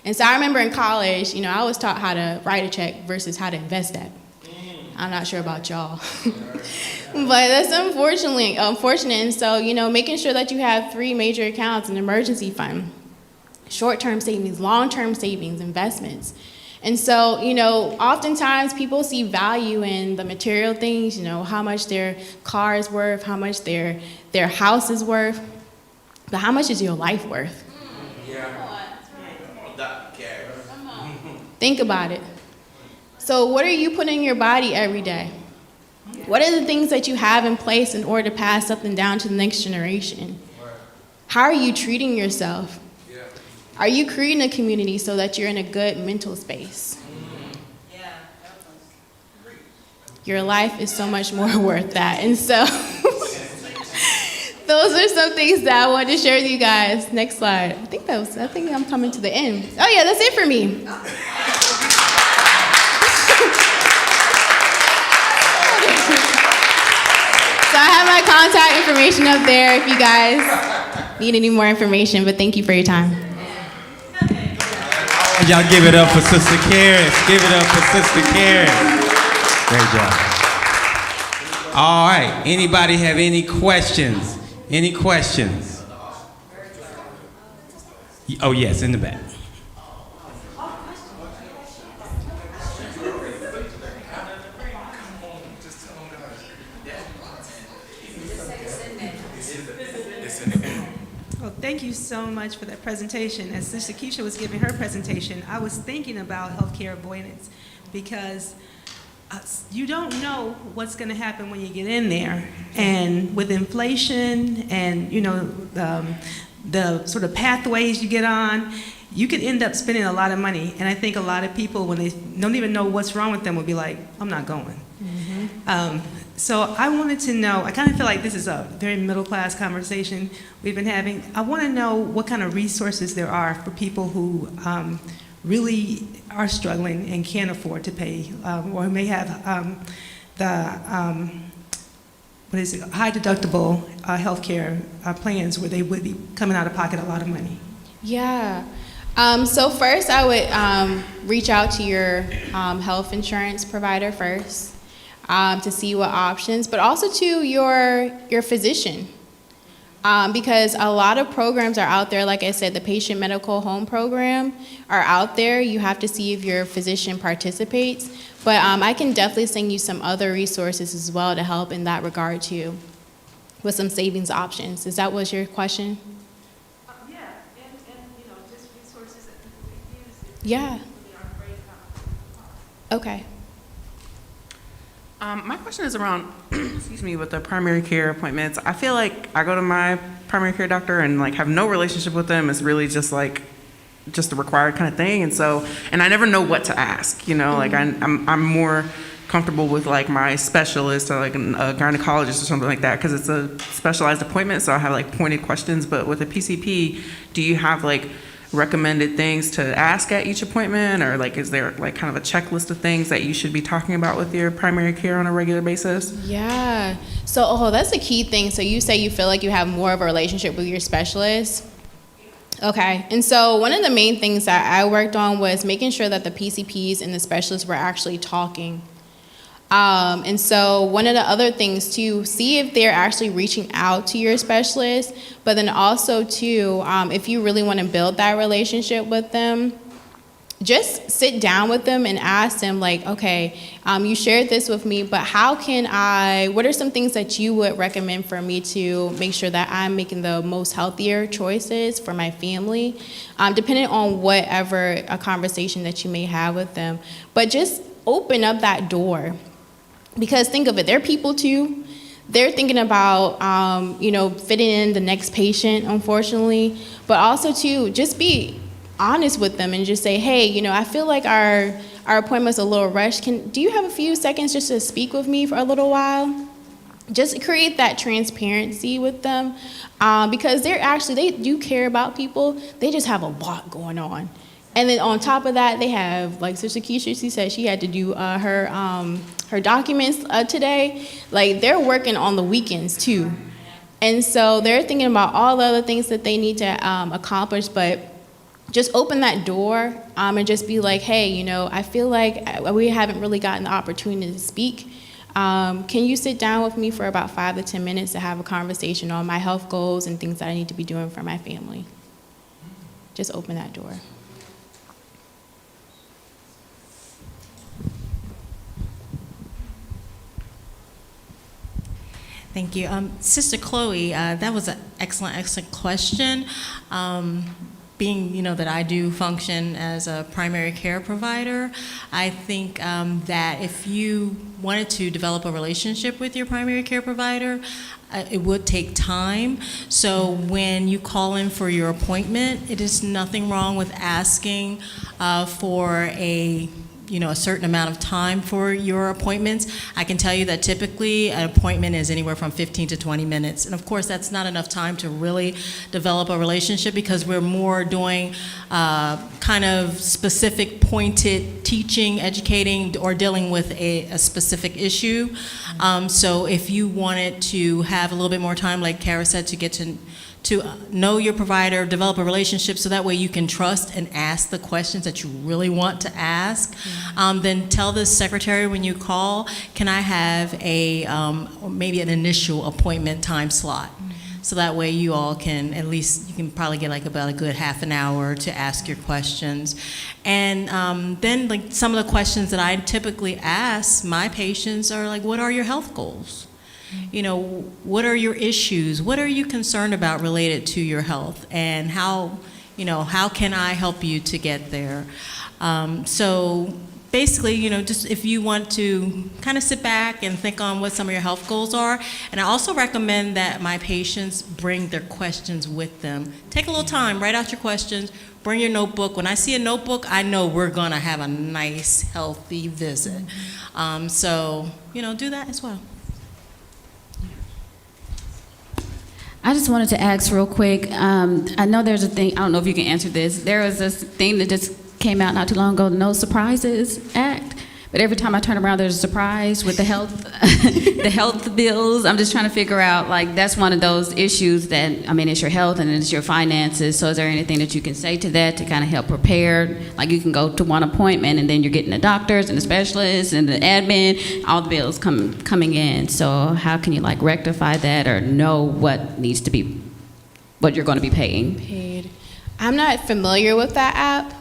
And so I remember in college, I was taught how to write a check versus how to invest that. I'm not sure about y'all. But that's unfortunate. And so, making sure that you have 3 major accounts: an emergency fund, short-term savings, long-term savings, investments. And so, oftentimes people see value in the material things, how much their car is worth, how much their house is worth, but how much is your life worth? Think about it. So what are you putting in your body every day? What are the things that you have in place in order to pass something down to the next generation? How are you treating yourself? Are you creating a community so that you're in a good mental space? Your life is so much more worth that. And so those are some things that I wanted to share with you guys. Next slide. I think I'm coming to the end. Oh yeah, that's it for me. So I have my contact information up there if you guys need any more information, but thank you for your time. Y'all give it up for Sister Karen. Give it up for Sister Karen. Great job. All right, anybody have any questions? Any questions? Oh yes, in the back. Well, thank you so much for that presentation. As Sister Keisha was giving her presentation, I was thinking about healthcare avoidance because you don't know what's going to happen when you get in there. And with inflation and, the sort of pathways you get on, you could end up spending a lot of money. And I think a lot of people, when they don't even know what's wrong with them, will be like, I'm not going. So I wanted to know, I kind of feel like this is a very middle-class conversation we've been having. I want to know what kind of resources there are for people who really are struggling and can't afford to pay, or may have high deductible healthcare plans where they would be coming out of pocket a lot of money. Yeah. So first I would reach out to your health insurance provider first. To see what options, but also to your physician. Because a lot of programs are out there, like I said, the Patient Medical Home Program are out there. You have to see if your physician participates. But I can definitely send you some other resources as well to help in that regard too, with some savings options. Is that was your question? Yeah, and just resources that people can use. Yeah. Okay. My question is around, excuse me, with the primary care appointments. I feel like I go to my primary care doctor and like have no relationship with them. It's really just like, just a required kind of thing. And so, and I never know what to ask, you know, like I'm more comfortable with like my specialist or like a gynecologist or something like that, because it's a specialized appointment. So I have like pointed questions. But with a PCP, do you have like recommended things to ask at each appointment, or like is there like kind of a checklist of things that you should be talking about with your primary care on a regular basis? Yeah. So, that's a key thing. So you say you feel like you have more of a relationship with your specialist. Okay. And so one of the main things that I worked on was making sure that the PCPs and the specialists were actually talking. And so one of the other things too, see if they're actually reaching out to your specialist, but then also too, if you really want to build that relationship with them, just sit down with them and ask them like, okay, you shared this with me, but what are some things that you would recommend for me to make sure that I'm making the most healthier choices for my family, depending on whatever a conversation that you may have with them. But just open up that door. Because think of it, they're people too. They're thinking about, fitting in the next patient, unfortunately. But also too, just be honest with them and just say, hey, I feel like our appointment's a little rushed. Do you have a few seconds just to speak with me for a little while? Just create that transparency with them, because they do care about people. They just have a lot going on. And then on top of that, they have, like Sister Keisha, she said she had to do her documents today. Like, they're working on the weekends too. And so they're thinking about all the other things that they need to accomplish, but just open that door and just be like, hey, I feel like we haven't really gotten the opportunity to speak. Can you sit down with me for about 5 to 10 minutes to have a conversation on my health goals and things that I need to be doing for my family? Just open that door. Thank you. Sister Chloe, that was an excellent question. Being, that I do function as a primary care provider, I think that if you wanted to develop a relationship with your primary care provider, it would take time. So when you call in for your appointment, it is nothing wrong with asking for a certain amount of time for your appointments. I can tell you that typically an appointment is anywhere from 15 to 20 minutes. And of course, that's not enough time to really develop a relationship, because we're more doing kind of specific pointed teaching, educating, or dealing with a specific issue. So if you wanted to have a little bit more time, like Kara said, to get to know your provider, develop a relationship, so that way you can trust and ask the questions that you really want to ask. Then tell the secretary when you call, can I have maybe an initial appointment time slot? So that way you all can, at least you can probably get like about a good half an hour to ask your questions. And then like some of the questions that I typically ask my patients are like, what are your health goals? What are your issues? What are you concerned about related to your health? And how can I help you to get there? So basically, just if you want to kind of sit back and think on what some of your health goals are. And I also recommend that my patients bring their questions with them. Take a little time, write out your questions, bring your notebook. When I see a notebook, I know we're gonna have a nice, healthy visit. So, do that as well. I just wanted to ask real quick. I know there's a thing, I don't know if you can answer this. There was this thing that just came out not too long ago, the No Surprises Act. But every time I turn around, there's a surprise with the health, the health bills. I'm just trying to figure out, like, that's one of those issues that, it's your health and it's your finances. So is there anything that you can say to that to kind of help prepare? Like, you can go to one appointment and then you're getting the doctors and the specialists and the admin, all the bills coming in. So how can you like rectify that or know what needs to be, what you're going to be paying? I'm not familiar with that app.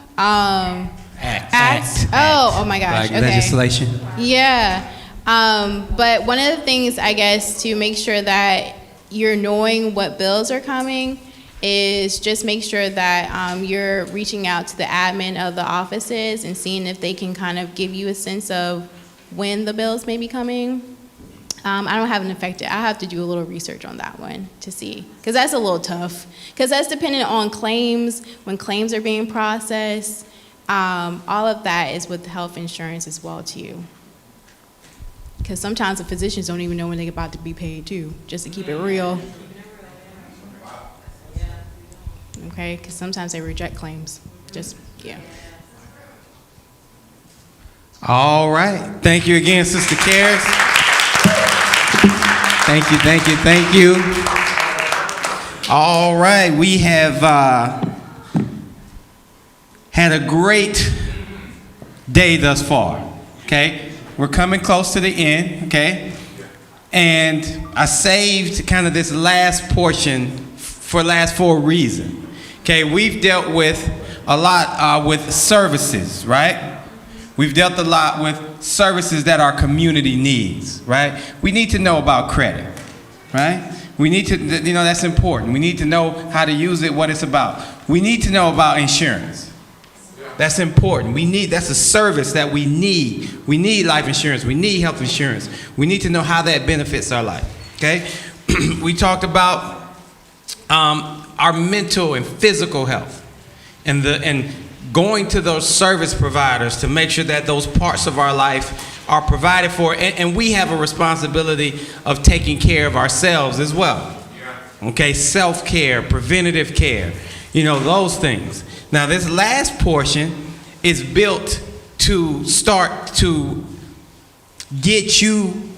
Act. Oh my gosh. Like okay. legislation. Yeah. But one of the things, I guess, to make sure that you're knowing what bills are coming is just make sure that you're reaching out to the admin of the offices and seeing if they can kind of give you a sense of when the bills may be coming. I don't have an effective, I have to do a little research on that one to see, because that's a little tough. Because that's dependent on claims, when claims are being processed. All of that is with health insurance as well too. Because sometimes the physicians don't even know when they're about to be paid too, just to keep it real. Okay, because sometimes they reject claims, just, yeah. All right. Thank you again, Sister Karis. Thank you, thank you, thank you. All right, we have had a great day thus far, okay? We're coming close to the end, okay? And I saved kind of this last portion for a reason. Okay, we've dealt with a lot with services, right? We've dealt a lot with services that our community needs, right? We need to know about credit, right? We need to, you know, that's important. We need to know how to use it, what it's about. We need to know about insurance. That's important. That's a service that we need. We need life insurance. We need health insurance. We need to know how that benefits our life, okay? We talked about our mental and physical health and going to those service providers to make sure that those parts of our life are provided for, and we have a responsibility of taking care of ourselves as well. Okay, self-care, preventative care, you know, those things. Now, this last portion is built to start to get you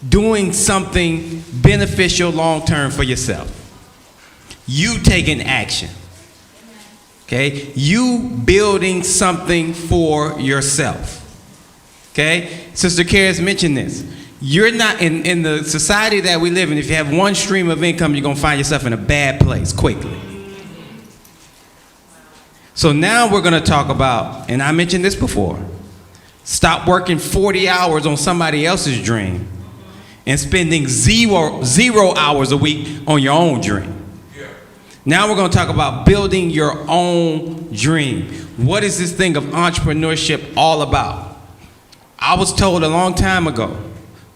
doing something beneficial long-term for yourself. You taking action. Okay? You building something for yourself. Okay? Sister Karis mentioned this. You're not, in the society that we live in, if you have one stream of income, you're going to find yourself in a bad place quickly. So now we're going to talk about, and I mentioned this before, stop working 40 hours on somebody else's dream and spending zero hours a week on your own dream. Now we're going to talk about building your own dream. What is this thing of entrepreneurship all about? I was told a long time ago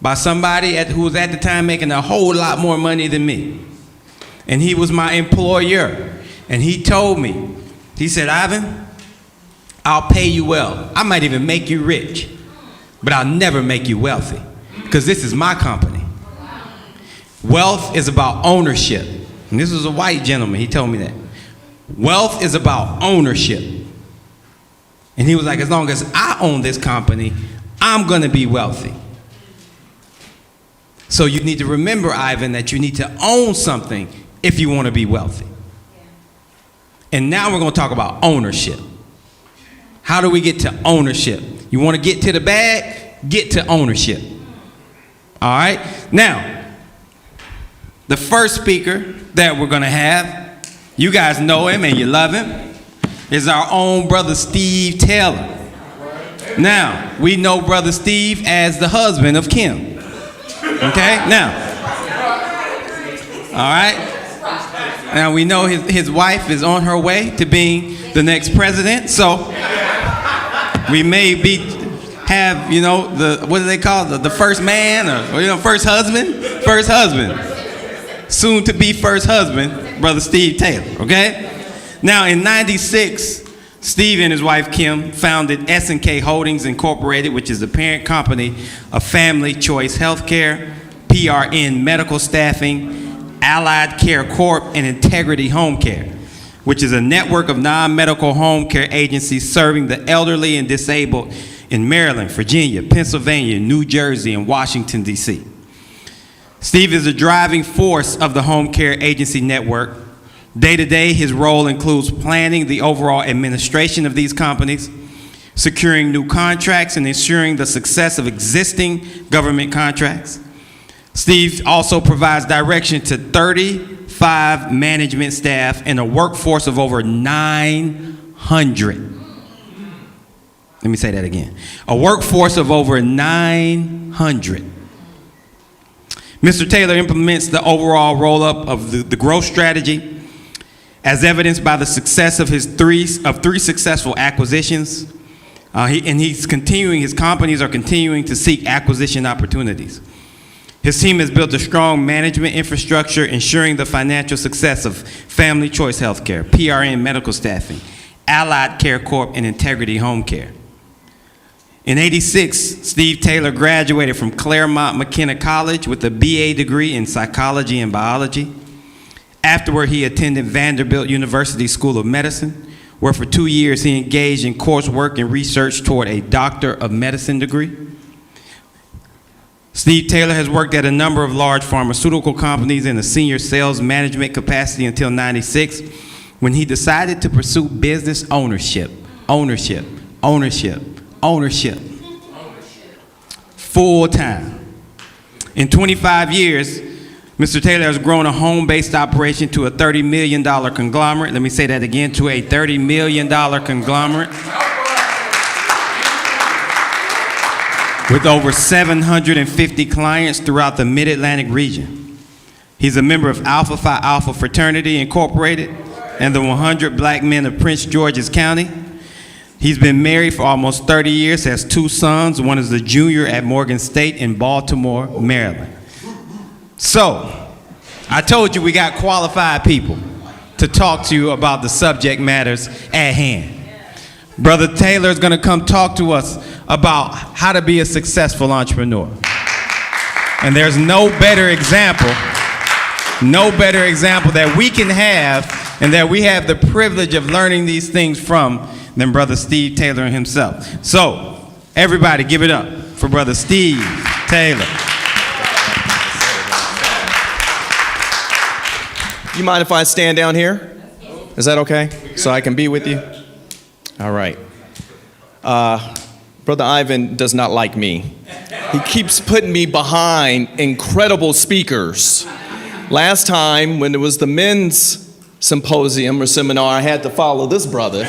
by somebody who was at the time making a whole lot more money than me. And he was my employer. And he told me, he said, Ivan, I'll pay you well. I might even make you rich, but I'll never make you wealthy because this is my company. Wealth is about ownership. And this was a white gentleman, he told me that. Wealth is about ownership. And he was like, as long as I own this company, I'm gonna be wealthy. So you need to remember, Ivan, that you need to own something if you wanna be wealthy. And now we're gonna talk about ownership. How do we get to ownership? You wanna get to the bag? Get to ownership. All right? Now, the first speaker that we're gonna have, you guys know him and you love him, is our own brother Steve Taylor. Now, we know brother Steve as the husband of Kim. Okay, now, all right. Now we know his wife is on her way to being the next president, so we may have, you know, what do they call it, the first man, or you know, first husband, soon to be first husband, brother Steve Taylor, okay? Now in '96, Steve and his wife Kim founded S&K Holdings Incorporated, which is the parent company of Family Choice Healthcare, PRN Medical Staffing, Allied Care Corp, and Integrity Home Care, which is a network of non-medical home care agencies serving the elderly and disabled in Maryland, Virginia, Pennsylvania, New Jersey, and Washington, D.C. Steve is the driving force of the home care agency network. Day-to-day, his role includes planning the overall administration of these companies, securing new contracts, and ensuring the success of existing government contracts. Steve also provides direction to 35 management staff and a workforce of over 900. Let me say that again. A workforce of over 900. Mr. Taylor implements the overall roll-up of the growth strategy, as evidenced by the success of his three successful acquisitions, His companies are continuing to seek acquisition opportunities. His team has built a strong management infrastructure, ensuring the financial success of Family Choice Healthcare, PRN Medical Staffing, Allied Care Corp., and Integrity Home Care. In '86, Steve Taylor graduated from Claremont McKenna College with a BA degree in psychology and biology. Afterward, he attended Vanderbilt University School of Medicine, where for 2 years he engaged in coursework and research toward a Doctor of Medicine degree. Steve Taylor has worked at a number of large pharmaceutical companies in a senior sales management capacity until '96, when he decided to pursue business ownership. Full time. In 25 years, Mr. Taylor has grown a home-based operation to a $30 million conglomerate. Let me say that again, to a $30 million conglomerate with over 750 clients throughout the Mid-Atlantic region. He's a member of Alpha Phi Alpha Fraternity Incorporated and the 100 Black Men of Prince George's County. He's been married for almost 30 years, has 2 sons. One is a junior at Morgan State in Baltimore, Maryland. So, I told you we got qualified people to talk to you about the subject matters at hand. Brother Taylor is going to come talk to us about how to be a successful entrepreneur. And there's no better example that we can have and that we have the privilege of learning these things from than Brother Steve Taylor himself. So, everybody give it up for Brother Steve Taylor. You mind if I stand down here? Is that okay? So I can be with you? All right. Brother Ivan does not like me. He keeps putting me behind incredible speakers. Last time, when it was the men's symposium or seminar, I had to follow this brother.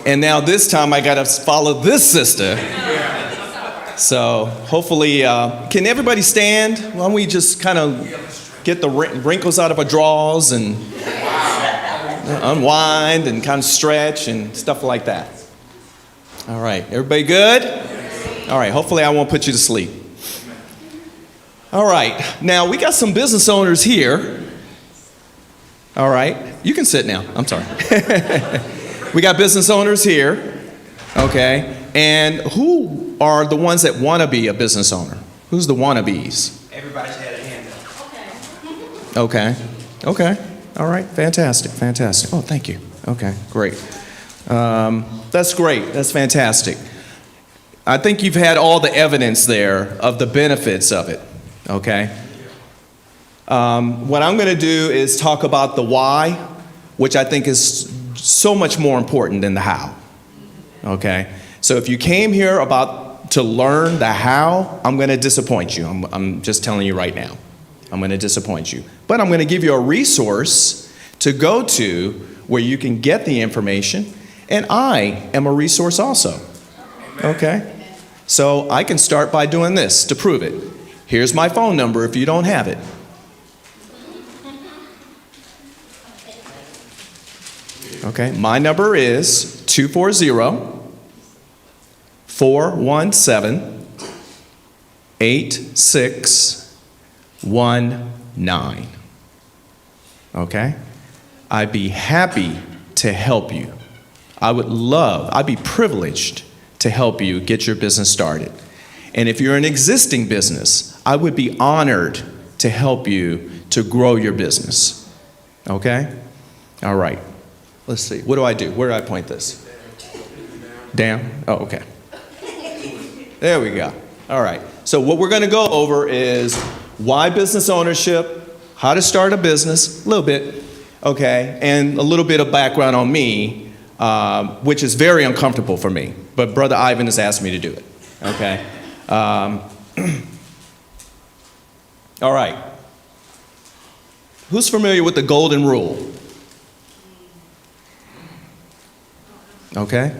And now this time, I got to follow this sister. So hopefully, can everybody stand? Why don't we just kind of get the wrinkles out of our drawers and unwind and kind of stretch and stuff like that. All right, everybody good? All right, hopefully I won't put you to sleep. All right, now we got some business owners here. All right, you can sit now, I'm sorry. We got business owners here, okay? And who are the ones that want to be a business owner? Who's the wannabes? Everybody should have a hand up. Okay. All right. Fantastic. Oh, thank you. Okay, great. That's great. That's fantastic. I think you've had all the evidence there of the benefits of it. Okay. What I'm going to do is talk about the why, which I think is so much more important than the how. Okay. So if you came here to learn the how, I'm going to disappoint you. I'm just telling you right now. I'm going to disappoint you. But I'm going to give you a resource to go to where you can get the information, and I am a resource also. Okay? So I can start by doing this to prove it. Here's my phone number if you don't have it. Okay, my number is 240-417-8619. Okay? I'd be happy to help you. I'd be privileged to help you get your business started. And if you're an existing business, I would be honored to help you to grow your business. Okay? All right. Let's see. What do I do? Where do I point this? Down? Oh, okay. There we go. All right. So what we're going to go over is why business ownership, how to start a business, a little bit, okay, and a little bit of background on me, which is very uncomfortable for me. But Brother Ivan has asked me to do it. Okay. All right. Who's familiar with the golden rule? Okay.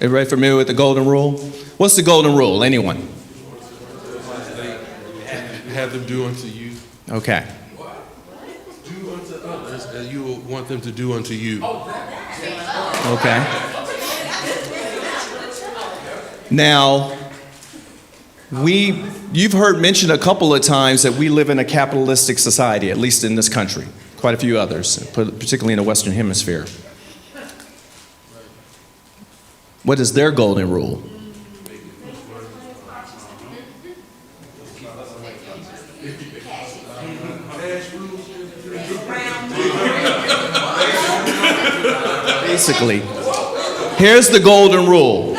Everybody familiar with the golden rule? What's the golden rule? Anyone? Have them do unto you. Okay. Do unto others as you will want them to do unto you. Okay. Now, you've heard mentioned a couple of times that we live in a capitalistic society, at least in this country, quite a few others, particularly in the Western Hemisphere. What is their golden rule? Basically, here's the golden rule.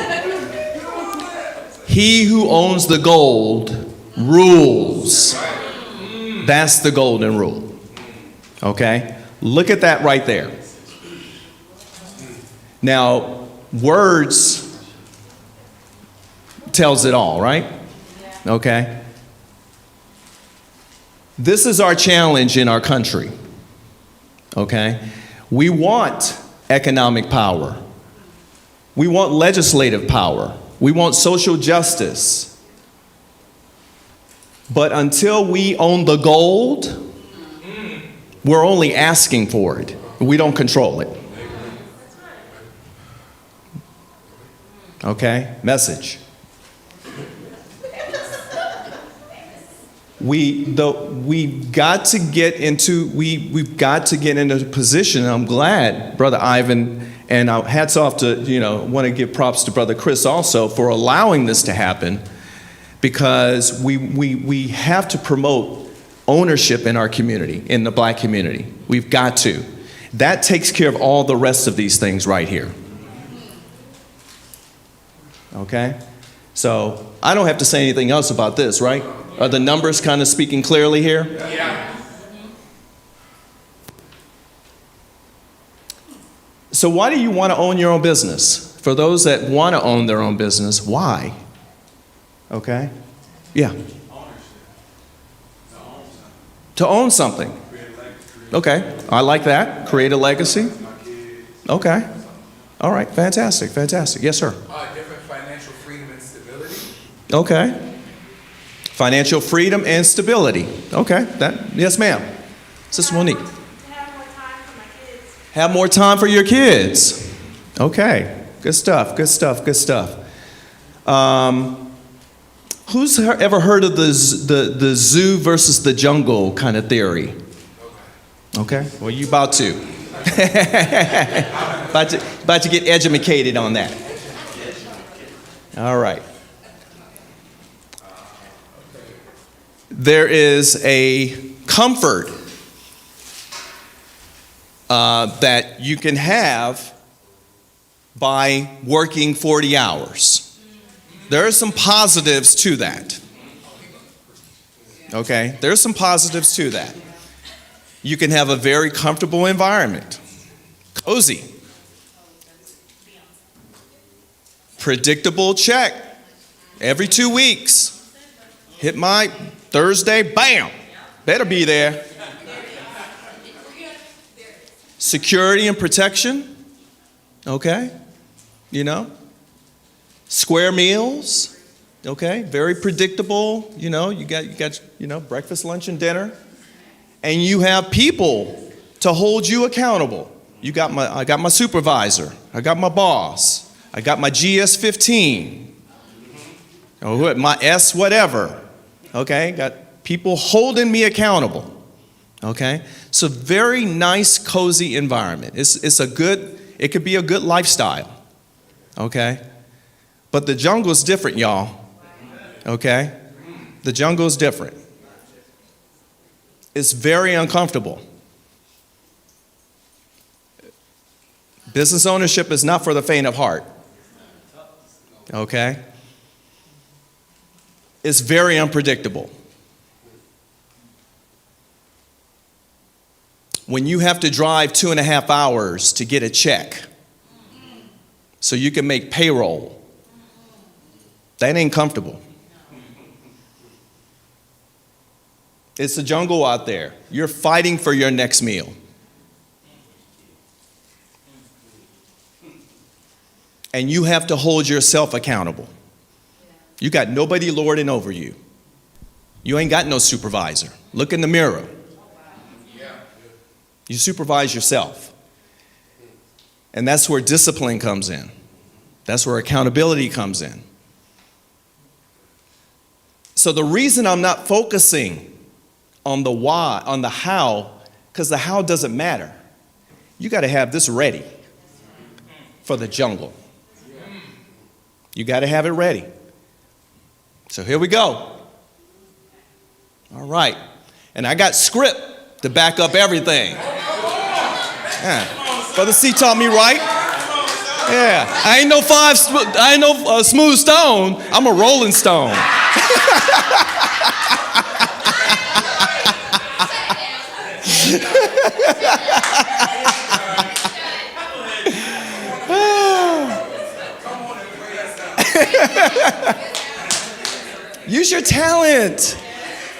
He who owns the gold rules. That's the golden rule. Okay? Look at that right there. Now, words tells it all, right? Okay? This is our challenge in our country. Okay? We want economic power. We want legislative power. We want social justice. But until we own the gold, we're only asking for it. We don't control it. Okay? Message. We've got to get into a position, and I'm glad, Brother Ivan, and hats off to, want to give props to Brother Chris also for allowing this to happen, because we have to promote ownership in our community, in the black community. We've got to. That takes care of all the rest of these things right here. Okay? So I don't have to say anything else about this, right? Are the numbers kind of speaking clearly here? Yeah. So why do you want to own your own business? For those that want to own their own business, why? Okay? Yeah. To own something. Okay, I like that. Create a legacy. Okay. All right, fantastic, fantastic. Yes, sir. Different financial freedom and stability. Okay. Financial freedom and stability. Okay, yes, ma'am. Sister Monique. Have more time for your kids. Okay, good stuff, good stuff, good stuff. Who's ever heard of the zoo versus the jungle kind of theory? Okay, well, you about to. about to get educated on that. All right. There is a comfort that you can have by working 40 hours. There are some positives to that. Okay, there are some positives to that. You can have a very comfortable environment, cozy, predictable check every 2 weeks. Hit my Thursday, bam, better be there. Security and protection, okay, square meals, okay, very predictable, you got breakfast, lunch, and dinner, and you have people to hold you accountable. I got my supervisor, I got my boss, I got my GS-15, or my S whatever, okay, got people holding me accountable. Okay, so very nice, cozy environment. It could be a good lifestyle. Okay, but the jungle is different, y'all. Okay, the jungle is different. It's very uncomfortable. Business ownership is not for the faint of heart. Okay, it's very unpredictable. When you have to drive 2.5 hours to get a check so you can make payroll, that ain't comfortable. It's a jungle out there. You're fighting for your next meal. And you have to hold yourself accountable. You got nobody lording over you. You ain't got no supervisor. Look in the mirror. You supervise yourself. And that's where discipline comes in. That's where accountability comes in. So the reason I'm not focusing on the why, on the how, because the how doesn't matter. You got to have this ready for the jungle. You got to have it ready. So here we go. All right. And I got script to back up everything. Yeah. Brother C taught me right. Yeah. I ain't no smooth stone. I'm a rolling stone. Use your talent.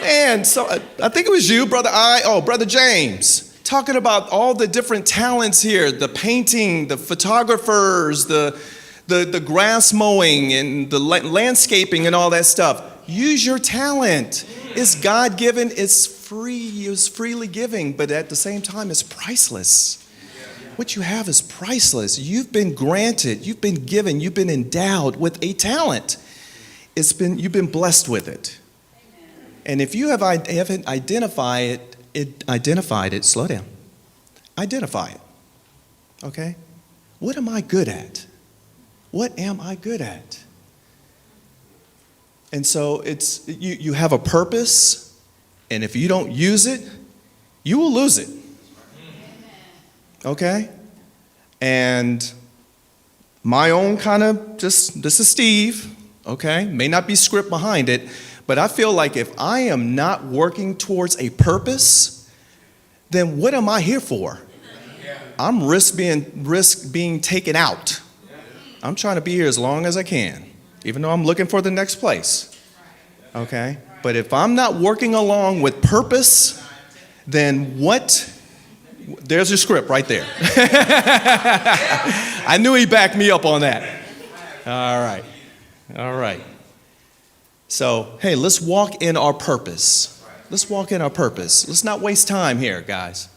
Man, so I think it was you, Brother James, talking about all the different talents here, the painting, the photographers, the grass mowing and the landscaping and all that stuff. Use your talent. It's God-given, it's free, it's freely giving, but at the same time, it's priceless. What you have is priceless. You've been granted, you've been given, you've been endowed with a talent. You've been blessed with it. And if you haven't identified it, slow down. Identify it. Okay? What am I good at? What am I good at? And so you have a purpose, and if you don't use it, you will lose it. Okay? And my own kind of this is Steve, okay? May not be script behind it, but I feel like if I am not working towards a purpose, then what am I here for? I'm risk being taken out. I'm trying to be here as long as I can, even though I'm looking for the next place. Okay? But if I'm not working along with purpose, then what? There's your script right there. I knew he backed me up on that. All right. All right. So, hey, let's walk in our purpose. Let's walk in our purpose. Let's not waste time here, guys.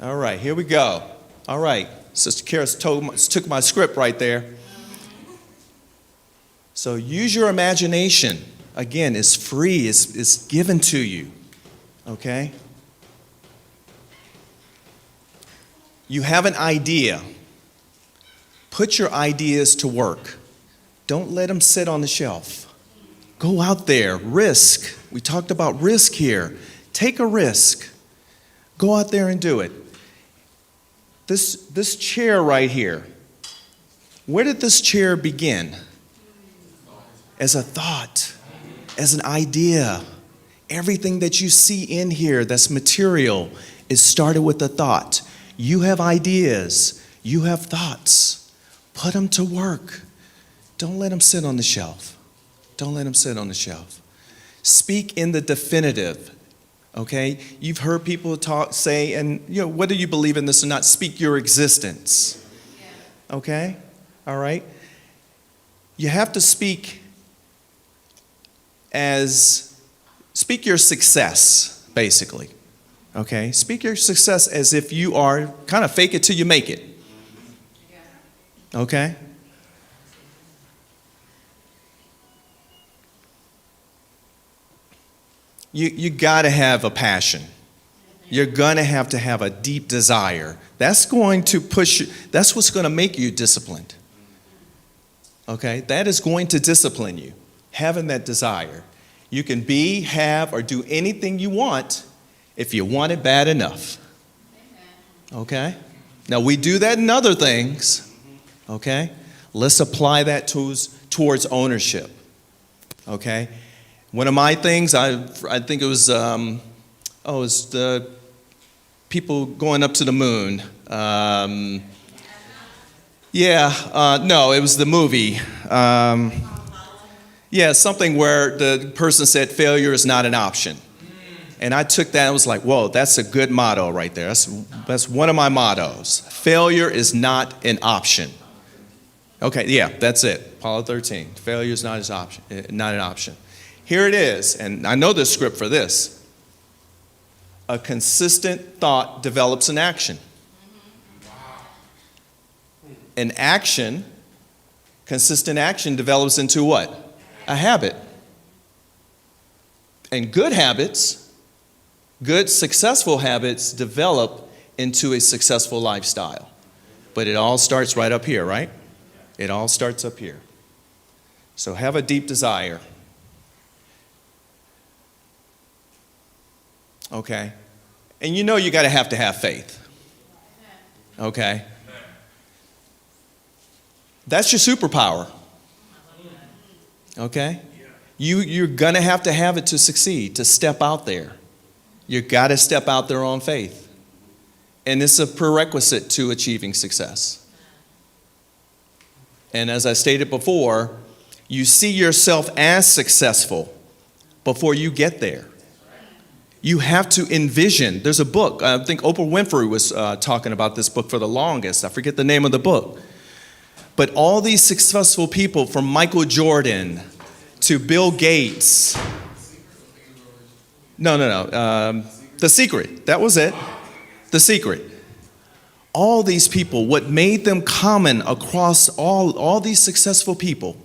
All right, here we go. All right. Sister Kara took my script right there. So use your imagination. Again, it's free. It's given to you. Okay? You have an idea. Put your ideas to work. Don't let them sit on the shelf. Go out there, risk. We talked about risk here. Take a risk. Go out there and do it. This chair right here, where did this chair begin? As a thought, as an idea. Everything that you see in here that's material is started with a thought. You have ideas. You have thoughts. Put them to work. Don't let them sit on the shelf. Don't let them sit on the shelf. Speak in the definitive. Okay? You've heard people say, and whether you believe in this or not, speak your existence. Okay? All right? You have to speak your success, basically. Okay? Speak your success as if you are, kind of fake it till you make it. Okay? You got to have a passion. You're going to have a deep desire. That's going to push you. That's what's going to make you disciplined. Okay? That is going to discipline you, having that desire. You can be, have, or do anything you want if you want it bad enough. Okay? Now, we do that in other things. Okay? Let's apply that towards ownership. Okay? One of my things, I think it was, it's the people going up to the moon. No, it was the movie. Something where the person said failure is not an option. And I took that and was like, whoa, that's a good motto right there. That's one of my mottos. Failure is not an option. Okay, yeah, that's it. Apollo 13. Failure is not an option. Here it is, and I know the script for this. A consistent thought develops an action. An action, consistent action develops into what? A habit. And good habits, good successful habits develop into a successful lifestyle. But it all starts right up here, right? It all starts up here. So have a deep desire. Okay? And you know you gotta have to have faith. Okay? That's your superpower. Okay? You're gonna have to have it to succeed, to step out there. You gotta step out there on faith. And it's a prerequisite to achieving success. And as I stated before, you see yourself as successful before you get there. You have to envision. There's a book, I think Oprah Winfrey was talking about this book for the longest. I forget the name of the book. But all these successful people, from Michael Jordan to Bill Gates. No. The Secret. That was it. The Secret. All these people, what made them common across all these successful people,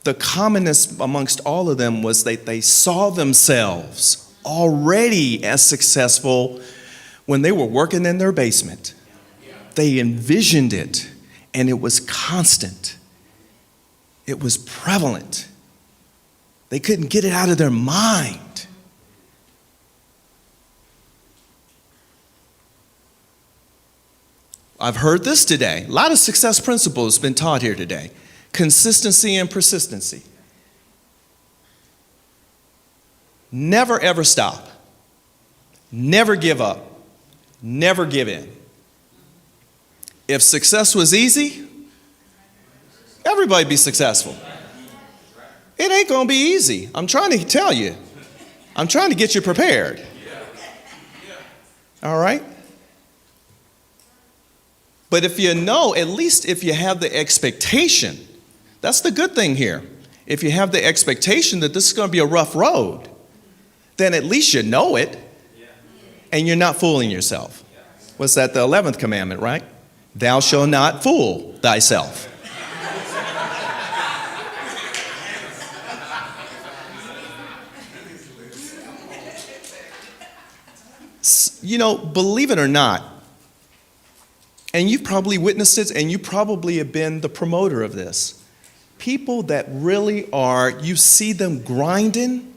the commonness amongst all of them was that they saw themselves already as successful when they were working in their basement. They envisioned it, and it was constant. It was prevalent. They couldn't get it out of their mind. I've heard this today. A lot of success principles been taught here today. Consistency and persistency. Never ever stop. Never give up. Never give in. If success was easy, everybody'd be successful. It ain't gonna be easy. I'm trying to tell you. I'm trying to get you prepared. All right? But if you know, at least if you have the expectation, that's the good thing here. If you have the expectation that this is going to be a rough road, then at least you know it and you're not fooling yourself. What's that, the 11th commandment, right? Thou shalt not fool thyself. You know, believe it or not, and you've probably witnessed it, and you probably have been the promoter of this. People that really are, you see them grinding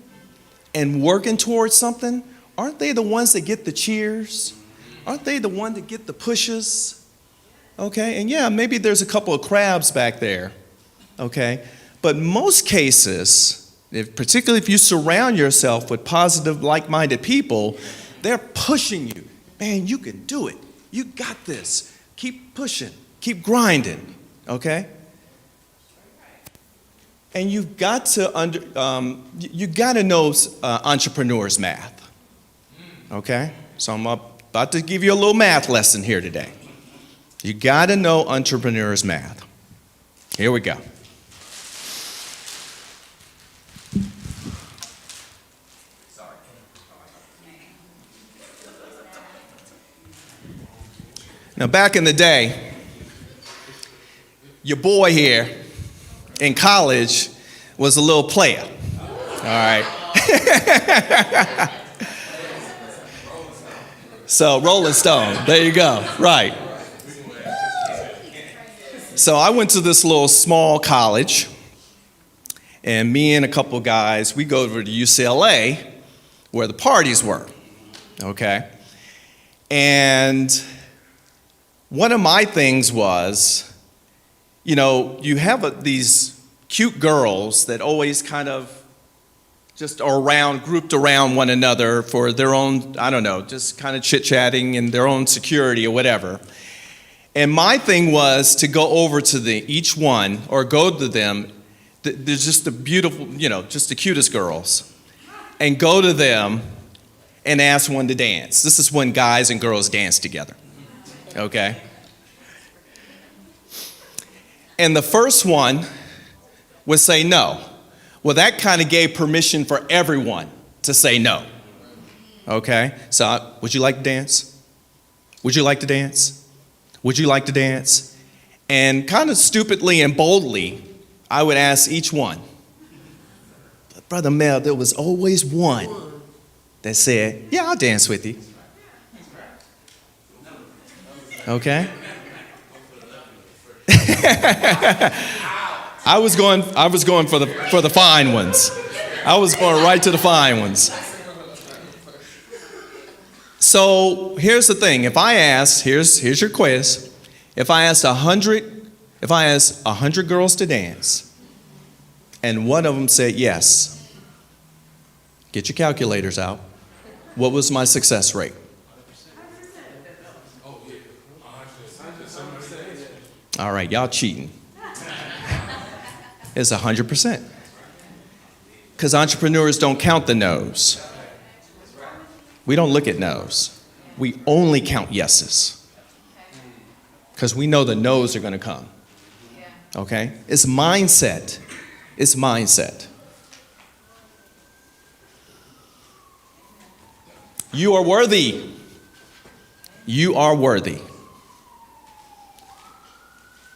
and working towards something, aren't they the ones that get the cheers? Aren't they the one that get the pushes? Okay, and yeah, maybe there's a couple of crabs back there, okay? But most cases, particularly if you surround yourself with positive, like-minded people, they're pushing you. Man, you can do it. You got this. Keep pushing. Keep grinding. Okay? And you've got to you got to know entrepreneurs math. Okay? So I'm about to give you a little math lesson here today. You got to know entrepreneurs math. Here we go. Now, back in the day, your boy here in college was a little player. All right. So, Rolling Stone, there you go. Right. So, I went to this little small college, and me and a couple guys, we go over to UCLA where the parties were. Okay. And one of my things was, you know, you have these cute girls that always kind of just are around, grouped around one another for their own, I don't know, just kind of chit-chatting and their own security or whatever. And my thing was to go over to each one or go to them, there's just the beautiful, you know, just the cutest girls, and go to them and ask one to dance. This is when guys and girls dance together. Okay? And the first one would say no. Well, that kind of gave permission for everyone to say no. Okay? So, would you like to dance? Would you like to dance? Would you like to dance? And kind of stupidly and boldly, I would ask each one. Brother Mel, there was always one that said, yeah, I'll dance with you. Okay? I was going for the fine ones. I was going right to the fine ones. So here's the thing. If I ask, here's your quiz. If I asked 100 girls to dance, and one of them said yes, get your calculators out. What was my success rate? All right, y'all cheating. It's 100%. Because entrepreneurs don't count the no's. We don't look at no's. We only count yeses. Because we know the no's are going to come. Okay? It's mindset. It's mindset. You are worthy. You are worthy.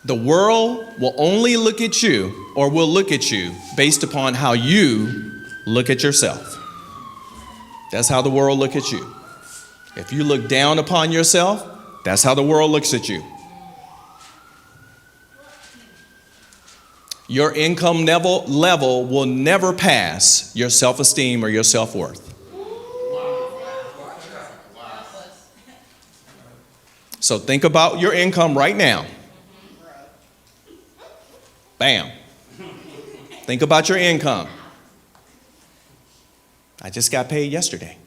The world will only look at you, or will look at you, based upon how you look at yourself. That's how the world looks at you. If you look down upon yourself, that's how the world looks at you. Your income level will never pass your self-esteem or your self-worth. So think about your income right now. Bam. Think about your income. I just got paid yesterday.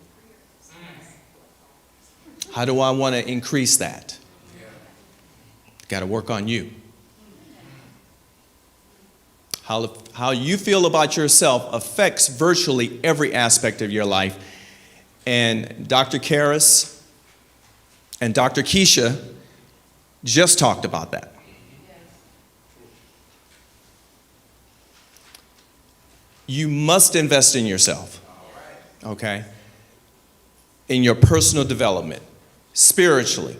How do I want to increase that? Got to work on you. How you feel about yourself affects virtually every aspect of your life. And Dr. Karras and Dr. Keisha just talked about that. You must invest in yourself, okay? In your personal development, spiritually,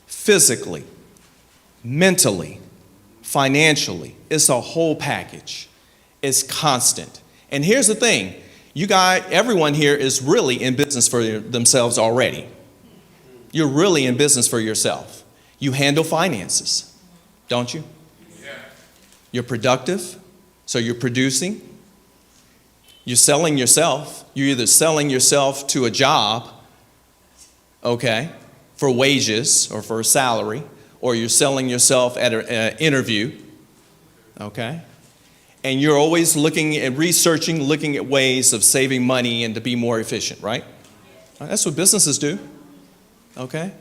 physically, mentally, financially. It's a whole package. It's constant. And here's the thing. Everyone here is really in business for themselves already. You're really in business for yourself. You handle finances, don't you? Yeah. You're productive, so you're producing. You're selling yourself. You're either selling yourself to a job, okay, for wages or for a salary, or you're selling yourself at an interview, okay? And you're always looking at researching, looking at ways of saving money and to be more efficient, right? That's what businesses do, okay?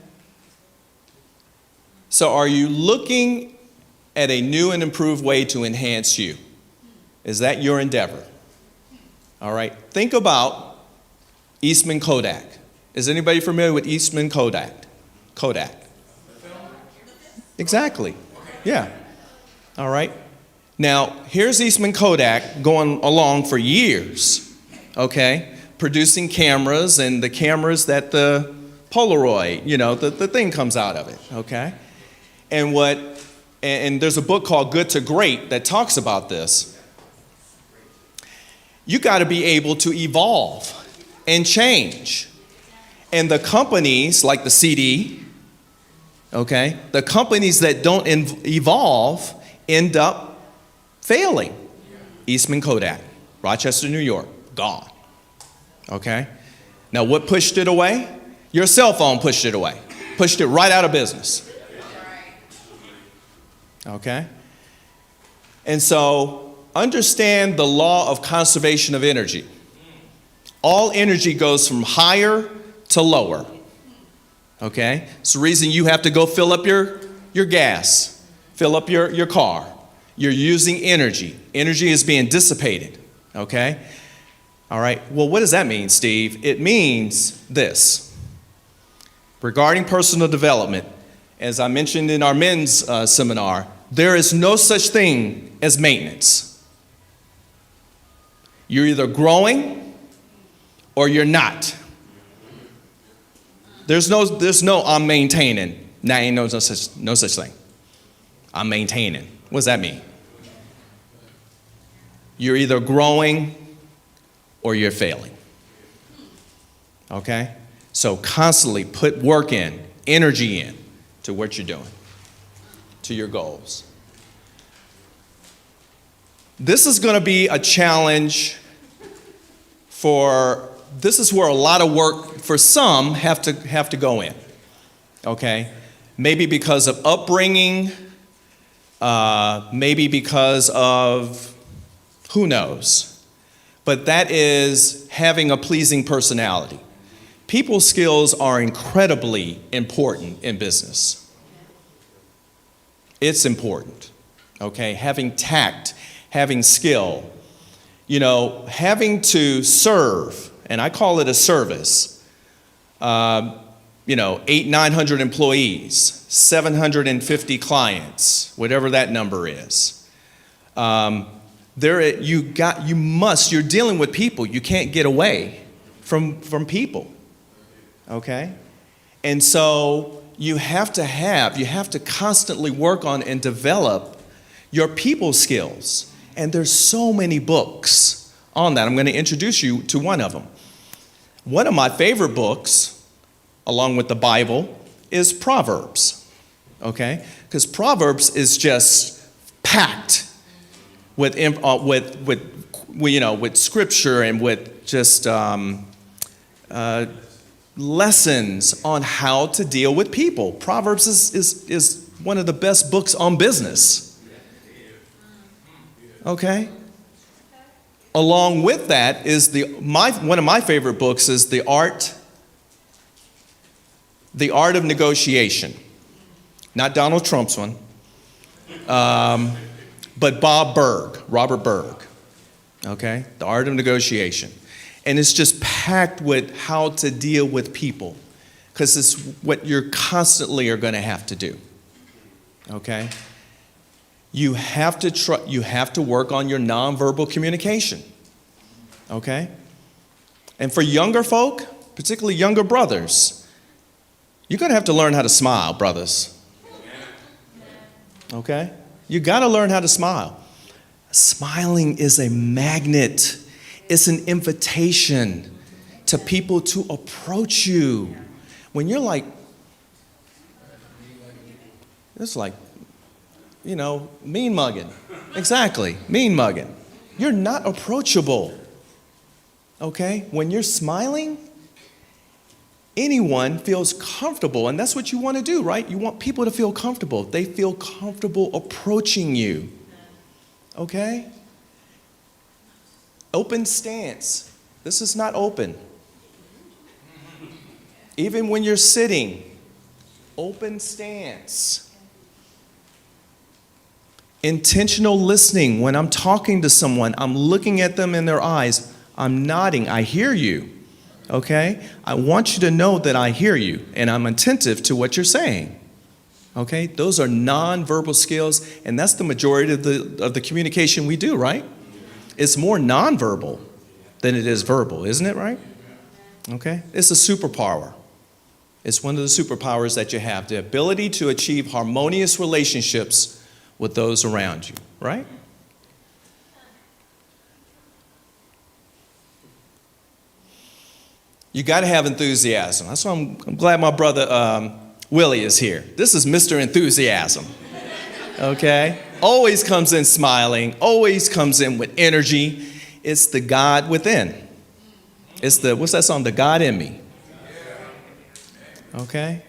So are you looking at a new and improved way to enhance you? Is that your endeavor? All right, think about Eastman Kodak. Is anybody familiar with Eastman Kodak? Kodak. Exactly, yeah. All right. Now, here's Eastman Kodak going along for years, okay, producing cameras and the cameras that the Polaroid, the thing comes out of it, okay? And there's a book called Good to Great that talks about this. You got to be able to evolve and change. And the companies like the CD, okay, the companies that don't evolve end up failing. Eastman Kodak, Rochester, New York, gone. Okay? Now what pushed it away? Your cell phone pushed it away. Pushed it right out of business. Okay? And so understand the law of conservation of energy. All energy goes from higher to lower. Okay? It's the reason you have to go fill up your gas, fill up your car. You're using energy. Energy is being dissipated. Okay? All right. Well, what does that mean, Steve? It means this. Regarding personal development, as I mentioned in our men's seminar, there is no such thing as maintenance. You're either growing or you're not. There's no I'm maintaining. Nah, ain't no such thing. I'm maintaining. What does that mean? You're either growing or you're failing. Okay? So constantly put work in, energy in to what you're doing, to your goals. This is going to be a challenge this is where a lot of work for some have to go in. Okay? Maybe because of upbringing, maybe because of who knows. But that is having a pleasing personality. People skills are incredibly important in business. It's important, okay? Having tact, having skill, having to serve, and I call it a service. 900 employees, 750 clients, whatever that number is. You're dealing with people. You can't get away from people. Okay? And so you have to constantly work on and develop your people skills. And there's so many books on that. I'm going to introduce you to one of them. One of my favorite books, along with the Bible, is Proverbs. Okay? Because Proverbs is just packed with scripture and with just lessons on how to deal with people. Proverbs is one of the best books on business. Okay? Along with that is one of my favorite books is The Art of Negotiation. Not Donald Trump's one, but Robert Berg. Okay? The Art of Negotiation. And it's just packed with how to deal with people, because it's what you're constantly are going to have to do. Okay? You have to work on your nonverbal communication. Okay? And for younger folk, particularly younger brothers, you're going to have to learn how to smile, brothers. Okay? You got to learn how to smile. Smiling is a magnet. It's an invitation to people to approach you. When you're like, it's like, mean mugging. Exactly, mean mugging. You're not approachable. Okay? When you're smiling, anyone feels comfortable, and that's what you want to do, right? You want people to feel comfortable. They feel comfortable approaching you. Okay? Open stance. This is not open. Even when you're sitting, open stance. Intentional listening. When I'm talking to someone, I'm looking at them in their eyes. I'm nodding. I hear you. Okay? I want you to know that I hear you and I'm attentive to what you're saying. Okay? Those are nonverbal skills, and that's the majority of the communication we do, right? It's more nonverbal than it is verbal, isn't it, right? Okay? It's a superpower. It's one of the superpowers that you have, the ability to achieve harmonious relationships with those around you, right? You got to have enthusiasm. That's why I'm glad my brother Willie is here. This is Mr. Enthusiasm. Okay? Always comes in smiling, always comes in with energy. It's the God within. It's what's that song? The God in me. Okay?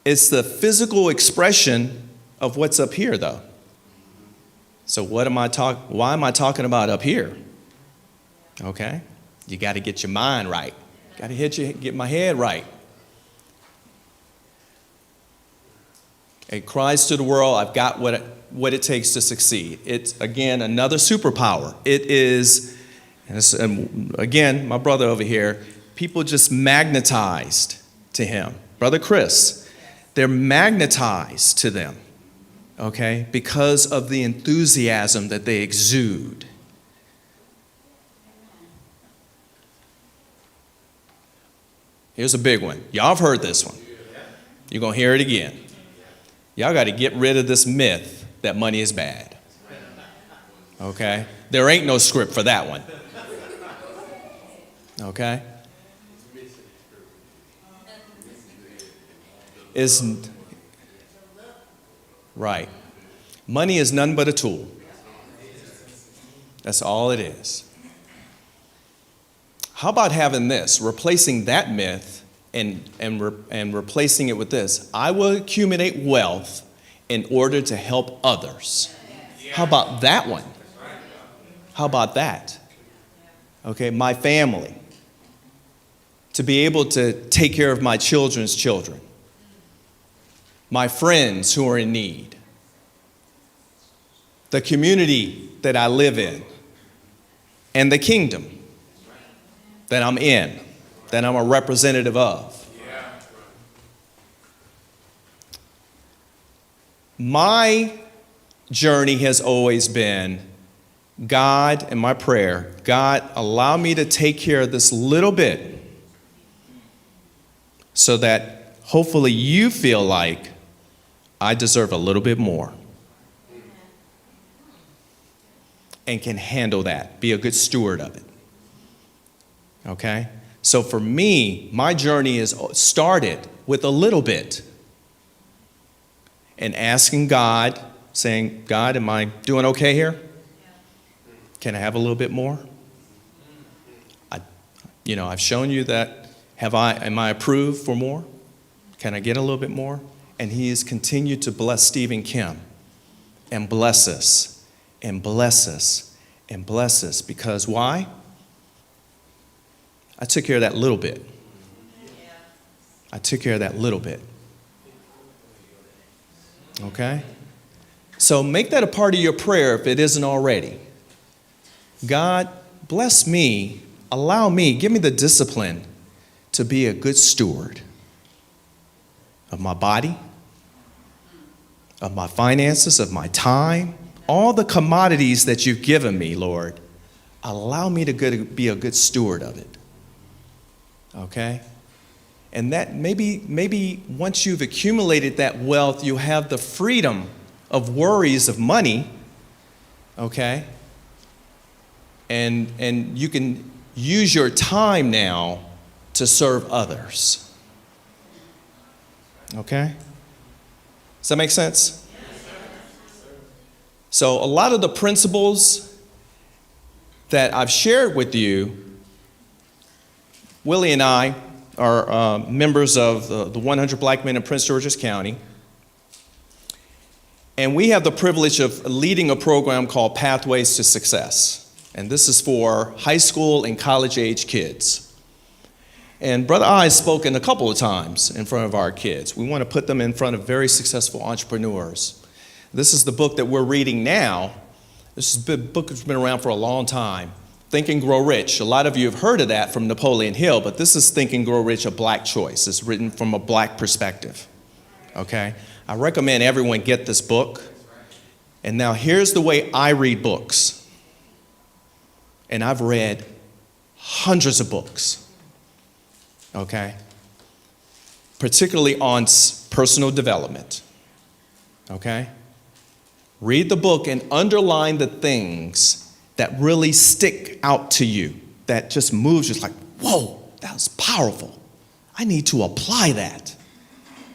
It's the physical expression of what's up here, though. So why am I talking about up here? Okay? You got to get your mind right. Got to get my head right. It cries to the world, I've got what it takes to succeed. It's, again, another superpower. It is, and again, my brother over here, people just magnetized to him. Brother Chris, they're magnetized to them, okay, because of the enthusiasm that they exude. Here's a big one. Y'all have heard this one. You're going to hear it again. Y'all got to get rid of this myth that money is bad. Okay? There ain't no script for that one. Okay? Right. Money is none but a tool. That's all it is. How about having this, replacing that myth and replacing it with this? I will accumulate wealth in order to help others. How about that one? How about that? Okay, my family. To be able to take care of my children's children. My friends who are in need. The community that I live in. And the kingdom that I'm in, that I'm a representative of. My journey has always been, God, and my prayer, God, allow me to take care of this little bit so that hopefully you feel like I deserve a little bit more and can handle that, be a good steward of it. Okay? So for me, my journey is started with a little bit and asking God, saying, God, am I doing okay here? Can I have a little bit more? I've shown you that. Am I approved for more? Can I get a little bit more? And he has continued to bless Steve and Kim and bless us and bless us and bless us. Because why? I took care of that little bit. I took care of that little bit. Okay? So make that a part of your prayer if it isn't already. God, bless me, allow me, give me the discipline to be a good steward of my body, of my finances, of my time, all the commodities that you've given me, Lord. Allow me to be a good steward of it. Okay? And that maybe once you've accumulated that wealth, you have the freedom of worries of money, okay? And you can use your time now to serve others. Okay? Does that make sense? So a lot of the principles that I've shared with you, Willie and I are members of the 100 Black Men in Prince George's County. And we have the privilege of leading a program called Pathways to Success. And this is for high school and college age kids. And Brother I has spoken a couple of times in front of our kids. We want to put them in front of very successful entrepreneurs. This is the book that we're reading now. This is a book that's been around for a long time. Think and Grow Rich. A lot of you have heard of that from Napoleon Hill, but this is Think and Grow Rich, a black choice. It's written from a black perspective. Okay? I recommend everyone get this book. And now here's the way I read books. And I've read hundreds of books. Okay? Particularly on personal development. Okay? Read the book and underline the things that really stick out to you, that just moves you like, whoa, that was powerful. I need to apply that.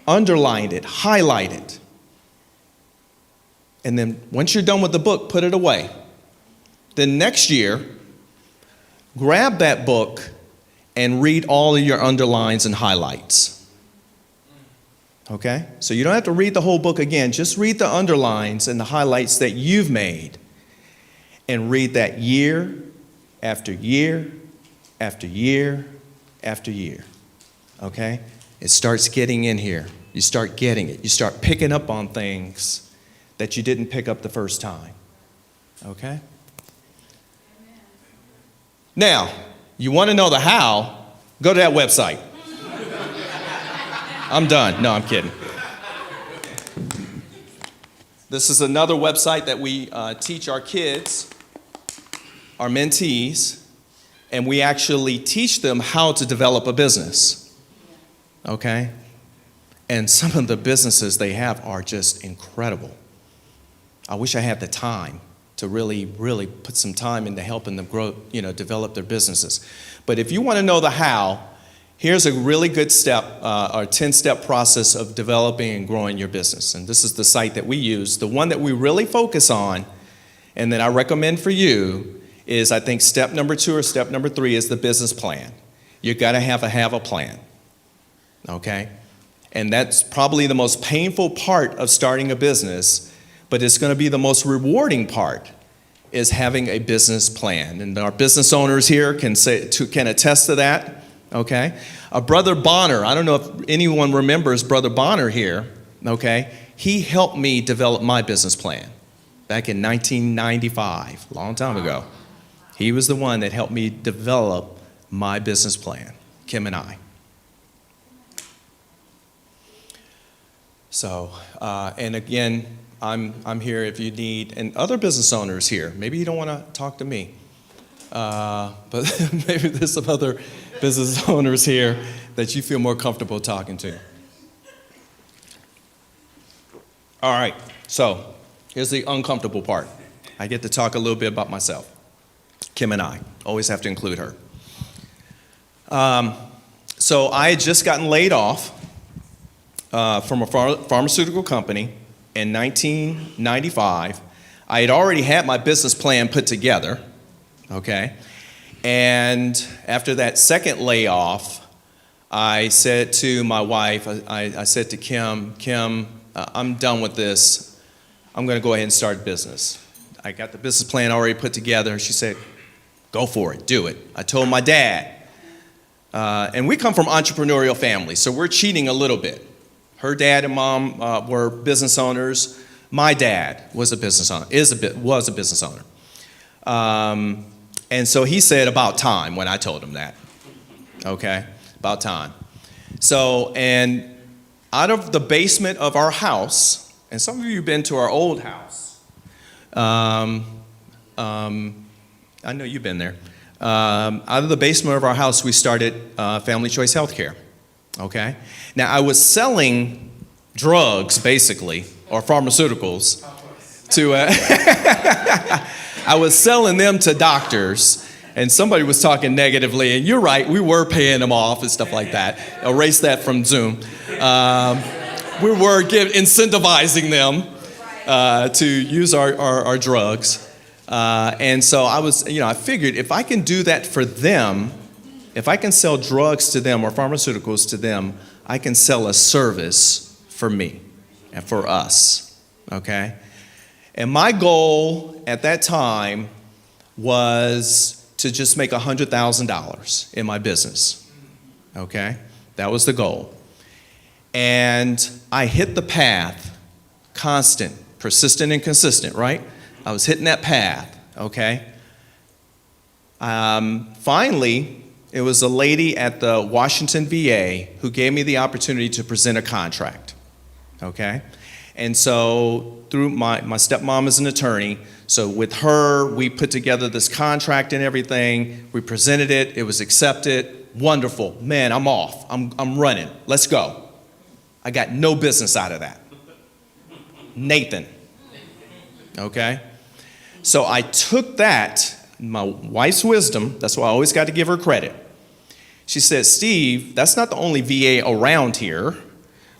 Underline it, highlight it. And then once you're done with the book, put it away. Then next year, grab that book and read all of your underlines and highlights. Okay? So you don't have to read the whole book again. Just read the underlines and the highlights that you've made. And read that year after year after year after year. Okay? It starts getting in here. You start getting it. You start picking up on things that you didn't pick up the first time. Okay? Now, you want to know the how, go to that website. I'm done. No, I'm kidding. This is another website that we teach our kids, our mentees, and we actually teach them how to develop a business. Okay? And some of the businesses they have are just incredible. I wish I had the time to really, really put some time into helping them grow, develop their businesses. But if you want to know the how, here's a really good step, or 10-step process of developing and growing your business. And this is the site that we use. The one that we really focus on and that I recommend for you is, I think, step number 2 or step number 3 is the business plan. You got to have a plan, okay? And that's probably the most painful part of starting a business, but it's going to be the most rewarding part, is having a business plan. And our business owners here can attest to that, okay? Brother Bonner, I don't know if anyone remembers Brother Bonner here, okay? He helped me develop my business plan back in 1995, a long time ago. He was the one that helped me develop my business plan, Kim and I. So, and again, I'm here if you need, and other business owners here, maybe you don't want to talk to me, but maybe there's some other business owners here that you feel more comfortable talking to. All right, so here's the uncomfortable part. I get to talk a little bit about myself. Kim and I, always have to include her. So I had just gotten laid off from a pharmaceutical company in 1995. I had already had my business plan put together, okay? And after that second layoff, I said to my wife, I said to Kim, I'm done with this. I'm gonna go ahead and start a business. I got the business plan already put together. She said, go for it, do it. I told my dad, and we come from entrepreneurial families, so we're cheating a little bit. Her dad and mom were business owners. My dad was a business owner, was a business owner. And so he said, about time, when I told him that. Okay, about time. So, and out of the basement of our house, and some of you have been to our old house. I know you've been there. Out of the basement of our house, we started Family Choice Healthcare. Okay? Now, I was selling drugs, basically, or pharmaceuticals, to, I was selling them to doctors, and somebody was talking negatively, and you're right, we were paying them off and stuff like that. Erase that from Zoom. We were incentivizing them to use our drugs. And so I figured if I can do that for them, if I can sell drugs to them or pharmaceuticals to them, I can sell a service for me and for us, okay? And my goal at that time was to just make $100,000 in my business, okay? That was the goal. And I hit the path, constant, persistent and consistent, right? I was hitting that path, okay? Finally, it was a lady at the Washington VA who gave me the opportunity to present a contract, okay? And so through my stepmom is an attorney, so with her, we put together this contract and everything. We presented it, it was accepted, wonderful. Man, I'm off, I'm running, let's go. I got no business out of that. Nathan, okay? So I took that, my wife's wisdom, that's why I always got to give her credit. She said, Steve, that's not the only VA around here.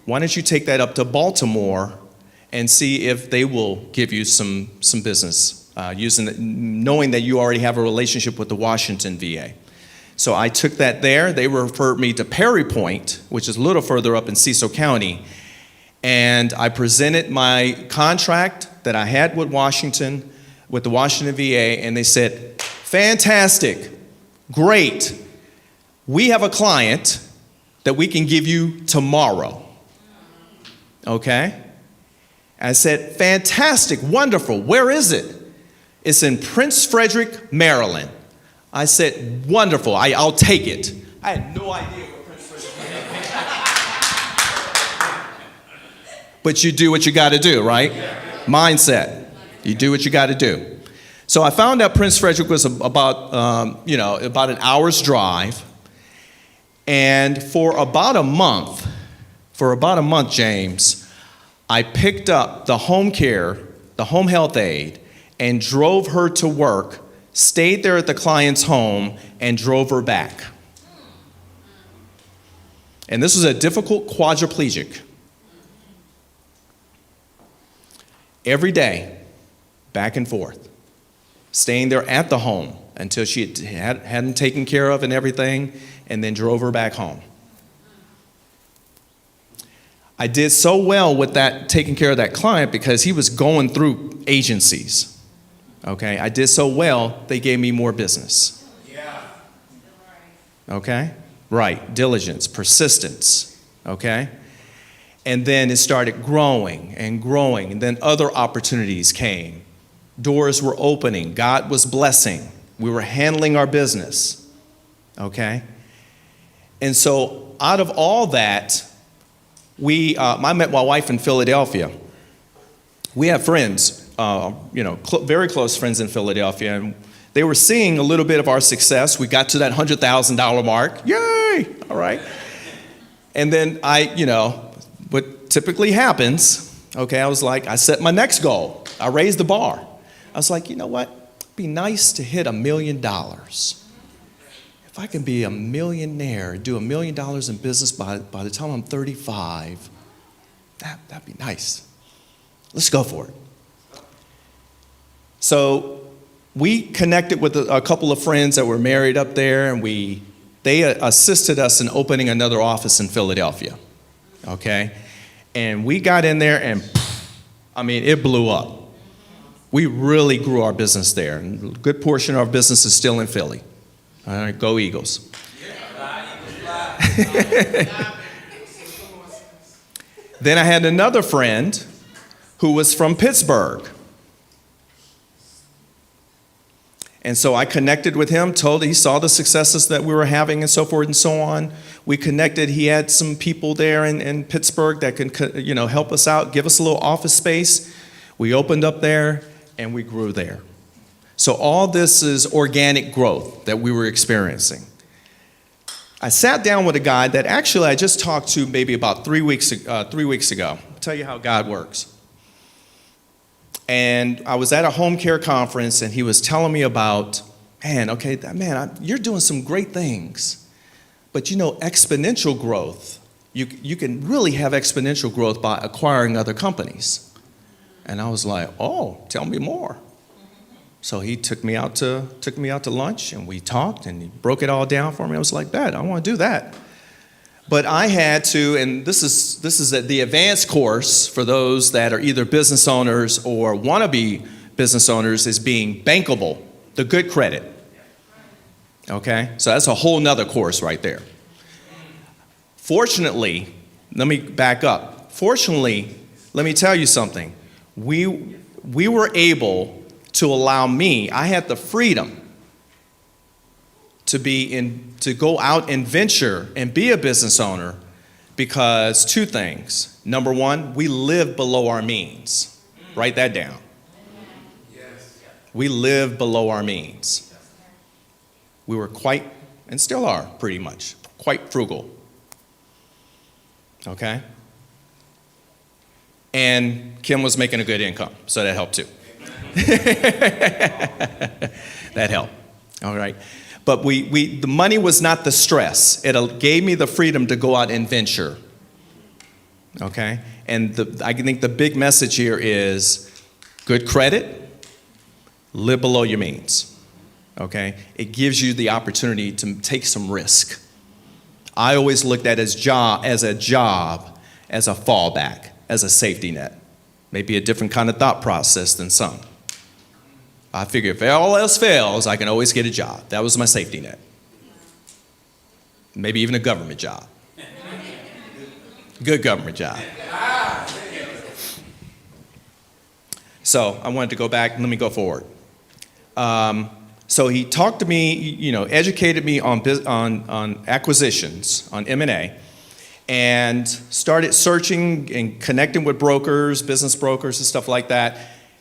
Why don't you take that up to Baltimore and see if they will give you some business, knowing that you already have a relationship with the Washington VA. So I took that there. They referred me to Perry Point, which is a little further up in Cecil County. And I presented my contract that I had with Washington, with the Washington VA, and they said, fantastic, great. We have a client that we can give you tomorrow. Okay? I said, fantastic, wonderful, where is it? It's in Prince Frederick, Maryland. I said, wonderful, I'll take it. I had no idea what Prince Frederick was. But you do what you got to do, right? Mindset. You do what you got to do. So I found out Prince Frederick was about an hour's drive. And for about a month, James, I picked up the home care, the home health aid, and drove her to work, stayed there at the client's home, and drove her back. And this was a difficult quadriplegic. Every day, back and forth, staying there at the home until she hadn't taken care of and everything, and then drove her back home. I did so well with that, taking care of that client, because he was going through agencies. Okay, I did so well, they gave me more business. Okay, right, diligence, persistence. Okay, and then it started growing and growing, and then other opportunities came. Doors were opening, God was blessing. We were handling our business. Okay, and so out of all that, I met my wife in Philadelphia. We have friends, very close friends in Philadelphia, and they were seeing a little bit of our success. We got to that $100,000 mark. Yay! All right. And then what typically happens, okay, I set my next goal. I raised the bar. I was like, you know what? It'd be nice to hit $1 million. If I can be a millionaire, do $1 million in business by the time I'm 35, that'd be nice. Let's go for it. So we connected with a couple of friends that were married up there, and they assisted us in opening another office in Philadelphia. Okay? And we got in there, and it blew up. We really grew our business there. And a good portion of our business is still in Philly. All right, go Eagles. Then I had another friend who was from Pittsburgh. And so I connected with him, he saw the successes that we were having and so forth and so on. We connected. He had some people there in Pittsburgh that can, help us out, give us a little office space. We opened up there and we grew there. So all this is organic growth that we were experiencing. I sat down with a guy that actually I just talked to maybe about 3 weeks ago. I'll tell you how God works. And I was at a home care conference, and he was telling me about, you're doing some great things. But exponential growth, you can really have exponential growth by acquiring other companies. And I was like, oh, tell me more. So he took me out to lunch, and we talked, and he broke it all down for me. I was like, "Bet, I want to do that." But I had to, and this is the advanced course for those that are either business owners or want to be business owners, is being bankable, the good credit. Okay, so that's a whole nother course right there. Fortunately, let me back up. Fortunately, let me tell you something. We were able to allow me, I had the freedom to go out and venture and be a business owner, because two things. Number one, we live below our means. Write that down. We live below our means. We were quite, and still are pretty much, quite frugal. Okay? And Kim was making a good income, so that helped too. That helped. All right. But the money was not the stress. It gave me the freedom to go out and venture. Okay? And I think the big message here is good credit, live below your means. Okay? It gives you the opportunity to take some risk. I always looked at as a job, as a fallback, as a safety net. Maybe a different kind of thought process than some. I figure if all else fails, I can always get a job. That was my safety net. Maybe even a government job. Good government job. So I wanted to go back. Let me go forward. So he talked to me, educated me on acquisitions, on M&A, and started searching and connecting with brokers, business brokers and stuff like that.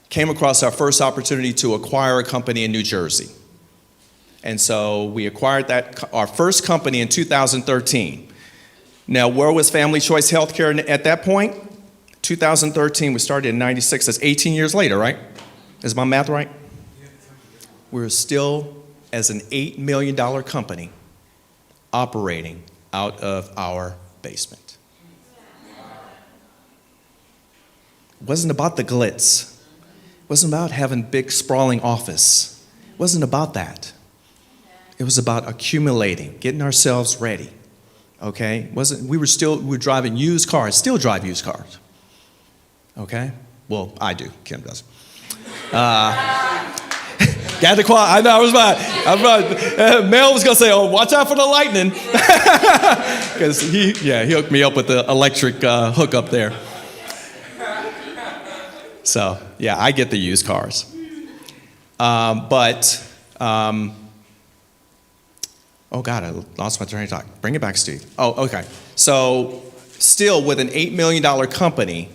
Came across our first opportunity to acquire a company in New Jersey. And so we acquired our first company in 2013. Now, where was Family Choice Healthcare at that point? 2013, we started in 96, that's 18 years later, right? Is my math right? We're still, as an $8 million company, operating out of our basement. It wasn't about the glitz. It wasn't about having a big sprawling office. It wasn't about that. It was about accumulating, getting ourselves ready. Okay? We were driving used cars, still drive used cars. Okay? Well, I do. Kim does. Gather quiet. I know, I was about. Mel was going to say, oh, watch out for the lightning. Because he hooked me up with the electric hookup there. So, yeah, I get the used cars. Oh, God, I lost my train of thought. Bring it back, Steve. Oh, okay. So, still with an $8 million company,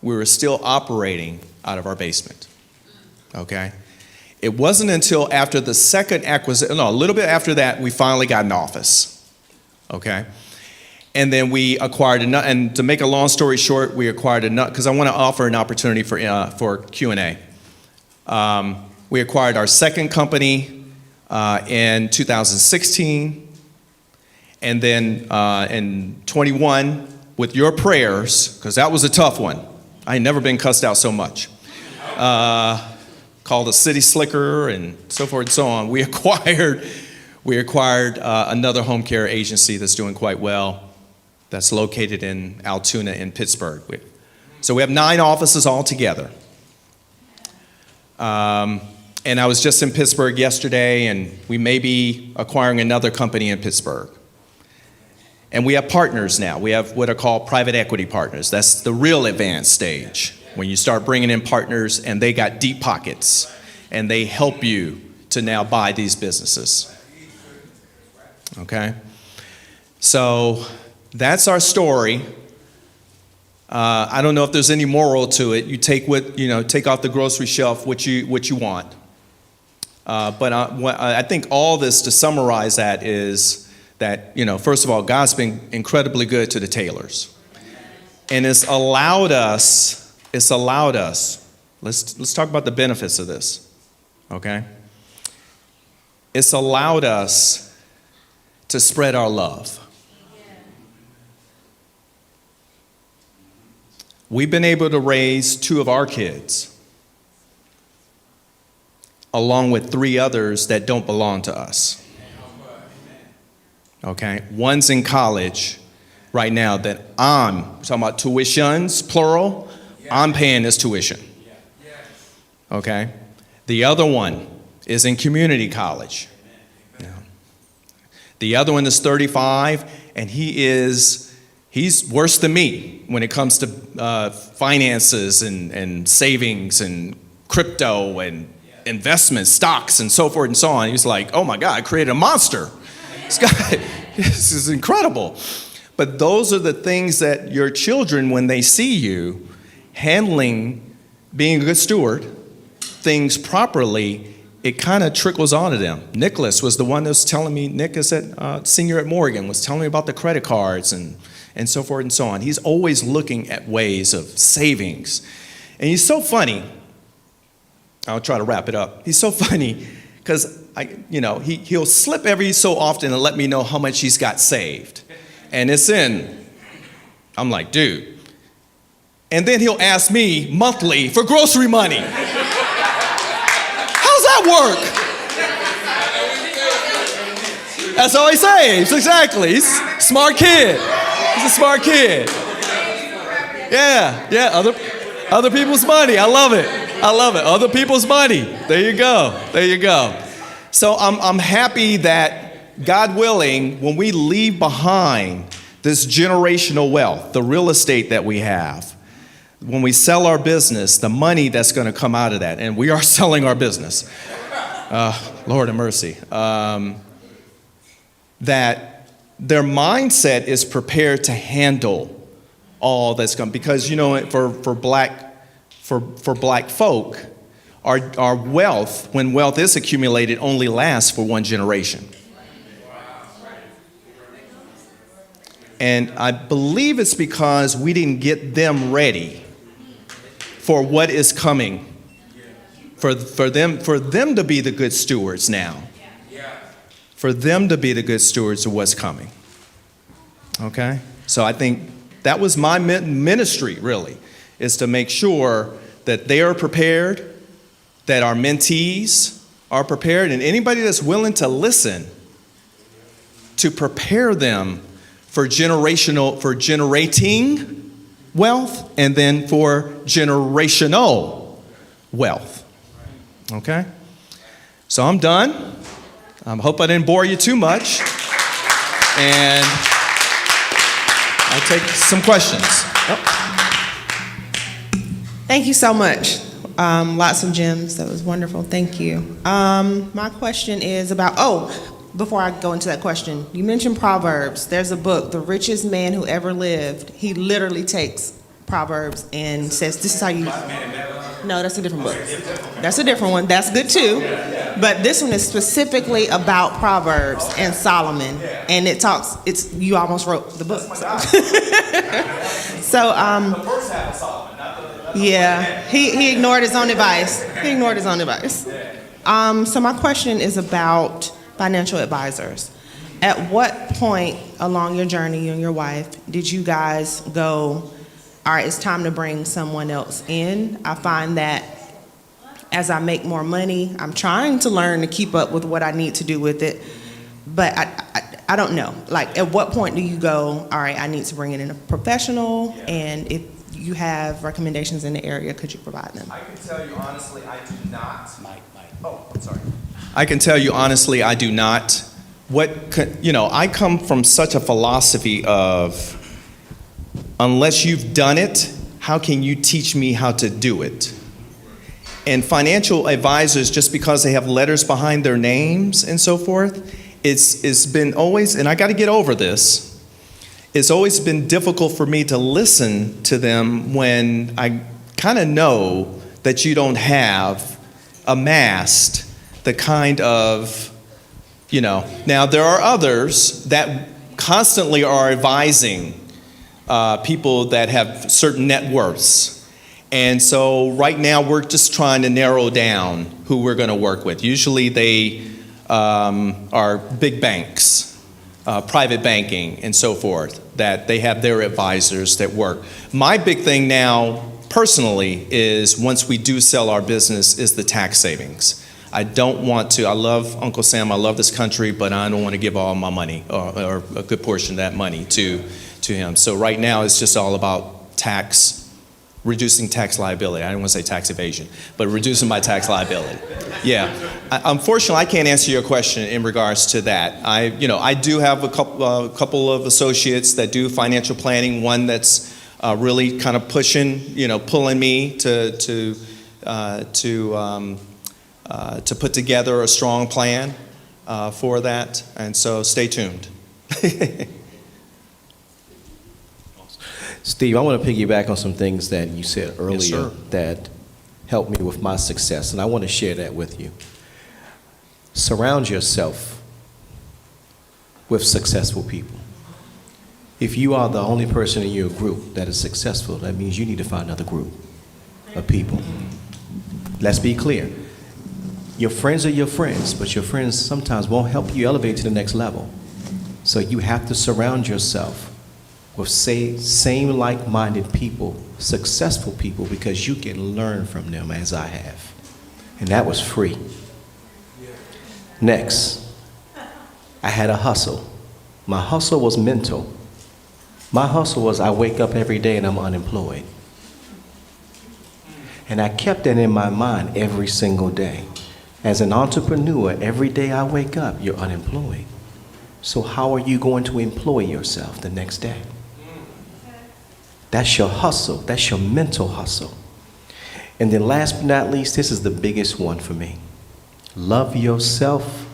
we were still operating out of our basement. Okay? It wasn't until after the second acquisition, no, a little bit after that, we finally got an office. Okay? And then we acquired another, and to make a long story short, we acquired another, because I want to offer an opportunity for Q&A. We acquired our second company in 2016, and then in 21, with your prayers, because that was a tough one. I ain't never been cussed out so much. Called a city slicker and so forth and so on. We acquired another home care agency that's doing quite well, that's located in Altoona in Pittsburgh. So we have 9 offices altogether. And I was just in Pittsburgh yesterday, and we may be acquiring another company in Pittsburgh. And we have partners now. We have what are called private equity partners. That's the real advanced stage, when you start bringing in partners and they got deep pockets and they help you to now buy these businesses. Okay? So that's our story. I don't know if there's any moral to it. You take take off the grocery shelf what you want. But I think all this, to summarize that, is that, first of all, God's been incredibly good to the Taylors. And it's allowed us, let's talk about the benefits of this, okay? It's allowed us to spread our love. We've been able to raise 2 of our kids, along with 3 others that don't belong to us. Okay? One's in college right now that I'm talking about tuitions, plural. I'm paying this tuition. Okay? The other one is in community college. Yeah. The other one is 35, and he's worse than me when it comes to finances and savings and crypto and investments, stocks, and so forth and so on. He's like, oh my God, I created a monster. This is incredible. But those are the things that your children, when they see you handling, being a good steward, things properly, it kind of trickles onto them. Nicholas was the one that was telling me, Nick is senior at Morgan, was telling me about the credit cards and so forth and so on. He's always looking at ways of savings. And he's so funny. I'll try to wrap it up. He's so funny because he'll slip every so often and let me know how much he's got saved. And I'm like, dude. And then he'll ask me monthly for grocery money. How's that work? That's all he saves, exactly. He's a smart kid. He's a smart kid. Yeah, other people's money. I love it. Other people's money. There you go. So I'm happy that, God willing, when we leave behind this generational wealth, the real estate that we have, when we sell our business, the money that's going to come out of that, and we are selling our business, Lord have mercy, that their mindset is prepared to handle all that's coming. Because, for black folk, our wealth, when wealth is accumulated, only lasts for one generation. And I believe it's because we didn't get them ready for what is coming for them to be the good stewards now. For them to be the good stewards of what's coming. Okay? So I think that was my ministry, really, is to make sure that they are prepared, that our mentees are prepared, and anybody that's willing to listen, to prepare them for generating wealth, and then for generational wealth. Okay? So I'm done. I hope I didn't bore you too much. And I'll take some questions. Thank you so much. Lots of gems. That was wonderful. Thank you. My question is about, before I go into that question, you mentioned Proverbs. There's a book, The Richest Man Who Ever Lived. He literally takes Proverbs and says, this is how you... No, that's a different book. That's a different one. That's good too. But this one is specifically about Proverbs and Solomon. And you almost wrote the book. So, yeah, he ignored his own advice. So my question is about financial advisors. At what point along your journey, you and your wife, did you guys go, all right, it's time to bring someone else in? I find that as I make more money, I'm trying to learn to keep up with what I need to do with it. But I don't know. Like, at what point do you go, all right, I need to bring in a professional? And if you have recommendations in the area, could you provide them? I can tell you honestly, I do not. I'm sorry. I can tell you honestly, I do not. I come from such a philosophy of, unless you've done it, how can you teach me how to do it? And financial advisors, just because they have letters behind their names and so forth, it's been always, and I got to get over this, it's always been difficult for me to listen to them when I kind of know that you don't have amassed the kind of, Now, there are others that constantly are advising people that have certain net worths. And so right now we're just trying to narrow down who we're going to work with. Usually they are big banks, private banking, and so forth, that they have their advisors that work. My big thing now, personally, is once we do sell our business, is the tax savings. I don't want to, I love Uncle Sam, I love this country, but I don't want to give all my money, or a good portion of that money to him. So right now it's just all about reducing tax liability. I don't want to say tax evasion, but reducing my tax liability. Yeah. Unfortunately, I can't answer your question in regards to that. I do have a couple of associates that do financial planning. One that's really kind of pulling me to put together a strong plan for that. And so stay tuned. Steve, I want to piggyback on some things that you said earlier, Yes, sir. that helped me with my success, and I want to share that with you. Surround yourself with successful people. If you are the only person in your group that is successful, that means you need to find another group of people. Let's be clear. Your friends are your friends, but your friends sometimes won't help you elevate to the next level. So you have to surround yourself with same like-minded people, successful people, because you can learn from them as I have. And that was free. Next, I had a hustle. My hustle was mental. My hustle was I wake up every day and I'm unemployed. And I kept that in my mind every single day. As an entrepreneur, every day I wake up, you're unemployed. So how are you going to employ yourself the next day? That's your hustle. That's your mental hustle. And then last but not least, this is the biggest one for me. Love yourself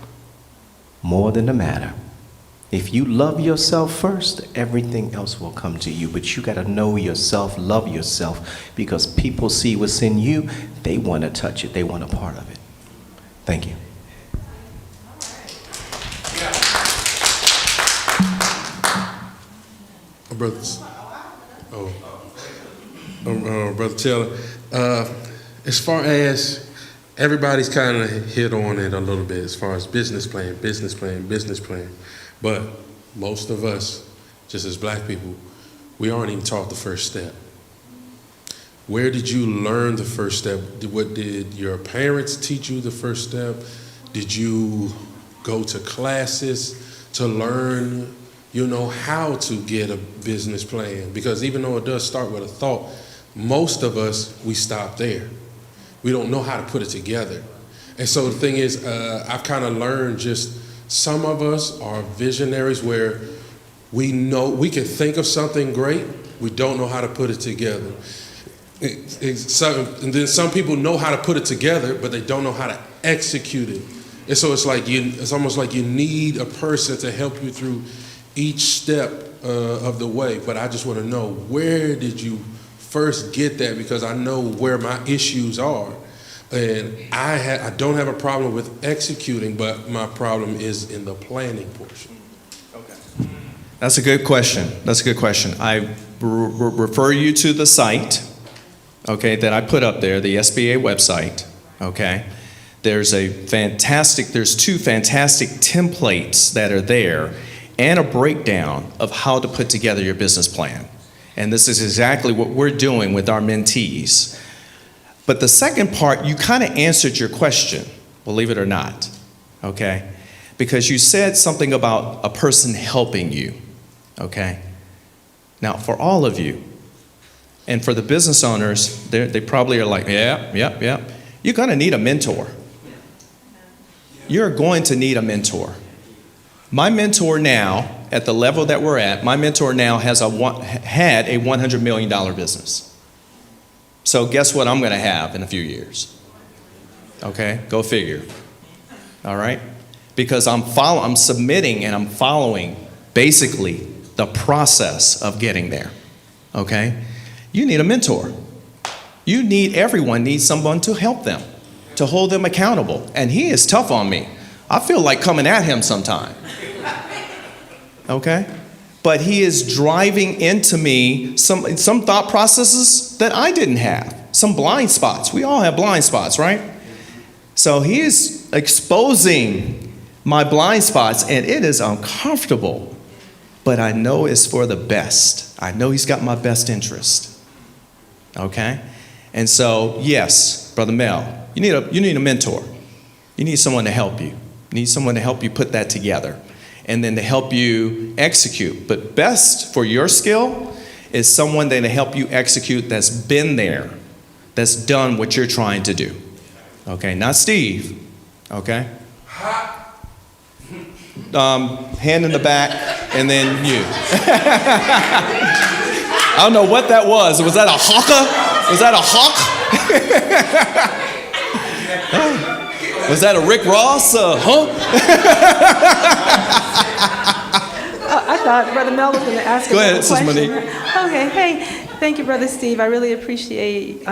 more than the matter. If you love yourself first, everything else will come to you. But you got to know yourself, love yourself, because people see what's in you. They want to touch it. They want a part of it. Thank you. Brother Taylor, as far as everybody's kind of hit on it a little bit as far as business plan, business plan, business plan. But most of us, just as black people, we aren't even taught the first step. Where did you learn the first step? What did your parents teach you the first step? Did you go to classes to learn, how to get a business plan? Because even though it does start with a thought, most of us, we stop there. We don't know how to put it together. And so the thing is, I've kind of learned just some of us are visionaries where we know we can think of something great, we don't know how to put it together. And then some people know how to put it together, but they don't know how to execute it. And so it's almost like you need a person to help you through each step of the way. But I just want to know, where did you first get that? Because I know where my issues are. And I don't have a problem with executing, but my problem is in the planning portion. Okay. That's a good question. I refer you to the site, okay, that I put up there, the SBA website, okay? There's two fantastic templates that are there and a breakdown of how to put together your business plan. And this is exactly what we're doing with our mentees. But the second part, you kind of answered your question, believe it or not, okay? Because you said something about a person helping you, okay? Now, for all of you, and for the business owners, they probably are like, yeah. You're going to need a mentor. You're going to need a mentor. My mentor now, at the level that we're at, my mentor now had a $100 million business. So guess what I'm going to have in a few years? Okay, go figure. All right? Because I'm submitting and I'm following basically the process of getting there. Okay? You need a mentor. Everyone needs someone to help them, to hold them accountable. And he is tough on me. I feel like coming at him sometime. Okay? But he is driving into me some thought processes that I didn't have, some blind spots. We all have blind spots, right? So he is exposing my blind spots, and it is uncomfortable. But I know it's for the best. I know he's got my best interest. Okay? And so, yes, Brother Mel, you need a mentor. You need someone to help you. You need someone to help you put that together, and then to help you execute. But best for your skill is someone that to help you execute that's been there, that's done what you're trying to do. Okay, not Steve. Okay? Hand in the back, and then you. I don't know what that was. Was that a hawker? Was that a hawk? Was that a Rick Ross? I thought Brother Mel was going to ask Go ahead, a question. Monique. Okay, hey, thank you, Brother Steve. I really appreciate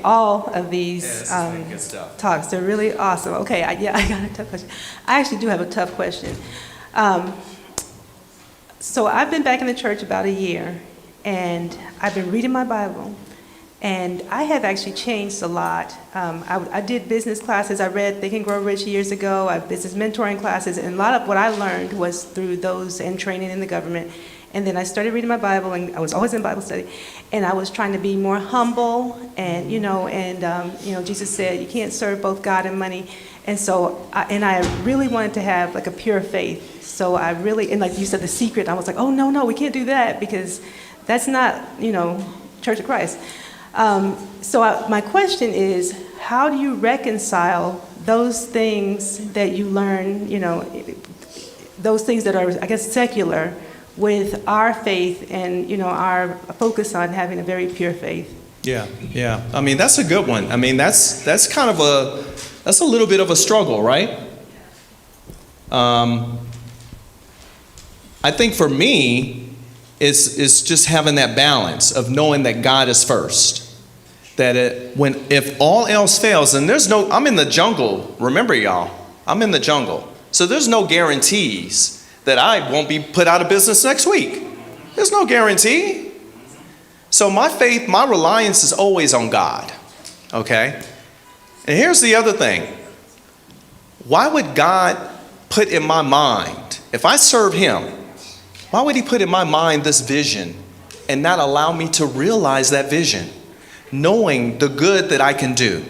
all of these talks. They're really awesome. Okay, I got a tough question. I actually do have a tough question. So I've been back in the church about a year, and I've been reading my Bible, and I have actually changed a lot. I did business classes. I read Think and Grow Rich years ago. I have business mentoring classes, and a lot of what I learned was through those and training in the government. And then I started reading my Bible, and I was always in Bible study, and I was trying to be more humble, and Jesus said you can't serve both God and money, and so I really wanted to have like a pure faith. So I really, and like you said, the secret, I was like, oh no, we can't do that because that's not Church of Christ. So my question is, how do you reconcile those things that you learn, those things that are, I guess, secular, with our faith and, our focus on having a very pure faith? Yeah. I mean, that's a good one. I mean, that's kind of that's a little bit of a struggle, right? I think for me, it's just having that balance of knowing that God is first. That if all else fails, and I'm in the jungle, remember y'all, I'm in the jungle. So there's no guarantees that I won't be put out of business next week. There's no guarantee. So my faith, my reliance is always on God, okay? And here's the other thing. Why would God put in my mind, if I serve him, why would he put in my mind this vision and not allow me to realize that vision, knowing the good that I can do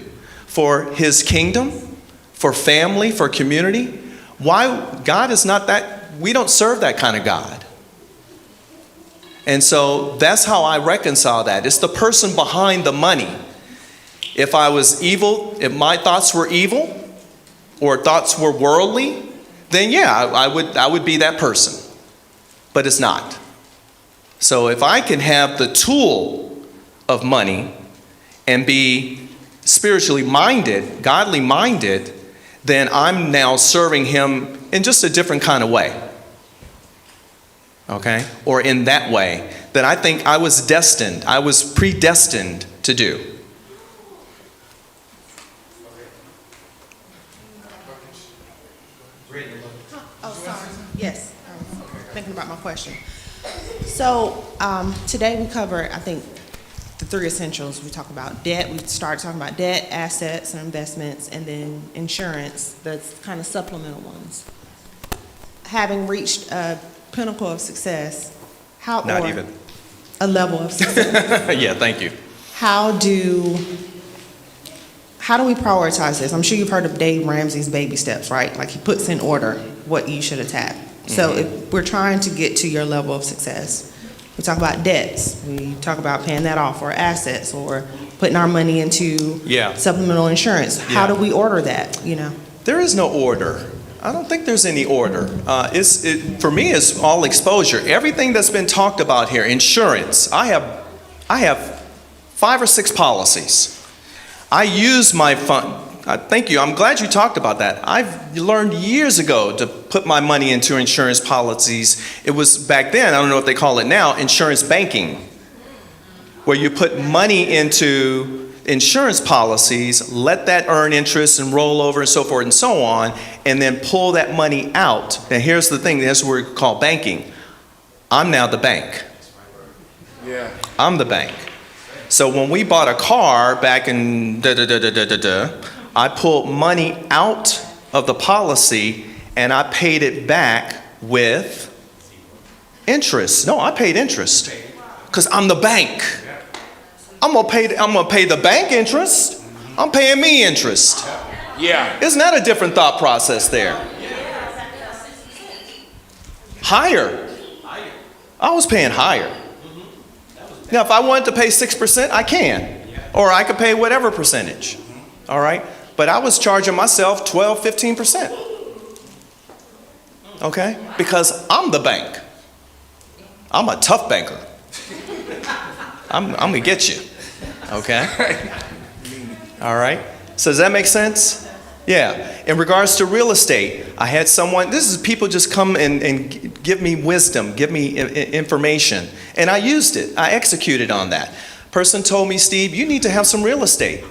for his kingdom, for family, for community? Why? God is not that, we don't serve that kind of God. And so that's how I reconcile that. It's the person behind the money. If I was evil, if my thoughts were evil or thoughts were worldly, then yeah, I would be that person. But it's not. So if I can have the tool of money and be spiritually minded, godly minded, then I'm now serving him in just a different kind of way. Okay? Or in that way that I think I was destined, I was predestined to do. Oh, sorry. Yes, I was thinking about my question. So today we covered, I think, the 3 essentials. We talk about debt. We started talking about debt, assets, and investments, and then insurance, the kind of supplemental ones. Having reached a pinnacle of success, how Not or even. a level of success, Yeah, thank you. how do we prioritize this? I'm sure you've heard of Dave Ramsey's baby steps, right? Like he puts in order what you should attack. So if we're trying to get to your level of success, we talk about debts, we talk about paying that off, or assets, or putting our money into Yeah. supplemental insurance. How Yeah. do we order that, you know? There is no order. I don't think there's any order. For me, it's all exposure. Everything that's been talked about here, insurance. I have 5 or 6 policies. I use my fund. Thank you. I'm glad you talked about that. I've learned years ago to put my money into insurance policies. It was back then, I don't know what they call it now, insurance banking, where you put money into insurance policies, let that earn interest and roll over and so forth and so on, and then pull that money out. And here's the thing, that's what we call banking. I'm now the bank. Yeah. I'm the bank. So when we bought a car back in I pulled money out of the policy and I paid it back with interest. No, I paid interest because I'm the bank. I'm gonna pay the bank interest. I'm paying me interest. Yeah. Isn't that a different thought process there? Higher. I was paying higher. Now, if I wanted to pay 6%, I can. Or I could pay whatever percentage. All right? But I was charging myself 12, 15%. Okay? Because I'm the bank. I'm a tough banker. I'm going to get you. Okay? All right? So does that make sense? Yeah. In regards to real estate, I had someone, this is people just come and give me wisdom, give me information. And I used it. I executed on that. Person told me, Steve, you need to have some real estate.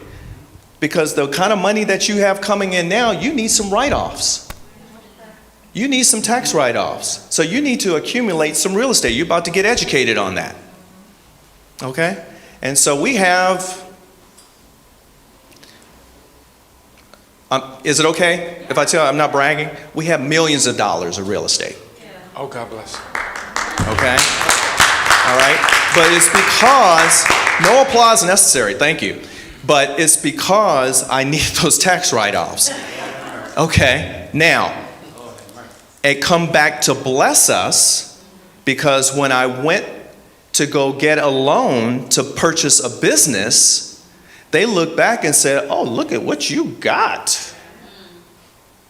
Because the kind of money that you have coming in now, you need some write-offs. You need some tax write-offs. So you need to accumulate some real estate. You're about to get educated on that. Okay? And so we have, is it okay if I tell you I'm not bragging? We have millions of dollars of real estate. Oh, God bless. Okay? All right? But it's because, no applause necessary, thank you. But it's because I need those tax write-offs. Okay, now, it come back to bless us because when I went to go get a loan to purchase a business, they looked back and said, oh, look at what you got.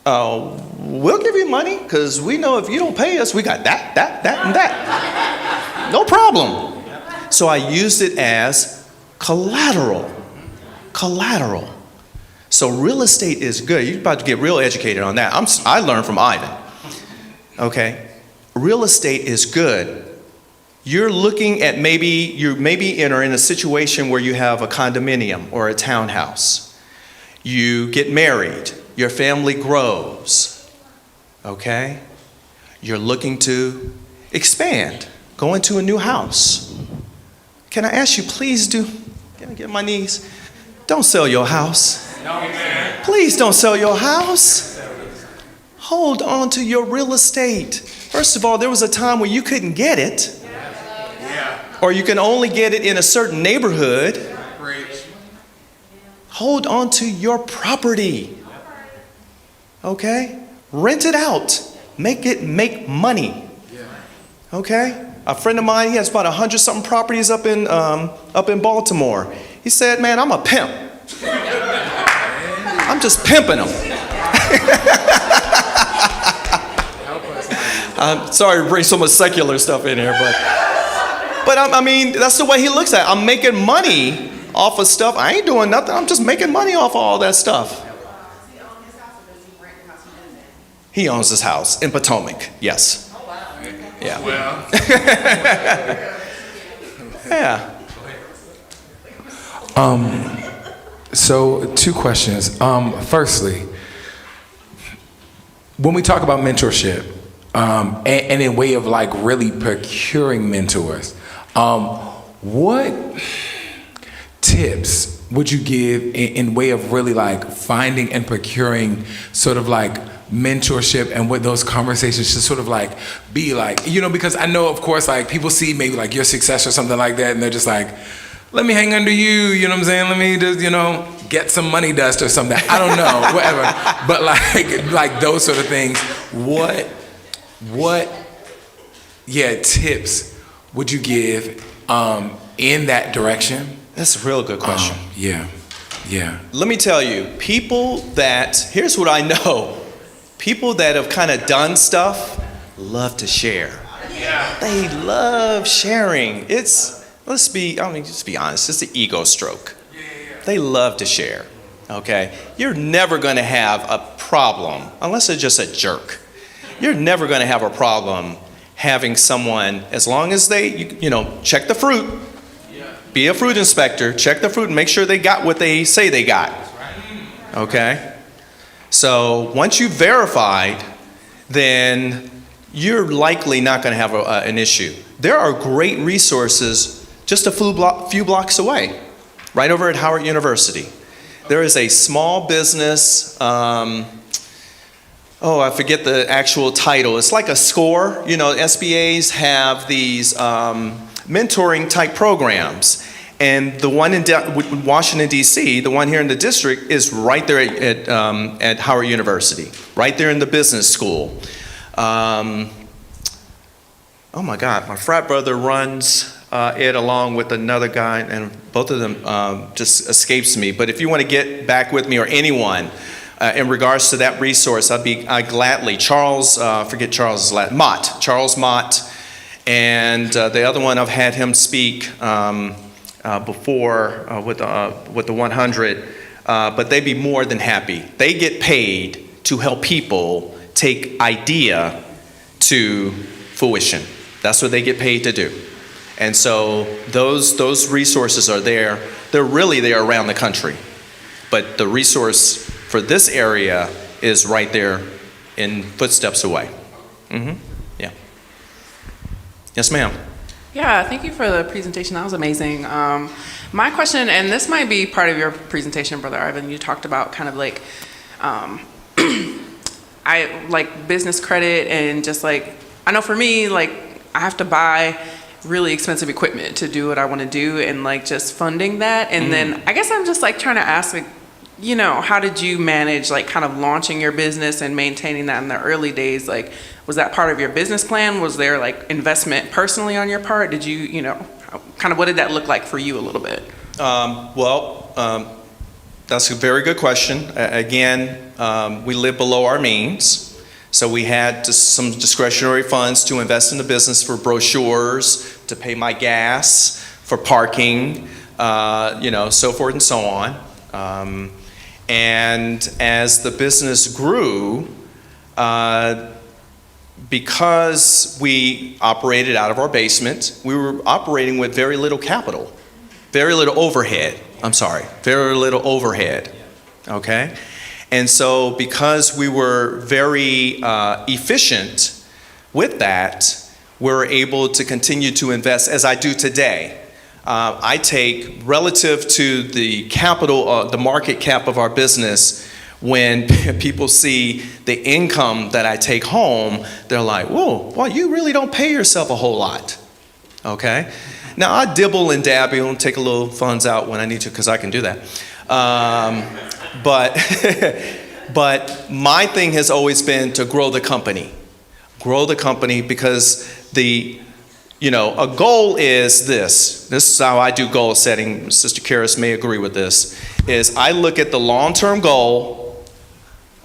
We'll give you money because we know if you don't pay us, we got that, and that. No problem. So I used it as collateral. Collateral. So real estate is good. You're about to get real educated on that. I learned from Ivan. Okay. Real estate is good. You're looking at you're in a situation where you have a condominium or a townhouse. You get married. Your family grows. Okay. You're looking to expand. Go into a new house. Can I ask you, please can I get on my knees? Don't sell your house. Please don't sell your house. Hold on to your real estate. First of all, there was a time where you couldn't get it. Or you can only get it in a certain neighborhood. Hold on to your property. Okay? Rent it out. Make money. Okay? A friend of mine, he has about 100-something properties up in Baltimore. He said, man, I'm a pimp. I'm just pimping them. I'm sorry to bring so much secular stuff in here, but I mean, that's the way he looks at it. I'm making money off of stuff. I ain't doing nothing. I'm just making money off of all that stuff. He owns his house in Potomac, yes. Yeah. Yeah. So 2 questions. Firstly, when we talk about mentorship, and a way of like really procuring mentors, what tips would you give in way of really like finding and procuring sort of like mentorship, and what those conversations should sort of like be like, you know, because I know of course like people see maybe like your success or something like that and they're just like, let me hang under you know what I'm saying, let me just, you know, get some money dust or something, I don't know, whatever, but like those sort of things, what tips would you give in that direction? That's a real good question. Yeah. Let me tell you, here's what I know. People that have kind of done stuff love to share. They love sharing. Just be honest, it's the ego stroke. They love to share, okay? You're never gonna have a problem, unless they're just a jerk. You're never gonna have a problem having someone, as long as they, check the fruit. Be a fruit inspector, check the fruit and make sure they got what they say they got, okay? So once you've verified, then you're likely not going to have an issue. There are great resources just a few blocks away, right over at Howard University. There is a small business, I forget the actual title. It's like a SCORE. You know, SBAs have these mentoring type programs. And the one in Washington, D.C., the one here in the district, is right there at Howard University, right there in the business school. Oh my God, my frat brother runs it along with another guy, and both of them just escapes me. But if you want to get back with me or anyone in regards to that resource, I'd gladly. Charles Mott, and the other one I've had him speak before with the 100, but they'd be more than happy. They get paid to help people take idea to fruition. That's what they get paid to do. And so those resources are there. They're really there around the country. But the resource for this area is right there in footsteps away. Yeah. Yes, ma'am. Yeah, thank you for the presentation. That was amazing. My question, and this might be part of your presentation, Brother Ivan, you talked about kind of like, I like business credit and just like, I know for me, like I have to buy really expensive equipment to do what I want to do and like just funding that. And then I guess I'm just like trying to ask, like, you know, how did you manage like kind of launching your business and maintaining that in the early days? Like, was that part of your business plan? Was there like investment personally on your part? Did you, kind of what did that look like for you a little bit? That's a very good question. Again, we live below our means. So we had some discretionary funds to invest in the business for brochures, to pay my gas, for parking, so forth and so on. And as the business grew, because we operated out of our basement, we were operating with very little capital, very little overhead. Very little overhead, okay? And so because we were very efficient with that, we're able to continue to invest as I do today. I take relative to the capital, the market cap of our business. When people see the income that I take home, they're like, whoa, well, you really don't pay yourself a whole lot, okay? Now, I dibble and dabble and take a little funds out when I need to, because I can do that. But my thing has always been to grow the company. Grow the company because a goal is this. This is how I do goal setting. Sister Karis may agree with this, is I look at the long-term goal,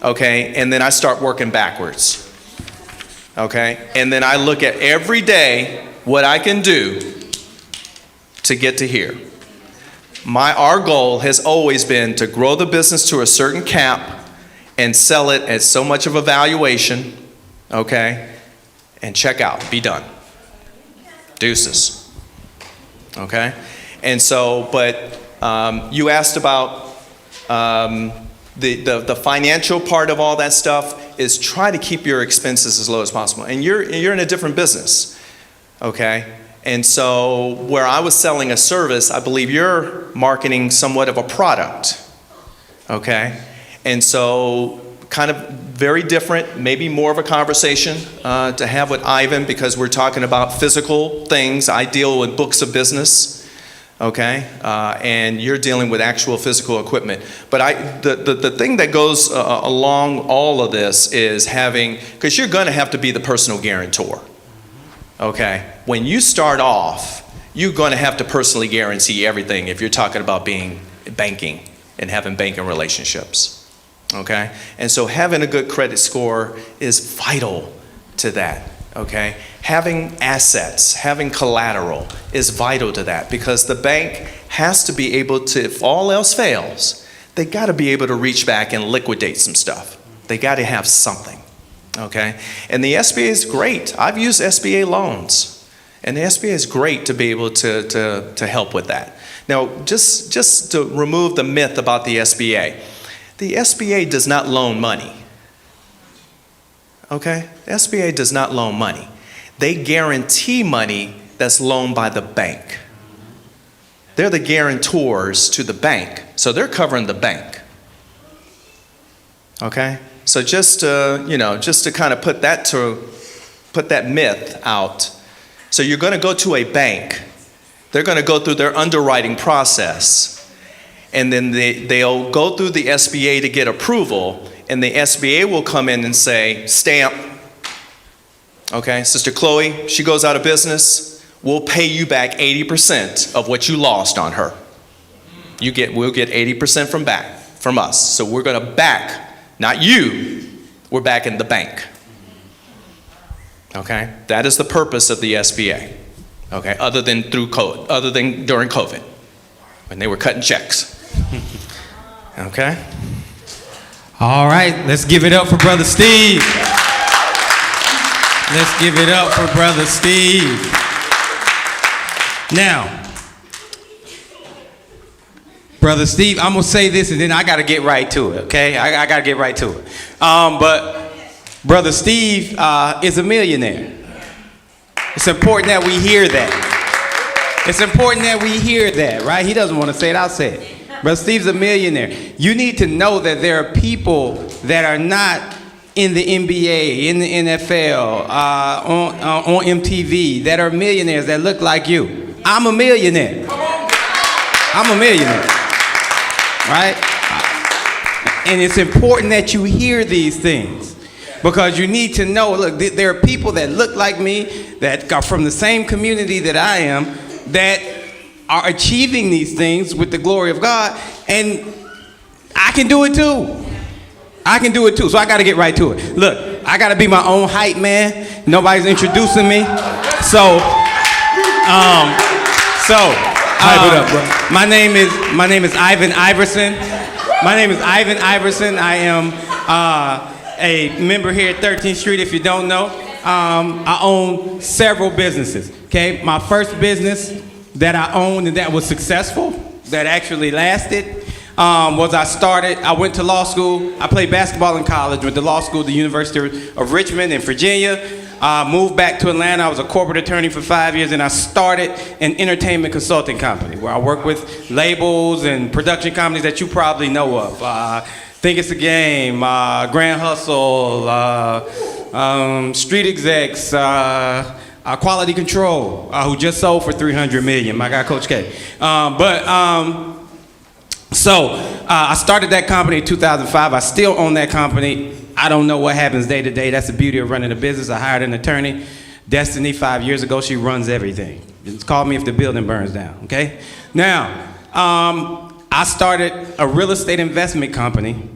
okay, and then I start working backwards, okay? And then I look at every day what I can do to get to here. Our goal has always been to grow the business to a certain cap and sell it at so much of a valuation, okay, and check out, be done. Deuces, okay? And so, but you asked about the financial part of all that stuff is try to keep your expenses as low as possible. And you're in a different business, okay? And so where I was selling a service, I believe you're marketing somewhat of a product, okay? And so kind of very different, maybe more of a conversation to have with Ivan, because we're talking about physical things. I deal with books of business, okay? And you're dealing with actual physical equipment. But the thing that goes along all of this is having, because you're gonna have to be the personal guarantor, okay? When you start off, you're gonna have to personally guarantee everything if you're talking about banking and having banking relationships. Okay? And so having a good credit score is vital to that, okay? Having assets, having collateral is vital to that, because the bank has to be able to, if all else fails, they got to be able to reach back and liquidate some stuff. They got to have something, okay? And the SBA is great. I've used SBA loans, and the SBA is great to be able to help with that. Now, just to remove the myth about the SBA, the SBA does not loan money, okay? The SBA does not loan money. They guarantee money that's loaned by the bank. They're the guarantors to the bank, so they're covering the bank, okay? So just to kind of put that myth out. So you're going to go to a bank. They're going to go through their underwriting process. And then they'll go through the SBA to get approval, and the SBA will come in and say, stamp. Okay, Sister Chloe, she goes out of business, we'll pay you back 80% of what you lost on her. We'll get 80% from us. So we're gonna back, not you, we're backing the bank. Okay, that is the purpose of the SBA. Okay, other than during COVID, when they were cutting checks. Okay? All right, let's give it up for Brother Steve. Let's give it up for Brother Steve. Now, Brother Steve, I'm gonna say this and then I gotta get right to it, okay? I gotta get right to it. But Brother Steve is a millionaire. It's important that we hear that. It's important that we hear that, right? He doesn't want to say it, I'll say it. Brother Steve's a millionaire. You need to know that there are people that are not in the NBA, in the NFL, on MTV, that are millionaires that look like you. I'm a millionaire. I'm a millionaire, right? And it's important that you hear these things, because you need to know, look, there are people that look like me, that are from the same community that I am, that are achieving these things with the glory of God, and I can do it too. I can do it too, so I gotta get right to it. Look, I gotta be my own hype man. Nobody's introducing me. So, hype it up, bro. My name is Ivan Iverson. My name is Ivan Iverson. I am a member here at 13th Street, if you don't know. I own several businesses, okay? My first business that I owned and that was successful, that actually lasted, I went to law school. I played basketball in college, went to law school at the University of Richmond in Virginia. Moved back to Atlanta. I was a corporate attorney for 5 years, and I started an entertainment consulting company where I work with labels and production companies that you probably know of. Think It's a Game, Grand Hustle, Street Execs, Quality Control, who just sold for $300 million. My guy, Coach K. So I started that company in 2005. I still own that company. I don't know what happens day to day. That's the beauty of running a business. I hired an attorney, Destiny, 5 years ago. She runs everything. Just call me if the building burns down, okay? Now, I started a real estate investment company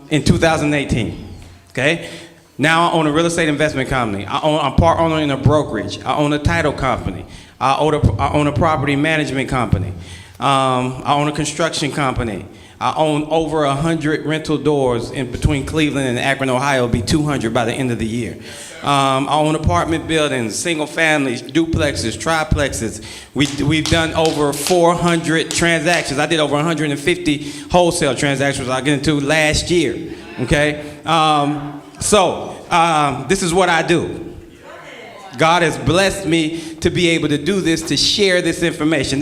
in 2018, okay? Now I own a real estate investment company. I'm part owner in a brokerage. I own a title company. I own a property management company. I own a construction company. I own over 100 rental doors in between Cleveland and Akron, Ohio. It'll be 200 by the end of the year. I own apartment buildings, single families, duplexes, triplexes. We've done over 400 transactions. I did over 150 wholesale transactions I get into last year, okay? This is what I do. God has blessed me to be able to do this, to share this information.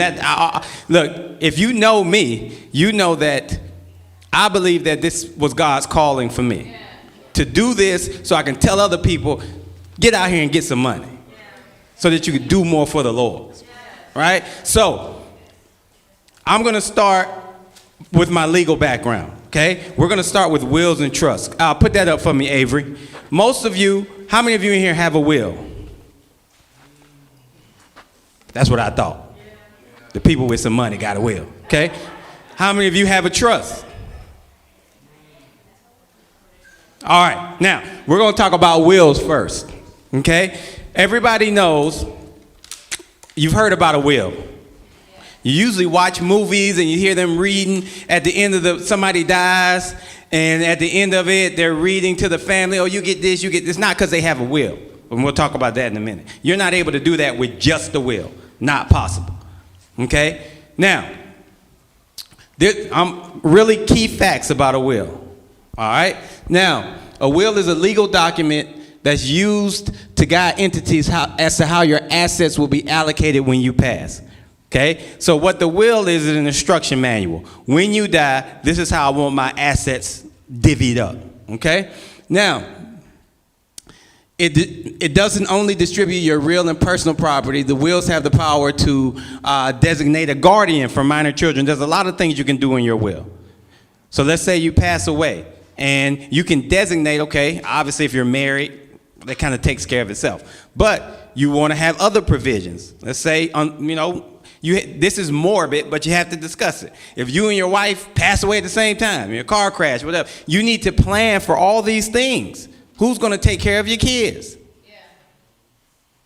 Look, if you know me, you know that I believe that this was God's calling for me. To do this so I can tell other people, get out here and get some money. So that you can do more for the Lord. Right? So, I'm going to start with my legal background. Okay? We're going to start with wills and trusts. Put that up for me, Avery. Most of you, how many of you in here have a will? That's what I thought. The people with some money got a will, okay? How many of you have a trust? All right, now, we're gonna talk about wills first, okay? Everybody knows, you've heard about a will. You usually watch movies and you hear them reading at the end of somebody dies, and at the end of it, they're reading to the family, oh, you get this, it's not because they have a will. And we'll talk about that in a minute. You're not able to do that with just the will. Not possible. Okay? Now, really key facts about a will. All right? Now, a will is a legal document that's used to guide entities as to how your assets will be allocated when you pass. Okay? So what the will is an instruction manual. When you die, this is how I want my assets divvied up. Okay? Now, it doesn't only distribute your real and personal property. The wills have the power to designate a guardian for minor children. There's a lot of things you can do in your will. So let's say you pass away, and you can designate, okay, obviously if you're married, that kind of takes care of itself. But you want to have other provisions. Let's say, this is morbid, but you have to discuss it. If you and your wife pass away at the same time, in a car crash, whatever, you need to plan for all these things. Who's going to take care of your kids? Yeah.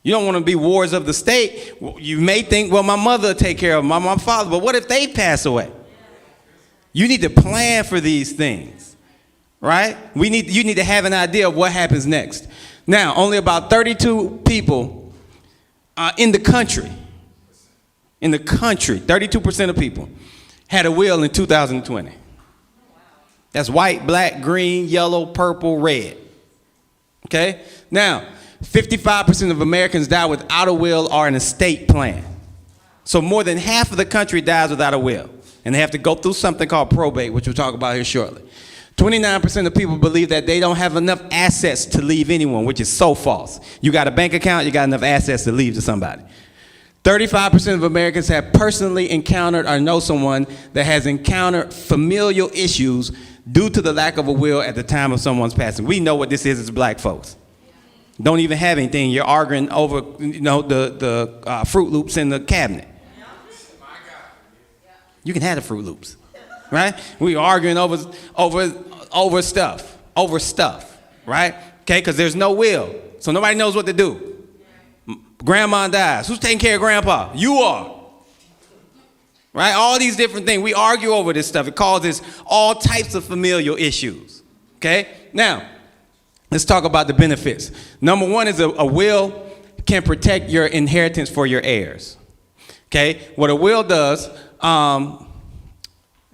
You don't want to be wards of the state. You may think, well, my mother will take care of my father, but what if they pass away? You need to plan for these things, right? You need to have an idea of what happens next. Now, only about 32 people in the country, 32% of people had a will in 2020. That's white, black, green, yellow, purple, red. Okay? Now, 55% of Americans die without a will or an estate plan. So more than half of the country dies without a will. And they have to go through something called probate, which we'll talk about here shortly. 29% of people believe that they don't have enough assets to leave anyone, which is so false. You got a bank account, you got enough assets to leave to somebody. 35% of Americans have personally encountered or know someone that has encountered familial issues due to the lack of a will at the time of someone's passing. We know what this is as black folks. Don't even have anything. You're arguing over, the Fruit Loops in the cabinet. You can have the Fruit Loops, right? We arguing over stuff, right? Okay, because there's no will, so nobody knows what to do. Grandma dies. Who's taking care of grandpa? You are. Right? All these different things. We argue over this stuff. It causes all types of familial issues. Okay? Now, let's talk about the benefits. Number one is a will can protect your inheritance for your heirs. Okay? What a will does,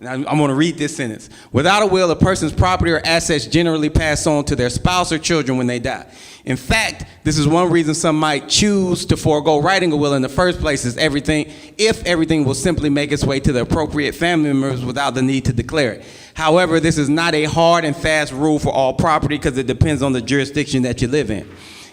And I'm going to read this sentence. Without a will, a person's property or assets generally pass on to their spouse or children when they die. In fact, this is one reason some might choose to forego writing a will in the first place if everything will simply make its way to the appropriate family members without the need to declare it. However, this is not a hard and fast rule for all property because it depends on the jurisdiction that you live in.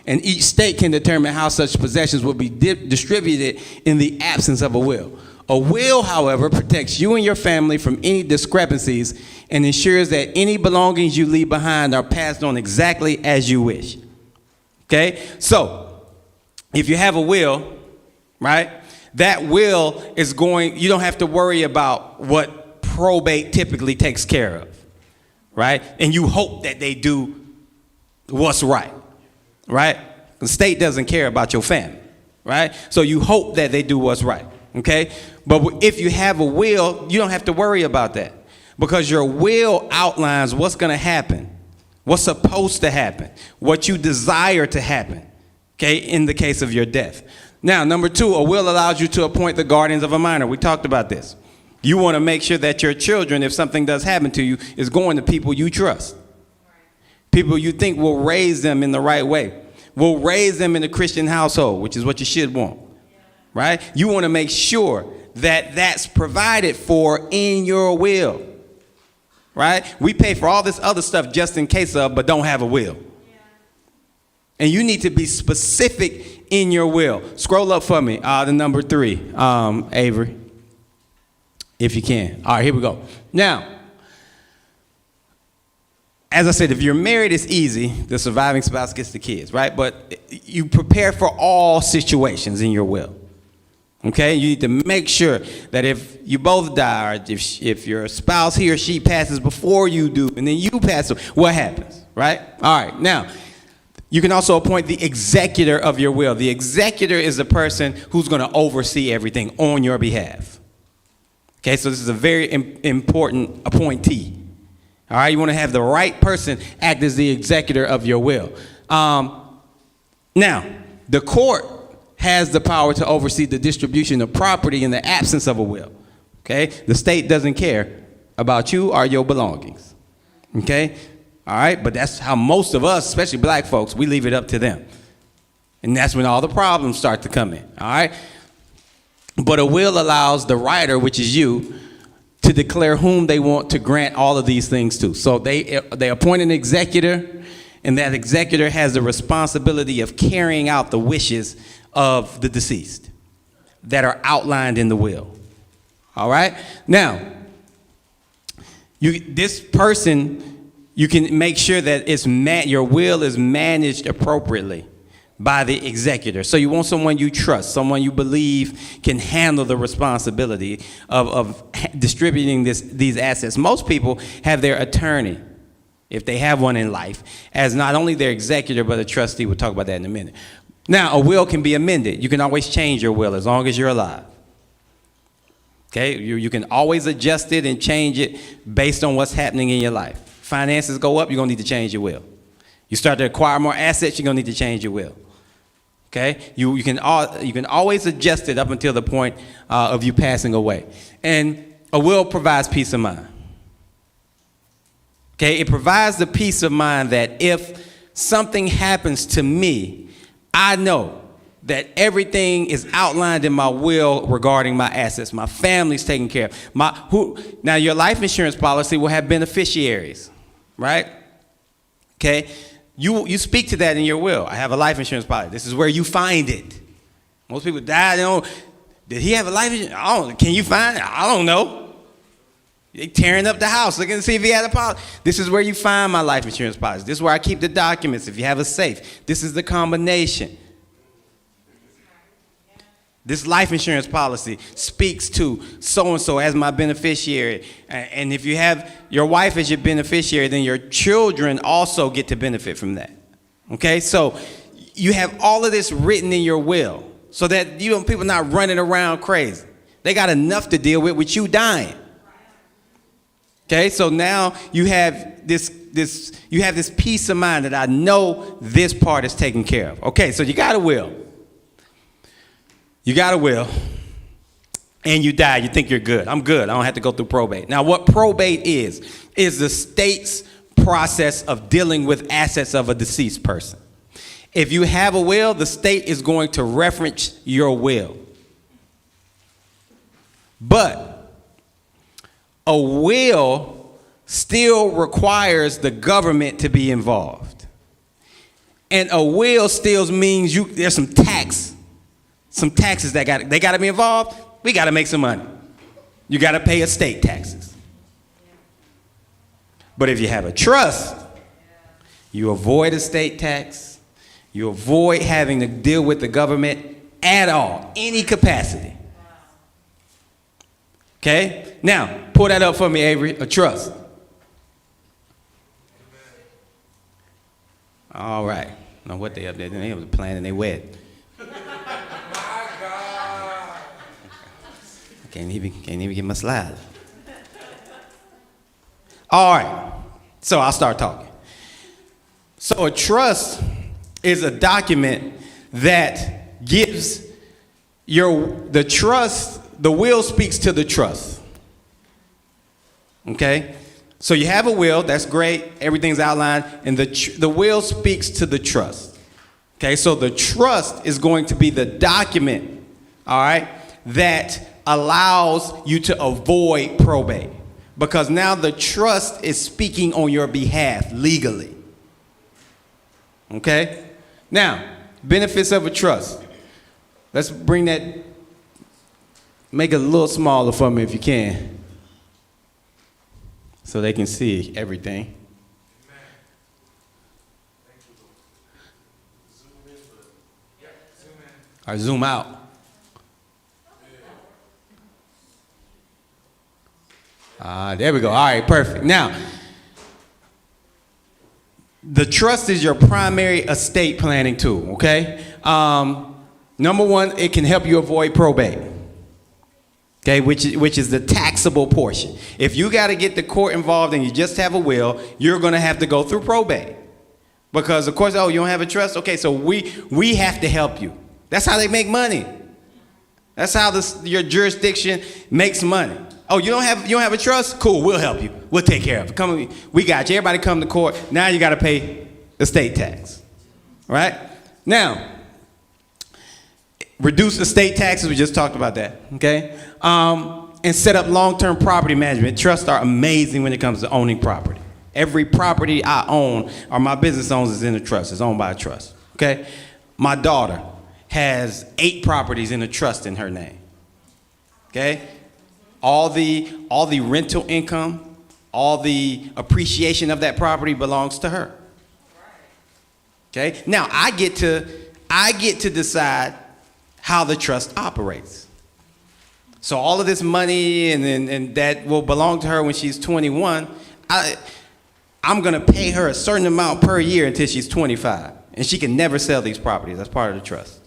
And each state can determine how such possessions will be distributed in the absence of a will. A will, however, protects you and your family from any discrepancies and ensures that any belongings you leave behind are passed on exactly as you wish. Okay? So, if you have a will, right, that will is you don't have to worry about what probate typically takes care of, right? And you hope that they do what's right, right? The state doesn't care about your family, right? So you hope that they do what's right. Okay? But if you have a will, you don't have to worry about that because your will outlines what's going to happen, what's supposed to happen, what you desire to happen, okay, in the case of your death. Now, number 2, a will allows you to appoint the guardians of a minor. We talked about this. You want to make sure that your children, if something does happen to you, is going to people you trust, people you think will raise them in the right way, will raise them in a Christian household, which is what you should want. Right? You want to make sure that that's provided for in your will. Right? We pay for all this other stuff just in case of, but don't have a will. And you need to be specific in your will. Scroll up for me, the number 3, Avery, if you can. All right, here we go. Now, as I said, if you're married, it's easy. The surviving spouse gets the kids, right? But you prepare for all situations in your will. Okay, you need to make sure that if you both die, or if your spouse, he or she passes before you do, and then you pass, what happens, right? All right, now, you can also appoint the executor of your will. The executor is the person who's going to oversee everything on your behalf. Okay, so this is a very important appointee. All right, you want to have the right person act as the executor of your will. Now, the court has the power to oversee the distribution of property in the absence of a will. Okay? The state doesn't care about you or your belongings. Okay? All right? But that's how most of us, especially black folks, we leave it up to them. And that's when all the problems start to come in. All right? But a will allows the writer, which is you, to declare whom they want to grant all of these things to. So they appoint an executor, and that executor has the responsibility of carrying out the wishes of the deceased that are outlined in the will. All right? Now, this person, you can make sure that your will is managed appropriately by the executor. So you want someone you trust, someone you believe can handle the responsibility of distributing these assets. Most people have their attorney, if they have one in life, as not only their executor, but a trustee. We'll talk about that in a minute. Now, a will can be amended. You can always change your will as long as you're alive. Okay? You can always adjust it and change it based on what's happening in your life. Finances go up, you're going to need to change your will. You start to acquire more assets, you're going to need to change your will. Okay? You can always adjust it up until the point of you passing away. And a will provides peace of mind. Okay? It provides the peace of mind that if something happens to me, I know that everything is outlined in my will regarding my assets. My family's taken care of. Now, your life insurance policy will have beneficiaries, right? Okay? You speak to that in your will. I have a life insurance policy. This is where you find it. Most people die, did he have a life insurance? Can you find it? I don't know. They tearing up the house, looking to see if he had a policy. This is where you find my life insurance policy. This is where I keep the documents if you have a safe. This is the combination. This life insurance policy speaks to so-and-so as my beneficiary. And if you have your wife as your beneficiary, then your children also get to benefit from that. Okay? So you have all of this written in your will so that people not running around crazy. They got enough to deal with you dying. Okay? So now you have this peace of mind that I know this part is taken care of. Okay, so you got a will. You got a will. and you die, you think you're good. I'm good. I don't have to go through probate. Now, what probate is the state's process of dealing with assets of a deceased person. If you have a will, the state is going to reference your will. But a will still requires the government to be involved. And a will still means there's some taxes that got to be involved. We got to make some money. You got to pay estate taxes. But if you have a trust, you avoid estate tax. You avoid having to deal with the government at all, any capacity. Okay? Now, pull that up for me, Avery, a trust. All right. Now, what they up there? They was planning their wedding. Can't even get my slides. All right. So I'll start talking. So a trust is a document that gives the trust, the will speaks to the trust. Okay? So you have a will, that's great, everything's outlined, and the will speaks to the trust. Okay, so the trust is going to be the document, all right, that allows you to avoid probate. Because now the trust is speaking on your behalf legally. Okay? Now, benefits of a trust. Let's bring that, make it a little smaller for me if you can, so they can see everything. Or zoom out. There we go. All right, perfect. Now, the trust is your primary estate planning tool, okay? Number one, it can help you avoid probate, okay, which is the taxable portion. If you got to get the court involved and you just have a will, you're going to have to go through probate. Because, of course, oh, you don't have a trust? Okay, so we have to help you. That's how they make money. That's how your jurisdiction makes money. Oh, you don't have a trust? Cool, we'll help you. We'll take care of it. Come, we got you. Everybody come to court. Now you got to pay estate tax. Right? Now, reduce estate taxes. We just talked about that. Okay? And set up long-term property management. Trusts are amazing when it comes to owning property. Every property I own or my business owns is in a trust. It's owned by a trust. Okay? My daughter has 8 properties in a trust in her name. Okay? All the rental income, all the appreciation of that property belongs to her. Okay? Now I get to decide how the trust operates. So all of this money and that will belong to her when she's 21, I'm gonna pay her a certain amount per year until she's 25. And she can never sell these properties. That's part of the trust.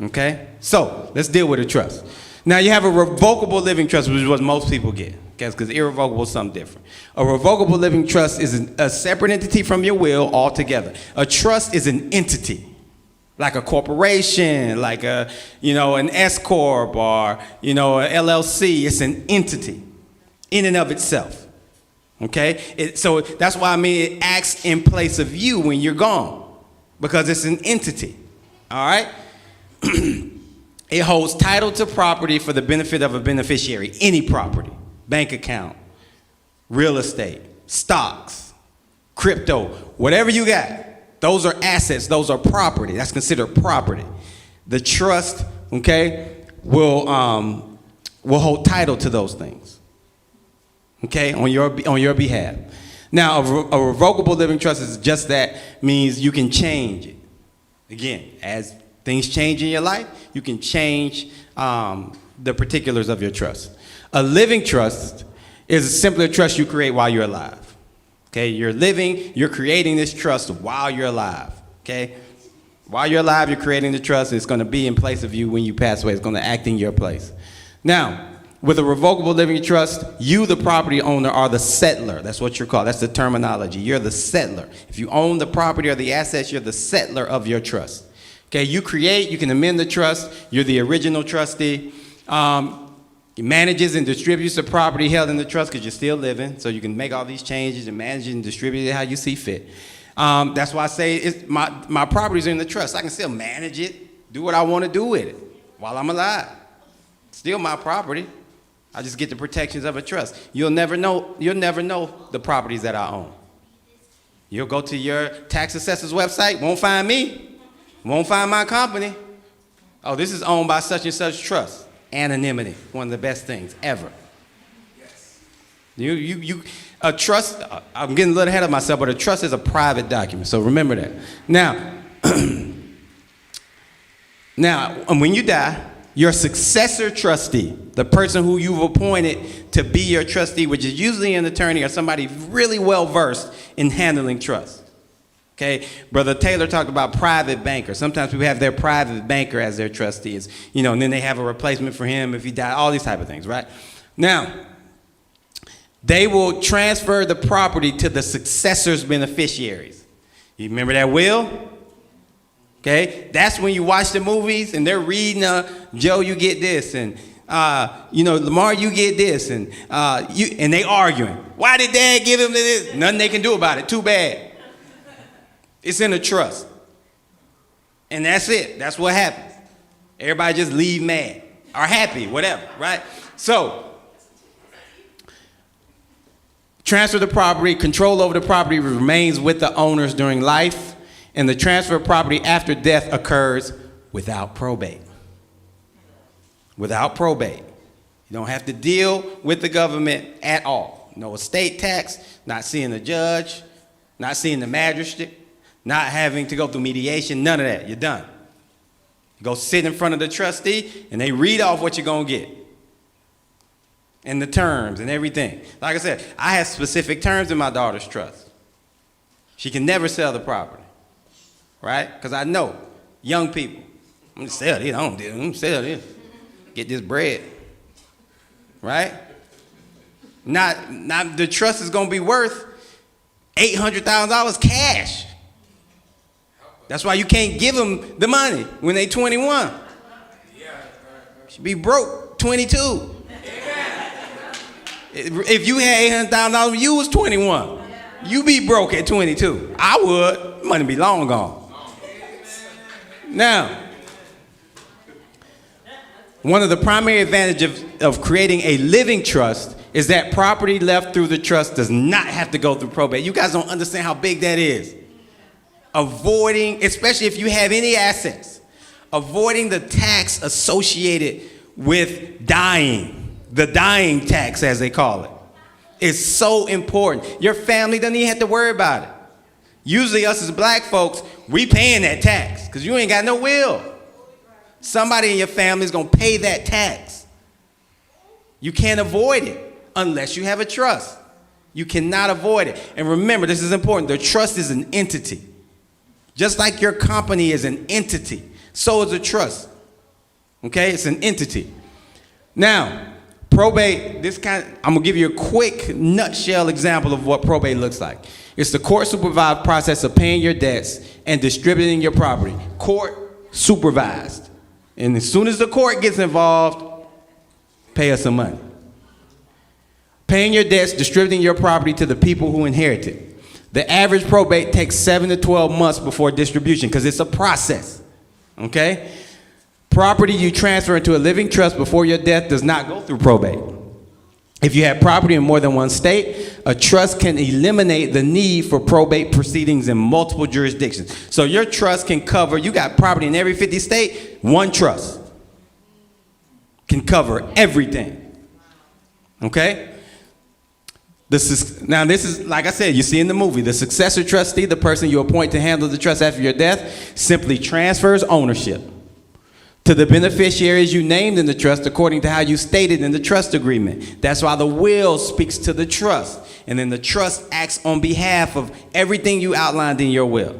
Okay? So, let's deal with a trust. Now, you have a revocable living trust, which is what most people get. Okay? Because irrevocable is something different. A revocable living trust is a separate entity from your will altogether. A trust is an entity. Like a corporation, like an S-corp or, an LLC. It's an entity in and of itself. Okay? So, that's why it acts in place of you when you're gone. Because it's an entity. All right? It holds title to property for the benefit of a beneficiary. Any property, bank account, real estate, stocks, crypto, whatever you got, those are assets, those are property. That's considered property. The trust, okay, will hold title to those things, okay, on your behalf. Now, a revocable living trust is just that, means you can change it. Again, as things change in your life, you can change the particulars of your trust. A living trust is simply a trust you create while you're alive. Okay, you're living, you're creating this trust while you're alive. Okay, while you're alive, you're creating the trust. It's going to be in place of you when you pass away. It's going to act in your place. Now, with a revocable living trust, you, the property owner, are the settler. That's what you're called. That's the terminology. You're the settler. If you own the property or the assets, you're the settler of your trust. Okay, you create, you can amend the trust, you're the original trustee. It manages and distributes the property held in the trust because you're still living, so you can make all these changes and manage it and distribute it how you see fit. That's why I say my properties are in the trust. I can still manage it, do what I want to do with it while I'm alive. Still my property. I just get the protections of a trust. You'll never know the properties that I own. You'll go to your tax assessor's website, won't find me, won't find my company. Oh, this is owned by such and such trust. Anonymity, one of the best things ever. A trust, I'm getting a little ahead of myself, but a trust is a private document, so remember that. Now, when you die, your successor trustee, the person who you've appointed to be your trustee, which is usually an attorney or somebody really well-versed in handling trust. Okay, Brother Taylor talked about private banker. Sometimes people have their private banker as their trustees, and then they have a replacement for him if he died, all these type of things, right? Now, they will transfer the property to the successor's beneficiaries. You remember that will? Okay, that's when you watch the movies and they're reading, Joe, you get this, and Lamar, you get this, and they arguing. Why did Dad give him this? Nothing they can do about it. Too bad. It's in a trust. And that's it. That's what happens. Everybody just leave mad or happy, whatever, right? So, transfer the property, control over the property remains with the owners during life, and the transfer of property after death occurs without probate. Without probate. You don't have to deal with the government at all. No estate tax, not seeing the judge, not seeing the magistrate, not having to go through mediation, none of that. You're done. You go sit in front of the trustee, and they read off what you're going to get. And the terms and everything. Like I said, I have specific terms in my daughter's trust. She can never sell the property. Right? Because I know young people. I'm going to sell this. I'm going to sell this. Get this bread. Right? Not the trust is going to be worth $800,000 cash. That's why you can't give them the money when they 21. Should be broke 22. If you had $800,000 when you was 21, you be broke at 22. I would. Money be long gone. Now, one of the primary advantages of creating a living trust is that property left through the trust does not have to go through probate. You guys don't understand how big that is. Avoiding, especially if you have any assets, avoiding the tax associated with dying, the dying tax as they call it, is so important. Your family doesn't even have to worry about it. Usually us as black folks, we paying that tax because you ain't got no will. Somebody in your family is going to pay that tax. You can't avoid it unless you have a trust. You cannot avoid it. And remember, this is important. The trust is an entity. Just like your company is an entity, so is a trust. Okay, it's an entity. Now, probate, I'm gonna give you a quick nutshell example of what probate looks like. It's the court supervised process of paying your debts and distributing your property. Court supervised. And as soon as the court gets involved, pay us some money. Paying your debts, distributing your property to the people who inherit it. The average probate takes 7 to 12 months before distribution because it's a process, okay? Property you transfer into a living trust before your death does not go through probate. If you have property in more than one state, a trust can eliminate the need for probate proceedings in multiple jurisdictions. So your trust can cover, you got property in every 50 state, one trust can cover everything, okay? Now this is, like I said, you see in the movie, the successor trustee, the person you appoint to handle the trust after your death, simply transfers ownership to the beneficiaries you named in the trust according to how you stated in the trust agreement. That's why the will speaks to the trust. And then the trust acts on behalf of everything you outlined in your will.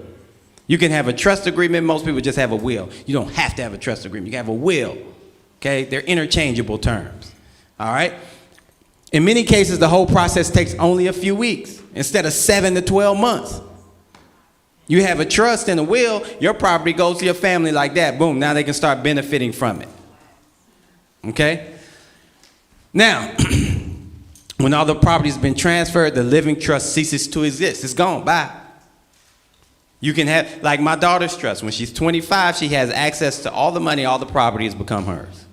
You can have a trust agreement. Most people just have a will. You don't have to have a trust agreement. You can have a will. Okay? They're interchangeable terms. All right? In many cases, the whole process takes only a few weeks instead of 7 to 12 months. You have a trust and a will, your property goes to your family like that. Boom, now they can start benefiting from it. Okay? Now, when all the property's been transferred, the living trust ceases to exist. It's gone, bye. You can have, like my daughter's trust, when she's 25, she has access to all the money, all the property has become hers.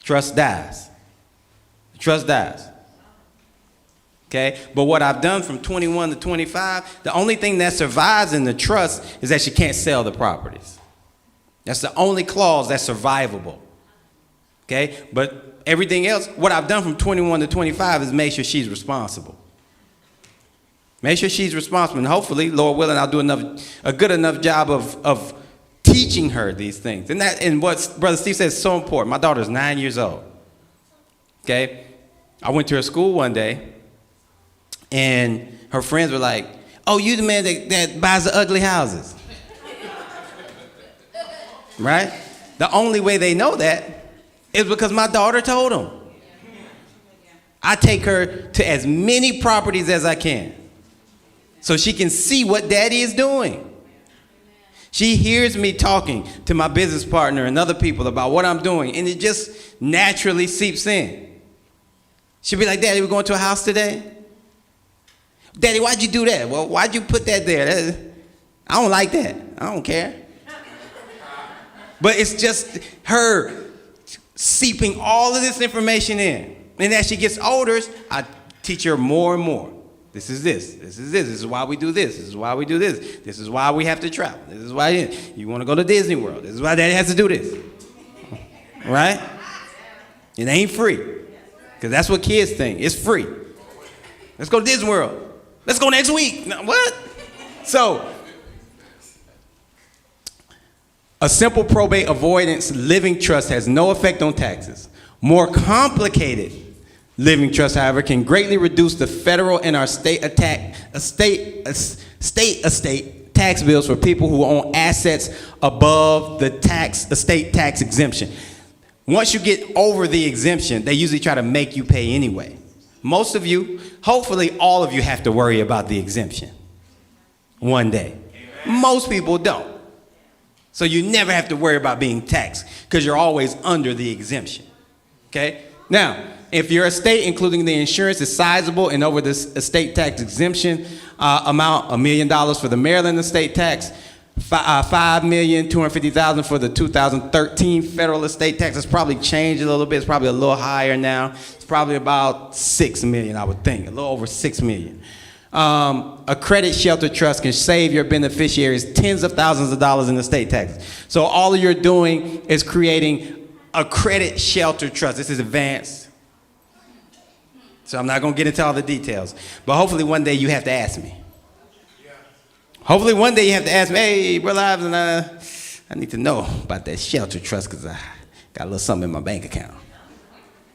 Trust dies. The trust dies. Okay? But what I've done from 21 to 25, the only thing that survives in the trust is that she can't sell the properties. That's the only clause that's survivable. Okay? But everything else, what I've done from 21 to 25 is make sure she's responsible. Make sure she's responsible. And hopefully, Lord willing, I'll do a good enough job of teaching her these things. And what Brother Steve says is so important. My daughter's 9 years old. Okay? I went to her school one day, and her friends were like, oh, you the man that buys the ugly houses. Right? The only way they know that is because my daughter told them. I take her to as many properties as I can so she can see what daddy is doing. She hears me talking to my business partner and other people about what I'm doing, and it just naturally seeps in. She'll be like, Daddy, we're going to a house today? Daddy, why'd you do that? Well, why'd you put that there? I don't like that. I don't care. But it's just her seeping all of this information in. And as she gets older, I teach her more and more. This is this. This is this. This is why we do this. This is why we do this. This is why we have to travel. This is why you want to go to Disney World. This is why Daddy has to do this. Right? It ain't free. Because that's what kids think. It's free. Let's go to Disney World. Let's go next week. No, what? So, a simple probate avoidance living trust has no effect on taxes. More complicated living trust, however, can greatly reduce the federal and our state estate tax bills for people who own assets above the estate tax exemption. Once you get over the exemption, they usually try to make you pay anyway. Most of you, hopefully all of you, have to worry about the exemption one day. Most people don't. So you never have to worry about being taxed because you're always under the exemption. Okay? Now, if your estate, including the insurance, is sizable and over this estate tax exemption amount, $1 million for the Maryland estate tax, $5,250,000 for the 2013 federal estate tax. It's probably changed a little bit. It's probably a little higher now. It's probably about $6 million, I would think, a little over $6 million. A credit shelter trust can save your beneficiaries tens of thousands of dollars in estate taxes. So all you're doing is creating a credit shelter trust. This is advanced. So I'm not going to get into all the details. But hopefully one day you have to ask me. Hopefully one day you have to ask me, hey, Brother Ivan, I need to know about that shelter trust because I got a little something in my bank account.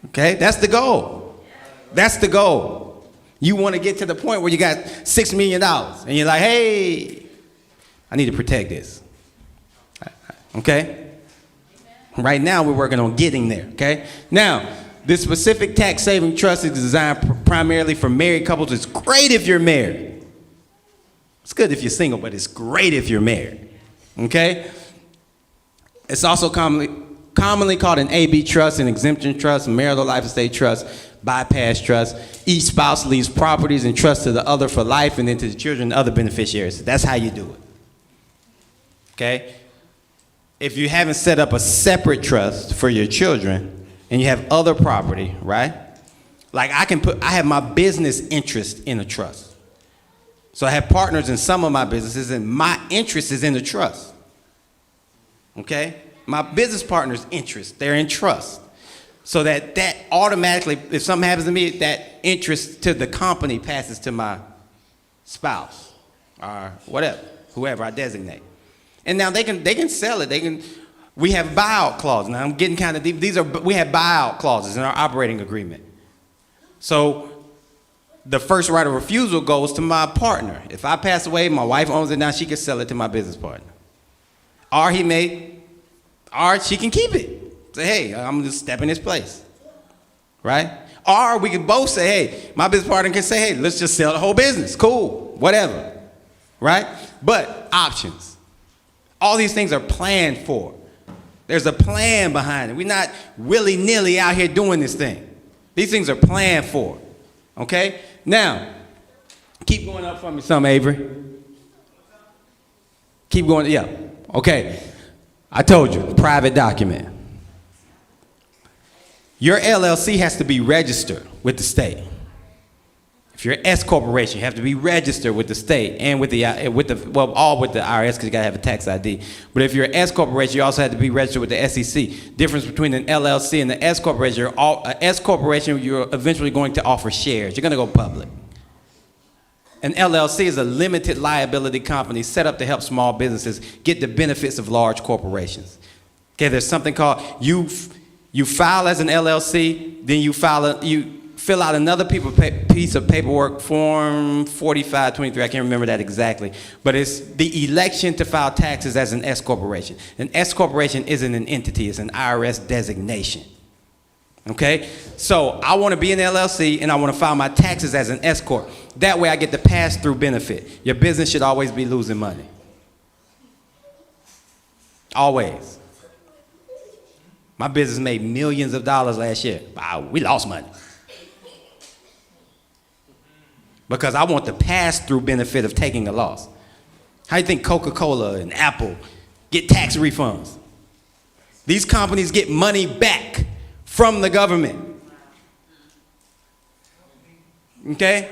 Okay? That's the goal. That's the goal. You want to get to the point where you got $6 million and you're like, hey, I need to protect this. Okay? Right now we're working on getting there. Okay? Now, this specific tax saving trust is designed primarily for married couples. It's great if you're married. It's good if you're single, but it's great if you're married. Okay? It's also commonly called an AB trust, an exemption trust, marital life estate trust, bypass trust. Each spouse leaves properties and trusts to the other for life and then to the children and other beneficiaries. That's how you do it. Okay? If you haven't set up a separate trust for your children and you have other property, right? Like I have my business interest in a trust. So I have partners in some of my businesses and my interest is in the trust. Okay? My business partner's interest, they're in trust. So that automatically, if something happens to me, that interest to the company passes to my spouse or whatever, whoever I designate. And now they can sell it. We have buyout clauses. Now I'm getting kind of deep. We have buyout clauses in our operating agreement. So the first right of refusal goes to my partner. If I pass away, my wife owns it now, she can sell it to my business partner. Or she can keep it. Say, hey, I'm just stepping his place. Right? Or we can both say, hey, my business partner can say, hey, let's just sell the whole business. Cool, whatever. right? But options. All these things are planned for. There's a plan behind it. We're not willy-nilly out here doing this thing. These things are planned for, okay? Now, keep going up for me some, Avery. Keep going, yeah, okay. I told you, private document. Your LLC has to be registered with the state. If you're an S corporation, you have to be registered with the state and with the all with the IRS because you gotta have a tax ID. But if you're an S corporation, you also have to be registered with the SEC. Difference between an LLC and the S corporation: an S corporation, you're eventually going to offer shares. You're gonna go public. An LLC is a limited liability company set up to help small businesses get the benefits of large corporations. Okay, there's something called you file as an LLC, then you fill out another piece of paperwork, Form 4523, I can't remember that exactly, but it's the election to file taxes as an S corporation. An S corporation isn't an entity, it's an IRS designation. Okay, so I want to be an LLC and I want to file my taxes as an S corp. That way I get the pass-through benefit. Your business should always be losing money. Always. My business made millions of dollars last year. Wow, we lost money. Because I want the pass-through benefit of taking a loss. How do you think Coca-Cola and Apple get tax refunds? These companies get money back from the government. Okay?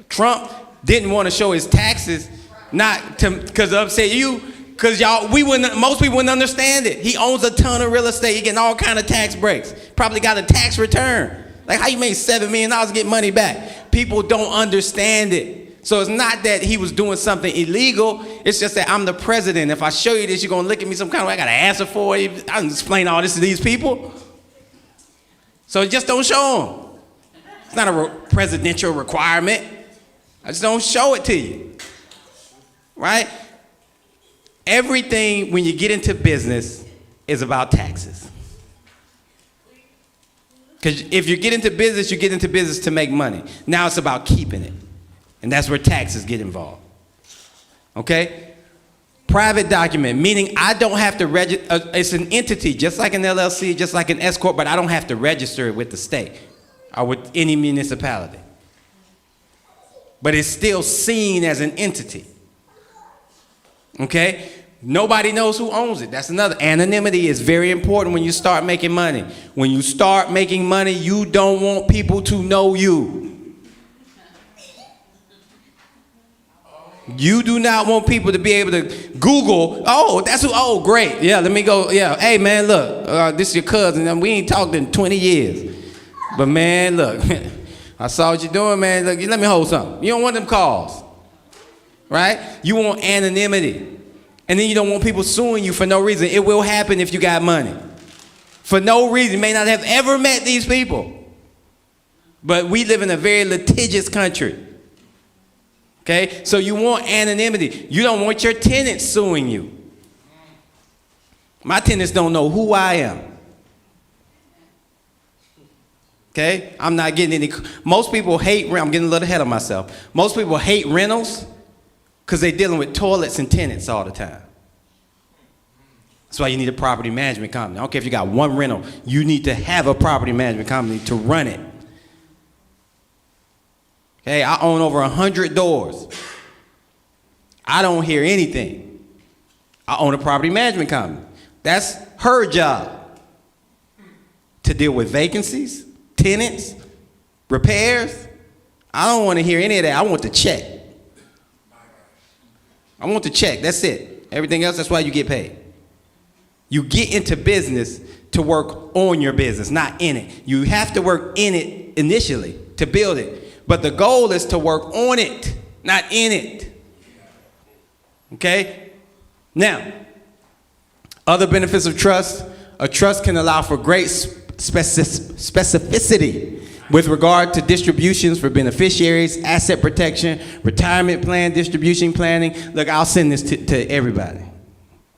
Trump didn't want to show his taxes, not to because upset you, because most people wouldn't understand it. He owns a ton of real estate. He getting all kind of tax breaks. Probably got a tax return. Like how you made $7 million and get money back? People don't understand it. So it's not that he was doing something illegal. It's just that I'm the president. If I show you this, you're going to look at me some kind of way. I got to answer for it. I can explain all this to these people. So just don't show them. It's not a presidential requirement. I just don't show it to you. Right? Everything when you get into business is about taxes. Because if you get into business to make money. Now it's about keeping it. And that's where taxes get involved. Okay? Private document, meaning I don't have to register. It's an entity, just like an LLC, just like an S corp, but I don't have to register it with the state or with any municipality. But it's still seen as an entity. Okay? Nobody knows who owns it. That's another. Anonymity is very important when you start making money. When you start making money, you don't want people to know you. You do not want people to be able to Google, oh, that's who, oh, great. Yeah, let me go. Yeah, hey, man, look, this is your cousin. We ain't talked in 20 years. But, man, look, I saw what you're doing, man. Look, let me hold something. You don't want them calls, right? You want anonymity. And then you don't want people suing you for no reason. It will happen if you got money. For no reason. You may not have ever met these people. But we live in a very litigious country. Okay? So you want anonymity. You don't want your tenants suing you. My tenants don't know who I am. Okay? I'm not getting any. Most people hate, I'm getting a little ahead of myself. Most people hate rentals because they're dealing with toilets and tenants all the time. That's why you need a property management company. I don't care if you got one rental. You need to have a property management company to run it. Okay, I own over 100 doors. I don't hear anything. I own a property management company. That's her job. To deal with vacancies, tenants, repairs. I don't want to hear any of that. I want the check. I want the check. That's it. Everything else, that's why you get paid. You get into business to work on your business, not in it. You have to work in it initially to build it. But the goal is to work on it, not in it. Okay? Now, other benefits of trust. A trust can allow for great specificity with regard to distributions for beneficiaries, asset protection, retirement plan, distribution planning. Look, I'll send this to everybody.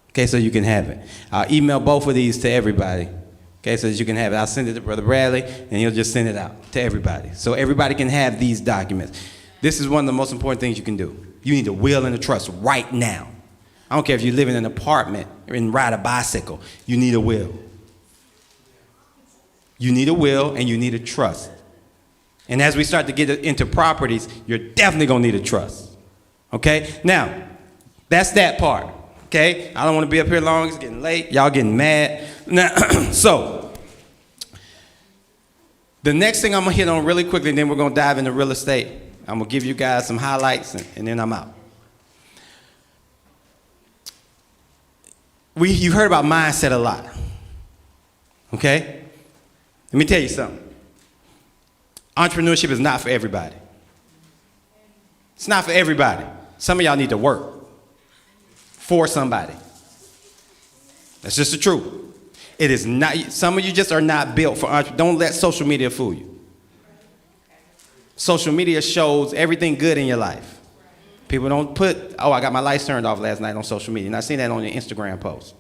Okay, so you can have it. I'll email both of these to everybody. Okay, so that you can have it. I'll send it to Brother Bradley, and he'll just send it out to everybody. So everybody can have these documents. This is one of the most important things you can do. You need a will and a trust right now. I don't care if you live in an apartment or ride a bicycle. You need a will. You need a will and you need a trust. And as we start to get into properties, you're definitely going to need a trust. Okay? Now, that's that part. Okay? I don't want to be up here long. It's getting late. Y'all getting mad. Now, so, the next thing I'm going to hit on really quickly, and then we're going to dive into real estate. I'm going to give you guys some highlights, and then I'm out. You heard about mindset a lot. Okay? Let me tell you something. Entrepreneurship is not for everybody. It's not for everybody. Some of y'all need to work for somebody. That's just the truth. It is not, some of you just are not built for entrepreneurship. Don't let social media fool you. Social media shows everything good in your life. People don't put, oh, I got my lights turned off last night on social media. And I seen that on your Instagram post.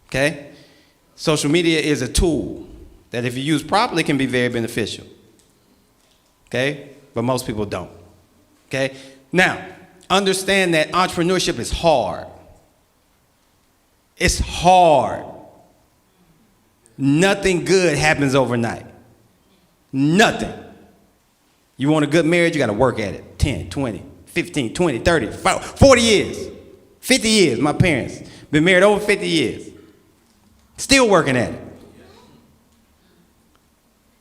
Okay? Social media is a tool that if you use properly can be very beneficial. Okay? But most people don't. Okay? Now, understand that entrepreneurship is hard. It's hard. Nothing good happens overnight. Nothing. You want a good marriage, you got to work at it. 10, 20, 15, 20, 30, 40 years. 50 years, my parents. Been married over 50 years. Still working at it.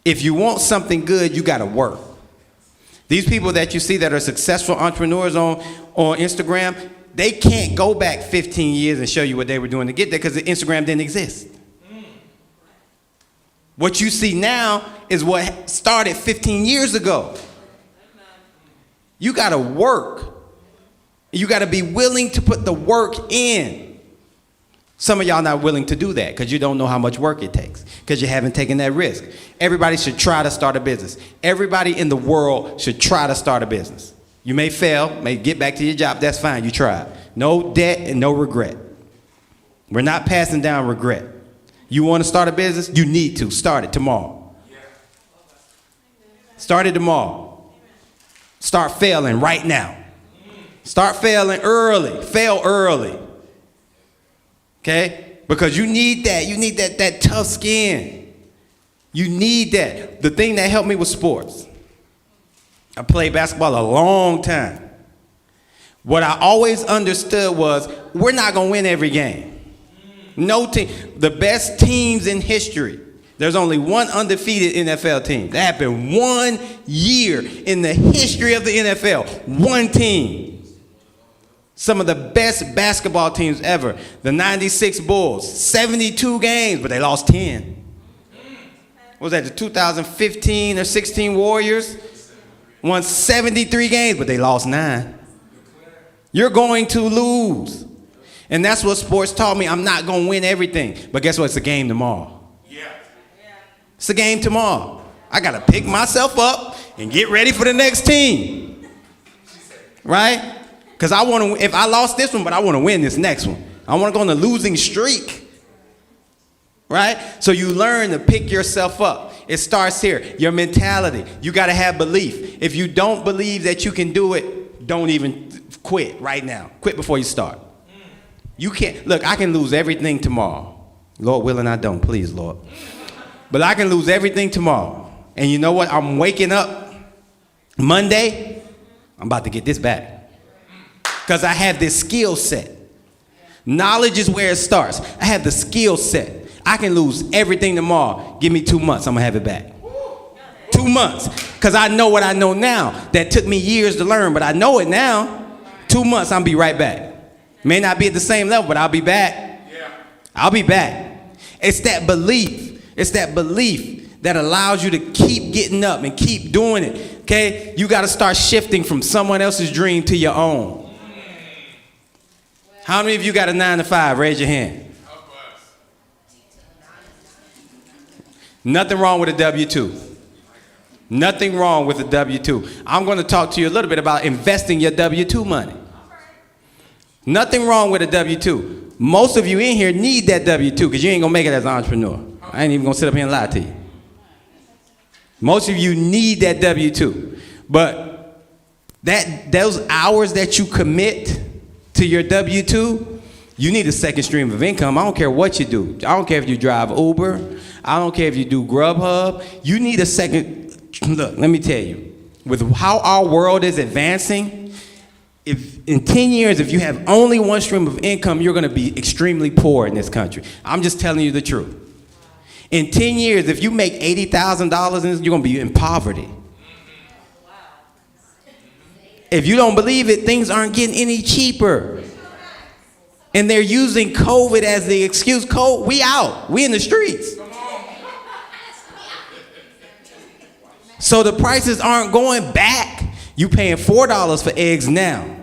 If you want something good, you got to work. These people that you see that are successful entrepreneurs on Instagram, they can't go back 15 years and show you what they were doing to get there because Instagram didn't exist. What you see now is what started 15 years ago. You got to work. You got to be willing to put the work in. Some of y'all not willing to do that because you don't know how much work it takes because you haven't taken that risk. Everybody should try to start a business. Everybody in the world should try to start a business. You may fail, may get back to your job. That's fine. You tried. No debt and no regret. We're not passing down regret. You want to start a business? You need to. Start it tomorrow. Start it tomorrow. Start failing right now. Start failing early. Fail early. Okay? Because you need that. You need that tough skin. You need that. The thing that helped me with sports. I played basketball a long time. What I always understood was we're not going to win every game. No team. The best teams in history. There's only one undefeated NFL team. That happened 1 year in the history of the NFL. One team. Some of the best basketball teams ever. The 96 Bulls. 72 games, but they lost 10. What was that, the 2015 or 16 Warriors? Won 73 games, but they lost 9. You're going to lose. And that's what sports taught me. I'm not going to win everything. But guess what? It's a game tomorrow. It's a game tomorrow. I got to pick myself up and get ready for the next team. Right? Because I want to, if I lost this one, but I want to win this next one. I want to go on a losing streak. Right? So you learn to pick yourself up. It starts here. Your mentality. You got to have belief. If you don't believe that you can do it, don't even quit right now. Quit before you start. You can't, look, I can lose everything tomorrow. Lord willing, I don't, please, Lord. But I can lose everything tomorrow. And you know what? I'm waking up Monday, I'm about to get this back. Because I have this skill set. Knowledge is where it starts. I have the skill set. I can lose everything tomorrow. Give me 2 months, I'm going to have it back. 2 months. Because I know what I know now. That took me years to learn, but I know it now. 2 months, I'll be right back. May not be at the same level, but I'll be back. I'll be back. It's that belief. It's that belief that allows you to keep getting up and keep doing it. Okay? You got to start shifting from someone else's dream to your own. How many of you got a 9 to 5? Raise your hand. Nothing wrong with a W-2. Nothing wrong with a W-2. I'm going to talk to you a little bit about investing your W-2 money. Nothing wrong with a W-2. Most of you in here need that W-2 because you ain't going to make it as an entrepreneur. I ain't even going to sit up here and lie to you. Most of you need that W-2. But those hours that you commit to your W-2, you need a second stream of income. I don't care what you do. I don't care if you drive Uber. I don't care if you do Grubhub. You need a second. Look, let me tell you, with how our world is advancing, if in 10 years, if you have only one stream of income, you're going to be extremely poor in this country. I'm just telling you the truth. In 10 years, if you make $80,000, you're going to be in poverty. If you don't believe it, things aren't getting any cheaper. And they're using COVID as the excuse. We out. We in the streets. So the prices aren't going back. You paying $4 for eggs now.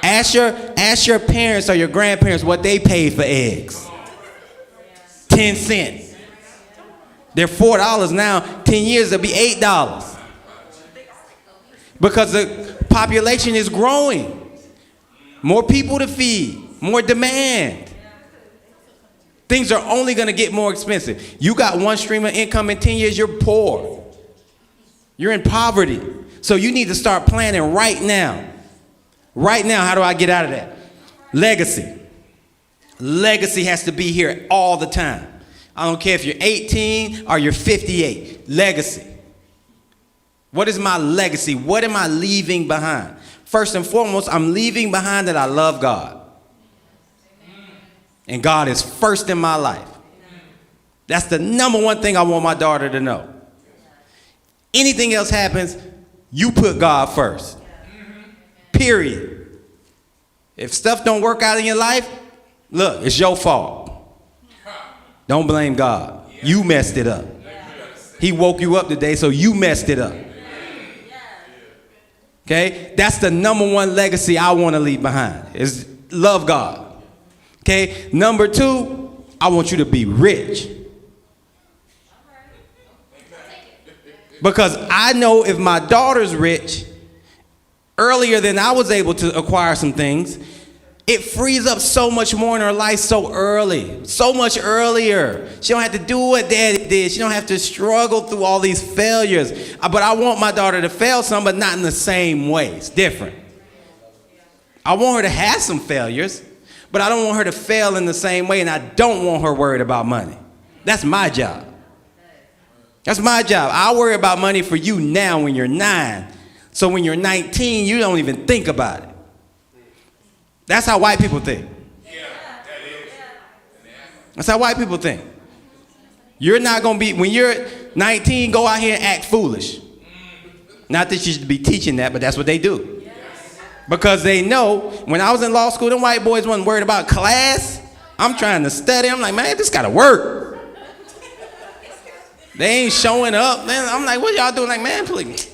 Ask your parents or your grandparents what they paid for eggs. 10 cents. They're $4 now. 10 years, it'll be $8. Because the population is growing. More people to feed, more demand. Things are only going to get more expensive. You got one stream of income in 10 years, you're poor. You're in poverty. So you need to start planning right now. Right now, how do I get out of that? Legacy. Legacy has to be here all the time. I don't care if you're 18 or you're 58. Legacy. What is my legacy? What am I leaving behind? First and foremost, I'm leaving behind that I love God. And God is first in my life. That's the number one thing I want my daughter to know. Anything else happens, you put God first. Period. If stuff don't work out in your life, look, it's your fault. Don't blame God. You messed it up. He woke you up today, so you messed it up. Okay? That's the number one legacy I want to leave behind, is love God. Okay? Number two, I want you to be rich. Because I know if my daughter's rich, earlier than I was able to acquire some things, it frees up so much more in her life so early, so much earlier. She don't have to do what daddy did. She don't have to struggle through all these failures. But I want my daughter to fail some, but not in the same way. It's different. I want her to have some failures, but I don't want her to fail in the same way, and I don't want her worried about money. That's my job. That's my job. I worry about money for you now when you're 9. So when you're 19, you don't even think about it. That's how white people think. That's how white people think. You're not going to be, when you're 19, go out here and act foolish. Not that you should be teaching that, but that's what they do. Because they know, when I was in law school, them white boys wasn't worried about class. I'm trying to study. I'm like, man, this got to work. They ain't showing up. Man, I'm like, what y'all doing? Like, man, please.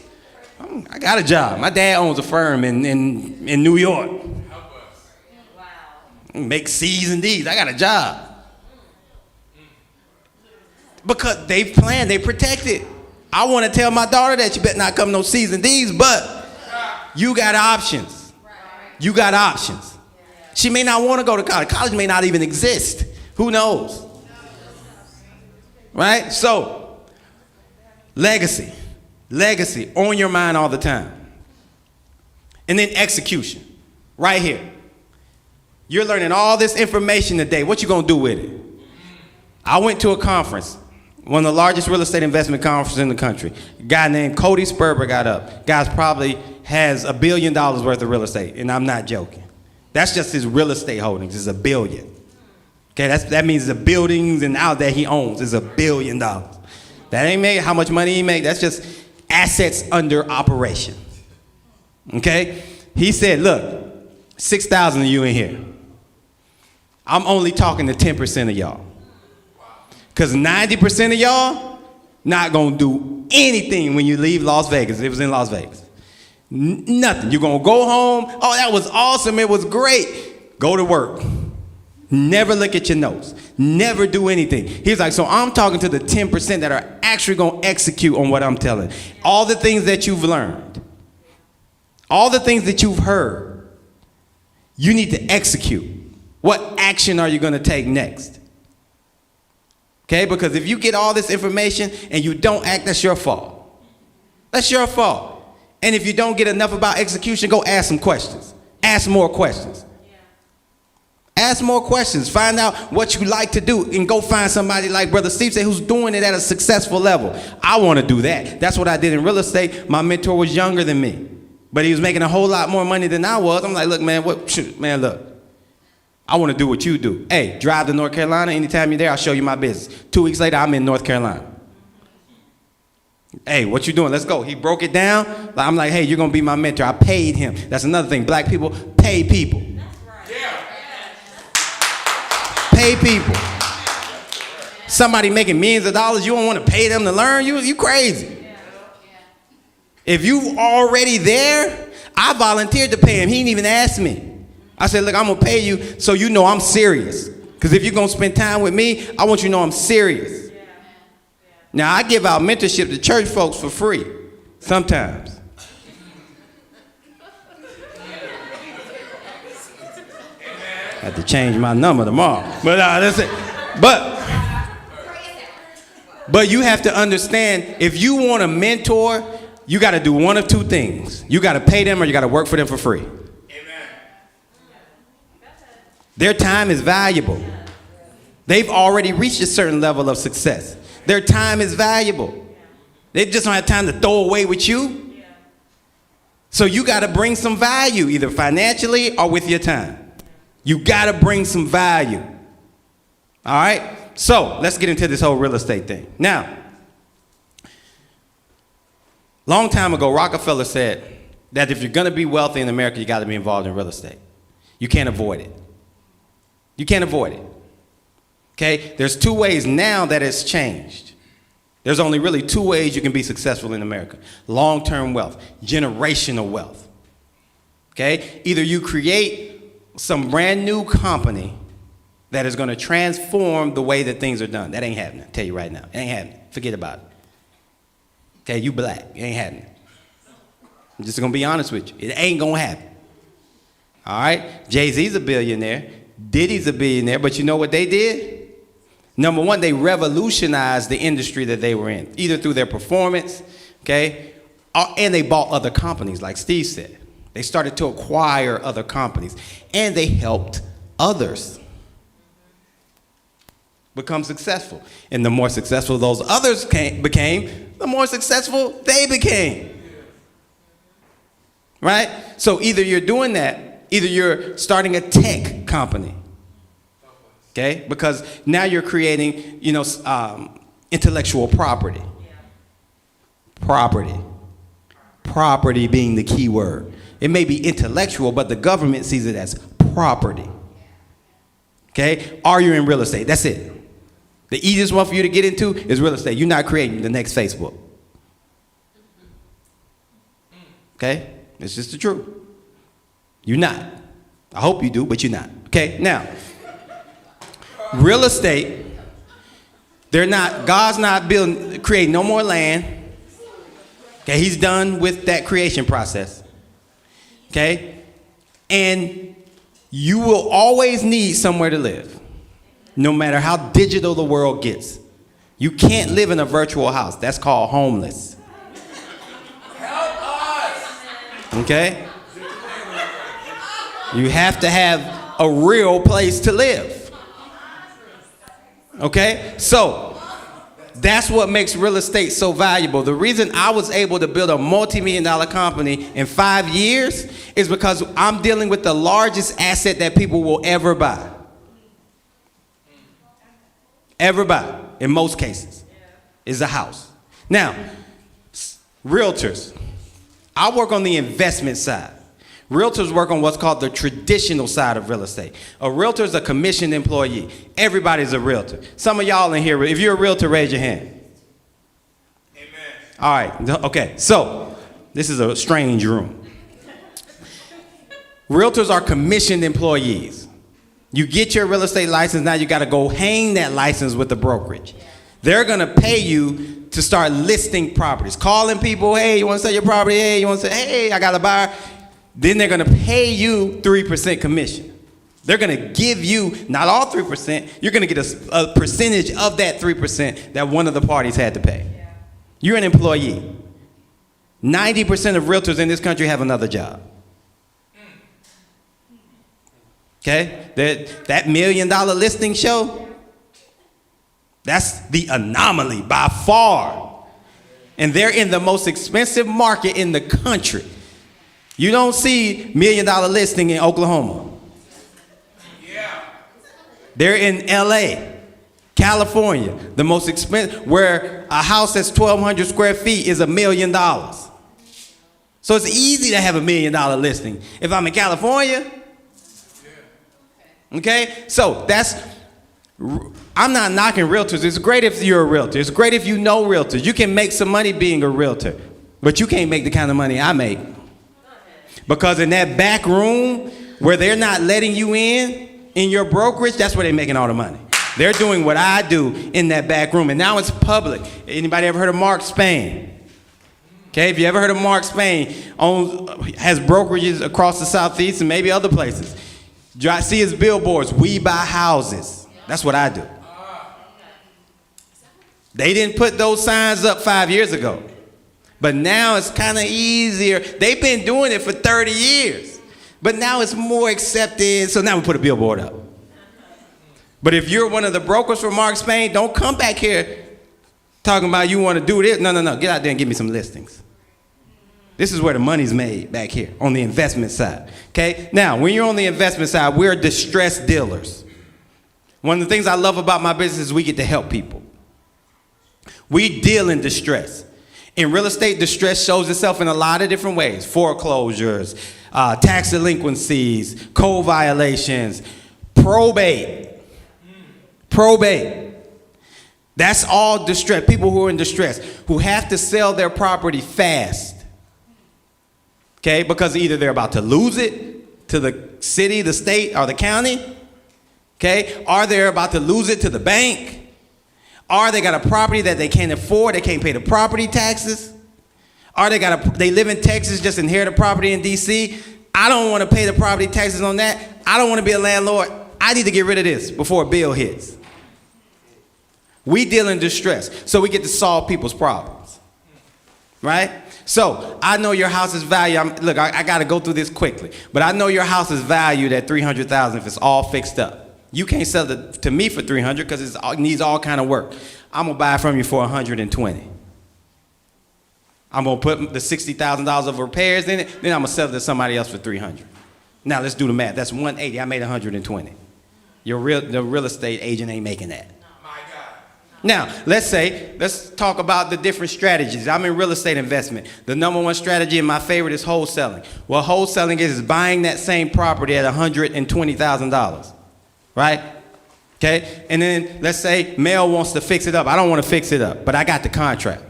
I got a job. My dad owns a firm in New York. Make C's and D's. I got a job. Because they planned, they protected. I want to tell my daughter that you better not come no C's and D's, but you got options. You got options. She may not want to go to college. College may not even exist. Who knows? Right? So, legacy. Legacy on your mind all the time. And then execution. Right here. You're learning all this information today. What you gonna do with it? I went to a conference, one of the largest real estate investment conferences in the country. A guy named Cody Sperber got up. Guy's probably has $1 billion worth of real estate, and I'm not joking. That's just his real estate holdings, is $1 billion. Okay, that means the buildings and out that he owns is $1 billion. That ain't make how much money he make. That's just assets under operation. Okay? He said, look, 6,000 of you in here. I'm only talking to 10% of y'all. Because 90% of y'all not going to do anything when you leave Las Vegas. It was in Las Vegas. Nothing. You're going to go home. Oh, that was awesome. It was great. Go to work. Never look at your notes. Never do anything. He's like, so I'm talking to the 10% that are actually going to execute on what I'm telling. All the things that you've learned. All the things that you've heard. You need to execute. What action are you going to take next? Okay, because if you get all this information and you don't act, that's your fault. That's your fault. And if you don't get enough about execution, go ask some questions. Ask more questions. Ask more questions. Find out what you like to do and go find somebody like Brother Steve said who's doing it at a successful level. I want to do that. That's what I did in real estate. My mentor was younger than me, but he was making a whole lot more money than I was. I'm like, look, man, look. I want to do what you do. Hey, drive to North Carolina. Anytime you're there, I'll show you my business. 2 weeks later, I'm in North Carolina. Hey, what you doing? Let's go. He broke it down. I'm like, hey, you're going to be my mentor. I paid him. That's another thing. Black people pay people. Pay people. Somebody making millions of dollars, you don't want to pay them to learn? You crazy. If you already there, I volunteered to pay him. He didn't even ask me. I said, look, I'm going to pay you so you know I'm serious. Because if you're going to spend time with me, I want you to know I'm serious. Now, I give out mentorship to church folks for free sometimes. I have to change my number tomorrow. But that's it. But you have to understand, if you want a mentor, you got to do one of two things. You got to pay them or you got to work for them for free. Amen. Their time is valuable. They've already reached a certain level of success. Their time is valuable. They just don't have time to throw away with you. So you got to bring some value, either financially or with your time. You got to bring some value. All right? So let's get into this whole real estate thing. Now, long time ago, Rockefeller said that if you're going to be wealthy in America, you got to be involved in real estate. You can't avoid it. You can't avoid it. Okay? There's two ways now that it's changed. There's only really two ways you can be successful in America. Long-term wealth, generational wealth. Okay? Either you create some brand new company that is going to transform the way that things are done. That ain't happening. I'll tell you right now. It ain't happening. Forget about it. Okay, you black. It ain't happening. I'm just going to be honest with you. It ain't going to happen. All right? Jay-Z's a billionaire. Diddy's a billionaire. But you know what they did? Number one, they revolutionized the industry that they were in, either through their performance, okay, and they bought other companies, like Steve said. They started to acquire other companies, and they helped others become successful. And the more successful those others became, the more successful they became. Right? So either you're doing that, either you're starting a tech company. Okay? Because now you're creating, intellectual property. Property being the key word. It may be intellectual, but the government sees it as property. Okay? Are you in real estate? That's it. The easiest one for you to get into is real estate. You're not creating the next Facebook. Okay? It's just the truth. You're not. I hope you do, but you're not. Okay? Now, real estate, God's not creating no more land. Okay? He's done with that creation process. Okay? And you will always need somewhere to live, no matter how digital the world gets. You can't live in a virtual house. That's called homeless. Help us! Okay? You have to have a real place to live. Okay? So, that's what makes real estate so valuable. The reason I was able to build a multi-million-dollar company in 5 years is because I'm dealing with the largest asset that people will ever buy. Ever buy, in most cases, is a house. Now, realtors, I work on the investment side. Realtors work on what's called the traditional side of real estate. A realtor is a commissioned employee. Everybody's a realtor. Some of y'all in here, if you're a realtor, raise your hand. Amen. All right, okay, so this is a strange room. Realtors are commissioned employees. You get your real estate license, now you got to go hang that license with the brokerage. They're going to pay you to start listing properties, calling people, hey, you want to sell your property? Hey, you want to say, hey, I got a buyer. Then they're going to pay you 3% commission. They're going to give you, not all 3%, you're going to get a percentage of that 3% that one of the parties had to pay. You're an employee. 90% of realtors in this country have another job. Okay? That $1 million listing show, that's the anomaly by far. And they're in the most expensive market in the country. You don't see $1 million listing in Oklahoma. They're in LA, California, the most expensive, where a house that's 1,200 square feet is $1 million. So it's easy to have $1 million listing. If I'm in California, okay? So I'm not knocking realtors. It's great if you're a realtor. It's great if you know realtors. You can make some money being a realtor, but you can't make the kind of money I make. Because in that back room where they're not letting you in your brokerage, that's where they're making all the money. They're doing what I do in that back room, and now it's public. Anybody ever heard of Mark Spain? Okay, if you ever heard of Mark Spain, has brokerages across the Southeast and maybe other places. See his billboards, we buy houses. That's what I do. They didn't put those signs up 5 years ago, but now it's kind of easier. They've been doing it for 30 years, but now it's more accepted, so now we put a billboard up. But if you're one of the brokers for Mark Spain, don't come back here talking about you want to do this. No, get out there and give me some listings. This is where the money's made back here on the investment side, okay? Now, when you're on the investment side, we're distressed dealers. One of the things I love about my business is we get to help people. We deal in distress. In real estate, distress shows itself in a lot of different ways. Foreclosures, tax delinquencies, code violations, probate. That's all distress. People who are in distress, who have to sell their property fast. Okay, because either they're about to lose it to the city, the state, or the county. Okay, or they're about to lose it to the bank. Or they got a property that they can't afford, they can't pay the property taxes. Or they live in Texas, just inherit a property in DC. I don't want to pay the property taxes on that. I don't want to be a landlord. I need to get rid of this before a bill hits. We deal in distress, so we get to solve people's problems, right? So I know your house is valued. Look, I got to go through this quickly, but I know your house is valued at $300,000 if it's all fixed up. You can't sell it to me for $300 because it needs all kind of work. I'm gonna buy it from you for $120. I'm gonna put the $60,000 of repairs in it, then I'm gonna sell it to somebody else for $300. Now let's do the math. That's $180. I made $120. The real estate agent ain't making that. Now, let's talk about the different strategies. I'm in real estate investment. The number one strategy and my favorite is wholesaling. What wholesaling is buying that same property at $120,000, right? Okay, and then let's say Mel wants to fix it up. I don't want to fix it up, but I got the contract.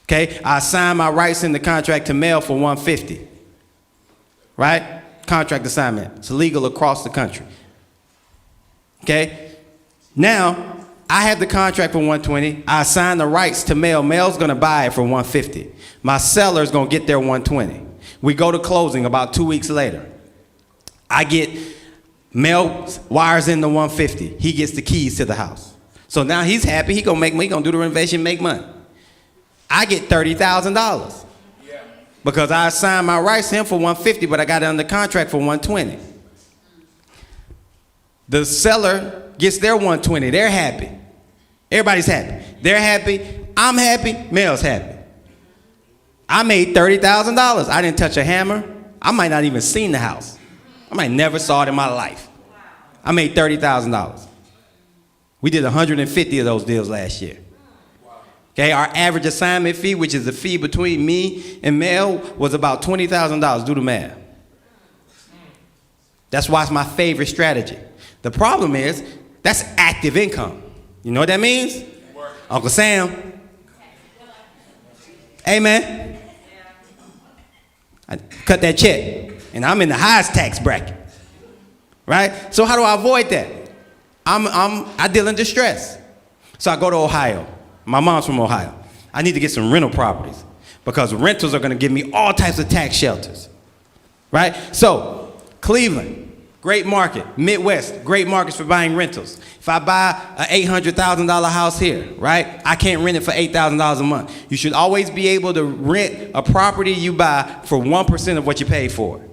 Okay, I assign my rights in the contract to Mel for $150, right? Contract assignment. It's legal across the country. Okay, now, I have the contract for $120. I assign the rights to Mel. Mel's gonna buy it for $150. My seller's gonna get their $120. We go to closing about 2 weeks later. I get Mel wires in the $150. He gets the keys to the house. So now he's happy. He gonna do the renovation, make money. I get $30,000 because I assigned my rights to him for $150, but I got it under contract for $120. The seller gets their $120. They're happy. Everybody's happy. They're happy. I'm happy. Mel's happy. I made $30,000. I didn't touch a hammer. I might not even seen the house. I might never saw it in my life. I made $30,000. We did 150 of those deals last year. Okay, our average assignment fee, which is the fee between me and Mel, was about $20,000. Do the math. That's why it's my favorite strategy. The problem is, that's active income. You know what that means? Uncle Sam. Hey, man. I cut that check, and I'm in the highest tax bracket, right? So how do I avoid that? I deal in distress. So I go to Ohio. My mom's from Ohio. I need to get some rental properties because rentals are gonna give me all types of tax shelters, right? So, Cleveland. great market. Midwest, great markets for buying rentals. If I buy an $800,000 house here, right, I can't rent it for $8,000 a month. You should always be able to rent a property you buy for 1% of what you pay for.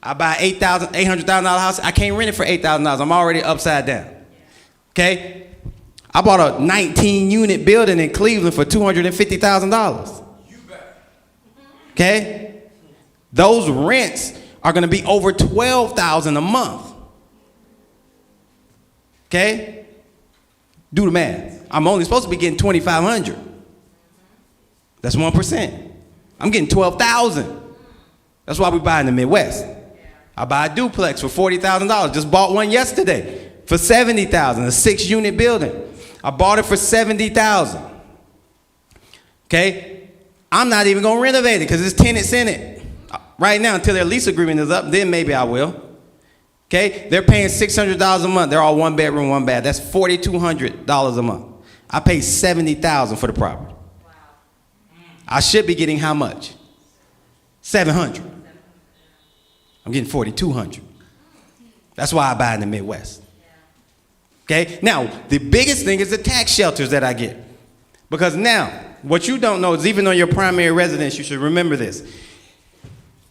I buy $800,000 house, I can't rent it for $8,000. I'm already upside down. Okay? I bought a 19-unit building in Cleveland for $250,000. Okay? Those rents are going to be over $12,000 a month. Okay? Do the math. I'm only supposed to be getting $2,500. That's 1%. I'm getting $12,000. That's why we buy in the Midwest. I buy a duplex for $40,000. Just bought one yesterday for $70,000, a 6-unit building. I bought it for $70,000. Okay? I'm not even gonna renovate it because there's tenants in it. Right now, until their lease agreement is up, then maybe I will. Okay? They're paying $600 a month. They're all 1 bedroom, 1 bath. That's $4,200 a month. I paid $70,000 for the property. I should be getting how much? $700. I'm getting $4,200. That's why I buy in the Midwest. Okay? Now, the biggest thing is the tax shelters that I get. Because now, what you don't know is even on your primary residence, you should remember this.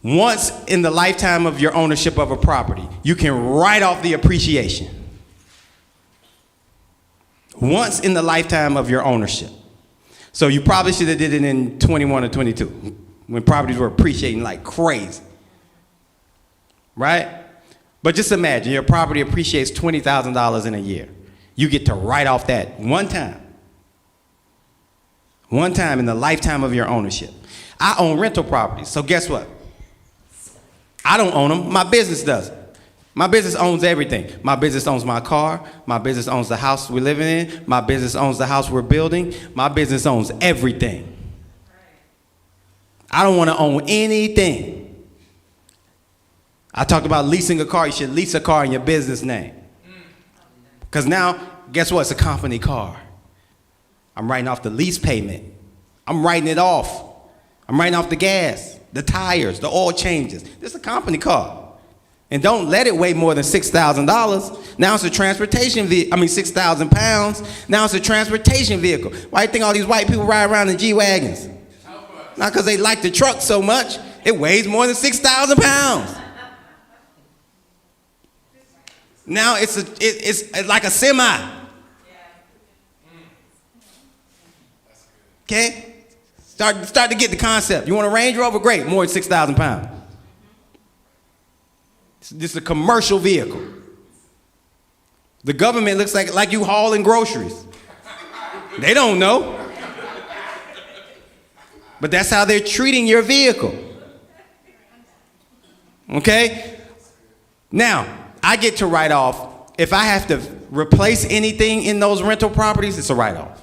Once in the lifetime of your ownership of a property, you can write off the appreciation. Once in the lifetime of your ownership. So you probably should have did it in 21 or 22 when properties were appreciating like crazy. Right? But just imagine your property appreciates $20,000 in a year. You get to write off that one time. One time in the lifetime of your ownership. I own rental properties, so guess what? I don't own them, my business does. My business owns everything. My business owns my car, my business owns the house we're living in, my business owns the house we're building, my business owns everything. I don't want to own anything. I talked about leasing a car. You should lease a car in your business name. Because now, guess what? It's a company car. I'm writing off the lease payment. I'm writing it off. I'm writing off the gas, the tires, the oil changes. This is a company car. And don't let it weigh more than $6,000. Now it's a transportation vehicle. 6,000 pounds. Now it's a transportation vehicle. Why do you think all these white people ride around in G-Wagons? Not because they like the truck so much. It weighs more than 6,000 pounds. Now it's like a semi. Okay? Start to get the concept. You want a Range Rover? Great, more than 6,000 pounds. This is a commercial vehicle. The government looks like you hauling groceries. They don't know. But that's how they're treating your vehicle. Okay? Now, I get to write off, if I have to replace anything in those rental properties, it's a write-off.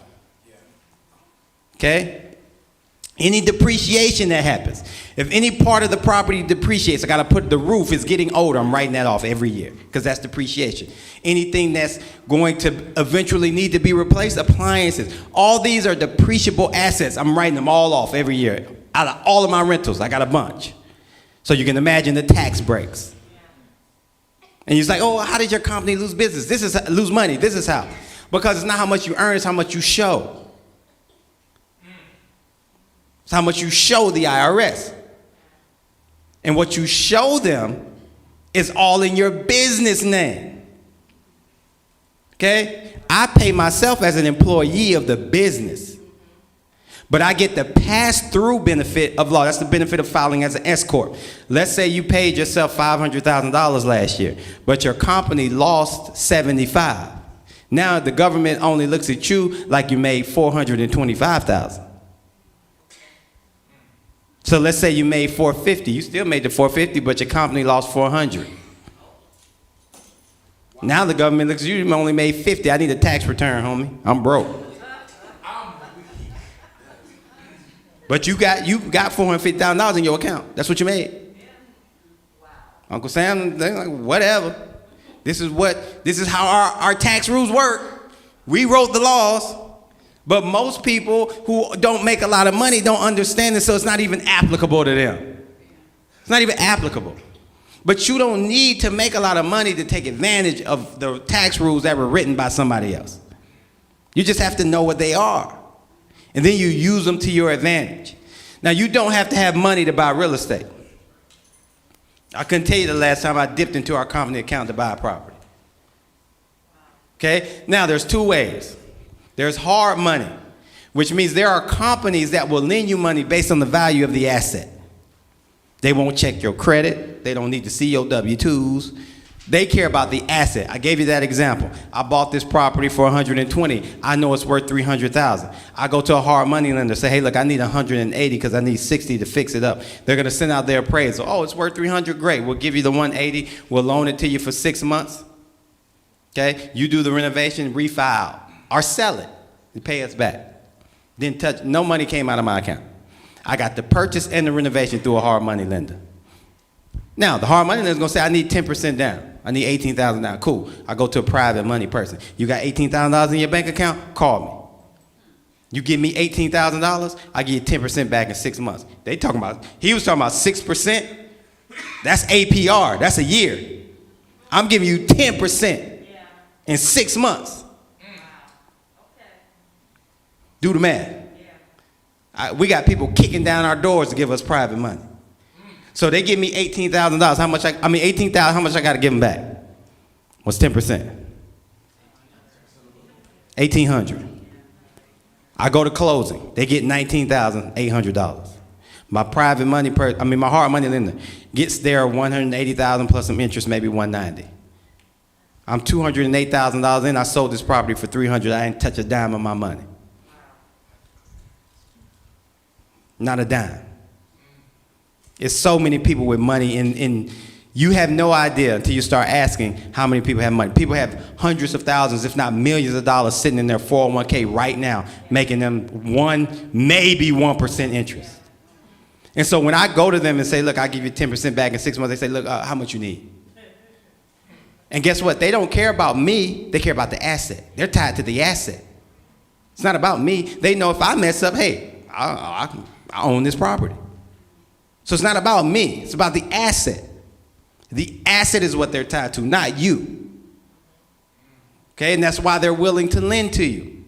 Okay? Any depreciation that happens. If any part of the property depreciates, I got to put the roof is getting older, I'm writing that off every year because that's depreciation. Anything that's going to eventually need to be replaced, appliances, all these are depreciable assets. I'm writing them all off every year. Out of all of my rentals, I got a bunch. So you can imagine the tax breaks. And you're like, oh, how did your company lose business? Lose money. This is how. Because it's not how much you earn, it's how much you show. It's how much you show the IRS. And what you show them is all in your business name. Okay? I pay myself as an employee of the business. But I get the pass-through benefit of law. That's the benefit of filing as an S corp. Let's say you paid yourself $500,000 last year, but your company lost $75,000. Now the government only looks at you like you made $425,000. So let's say you made $450,000. You still made the $450,000, but your company lost $400,000. Now the government looks at you, you only made $50,000. I need a tax return, homie. I'm broke. But you got $450,000 in your account. That's what you made. Uncle Sam, they're like, whatever. This is how our tax rules work. We wrote the laws. But most people who don't make a lot of money don't understand it, so it's not even applicable to them. It's not even applicable. But you don't need to make a lot of money to take advantage of the tax rules that were written by somebody else. You just have to know what they are. And then you use them to your advantage. Now, you don't have to have money to buy real estate. I couldn't tell you the last time I dipped into our company account to buy a property. Okay? Now, there's two ways. There's hard money, which means there are companies that will lend you money based on the value of the asset. They won't check your credit. They don't need to see your W-2s. They care about the asset. I gave you that example. I bought this property for $120. I know it's worth $300,000. I go to a hard money lender, say, hey, look, I need $180 because I need $60 to fix it up. They're going to send out their appraisal. Oh, it's worth $300. Great. We'll give you the $180. We'll loan it to you for 6 months. Okay? You do the renovation, refile, or sell it and pay us back. Didn't touch. No money came out of my account. I got the purchase and the renovation through a hard money lender. Now, the hard money lender is going to say, I need 10% down. I need $18,000 down. Cool. I go to a private money person. You got $18,000 in your bank account? Call me. You give me $18,000, I give you 10% back in 6 months. He was talking about 6%. That's APR. That's a year. I'm giving you 10% in 6 months. Do the math. We got people kicking down our doors to give us private money. So they give me $18,000. How much? $18,000. How much I got to give them back? What's 10%? $1,800. I go to closing. They get $19,800. My private money, my hard money lender gets their $180,000 plus some interest, maybe $190,000. I'm $208,000 in. I sold this property for $300,000. I didn't touch a dime of my money. Not a dime. It's so many people with money, and you have no idea until you start asking how many people have money. People have hundreds of thousands, if not millions of dollars sitting in their 401k right now, making them maybe 1% interest. And so when I go to them and say, look, I'll give you 10% back in 6 months, they say, look, how much you need? And guess what? They don't care about me. They care about the asset. They're tied to the asset. It's not about me. They know if I mess up, hey, I own this property. So it's not about me. It's about the asset. The asset is what they're tied to, not you. Okay, and that's why they're willing to lend to you.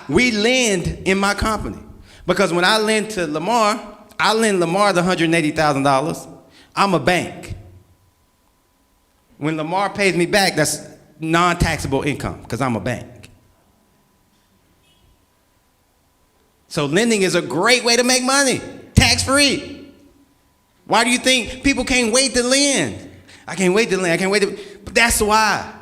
We lend in my company because when I lend to Lamar, I lend Lamar the $180,000. I'm a bank. When Lamar pays me back, that's non-taxable income because I'm a bank. So lending is a great way to make money, tax-free. Why do you think people can't wait to lend? I can't wait to lend. I can't wait to. But that's why.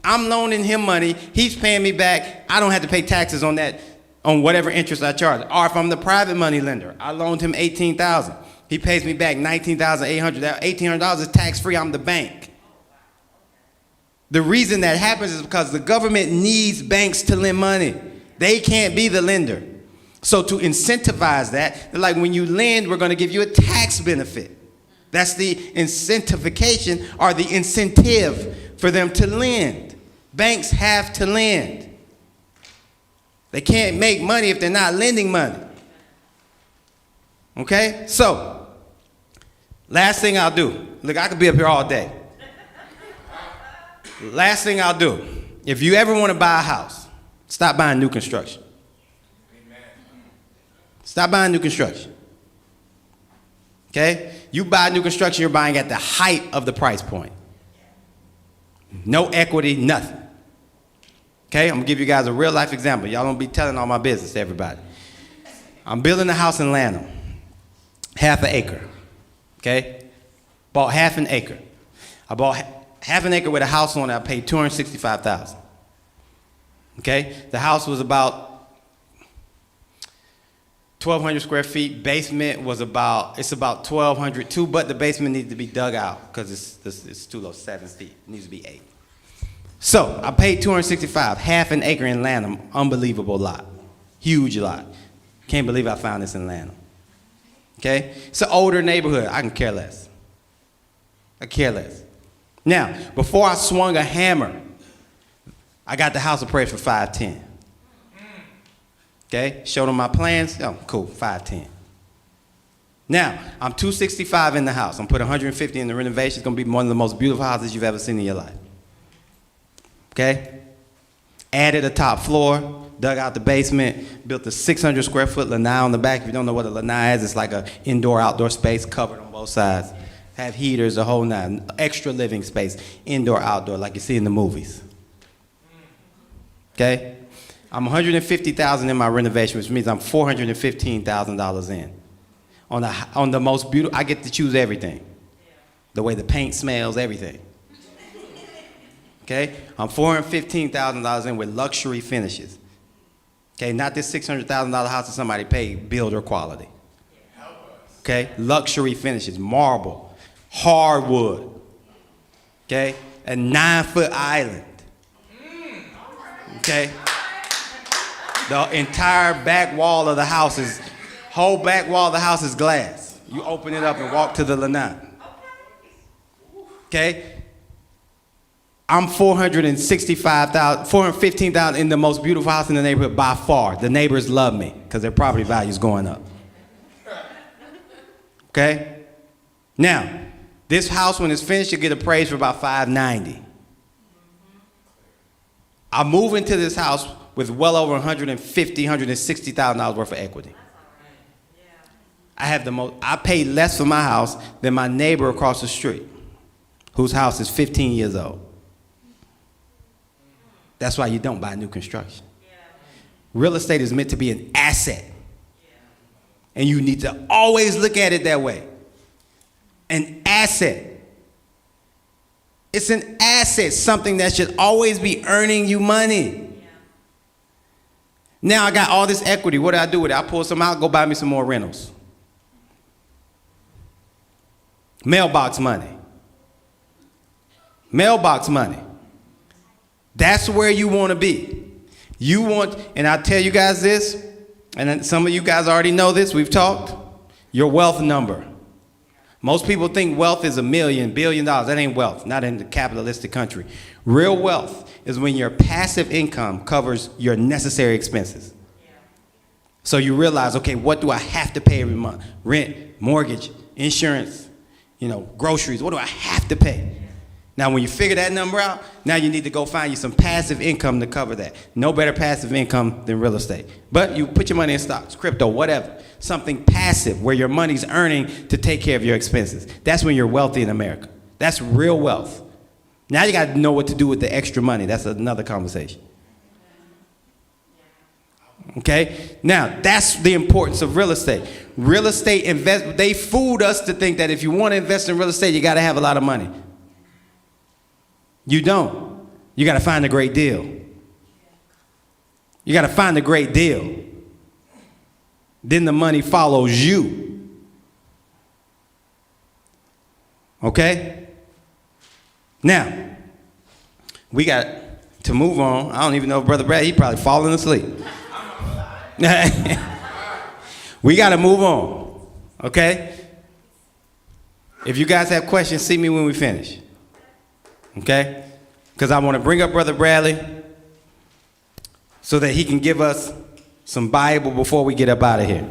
I'm loaning him money. He's paying me back. I don't have to pay taxes on that, on whatever interest I charge. Or if I'm the private money lender, I loaned him $18,000. He pays me back $19,800. That $1,800 is tax-free. I'm the bank. The reason that happens is because the government needs banks to lend money. They can't be the lender. So to incentivize that, like when you lend, we're going to give you a tax benefit. That's the incentivification or the incentive for them to lend. Banks have to lend. They can't make money if they're not lending money. Okay? So, last thing I'll do. Look, I could be up here all day. Last thing I'll do. If you ever want to buy a house, stop buying new construction. Stop buying new construction. Okay? You buy new construction, you're buying at the height of the price point. No equity, nothing. Okay? I'm going to give you guys a real life example. Y'all don't be telling all my business to everybody. I'm building a house in Lanham. Half an acre. Okay? Bought half an acre. I bought half an acre with a house on it. I paid $265,000. Okay? The house was about 1,200 square feet. Basement was about 1,200 too, but the basement needs to be dug out because it's too low, 7 feet. It needs to be 8. So I paid $265,000, half an acre in Lanham. Unbelievable lot. Huge lot. Can't believe I found this in Lanham. Okay? It's an older neighborhood. I can care less. I care less. Now, before I swung a hammer, I got the house appraised for $510,000. Okay, showed them my plans. Oh, cool, $510,000. Now, I'm $265 in the house. I'm putting $150 in the renovation. It's going to be one of the most beautiful houses you've ever seen in your life. Okay? Added a top floor, dug out the basement, built a 600 square foot lanai on the back. If you don't know what a lanai is, it's like an indoor-outdoor space covered on both sides. Have heaters, the whole nine. Extra living space, indoor-outdoor, like you see in the movies. Okay? I'm $150,000 in my renovation, which means I'm $415,000 in. On the most beautiful, I get to choose everything. The way the paint smells, everything. Okay? I'm $415,000 in with luxury finishes. Okay? Not this $600,000 house that somebody paid, builder quality. Okay? Luxury finishes, marble, hardwood. Okay? A 9-foot island. Okay? The entire back wall of the house is, whole back wall of the house is glass. You open it up and walk to the lanai. Okay? I'm $415,000 in the most beautiful house in the neighborhood by far. The neighbors love me because their property value is going up. Okay? Now, this house, when it's finished, you'll get appraised for about $590,000. I move into this house with well over $160,000 worth of equity. I pay less for my house than my neighbor across the street, whose house is 15 years old. That's why you don't buy new construction. Real estate is meant to be an asset. And you need to always look at it that way. An asset. It's an asset, something that should always be earning you money. Now I got all this equity. What do I do with it? I pull some out, go buy me some more rentals. Mailbox money. Mailbox money. That's where you want to be. You want, and I tell you guys this, and some of you guys already know this, we've talked, your wealth number. Most people think wealth is $1 million, $1 billion. That ain't wealth, not in the capitalistic country. Real wealth is when your passive income covers your necessary expenses. So you realize, okay, what do I have to pay every month? Rent, mortgage, insurance, groceries. What do I have to pay? Now, when you figure that number out, now you need to go find you some passive income to cover that. No better passive income than real estate. But you put your money in stocks, crypto, whatever. Something passive where your money's earning to take care of your expenses. That's when you're wealthy in America. That's real wealth. Now you got to know what to do with the extra money. That's another conversation. Okay? Now, that's the importance of real estate. Real estate they fooled us to think that if you want to invest in real estate, you got to have a lot of money. You don't. You got to find a great deal. You got to find a great deal. Then the money follows you. Okay? Now, we got to move on. I don't even know if Brother Brad, he probably falling asleep. We got to move on. Okay? If you guys have questions, see me when we finish. Okay? Because I want to bring up Brother Bradley so that he can give us some Bible before we get up out of here.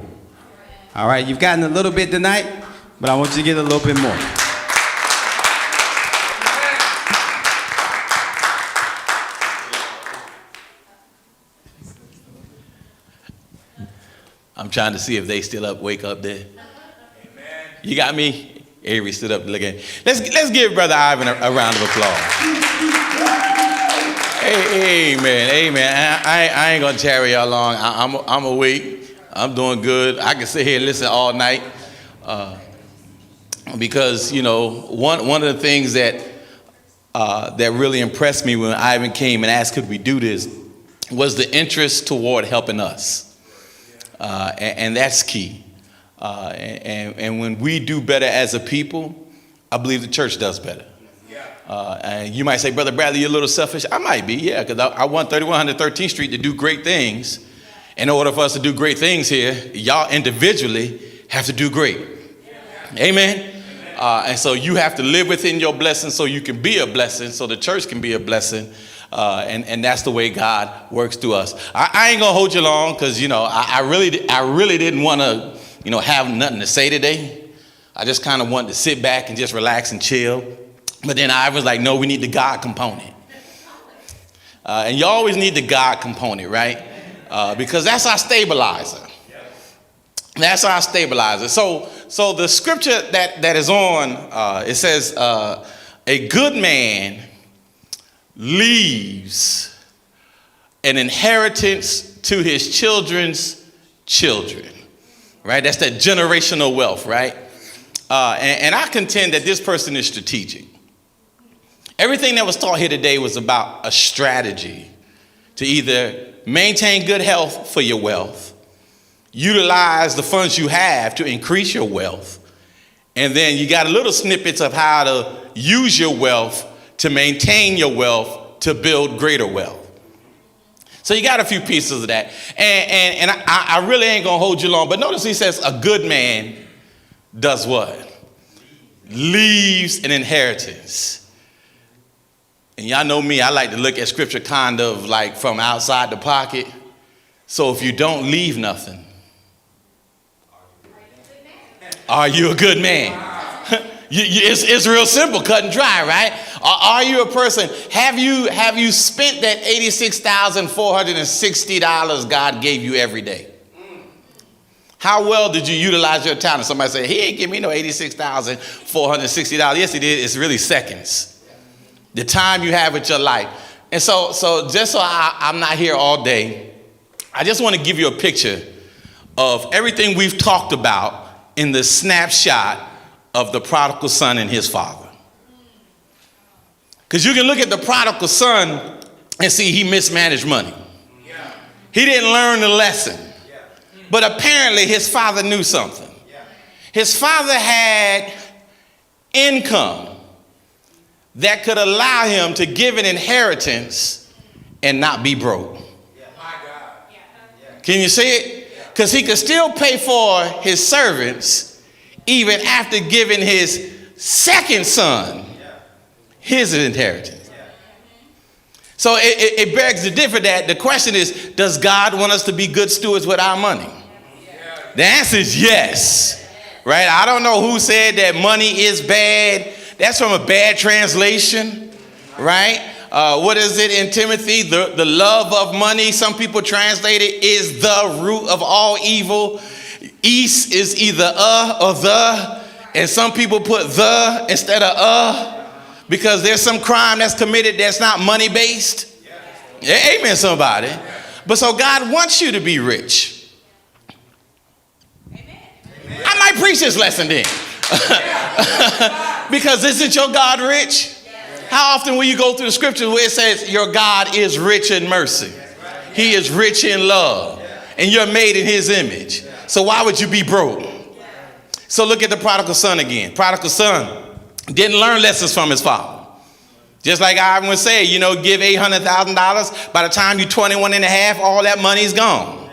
All right? You've gotten a little bit tonight, but I want you to get a little bit more. I'm trying to see if they still up, wake up there. You got me? Avery stood up to look at. Let's give Brother Ivan a round of applause. Hey, amen. I ain't gonna tarry y'all long. I'm awake. I'm doing good. I can sit here and listen all night because one of the things that really impressed me when Ivan came and asked could we do this was the interest toward helping us, and that's key. And when we do better as a people, I believe the church does better. And you might say, Brother Bradley, you're a little selfish. I might be, yeah, because I want 3113th Street to do great things. In order for us to do great things here, y'all individually have to do great. Amen. And so you have to live within your blessing so you can be a blessing, so the church can be a blessing. And that's the way God works through us. I ain't gonna hold you long because I really didn't want to have nothing to say today. I just kind of wanted to sit back and just relax and chill. But then I was like, no, we need the God component. And you always need the God component, right? Because that's our stabilizer. That's our stabilizer. So the scripture that is on, it says, a good man leaves an inheritance to his children's children, right? That's that generational wealth, right? And I contend that this person is strategic. Everything that was taught here today was about a strategy to either maintain good health for your wealth, utilize the funds you have to increase your wealth, and then you got a little snippets of how to use your wealth to maintain your wealth to build greater wealth. So you got a few pieces of that. And I really ain't going to hold you long, but notice he says a good man does what? Leaves an inheritance. And y'all know me, I like to look at scripture kind of like from outside the pocket. So if you don't leave nothing, are you a good man? It's real simple, cut and dry, right? Are you a person? Have you spent that $86,460 God gave you every day? How well did you utilize your talent? Somebody say, he ain't give me no $86,460. Yes, he did. It's really seconds. The time you have with your life. And so just so I'm not here all day, I just want to give you a picture of everything we've talked about in the snapshot of the prodigal son and his father. Because you can look at the prodigal son and see he mismanaged money. He didn't learn the lesson. But apparently his father knew something. His father had income that could allow him to give an inheritance and not be broke. Can you see it? Because he could still pay for his servants even after giving his second son his inheritance. So it begs to differ that the question is, does God want us to be good stewards with our money? The answer is yes, right? I don't know who said that money is bad. That's from a bad translation, right? What is it in Timothy? The love of money, some people translate it, is the root of all evil. East is either or the, and some people put the instead of because there's some crime that's committed that's not money-based. Amen, somebody. But so God wants you to be rich. I might preach this lesson then. Because isn't your God rich? How often will you go through the scriptures where it says your God is rich in mercy? He is rich in love. And you're made in his image. So why would you be broke? So look at the prodigal son again. Prodigal son didn't learn lessons from his father. Just like I would say, give $800,000. By the time you're 21 and a half, all that money's gone.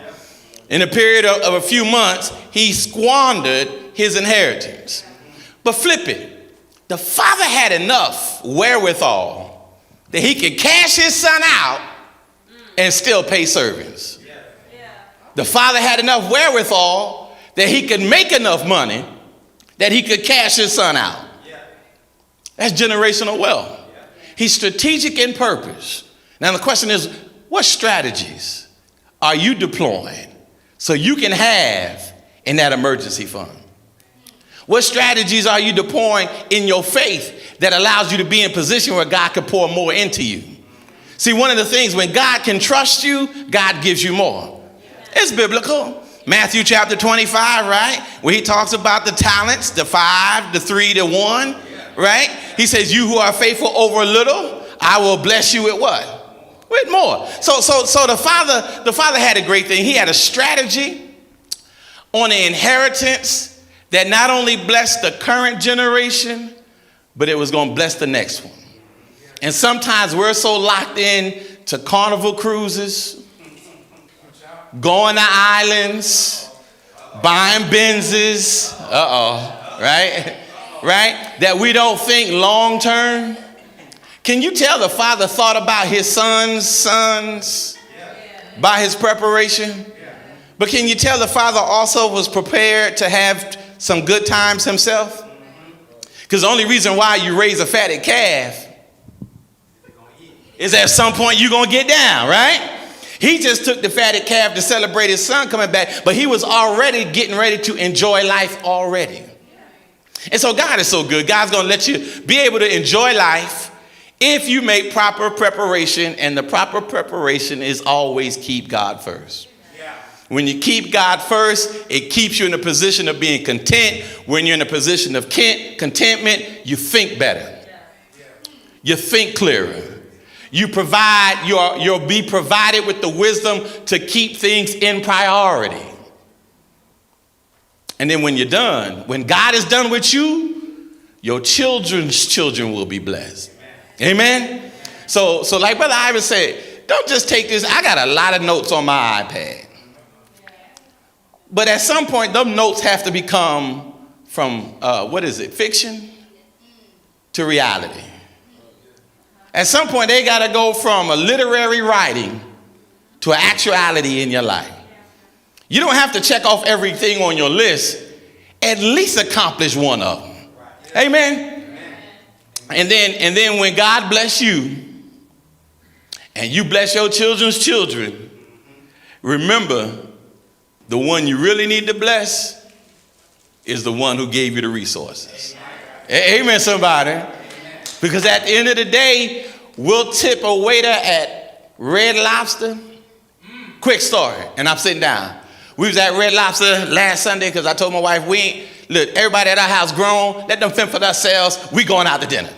In a period of a few months, he squandered his inheritance. But flip it. The father had enough wherewithal that he could cash his son out and still pay servants. The father had enough wherewithal that he could make enough money that he could cash his son out. That's generational wealth. He's strategic in purpose. Now the question is, what strategies are you deploying so you can have in that emergency fund? What strategies are you deploying in your faith that allows you to be in position where God can pour more into you? See, one of the things, when God can trust you, God gives you more. It's biblical. Matthew chapter 25, right? Where he talks about the talents, the 5, the 3, the 1, right? He says, you who are faithful over a little, I will bless you with what? With more. So the father had a great thing. He had a strategy on the inheritance that not only blessed the current generation, but it was going to bless the next one. And sometimes we're so locked in to Carnival cruises, going to islands, buying Benzes, right? Right? That we don't think long term. Can you tell the father thought about his sons by his preparation? But can you tell the father also was prepared to have some good times himself? Because the only reason why you raise a fatted calf is at some point you're going to get down, right? He just took the fatted calf to celebrate his son coming back, but he was already getting ready to enjoy life already. And so God is so good. God's going to let you be able to enjoy life if you make proper preparation, and the proper preparation is always keep God first. When you keep God first, it keeps you in a position of being content. When you're in a position of contentment, you think better. You think clearer. You'll be provided with the wisdom to keep things in priority. And then when you're done, when God is done with you, your children's children will be blessed. Amen? So like Brother Ivan said, don't just take this. I got a lot of notes on my iPad. But at some point, those notes have to become from, fiction to reality. At some point, they got to go from a literary writing to an actuality in your life. You don't have to check off everything on your list. At least accomplish one of them. Amen? And then when God bless you, and you bless your children's children, remember, the one you really need to bless is the one who gave you the resources. Amen, somebody. Because at the end of the day, we'll tip a waiter at Red Lobster. Quick story, and I'm sitting down. We was at Red Lobster last Sunday because I told my wife, look, everybody at our house grown, let them fend for themselves, we going out to dinner.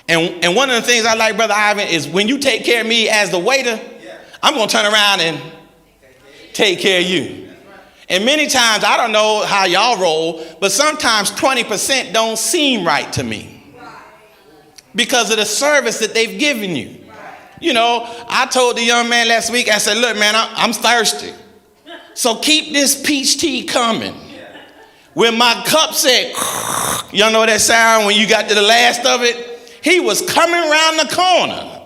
And one of the things I like, Brother Ivan, is when you take care of me as the waiter, I'm going to turn around and take care of you. And many times, I don't know how y'all roll, but sometimes 20% don't seem right to me because of the service that they've given you. You know, I told the young man last week, I said, look, man, I'm thirsty. So keep this peach tea coming. When my cup said, y'all know that sound when you got to the last of it? He was coming around the corner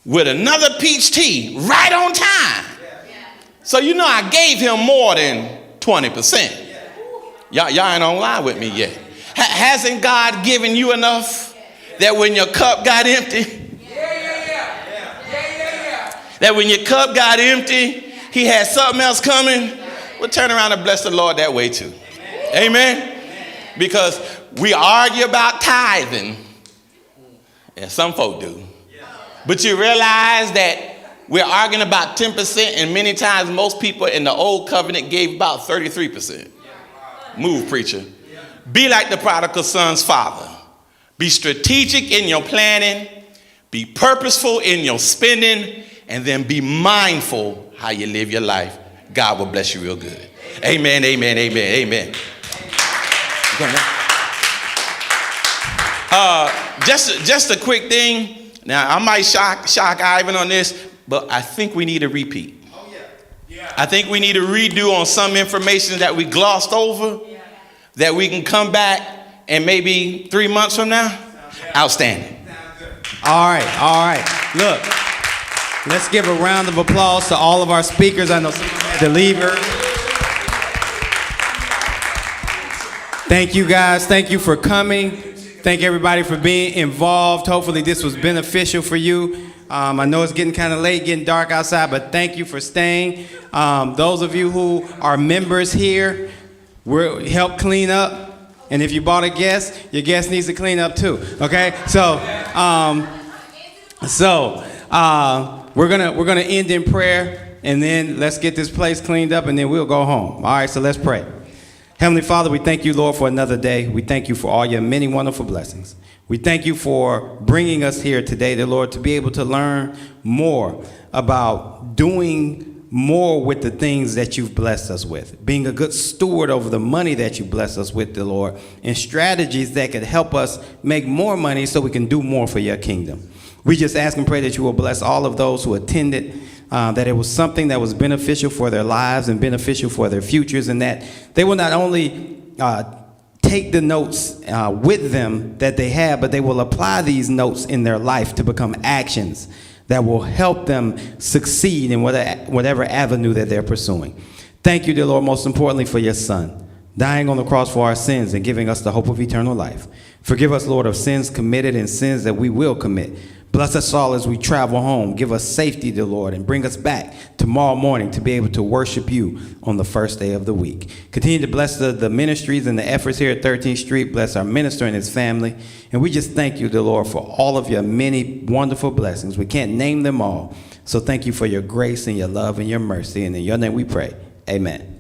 with another peach tea right on time. So you know I gave him more than 20%. Y'all ain't online with me yet. Hasn't God given you enough that when your cup got empty, that when your cup got empty, he had something else coming? We'll turn around and bless the Lord that way too. Amen? Because we argue about tithing, and some folk do. But you realize that we're arguing about 10%, and many times most people in the old covenant gave about 33%. Move, preacher. Be like the prodigal son's father. Be strategic in your planning. Be purposeful in your spending. And then be mindful how you live your life. God will bless you real good. Amen, amen, amen, amen. Just a quick thing. Now, I might shock Ivan on this, but I think we need a repeat. I think we need a redo on some information that we glossed over, that we can come back and maybe 3 months from now. Outstanding. All right. Look, let's give a round of applause to all of our speakers. I know some of them had to leave early. Thank you guys. Thank you for coming. Thank everybody for being involved. Hopefully this was beneficial for you. I know it's getting kind of late, getting dark outside, but thank you for staying. Those of you who are members here, we'll help clean up. And if you bought a guest, your guest needs to clean up too. Okay? So we're gonna end in prayer, and then let's get this place cleaned up, and then we'll go home. All right, so let's pray. Heavenly Father, we thank you, Lord, for another day. We thank you for all your many wonderful blessings. We thank you for bringing us here today, dear Lord, to be able to learn more about doing more with the things that you've blessed us with, being a good steward over the money that you bless us with, dear Lord, and strategies that could help us make more money so we can do more for your kingdom. We just ask and pray that you will bless all of those who attended, that it was something that was beneficial for their lives and beneficial for their futures, and that they will not only take the notes with them that they have, but they will apply these notes in their life to become actions that will help them succeed in whatever avenue that they're pursuing. Thank you, dear Lord, most importantly for your Son, dying on the cross for our sins and giving us the hope of eternal life. Forgive us, Lord, of sins committed and sins that we will commit. Bless us all as we travel home. Give us safety, dear Lord, and bring us back tomorrow morning to be able to worship you on the first day of the week. Continue to bless the ministries and the efforts here at 13th Street. Bless our minister and his family. And we just thank you, dear Lord, for all of your many wonderful blessings. We can't name them all. So thank you for your grace and your love and your mercy. And in your name we pray. Amen.